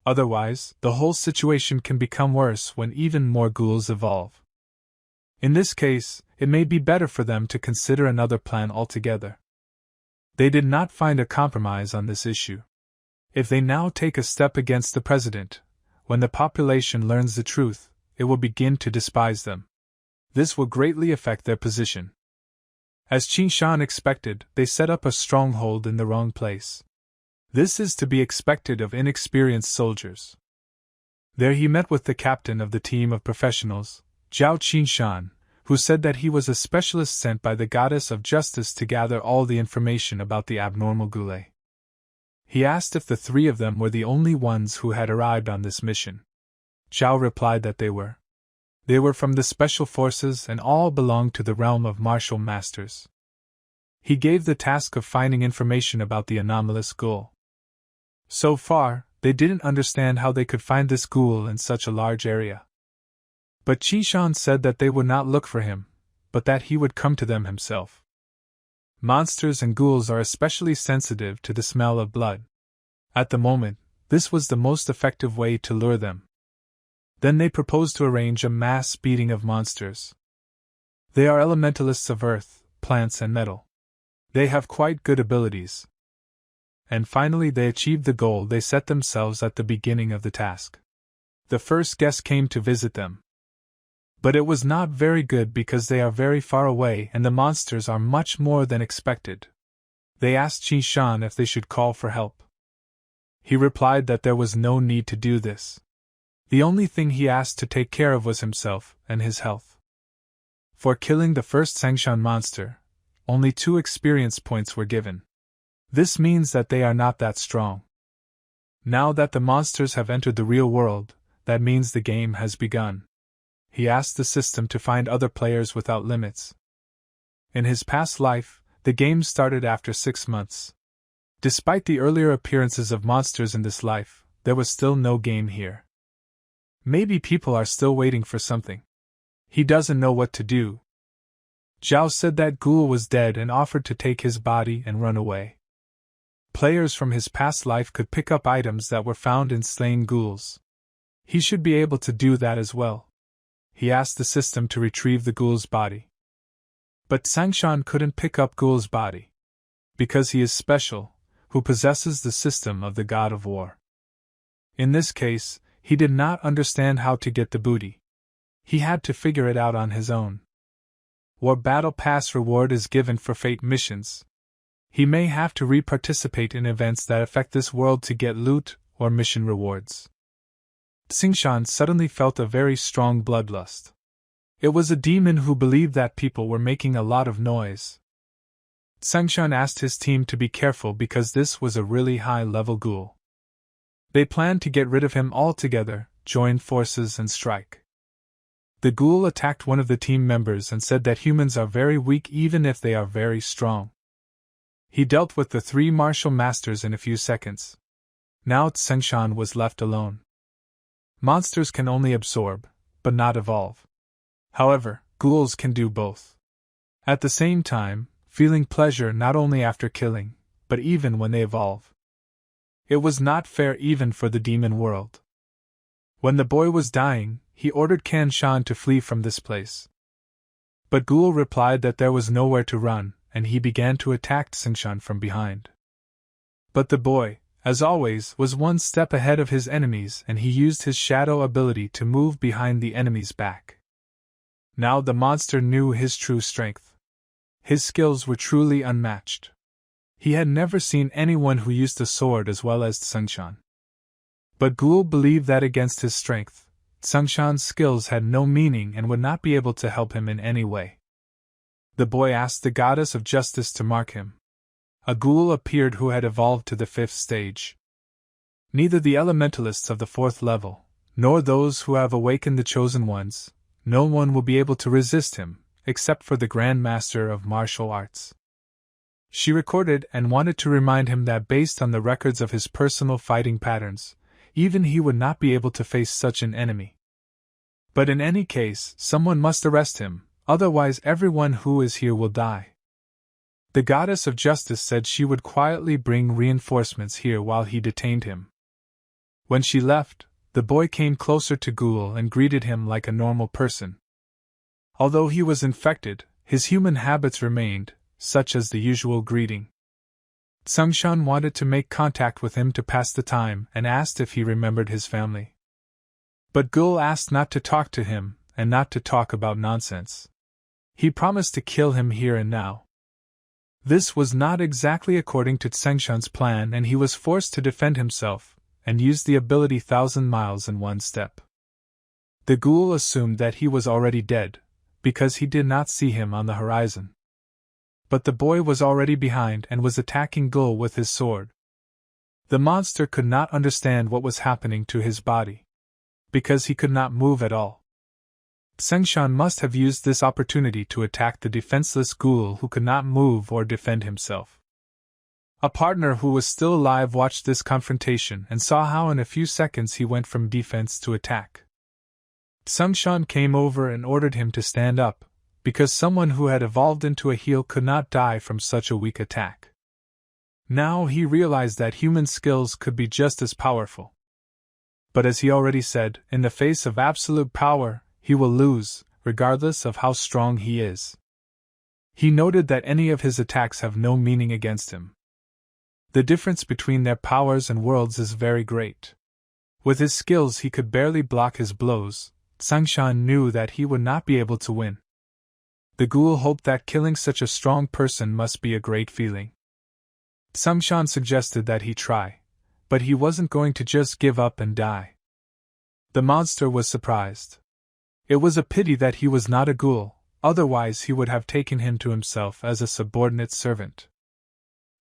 Otherwise, the whole situation can become worse when even more ghouls evolve. In this case, it may be better for them to consider another plan altogether. They did not find a compromise on this issue. If they now take a step against the president, when the population learns the truth, it will begin to despise them. This will greatly affect their position. As Qin Shan expected, they set up a stronghold in the wrong place. This is to be expected of inexperienced soldiers. There he met with the captain of the team of professionals, Zhao Qinshan, who said that he was a specialist sent by the goddess of justice to gather all the information about the abnormal Gule. He asked if the three of them were the only ones who had arrived on this mission. Zhao replied that they were. They were from the special forces and all belonged to the realm of martial masters. He gave the task of finding information about the anomalous ghoul. So far, they didn't understand how they could find this ghoul in such a large area. But Qinshan said that they would not look for him, but that he would come to them himself. Monsters and ghouls are especially sensitive to the smell of blood. At the moment, this was the most effective way to lure them. Then they proposed to arrange a mass beating of monsters. They are elementalists of earth, plants and metal. They have quite good abilities. And finally they achieved the goal they set themselves at the beginning of the task. The first guest came to visit them. But it was not very good because they are very far away and the monsters are much more than expected. They asked Qin Shan if they should call for help. He replied that there was no need to do this. The only thing he asked to take care of was himself and his health. For killing the first Sangshan monster, only 2 experience points were given. This means that they are not that strong. Now that the monsters have entered the real world, that means the game has begun. He asked the system to find other players without limits. In his past life, the game started after 6 months. Despite the earlier appearances of monsters in this life, there was still no game here. Maybe people are still waiting for something. He doesn't know what to do. Zhao said that ghoul was dead and offered to take his body and run away. Players from his past life could pick up items that were found in slain ghouls. He should be able to do that as well. He asked the system to retrieve the ghoul's body. But Sangshan couldn't pick up ghoul's body. Because he is special, who possesses the system of the god of war. In this case, he did not understand how to get the booty. He had to figure it out on his own. War Battle Pass reward is given for fate missions. He may have to re-participate in events that affect this world to get loot or mission rewards. Xingshan suddenly felt a very strong bloodlust. It was a demon who believed that people were making a lot of noise. Xingshan asked his team to be careful because this was a really high-level ghoul. They planned to get rid of him altogether, join forces and strike. The ghoul attacked one of the team members and said that humans are very weak even if they are very strong. He dealt with the 3 martial masters in a few seconds. Now Xingshan was left alone. Monsters can only absorb, but not evolve. However, ghouls can do both. At the same time, feeling pleasure not only after killing, but even when they evolve. It was not fair even for the demon world. When the boy was dying, he ordered Kan Shan to flee from this place. But Ghoul replied that there was nowhere to run, and he began to attack Xingshan from behind. But the boy, as always, was one step ahead of his enemies and he used his shadow ability to move behind the enemy's back. Now the monster knew his true strength. His skills were truly unmatched. He had never seen anyone who used a sword as well as Xingshan. But Ghoul believed that against his strength, Xingshan's skills had no meaning and would not be able to help him in any way. The boy asked the goddess of justice to mark him. A ghoul appeared who had evolved to the 5th stage. Neither the elementalists of the 4th level, nor those who have awakened the chosen ones, no one will be able to resist him, except for the Grand Master of Martial Arts. She recorded and wanted to remind him that based on the records of his personal fighting patterns, even he would not be able to face such an enemy. But in any case, someone must arrest him, otherwise everyone who is here will die. The goddess of justice said she would quietly bring reinforcements here while he detained him. When she left, the boy came closer to Ghoul and greeted him like a normal person. Although he was infected, his human habits remained, such as the usual greeting. Xingshan wanted to make contact with him to pass the time and asked if he remembered his family. But Ghoul asked not to talk to him and not to talk about nonsense. He promised to kill him here and now. This was not exactly according to Tsengshan's plan, and he was forced to defend himself, and used the ability 1,000 miles in one step. The ghoul assumed that he was already dead, because he did not see him on the horizon. But the boy was already behind and was attacking Ghoul with his sword. The monster could not understand what was happening to his body, because he could not move at all. Tsengshan must have used this opportunity to attack the defenseless ghoul who could not move or defend himself. A partner who was still alive watched this confrontation and saw how in a few seconds he went from defense to attack. Tsengshan came over and ordered him to stand up, because someone who had evolved into a heel could not die from such a weak attack. Now he realized that human skills could be just as powerful. But as he already said, in the face of absolute power, he will lose, regardless of how strong he is. He noted that any of his attacks have no meaning against him. The difference between their powers and worlds is very great. With his skills he could barely block his blows. Tsengshan knew that he would not be able to win. The ghoul hoped that killing such a strong person must be a great feeling. Tsengshan suggested that he try, but he wasn't going to just give up and die. The monster was surprised. It was a pity that he was not a ghoul, otherwise he would have taken him to himself as a subordinate servant.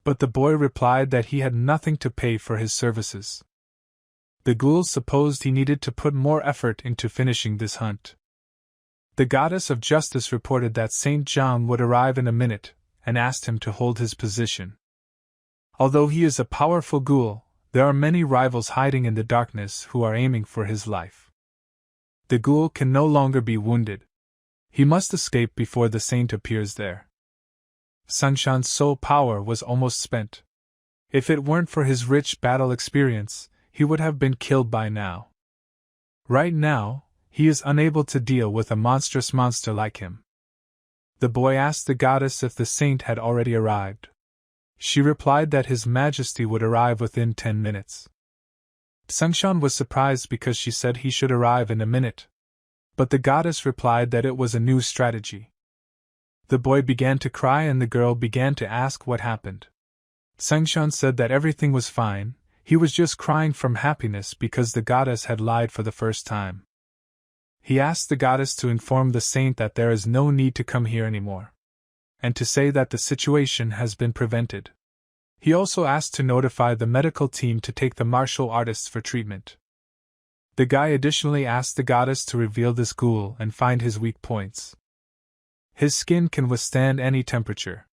But the boy replied that he had nothing to pay for his services. The ghoul supposed he needed to put more effort into finishing this hunt. The goddess of justice reported that Saint Zhang would arrive in a minute, and asked him to hold his position. Although he is a powerful ghoul, there are many rivals hiding in the darkness who are aiming for his life. The ghoul can no longer be wounded. He must escape before the saint appears there. Tsengshan's soul power was almost spent. If it weren't for his rich battle experience, he would have been killed by now. Right now, he is unable to deal with a monstrous monster like him. The boy asked the goddess if the saint had already arrived. She replied that His Majesty would arrive within 10 minutes. Tsengshan was surprised because she said he should arrive in a minute. But the goddess replied that it was a new strategy. The boy began to cry and the girl began to ask what happened. Tsengshan said that everything was fine, he was just crying from happiness because the goddess had lied for the first time. He asked the goddess to inform the saint that there is no need to come here anymore, and to say that the situation has been prevented. He also asked to notify the medical team to take the martial artists for treatment. The guy additionally asked the goddess to reveal this ghoul and find his weak points. His skin can withstand any temperature.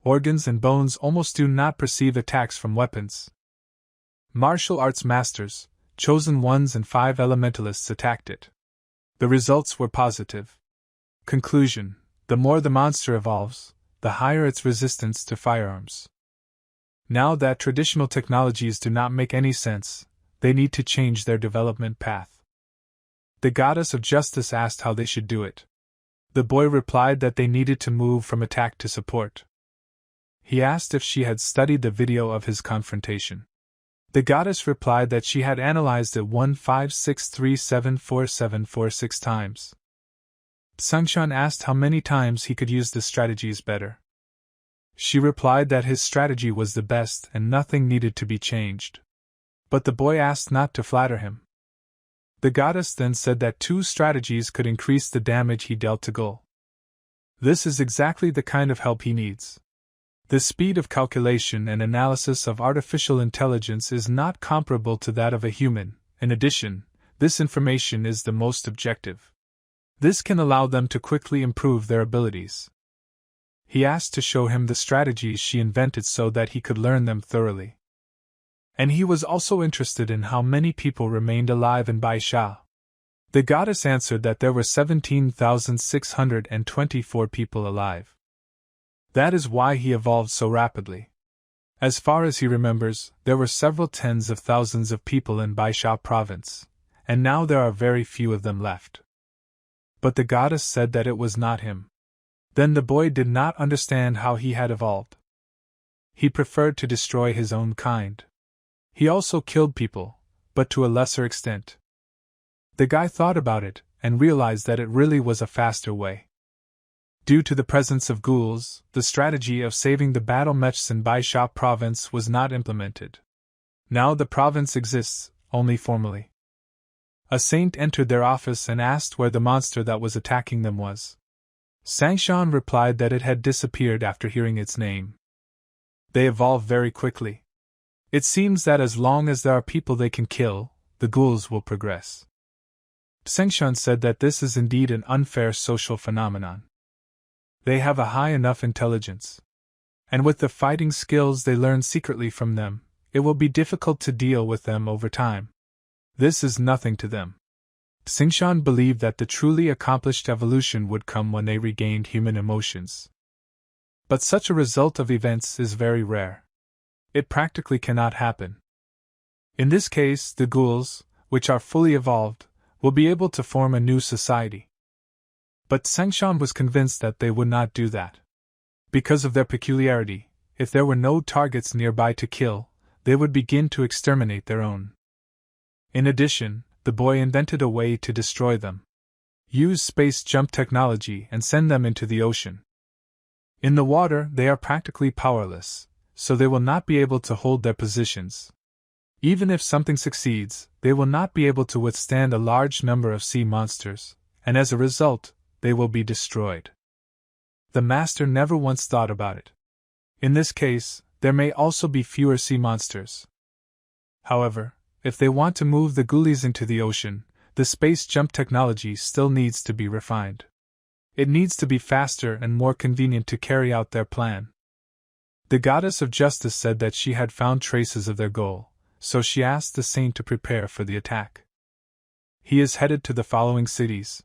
Organs and bones almost do not perceive attacks from weapons. Martial arts masters, chosen ones and 5 elementalists attacked it. The results were positive. Conclusion: the more the monster evolves, the higher its resistance to firearms. Now that traditional technologies do not make any sense, they need to change their development path. The goddess of justice asked how they should do it. The boy replied that they needed to move from attack to support. He asked if she had studied the video of his confrontation. The goddess replied that she had analyzed it 156374746 times. Tsengshan asked how many times he could use the strategies better. She replied that his strategy was the best and nothing needed to be changed. But the boy asked not to flatter him. The goddess then said that 2 strategies could increase the damage he dealt to Gul. This is exactly the kind of help he needs. The speed of calculation and analysis of artificial intelligence is not comparable to that of a human. In addition, this information is the most objective. This can allow them to quickly improve their abilities. He asked to show him the strategies she invented so that he could learn them thoroughly. And he was also interested in how many people remained alive in Baisha. The goddess answered that there were 17,624 people alive. That is why he evolved so rapidly. As far as he remembers, there were several tens of thousands of people in Baisha province, and now there are very few of them left. But the goddess said that it was not him. Then the boy did not understand how he had evolved. He preferred to destroy his own kind. He also killed people, but to a lesser extent. The guy thought about it, and realized that it really was a faster way. Due to the presence of ghouls, the strategy of saving the battle mechs in Baisha province was not implemented. Now the province exists, only formally. A saint entered their office and asked where the monster that was attacking them was. Sangshan replied that it had disappeared after hearing its name. They evolve very quickly. It seems that as long as there are people they can kill, the ghouls will progress. Sangshan said that this is indeed an unfair social phenomenon. They have a high enough intelligence. And with the fighting skills they learn secretly from them, it will be difficult to deal with them over time. This is nothing to them. Sangshan believed that the truly accomplished evolution would come when they regained human emotions. But such a result of events is very rare. It practically cannot happen. In this case, the ghouls, which are fully evolved, will be able to form a new society. But Sangshan was convinced that they would not do that. Because of their peculiarity, if there were no targets nearby to kill, they would begin to exterminate their own. In addition, the boy invented a way to destroy them. Use space jump technology and send them into the ocean. In the water, they are practically powerless, so they will not be able to hold their positions. Even if something succeeds, they will not be able to withstand a large number of sea monsters, and as a result, they will be destroyed. The master never once thought about it. In this case, there may also be fewer sea monsters. However, if they want to move the ghoulies into the ocean, the space jump technology still needs to be refined. It needs to be faster and more convenient to carry out their plan. The goddess of justice said that she had found traces of their goal, so she asked the saint to prepare for the attack. He is headed to the following cities.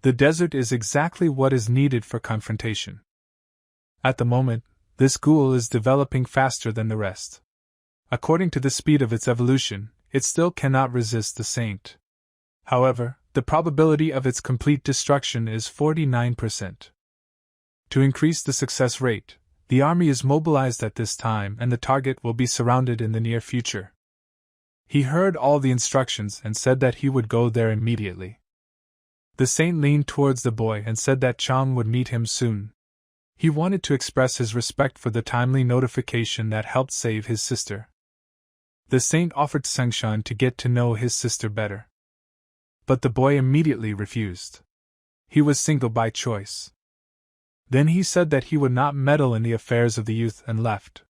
The desert is exactly what is needed for confrontation. At the moment, this ghoul is developing faster than the rest. According to the speed of its evolution, it still cannot resist the saint. However, the probability of its complete destruction is 49%. To increase the success rate, the army is mobilized at this time and the target will be surrounded in the near future. He heard all the instructions and said that he would go there immediately. The saint leaned towards the boy and said that Chang would meet him soon. He wanted to express his respect for the timely notification that helped save his sister. The saint offered Sangshan to get to know his sister better. But the boy immediately refused. He was single by choice. Then he said that he would not meddle in the affairs of the youth and left.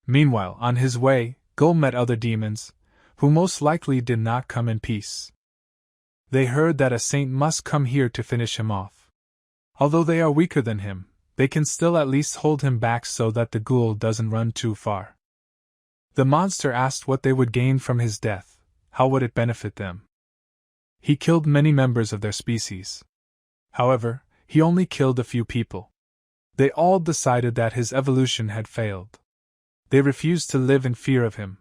Meanwhile, on his way, Go met other demons, who most likely did not come in peace. They heard that a saint must come here to finish him off. Although they are weaker than him, they can still at least hold him back so that the ghoul doesn't run too far. The monster asked what they would gain from his death, how would it benefit them. He killed many members of their species. However, he only killed a few people. They all decided that his evolution had failed. They refused to live in fear of him.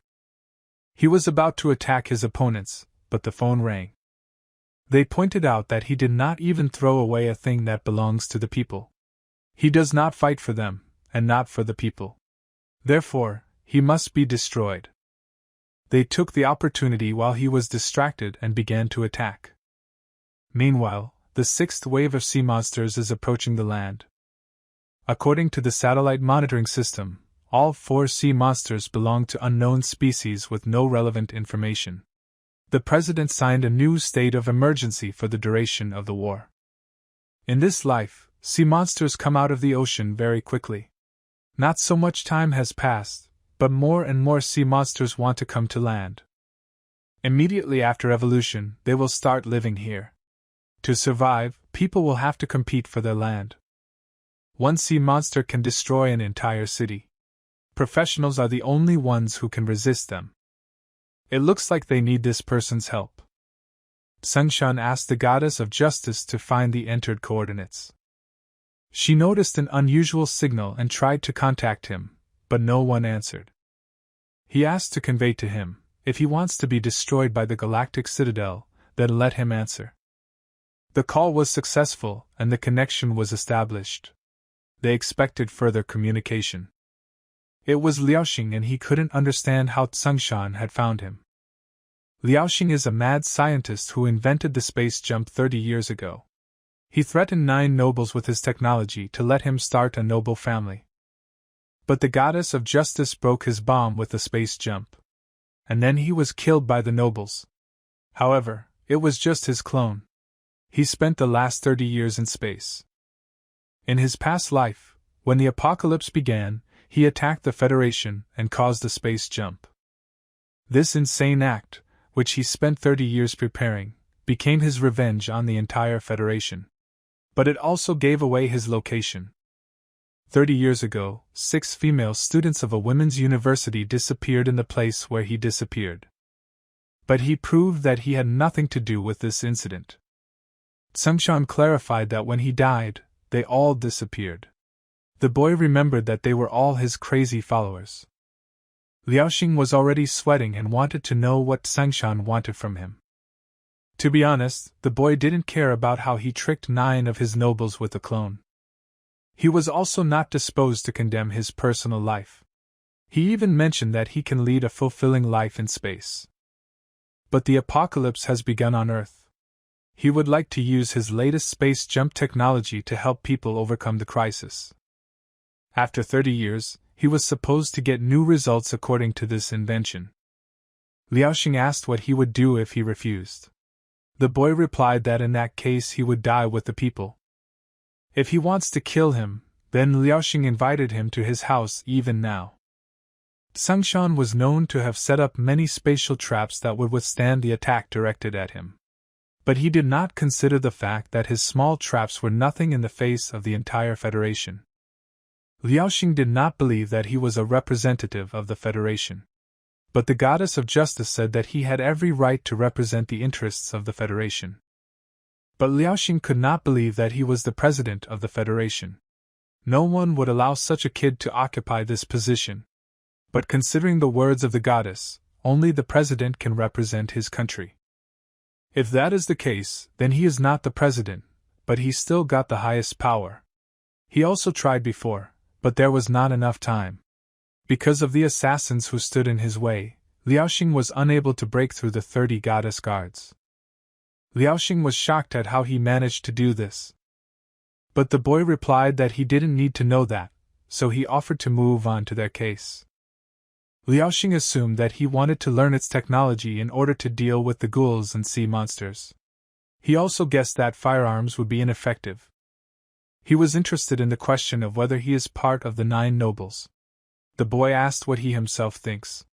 He was about to attack his opponents, but the phone rang. They pointed out that he did not even throw away a thing that belongs to the people. He does not fight for them, and not for the people. Therefore, he must be destroyed. They took the opportunity while he was distracted and began to attack. Meanwhile, the sixth wave of sea monsters is approaching the land. According to the satellite monitoring system, all 4 sea monsters belong to unknown species with no relevant information. The president signed a new state of emergency for the duration of the war. In this life, sea monsters come out of the ocean very quickly. Not so much time has passed, but more and more sea monsters want to come to land. Immediately after evolution, they will start living here. To survive, people will have to compete for their land. One sea monster can destroy an entire city. Professionals are the only ones who can resist them. It looks like they need this person's help. Sangshan asked the goddess of justice to find the entered coordinates. She noticed an unusual signal and tried to contact him, but no one answered. He asked to convey to him, if he wants to be destroyed by the galactic citadel, then let him answer. The call was successful and the connection was established. They expected further communication. It was Liaoxing and he couldn't understand how Sangshan had found him. Liaoxing is a mad scientist who invented the space jump 30 years ago. He threatened 9 nobles with his technology to let him start a noble family. But the goddess of justice broke his bomb with a space jump. And then he was killed by the nobles. However, it was just his clone. He spent the last 30 years in space. In his past life, when the apocalypse began, he attacked the Federation and caused a space jump. This insane act, which he spent 30 years preparing, became his revenge on the entire Federation. But it also gave away his location. 30 years ago, 6 female students of a women's university disappeared in the place where he disappeared. But he proved that he had nothing to do with this incident. Sungshan clarified that when he died, they all disappeared. The boy remembered that they were all his crazy followers. Liaoxing was already sweating and wanted to know what Sungshan wanted from him. To be honest, the boy didn't care about how he tricked 9 of his nobles with a clone. He was also not disposed to condemn his personal life. He even mentioned that he can lead a fulfilling life in space. But the apocalypse has begun on Earth. He would like to use his latest space jump technology to help people overcome the crisis. After 30 years, he was supposed to get new results according to this invention. Liaoxing asked what he would do if he refused. The boy replied that in that case he would die with the people. If he wants to kill him, then Liaoxing invited him to his house even now. Sungshan was known to have set up many spatial traps that would withstand the attack directed at him. But he did not consider the fact that his small traps were nothing in the face of the entire Federation. Liaoxing did not believe that he was a representative of the Federation. But the goddess of justice said that he had every right to represent the interests of the Federation. But Liaoxing could not believe that he was the president of the Federation. No one would allow such a kid to occupy this position. But considering the words of the goddess, only the president can represent his country. If that is the case, then he is not the president, but he still got the highest power. He also tried before, but there was not enough time. Because of the assassins who stood in his way, Liaoxing was unable to break through the 30 goddess guards. Liaoxing was shocked at how he managed to do this. But the boy replied that he didn't need to know that, so he offered to move on to their case. Liaoxing assumed that he wanted to learn its technology in order to deal with the ghouls and sea monsters. He also guessed that firearms would be ineffective. He was interested in the question of whether he is part of the 9 nobles. The boy asked what he himself thinks.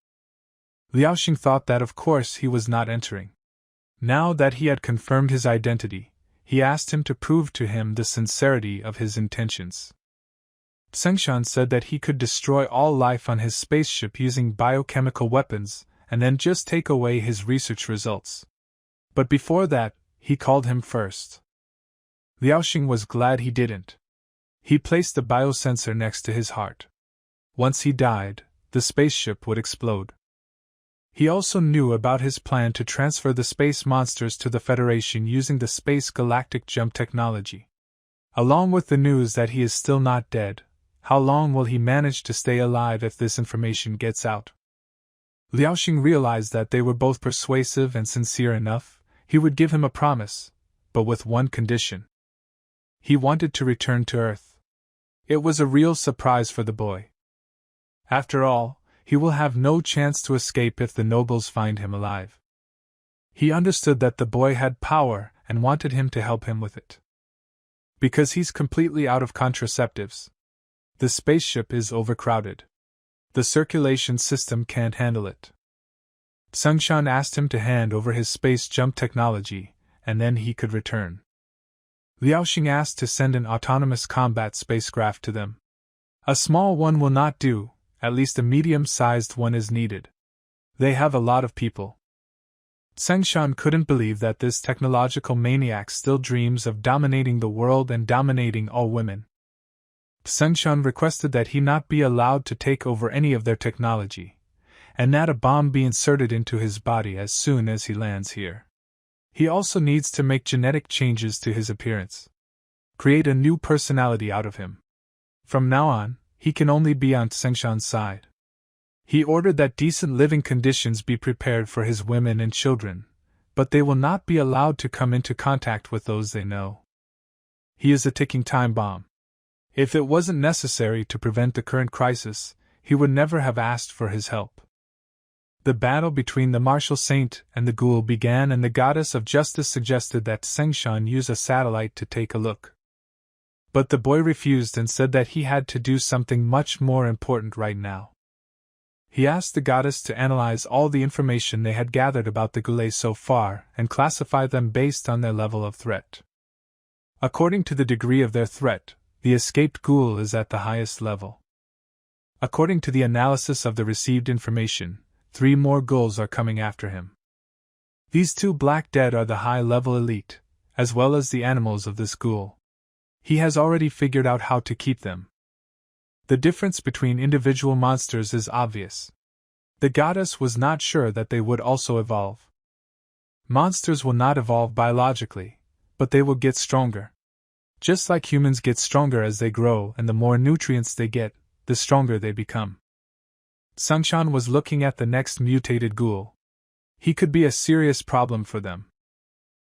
Liaoxing thought that of course he was not entering. Now that he had confirmed his identity, he asked him to prove to him the sincerity of his intentions. Sungshan said that he could destroy all life on his spaceship using biochemical weapons, and then just take away his research results. But before that, he called him first. Liaoxing was glad he didn't. He placed the biosensor next to his heart. Once he died, the spaceship would explode. He also knew about his plan to transfer the space monsters to the Federation using the space galactic jump technology. Along with the news that he is still not dead, how long will he manage to stay alive if this information gets out? Liaoxing realized that they were both persuasive and sincere enough. He would give him a promise, but with one condition. He wanted to return to Earth. It was a real surprise for the boy. After all, he will have no chance to escape if the nobles find him alive. He understood that the boy had power and wanted him to help him with it. Because he's completely out of contraceptives. The spaceship is overcrowded. The circulation system can't handle it. Sungshan asked him to hand over his space jump technology, and then he could return. Liaoxing asked to send an autonomous combat spacecraft to them. A small one will not do, at least a medium-sized one is needed. They have a lot of people. Sungshan couldn't believe that this technological maniac still dreams of dominating the world and dominating all women. Sungshan requested that he not be allowed to take over any of their technology, and that a bomb be inserted into his body as soon as he lands here. He also needs to make genetic changes to his appearance. Create a new personality out of him. From now on, he can only be on Sungshan's side. He ordered that decent living conditions be prepared for his women and children, but they will not be allowed to come into contact with those they know. He is a ticking time bomb. If it wasn't necessary to prevent the current crisis, he would never have asked for his help. The battle between the martial saint and the ghoul began, and the goddess of justice suggested that Sengshan use a satellite to take a look. But the boy refused and said that he had to do something much more important right now. He asked the goddess to analyze all the information they had gathered about the ghouls so far and classify them based on their level of threat. According to the degree of their threat, the escaped ghoul is at the highest level. According to the analysis of the received information, 3 more ghouls are coming after him. These 2 black dead are the high-level elite, as well as the animals of this ghoul. He has already figured out how to keep them. The difference between individual monsters is obvious. The goddess was not sure that they would also evolve. Monsters will not evolve biologically, but they will get stronger. Just like humans get stronger as they grow, and the more nutrients they get, the stronger they become. Sengshan was looking at the next mutated ghoul. He could be a serious problem for them.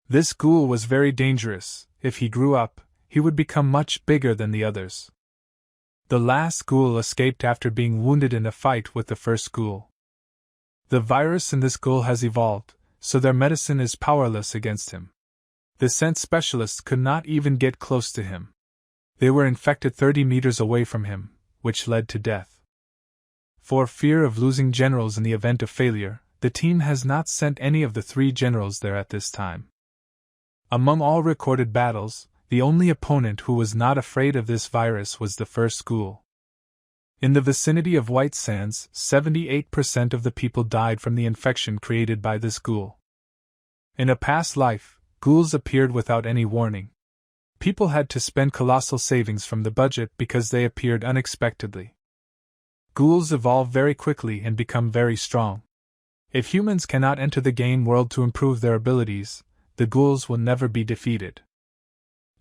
This ghoul was very dangerous. If he grew up, he would become much bigger than the others. The last ghoul escaped after being wounded in a fight with the first ghoul. The virus in this ghoul has evolved, so their medicine is powerless against him. The scent specialists could not even get close to him. They were infected 30 meters away from him, which led to death. For fear of losing generals in the event of failure, the team has not sent any of the 3 generals there at this time. Among all recorded battles, the only opponent who was not afraid of this virus was the first ghoul. In the vicinity of White Sands, 78% of the people died from the infection created by this ghoul. In a past life, ghouls appeared without any warning. People had to spend colossal savings from the budget because they appeared unexpectedly. Ghouls evolve very quickly and become very strong. If humans cannot enter the game world to improve their abilities, the ghouls will never be defeated.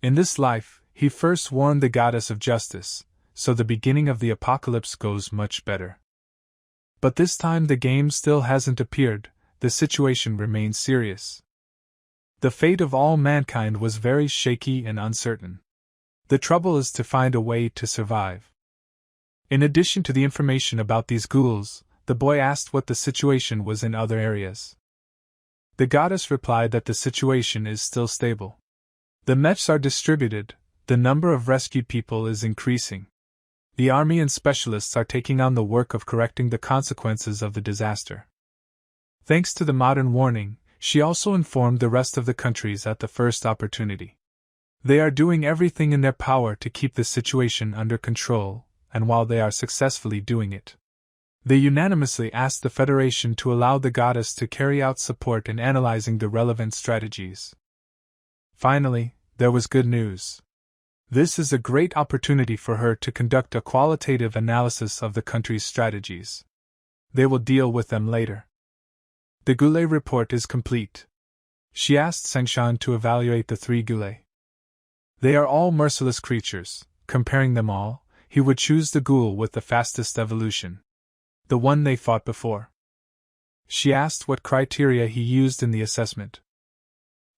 In this life, he first warned the goddess of justice, so the beginning of the apocalypse goes much better. But this time the game still hasn't appeared, the situation remains serious. The fate of all mankind was very shaky and uncertain. The trouble is to find a way to survive. In addition to the information about these ghouls, the boy asked what the situation was in other areas. The goddess replied that the situation is still stable. The mechs are distributed, the number of rescued people is increasing. The army and specialists are taking on the work of correcting the consequences of the disaster. Thanks to the modern warning, she also informed the rest of the countries at the first opportunity. They are doing everything in their power to keep the situation under control, and while they are successfully doing it, they unanimously asked the Federation to allow the goddess to carry out support in analyzing the relevant strategies. Finally, there was good news. This is a great opportunity for her to conduct a qualitative analysis of the country's strategies. They will deal with them later. The Ghoul report is complete. She asked Sengshan to evaluate the 3 Ghouls. They are all merciless creatures. Comparing them all, he would choose the ghoul with the fastest evolution. The one they fought before. She asked what criteria he used in the assessment.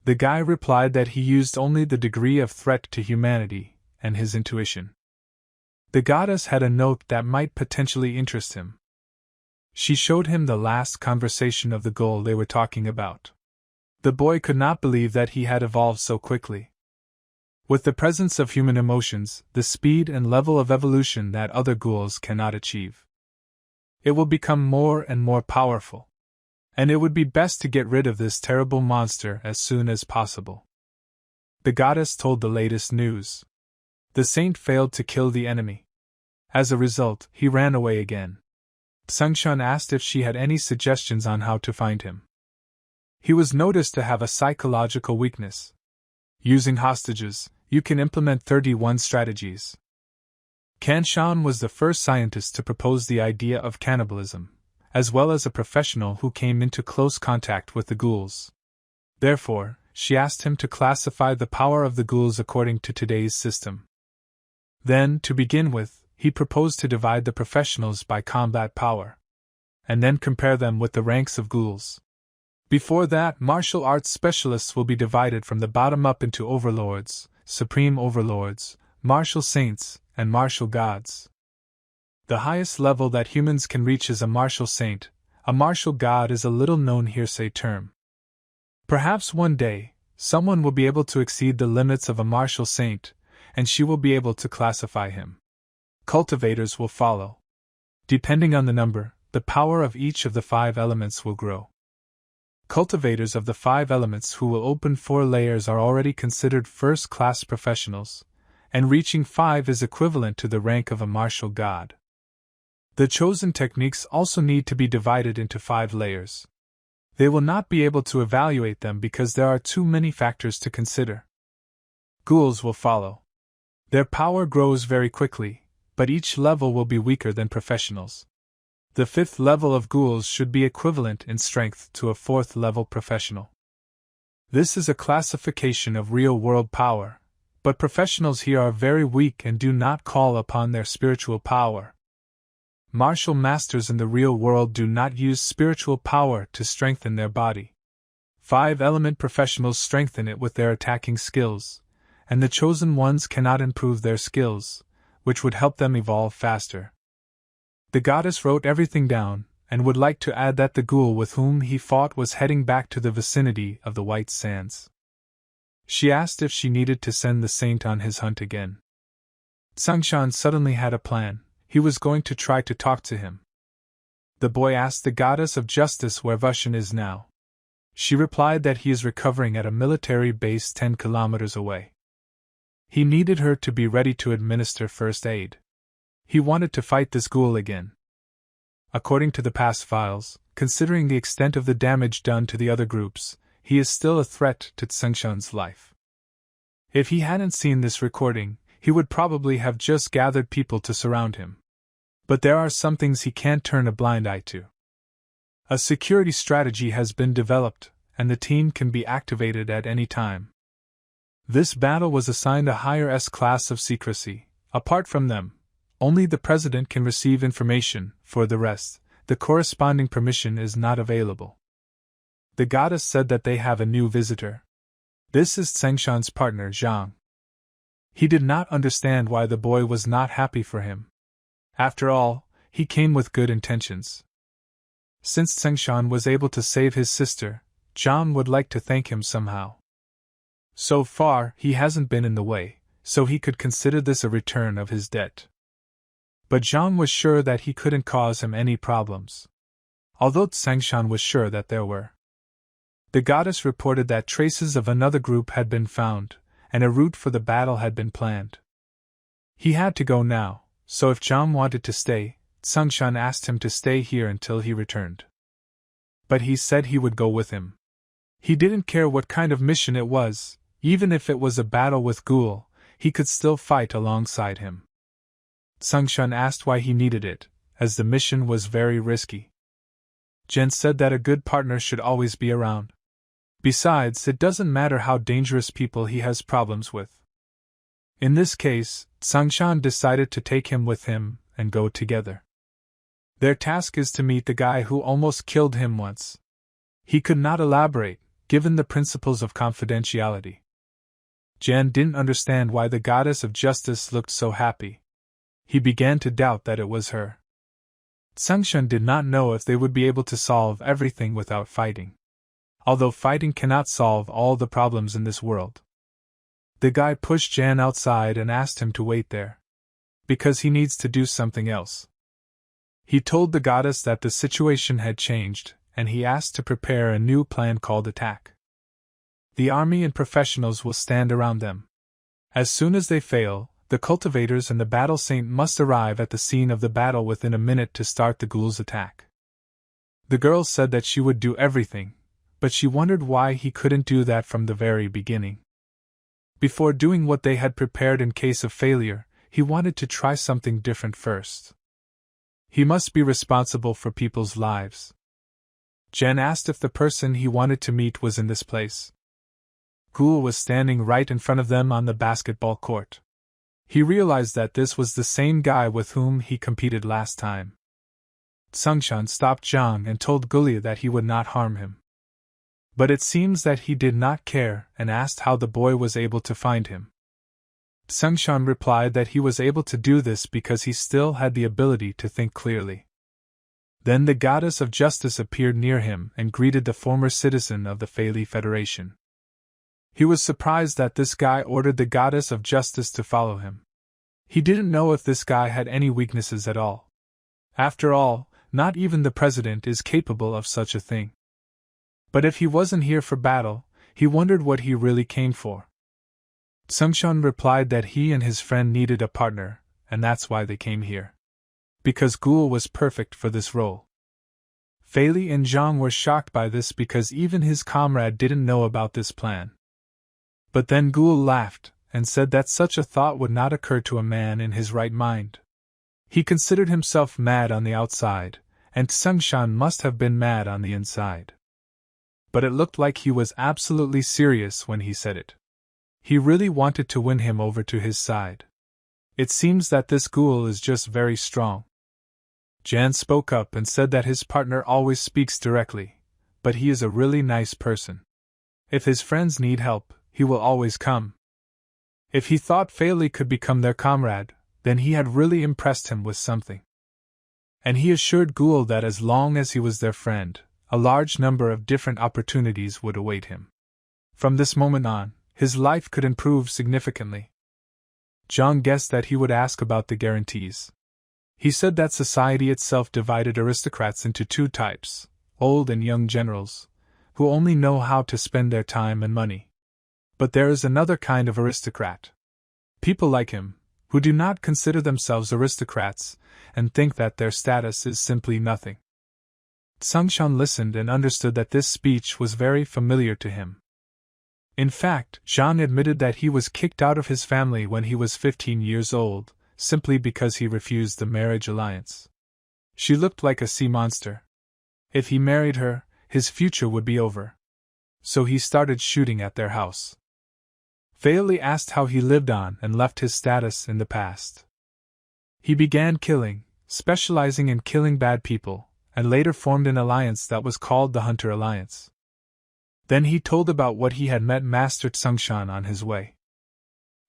The guy replied that he used only the degree of threat to humanity and his intuition. The goddess had a note that might potentially interest him. She showed him the last conversation of the ghoul they were talking about. The boy could not believe that he had evolved so quickly. With the presence of human emotions, the speed and level of evolution that other ghouls cannot achieve. It will become more and more powerful. And it would be best to get rid of this terrible monster as soon as possible. The goddess told the latest news. The saint failed to kill the enemy. As a result, he ran away again. Sengshan asked if she had any suggestions on how to find him. He was noticed to have a psychological weakness. Using hostages, you can implement 31 strategies. Kanshan was the first scientist to propose the idea of cannibalism, as well as a professional who came into close contact with the ghouls. Therefore, she asked him to classify the power of the ghouls according to today's system. Then, to begin with, he proposed to divide the professionals by combat power, and then compare them with the ranks of ghouls. Before that, martial arts specialists will be divided from the bottom up into overlords, supreme overlords, martial saints, and martial gods. The highest level that humans can reach is a martial saint. A martial god is a little-known hearsay term. Perhaps one day, someone will be able to exceed the limits of a martial saint, and she will be able to classify him. Cultivators will follow. Depending on the number, the power of each of the 5 elements will grow. Cultivators of the 5 elements who will open 4 layers are already considered first-class professionals, and reaching 5 is equivalent to the rank of a martial god. The chosen techniques also need to be divided into 5 layers. They will not be able to evaluate them because there are too many factors to consider. Ghouls will follow. Their power grows very quickly, but each level will be weaker than professionals. The 5th level of ghouls should be equivalent in strength to a 4th level professional. This is a classification of real-world power, but professionals here are very weak and do not call upon their spiritual power. Martial masters in the real world do not use spiritual power to strengthen their body. 5-element professionals strengthen it with their attacking skills, and the chosen ones cannot improve their skills, which would help them evolve faster. The goddess wrote everything down, and would like to add that the ghoul with whom he fought was heading back to the vicinity of the White Sands. She asked if she needed to send the saint on his hunt again. Tsangshan suddenly had a plan. He was going to try to talk to him. The boy asked the goddess of justice where Vushan is now. She replied that he is recovering at a military base 10 kilometers away. He needed her to be ready to administer first aid. He wanted to fight this ghoul again. According to the past files, considering the extent of the damage done to the other groups, he is still a threat to Tsangshan's life. If he hadn't seen this recording, he would probably have just gathered people to surround him. But there are some things he can't turn a blind eye to. A security strategy has been developed, and the team can be activated at any time. This battle was assigned a higher S-class of secrecy. Apart from them, only the president can receive information. For the rest, the corresponding permission is not available. The goddess said that they have a new visitor. This is Tsangshan's partner Zhang. He did not understand why the boy was not happy for him. After all, he came with good intentions. Since Tsangshan was able to save his sister, Zhang would like to thank him somehow. So far, he hasn't been in the way, so he could consider this a return of his debt. But Zhang was sure that he couldn't cause him any problems. Although Tsangshan was sure that there were. The goddess reported that traces of another group had been found, and a route for the battle had been planned. He had to go now. So if Zhang wanted to stay, Tsangshan asked him to stay here until he returned. But he said he would go with him. He didn't care what kind of mission it was, even if it was a battle with ghoul, he could still fight alongside him. Tsangshan asked why he needed it, as the mission was very risky. Jen said that a good partner should always be around. Besides, it doesn't matter how dangerous people he has problems with. In this case, Tsangshan decided to take him with him and go together. Their task is to meet the guy who almost killed him once. He could not elaborate, given the principles of confidentiality. Jan didn't understand why the goddess of justice looked so happy. He began to doubt that it was her. Tsangshan did not know if they would be able to solve everything without fighting. Although fighting cannot solve all the problems in this world. The guy pushed Jan outside and asked him to wait there. Because he needs to do something else. He told the goddess that the situation had changed, and he asked to prepare a new plan called attack. The army and professionals will stand around them. As soon as they fail, the cultivators and the battle saint must arrive at the scene of the battle within a minute to start the ghoul's attack. The girl said that she would do everything, but she wondered why he couldn't do that from the very beginning. Before doing what they had prepared in case of failure, he wanted to try something different first. He must be responsible for people's lives. Jen asked if the person he wanted to meet was in this place. Ghoul was standing right in front of them on the basketball court. He realized that this was the same guy with whom he competed last time. Tsangshan stopped Zhang and told Gulia that he would not harm him. But it seems that he did not care and asked how the boy was able to find him. Sungshan replied that he was able to do this because he still had the ability to think clearly. Then the goddess of justice appeared near him and greeted the former citizen of the Fei Federation. He was surprised that this guy ordered the goddess of justice to follow him. He didn't know if this guy had any weaknesses at all. After all, not even the president is capable of such a thing. But if he wasn't here for battle, he wondered what he really came for. Sungshan replied that he and his friend needed a partner, and that's why they came here. Because Ghoul was perfect for this role. Fei Li and Zhang were shocked by this because even his comrade didn't know about this plan. But then Ghoul laughed and said that such a thought would not occur to a man in his right mind. He considered himself mad on the outside, and Sungshan must have been mad on the inside. But it looked like he was absolutely serious when he said it. He really wanted to win him over to his side. It seems that this Ghoul is just very strong. Jan spoke up and said that his partner always speaks directly, but he is a really nice person. If his friends need help, he will always come. If he thought Fei Li could become their comrade, then he had really impressed him with something. And he assured Ghoul that as long as he was their friend, a large number of different opportunities would await him. From this moment on, his life could improve significantly. Zhang guessed that he would ask about the guarantees. He said that society itself divided aristocrats into two types, old and young generals, who only know how to spend their time and money. But there is another kind of aristocrat. People like him, who do not consider themselves aristocrats, and think that their status is simply nothing. Sungshan listened and understood that this speech was very familiar to him. In fact, Zhang admitted that he was kicked out of his family when he was 15 years old, simply because he refused the marriage alliance. She looked like a sea monster. If he married her, his future would be over. So he started shooting at their house. Fei Li asked how he lived on and left his status in the past. He began killing, specializing in killing bad people, and later formed an alliance that was called the Hunter Alliance. Then he told about what he had met Master Sungshan on his way.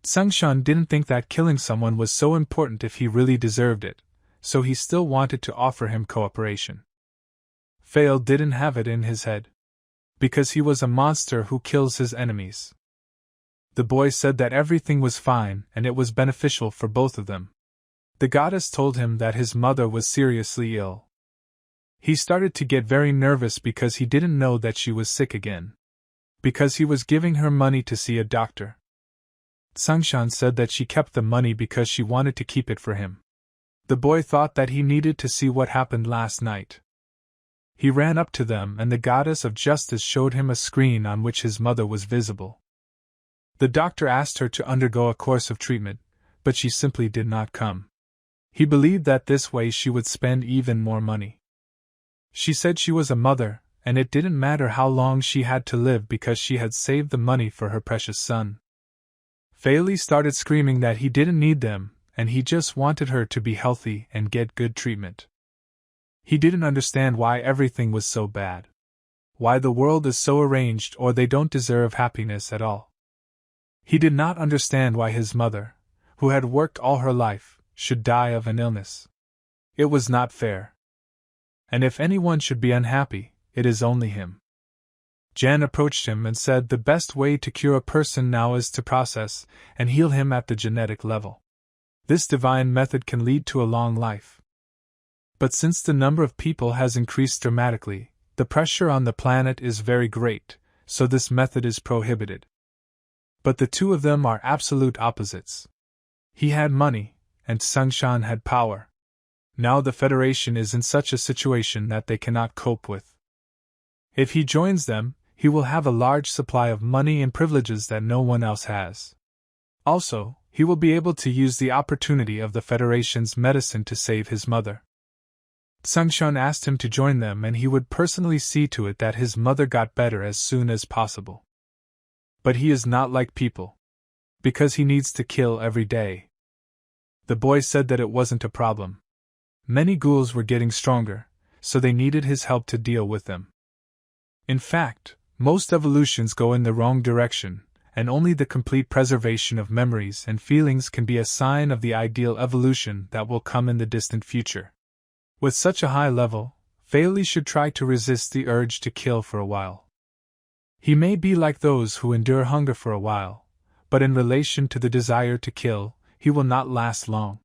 Sungshan didn't think that killing someone was so important if he really deserved it, so he still wanted to offer him cooperation. Fei Li didn't have it in his head. Because he was a monster who kills his enemies. The boy said that everything was fine and it was beneficial for both of them. The goddess told him that his mother was seriously ill. He started to get very nervous because he didn't know that she was sick again. Because he was giving her money to see a doctor. Sungshan said that she kept the money because she wanted to keep it for him. The boy thought that he needed to see what happened last night. He ran up to them and the goddess of justice showed him a screen on which his mother was visible. The doctor asked her to undergo a course of treatment, but she simply did not come. He believed that this way she would spend even more money. She said she was a mother, and it didn't matter how long she had to live because she had saved the money for her precious son. Fei Li started screaming that he didn't need them, and he just wanted her to be healthy and get good treatment. He didn't understand why everything was so bad. Why the world is so arranged or they don't deserve happiness at all. He did not understand why his mother, who had worked all her life, should die of an illness. It was not fair. And if anyone should be unhappy, it is only him. Jan approached him and said the best way to cure a person now is to process and heal him at the genetic level. This divine method can lead to a long life. But since the number of people has increased dramatically, the pressure on the planet is very great, so this method is prohibited. But the two of them are absolute opposites. He had money, and Sungshan had power. Now the Federation is in such a situation that they cannot cope with. If he joins them, he will have a large supply of money and privileges that no one else has. Also, he will be able to use the opportunity of the Federation's medicine to save his mother. Sungshan asked him to join them and he would personally see to it that his mother got better as soon as possible. But he is not like people. Because he needs to kill every day. The boy said that it wasn't a problem. Many ghouls were getting stronger, so they needed his help to deal with them. In fact, most evolutions go in the wrong direction, and only the complete preservation of memories and feelings can be a sign of the ideal evolution that will come in the distant future. With such a high level, Fairly should try to resist the urge to kill for a while. He may be like those who endure hunger for a while, but in relation to the desire to kill, he will not last long.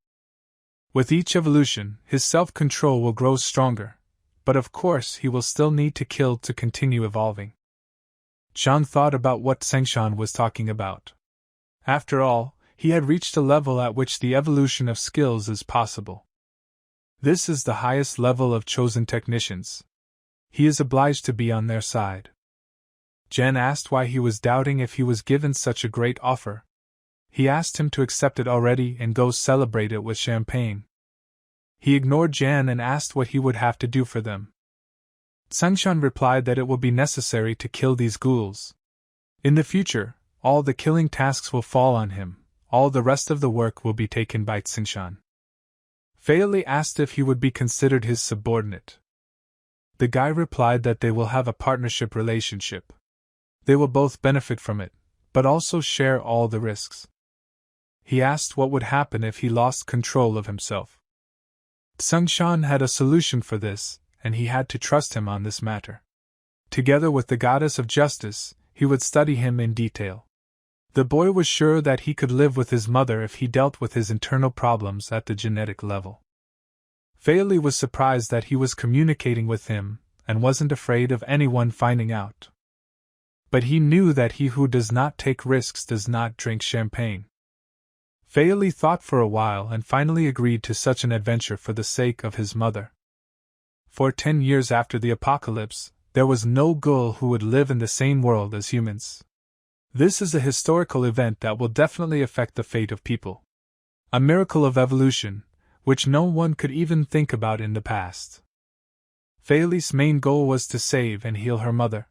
With each evolution, his self-control will grow stronger, but of course he will still need to kill to continue evolving. Zhang thought about what Sengshan was talking about. After all, he had reached a level at which the evolution of skills is possible. This is the highest level of chosen technicians. He is obliged to be on their side. Jen asked why he was doubting if he was given such a great offer. He asked him to accept it already and go celebrate it with champagne. He ignored Jan and asked what he would have to do for them. Sengshan replied that it will be necessary to kill these ghouls. In the future, all the killing tasks will fall on him, all the rest of the work will be taken by Sengshan. Fairly asked if he would be considered his subordinate. The guy replied that they will have a partnership relationship. They will both benefit from it, but also share all the risks. He asked what would happen if he lost control of himself. Sengshan had a solution for this, and he had to trust him on this matter. Together with the goddess of justice, he would study him in detail. The boy was sure that he could live with his mother if he dealt with his internal problems at the genetic level. Fairly was surprised that he was communicating with him, and wasn't afraid of anyone finding out. But he knew that he who does not take risks does not drink champagne. Fairly thought for a while and finally agreed to such an adventure for the sake of his mother. For 10 years after the apocalypse, there was no ghoul who would live in the same world as humans. This is a historical event that will definitely affect the fate of people. A miracle of evolution, which no one could even think about in the past. Fairly's main goal was to save and heal her mother.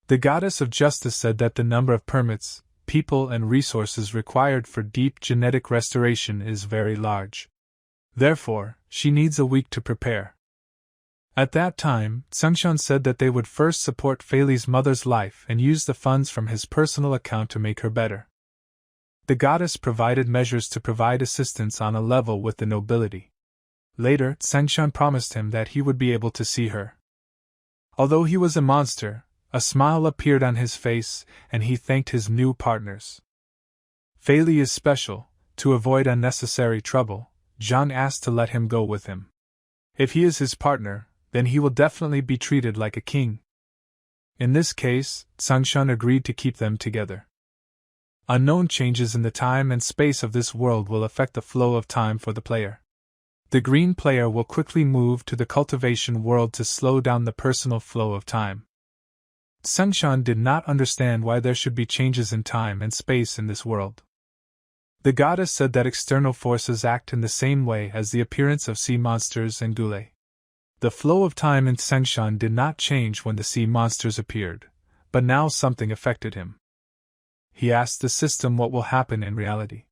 The goddess of justice said that the number of permits, people and resources required for deep genetic restoration is very large. Therefore, she needs a week to prepare. At that time, Sengshan said that they would first support Fairly's mother's life and use the funds from his personal account to make her better. The goddess provided measures to provide assistance on a level with the nobility. Later, Sengshan promised him that he would be able to see her. Although he was a monster, a smile appeared on his face, and he thanked his new partners. Fairly is special. To avoid unnecessary trouble, Zhang asked to let him go with him. If he is his partner, then he will definitely be treated like a king. In this case, Sengshan agreed to keep them together. Unknown changes in the time and space of this world will affect the flow of time for the player. The green player will quickly move to the cultivation world to slow down the personal flow of time. Sengshan did not understand why there should be changes in time and space in this world. The goddess said that external forces act in the same way as the appearance of sea monsters and ghouls. The flow of time in Sengshan did not change when the sea monsters appeared, but now something affected him. He asked the system what will happen in reality.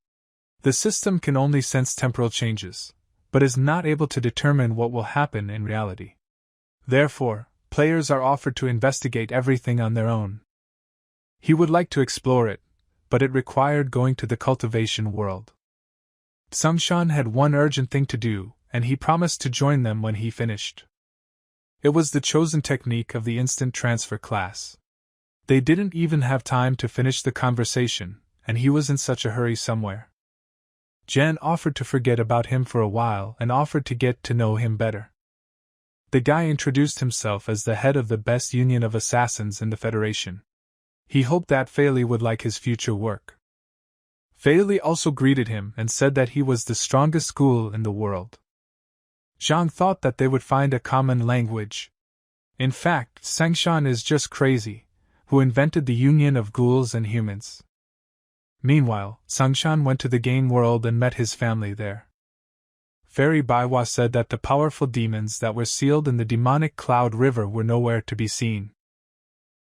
The system can only sense temporal changes, but is not able to determine what will happen in reality. Therefore, players are offered to investigate everything on their own. He would like to explore it, but it required going to the cultivation world. Sengshan had one urgent thing to do, and he promised to join them when he finished. It was the chosen technique of the instant transfer class. They didn't even have time to finish the conversation, and he was in such a hurry somewhere. Jan offered to forget about him for a while and offered to get to know him better. The guy introduced himself as the head of the best union of assassins in the Federation. He hoped that Fairly would like his future work. Fairly also greeted him and said that he was the strongest ghoul in the world. Zhang thought that they would find a common language. In fact, Sengshan is just crazy, who invented the union of ghouls and humans. Meanwhile, Sengshan went to the game world and met his family there. Fairy Baiwa said that the powerful demons that were sealed in the demonic cloud river were nowhere to be seen.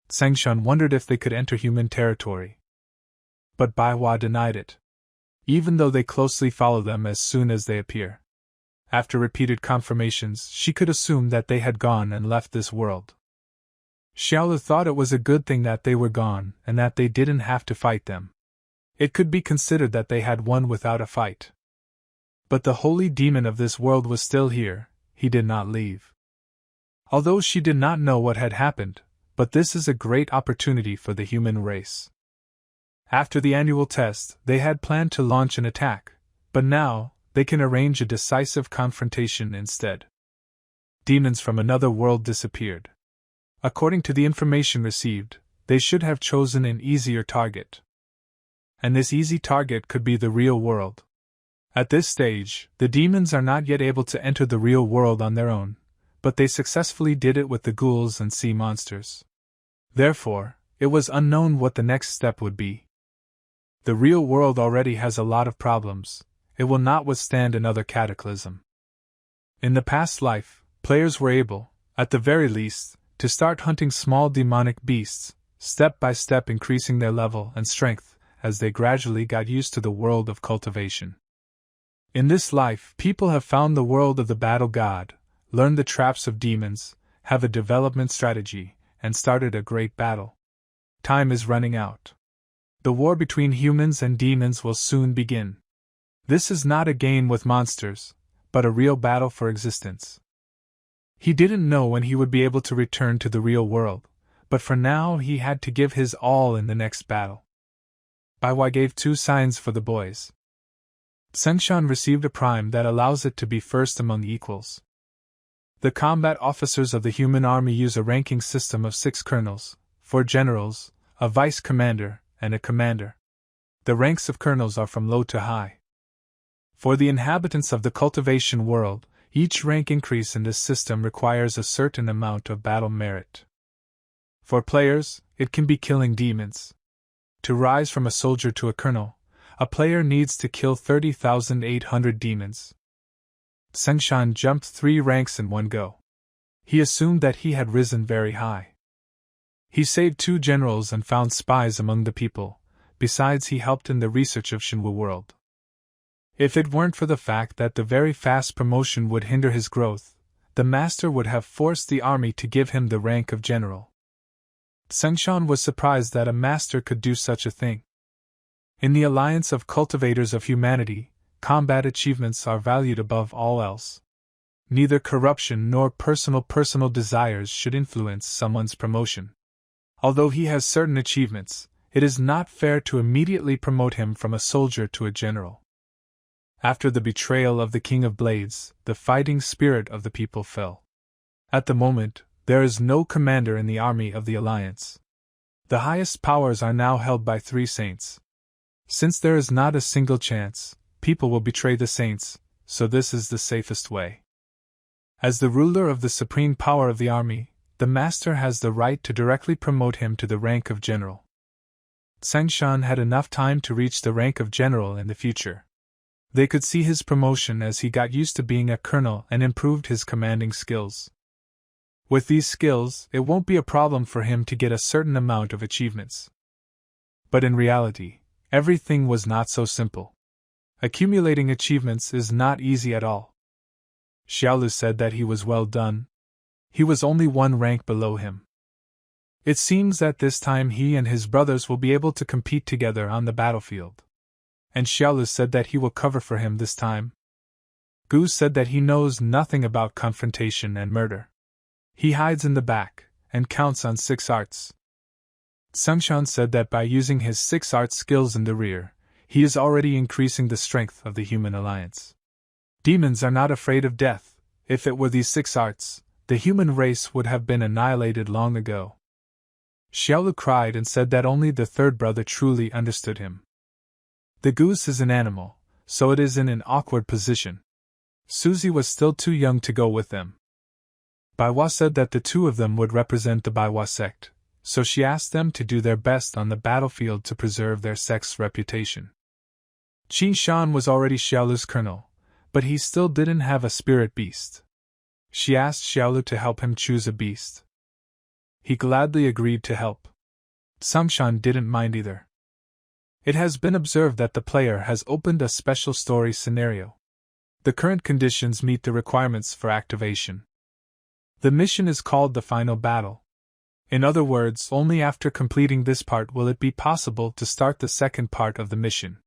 Sengshan wondered if they could enter human territory. But Baiwa denied it, even though they closely follow them as soon as they appear. After repeated confirmations, she could assume that they had gone and left this world. Xiaolu thought it was a good thing that they were gone and that they didn't have to fight them. It could be considered that they had won without a fight. But the holy demon of this world was still here, he did not leave. Although she did not know what had happened, but this is a great opportunity for the human race. After the annual test, they had planned to launch an attack, but now, they can arrange a decisive confrontation instead. Demons from another world disappeared. According to the information received, they should have chosen an easier target. And this easy target could be the real world. At this stage, the demons are not yet able to enter the real world on their own, but they successfully did it with the ghouls and sea monsters. Therefore, it was unknown what the next step would be. The real world already has a lot of problems, it will not withstand another cataclysm. In the past life, players were able, at the very least, to start hunting small demonic beasts, step by step increasing their level and strength as they gradually got used to the world of cultivation. In this life, people have found the world of the battle god, learned the traps of demons, have a development strategy, and started a great battle. Time is running out. The war between humans and demons will soon begin. This is not a game with monsters, but a real battle for existence. He didn't know when he would be able to return to the real world, but for now he had to give his all in the next battle. Baiwa gave 2 signs for the boys. Sengshan received a prime that allows it to be first among equals. The combat officers of the human army use a ranking system of 6 colonels, 4 generals, a vice commander, and a commander. The ranks of colonels are from low to high. For the inhabitants of the cultivation world, each rank increase in this system requires a certain amount of battle merit. For players, it can be killing demons. To rise from a soldier to a colonel, a player needs to kill 30,800 demons. Sengshan jumped 3 ranks in one go. He assumed that he had risen very high. He saved 2 generals and found spies among the people, besides he helped in the research of Shenwu world. If it weren't for the fact that the very fast promotion would hinder his growth, the master would have forced the army to give him the rank of general. Sengshan was surprised that a master could do such a thing. In the alliance of cultivators of humanity, combat achievements are valued above all else. Neither corruption nor personal desires should influence someone's promotion. Although he has certain achievements, it is not fair to immediately promote him from a soldier to a general. After the betrayal of the King of Blades, the fighting spirit of the people fell. At the moment, there is no commander in the army of the Alliance. The highest powers are now held by 3 saints. Since there is not a single chance, people will betray the saints, so this is the safest way. As the ruler of the supreme power of the army, the master has the right to directly promote him to the rank of general. Sengshan had enough time to reach the rank of general in the future. They could see his promotion as he got used to being a colonel and improved his commanding skills. With these skills, it won't be a problem for him to get a certain amount of achievements. But in reality, everything was not so simple. Accumulating achievements is not easy at all. Xiaolu said that he was well done. He was only 1 rank below him. It seems that this time he and his brothers will be able to compete together on the battlefield. And Xiaolu said that he will cover for him this time. Gu said that he knows nothing about confrontation and murder. He hides in the back, and counts on 6 arts. Sengshan said that by using his 6 art skills in the rear, he is already increasing the strength of the human alliance. Demons are not afraid of death. If it were these 6 arts, the human race would have been annihilated long ago. Xiaolu cried and said that only the 3rd brother truly understood him. The goose is an animal, so it is in an awkward position. Suzy was still too young to go with them. Baiwa said that the 2 of them would represent the Baiwa sect, so she asked them to do their best on the battlefield to preserve their sect's reputation. Qin Shan was already Xiaolu's colonel, but he still didn't have a spirit beast. She asked Xiaolu to help him choose a beast. He gladly agreed to help. Sengshan didn't mind either. It has been observed that the player has opened a special story scenario. The current conditions meet the requirements for activation. The mission is called the Final Battle. In other words, only after completing this part will it be possible to start the second part of the mission.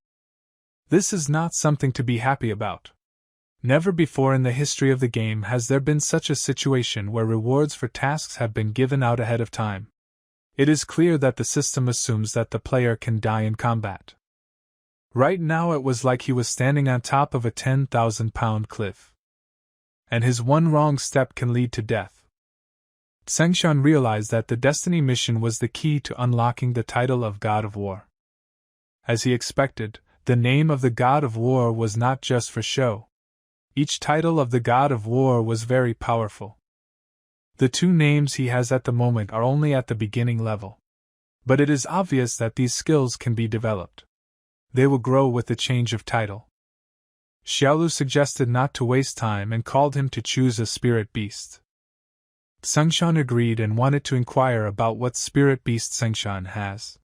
This is not something to be happy about. Never before in the history of the game has there been such a situation where rewards for tasks have been given out ahead of time. It is clear that the system assumes that the player can die in combat. Right now it was like he was standing on top of a 10,000-pound cliff. And his one wrong step can lead to death. Sengshan realized that the Destiny mission was the key to unlocking the title of God of War. As he expected, the name of the God of War was not just for show. Each title of the God of War was very powerful. The two names he has at the moment are only at the beginning level. But it is obvious that these skills can be developed. They will grow with the change of title. Xiaolu suggested not to waste time and called him to choose a spirit beast. Sengshan agreed and wanted to inquire about what spirit beast Sengshan has.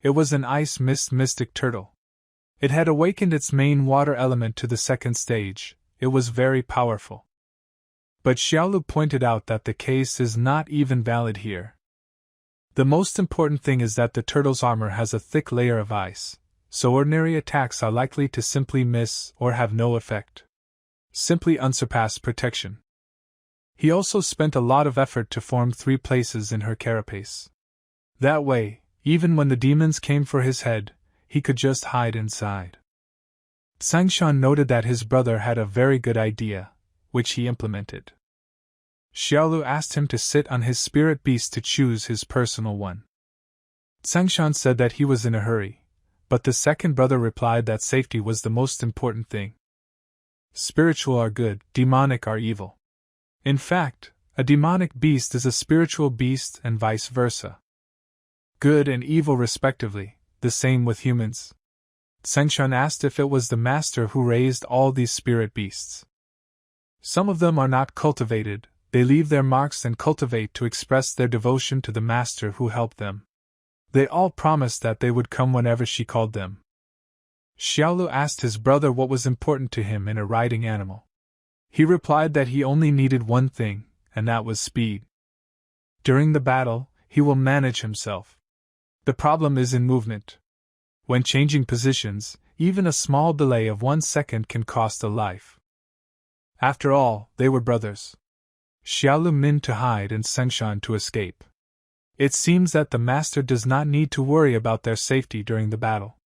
It was an ice mist mystic turtle. It had awakened its main water element to the second stage. It was very powerful. But Xiaolu pointed out that the case is not even valid here. The most important thing is that the turtle's armor has a thick layer of ice, so ordinary attacks are likely to simply miss or have no effect. Simply unsurpassed protection. He also spent a lot of effort to form 3 places in her carapace. That way, even when the demons came for his head, he could just hide inside. Sengshan noted that his brother had a very good idea, which he implemented. Xiaolu asked him to sit on his spirit beast to choose his personal one. Sengshan said that he was in a hurry, but the second brother replied that safety was the most important thing. Spiritual are good, demonic are evil. In fact, a demonic beast is a spiritual beast and vice versa. Good and evil respectively, the same with humans. Sengshan asked if it was the master who raised all these spirit beasts. Some of them are not cultivated, they leave their marks and cultivate to express their devotion to the master who helped them. They all promised that they would come whenever she called them. Xiaolu asked his brother what was important to him in a riding animal. He replied that he only needed one thing, and that was speed. During the battle, he will manage himself. The problem is in movement. When changing positions, even a small delay of 1 second can cost a life. After all, they were brothers. Xiaolu Min to hide and Sengshan to escape. It seems that the master does not need to worry about their safety during the battle.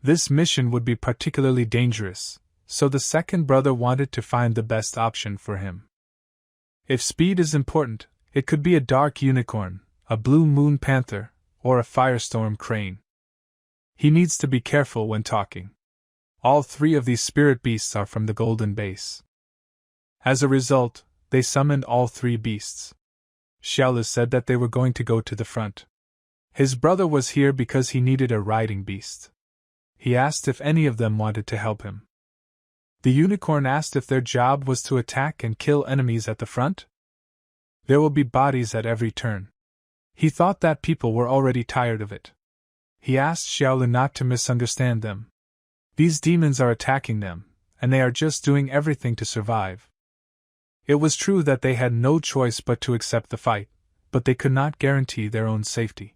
This mission would be particularly dangerous, so the second brother wanted to find the best option for him. If speed is important, it could be a dark unicorn, a blue moon panther, or a firestorm crane. He needs to be careful when talking. All 3 of these spirit beasts are from the golden base. As a result, they summoned all 3 beasts. Xiaolu said that they were going to go to the front. His brother was here because he needed a riding beast. He asked if any of them wanted to help him. The unicorn asked if their job was to attack and kill enemies at the front. There will be bodies at every turn. He thought that people were already tired of it. He asked Xiaolu not to misunderstand them. These demons are attacking them, and they are just doing everything to survive. It was true that they had no choice but to accept the fight, but they could not guarantee their own safety.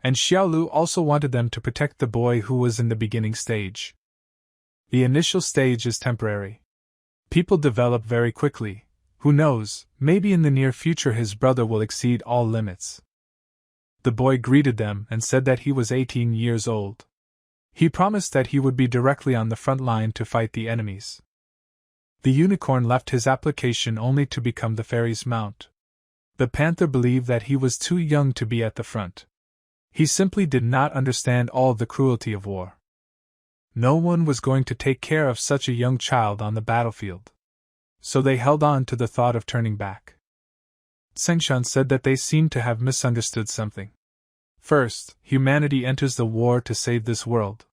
And Xiaolu also wanted them to protect the boy who was in the beginning stage. The initial stage is temporary. People develop very quickly. Who knows, maybe in the near future his brother will exceed all limits. The boy greeted them and said that he was 18 years old. He promised that he would be directly on the front line to fight the enemies. The unicorn left his application only to become the fairy's mount. The panther believed that he was too young to be at the front. He simply did not understand all the cruelty of war. No one was going to take care of such a young child on the battlefield. So they held on to the thought of turning back. Sengshan said that they seemed to have misunderstood something. First, humanity enters the war to save this world.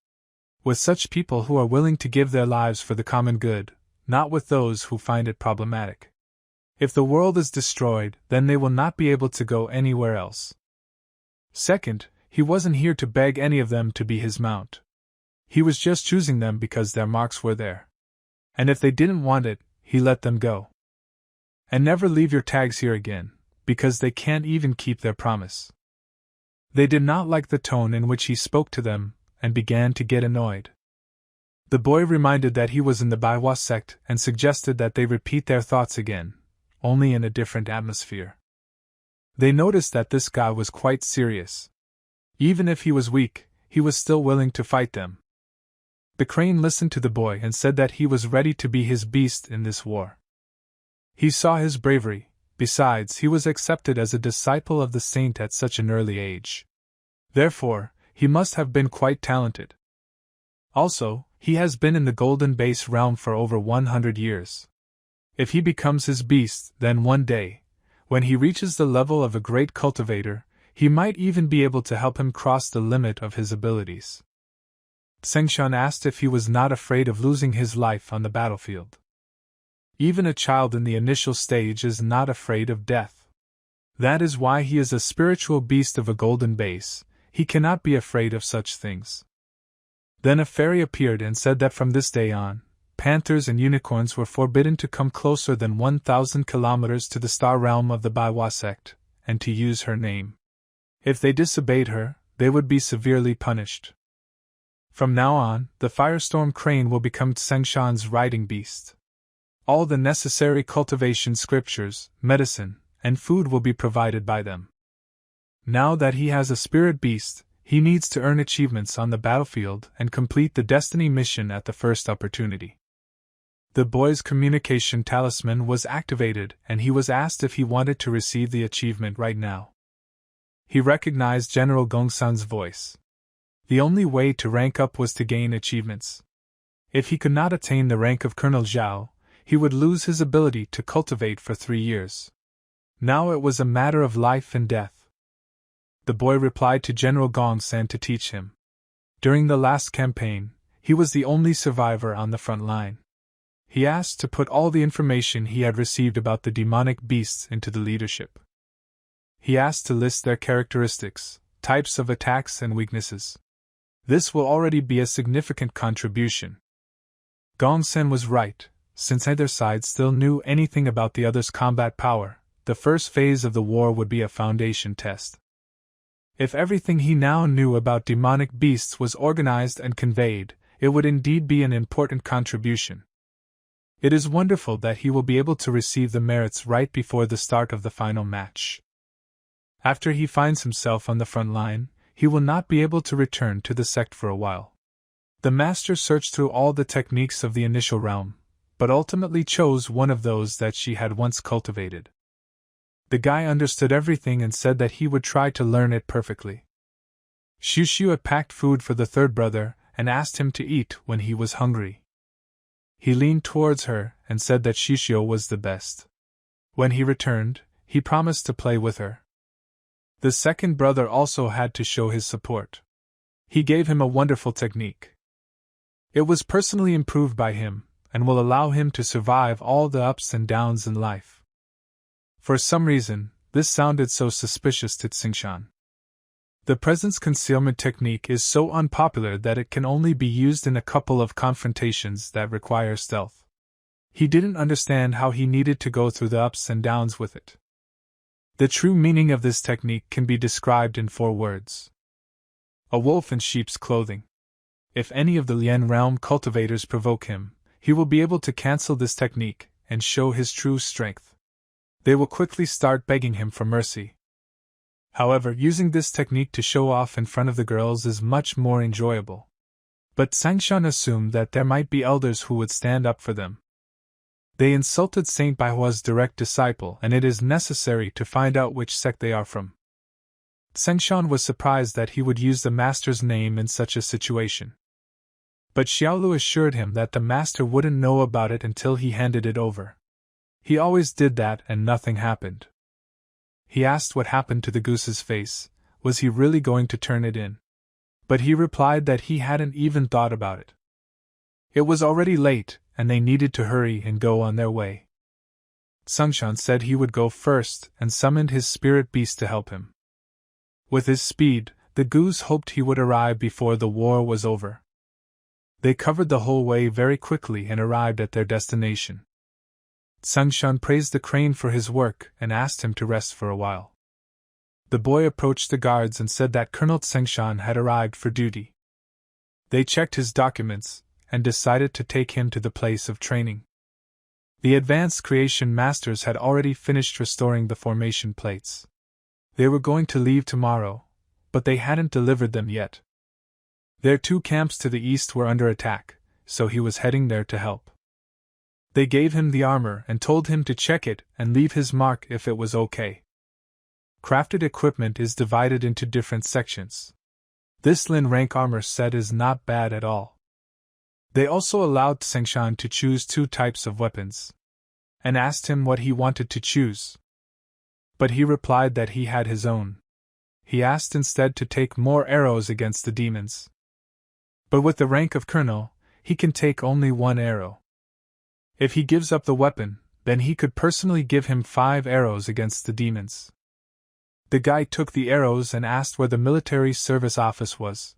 With such people who are willing to give their lives for the common good, not with those who find it problematic. If the world is destroyed, then they will not be able to go anywhere else. Second, he wasn't here to beg any of them to be his mount. He was just choosing them because their marks were there. And if they didn't want it, he let them go. And never leave your tags here again, because they can't even keep their promise. They did not like the tone in which he spoke to them, and began to get annoyed. The boy reminded that he was in the Manhwa sect and suggested that they repeat their thoughts again, only in a different atmosphere. They noticed that this guy was quite serious. Even if he was weak, he was still willing to fight them. The crane listened to the boy and said that he was ready to be his beast in this war. He saw his bravery. Besides, he was accepted as a disciple of the saint at such an early age. Therefore, he must have been quite talented. Also, he has been in the Golden Base realm for over 100 years. If he becomes his beast, then one day, when he reaches the level of a great cultivator, he might even be able to help him cross the limit of his abilities. Sengshan asked if he was not afraid of losing his life on the battlefield. Even a child in the initial stage is not afraid of death. That is why he is a spiritual beast of a golden base. He cannot be afraid of such things. Then a fairy appeared and said that from this day on, panthers and unicorns were forbidden to come closer than 1,000 kilometers to the star realm of the Manhwa sect, and to use her name. If they disobeyed her, they would be severely punished. From now on, the firestorm crane will become Sengshan's riding beast. All the necessary cultivation scriptures, medicine, and food will be provided by them. Now that he has a spirit beast, he needs to earn achievements on the battlefield and complete the destiny mission at the first opportunity. The boy's communication talisman was activated and he was asked if he wanted to receive the achievement right now. He recognized General Gongsan's voice. The only way to rank up was to gain achievements. If he could not attain the rank of Colonel Zhao, he would lose his ability to cultivate for 3 years. Now it was a matter of life and death. The boy replied to General Gongsan to teach him. During the last campaign, he was the only survivor on the front line. He asked to put all the information he had received about the demonic beasts into the leadership. He asked to list their characteristics, types of attacks and weaknesses. This will already be a significant contribution. Gongsan was right. Since neither side still knew anything about the other's combat power, the first phase of the war would be a foundation test. If everything he now knew about demonic beasts was organized and conveyed, it would indeed be an important contribution. It is wonderful that he will be able to receive the merits right before the start of the final match. After he finds himself on the front line, he will not be able to return to the sect for a while. The master searched through all the techniques of the initial realm, but ultimately chose one of those that she had once cultivated. The guy understood everything and said that he would try to learn it perfectly. Shushu had packed food for the third brother and asked him to eat when he was hungry. He leaned towards her and said that Shishio was the best. When he returned, he promised to play with her. The second brother also had to show his support. He gave him a wonderful technique. It was personally improved by him, and will allow him to survive all the ups and downs in life. For some reason, this sounded so suspicious to Sengshan. The presence concealment technique is so unpopular that it can only be used in a couple of confrontations that require stealth. He didn't understand how he needed to go through the ups and downs with it. The true meaning of this technique can be described in 4 words. A wolf in sheep's clothing. If any of the Lien realm cultivators provoke him, he will be able to cancel this technique and show his true strength. They will quickly start begging him for mercy. However, using this technique to show off in front of the girls is much more enjoyable. But Sengshan assumed that there might be elders who would stand up for them. They insulted Saint Baihua's direct disciple, and it is necessary to find out which sect they are from. Sengshan was surprised that he would use the master's name in such a situation. But Xiaolu assured him that the master wouldn't know about it until he handed it over. He always did that and nothing happened. He asked what happened to the goose's face, was he really going to turn it in? But he replied that he hadn't even thought about it. It was already late, and they needed to hurry and go on their way. Sengshan said he would go first and summoned his spirit beast to help him. With his speed, the goose hoped he would arrive before the war was over. They covered the whole way very quickly and arrived at their destination. Sengshan praised the crane for his work and asked him to rest for a while. The boy approached the guards and said that Colonel Sengshan had arrived for duty. They checked his documents and decided to take him to the place of training. The advanced creation masters had already finished restoring the formation plates. They were going to leave tomorrow, but they hadn't delivered them yet. Their 2 camps to the east were under attack, so he was heading there to help. They gave him the armor and told him to check it and leave his mark if it was okay. Crafted equipment is divided into different sections. This Lin rank armor set is not bad at all. They also allowed Sengshan to choose 2 types of weapons, and asked him what he wanted to choose. But he replied that he had his own. He asked instead to take more arrows against the demons. But with the rank of colonel, he can take only 1 arrow. If he gives up the weapon, then he could personally give him 5 arrows against the demons. The guy took the arrows and asked where the military service office was.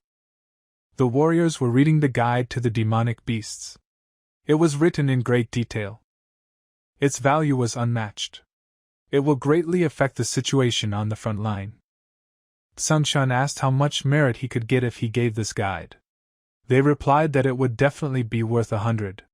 The warriors were reading the guide to the demonic beasts. It was written in great detail. Its value was unmatched. It will greatly affect the situation on the front line. Sengshan asked how much merit he could get if he gave this guide. They replied that it would definitely be worth 100.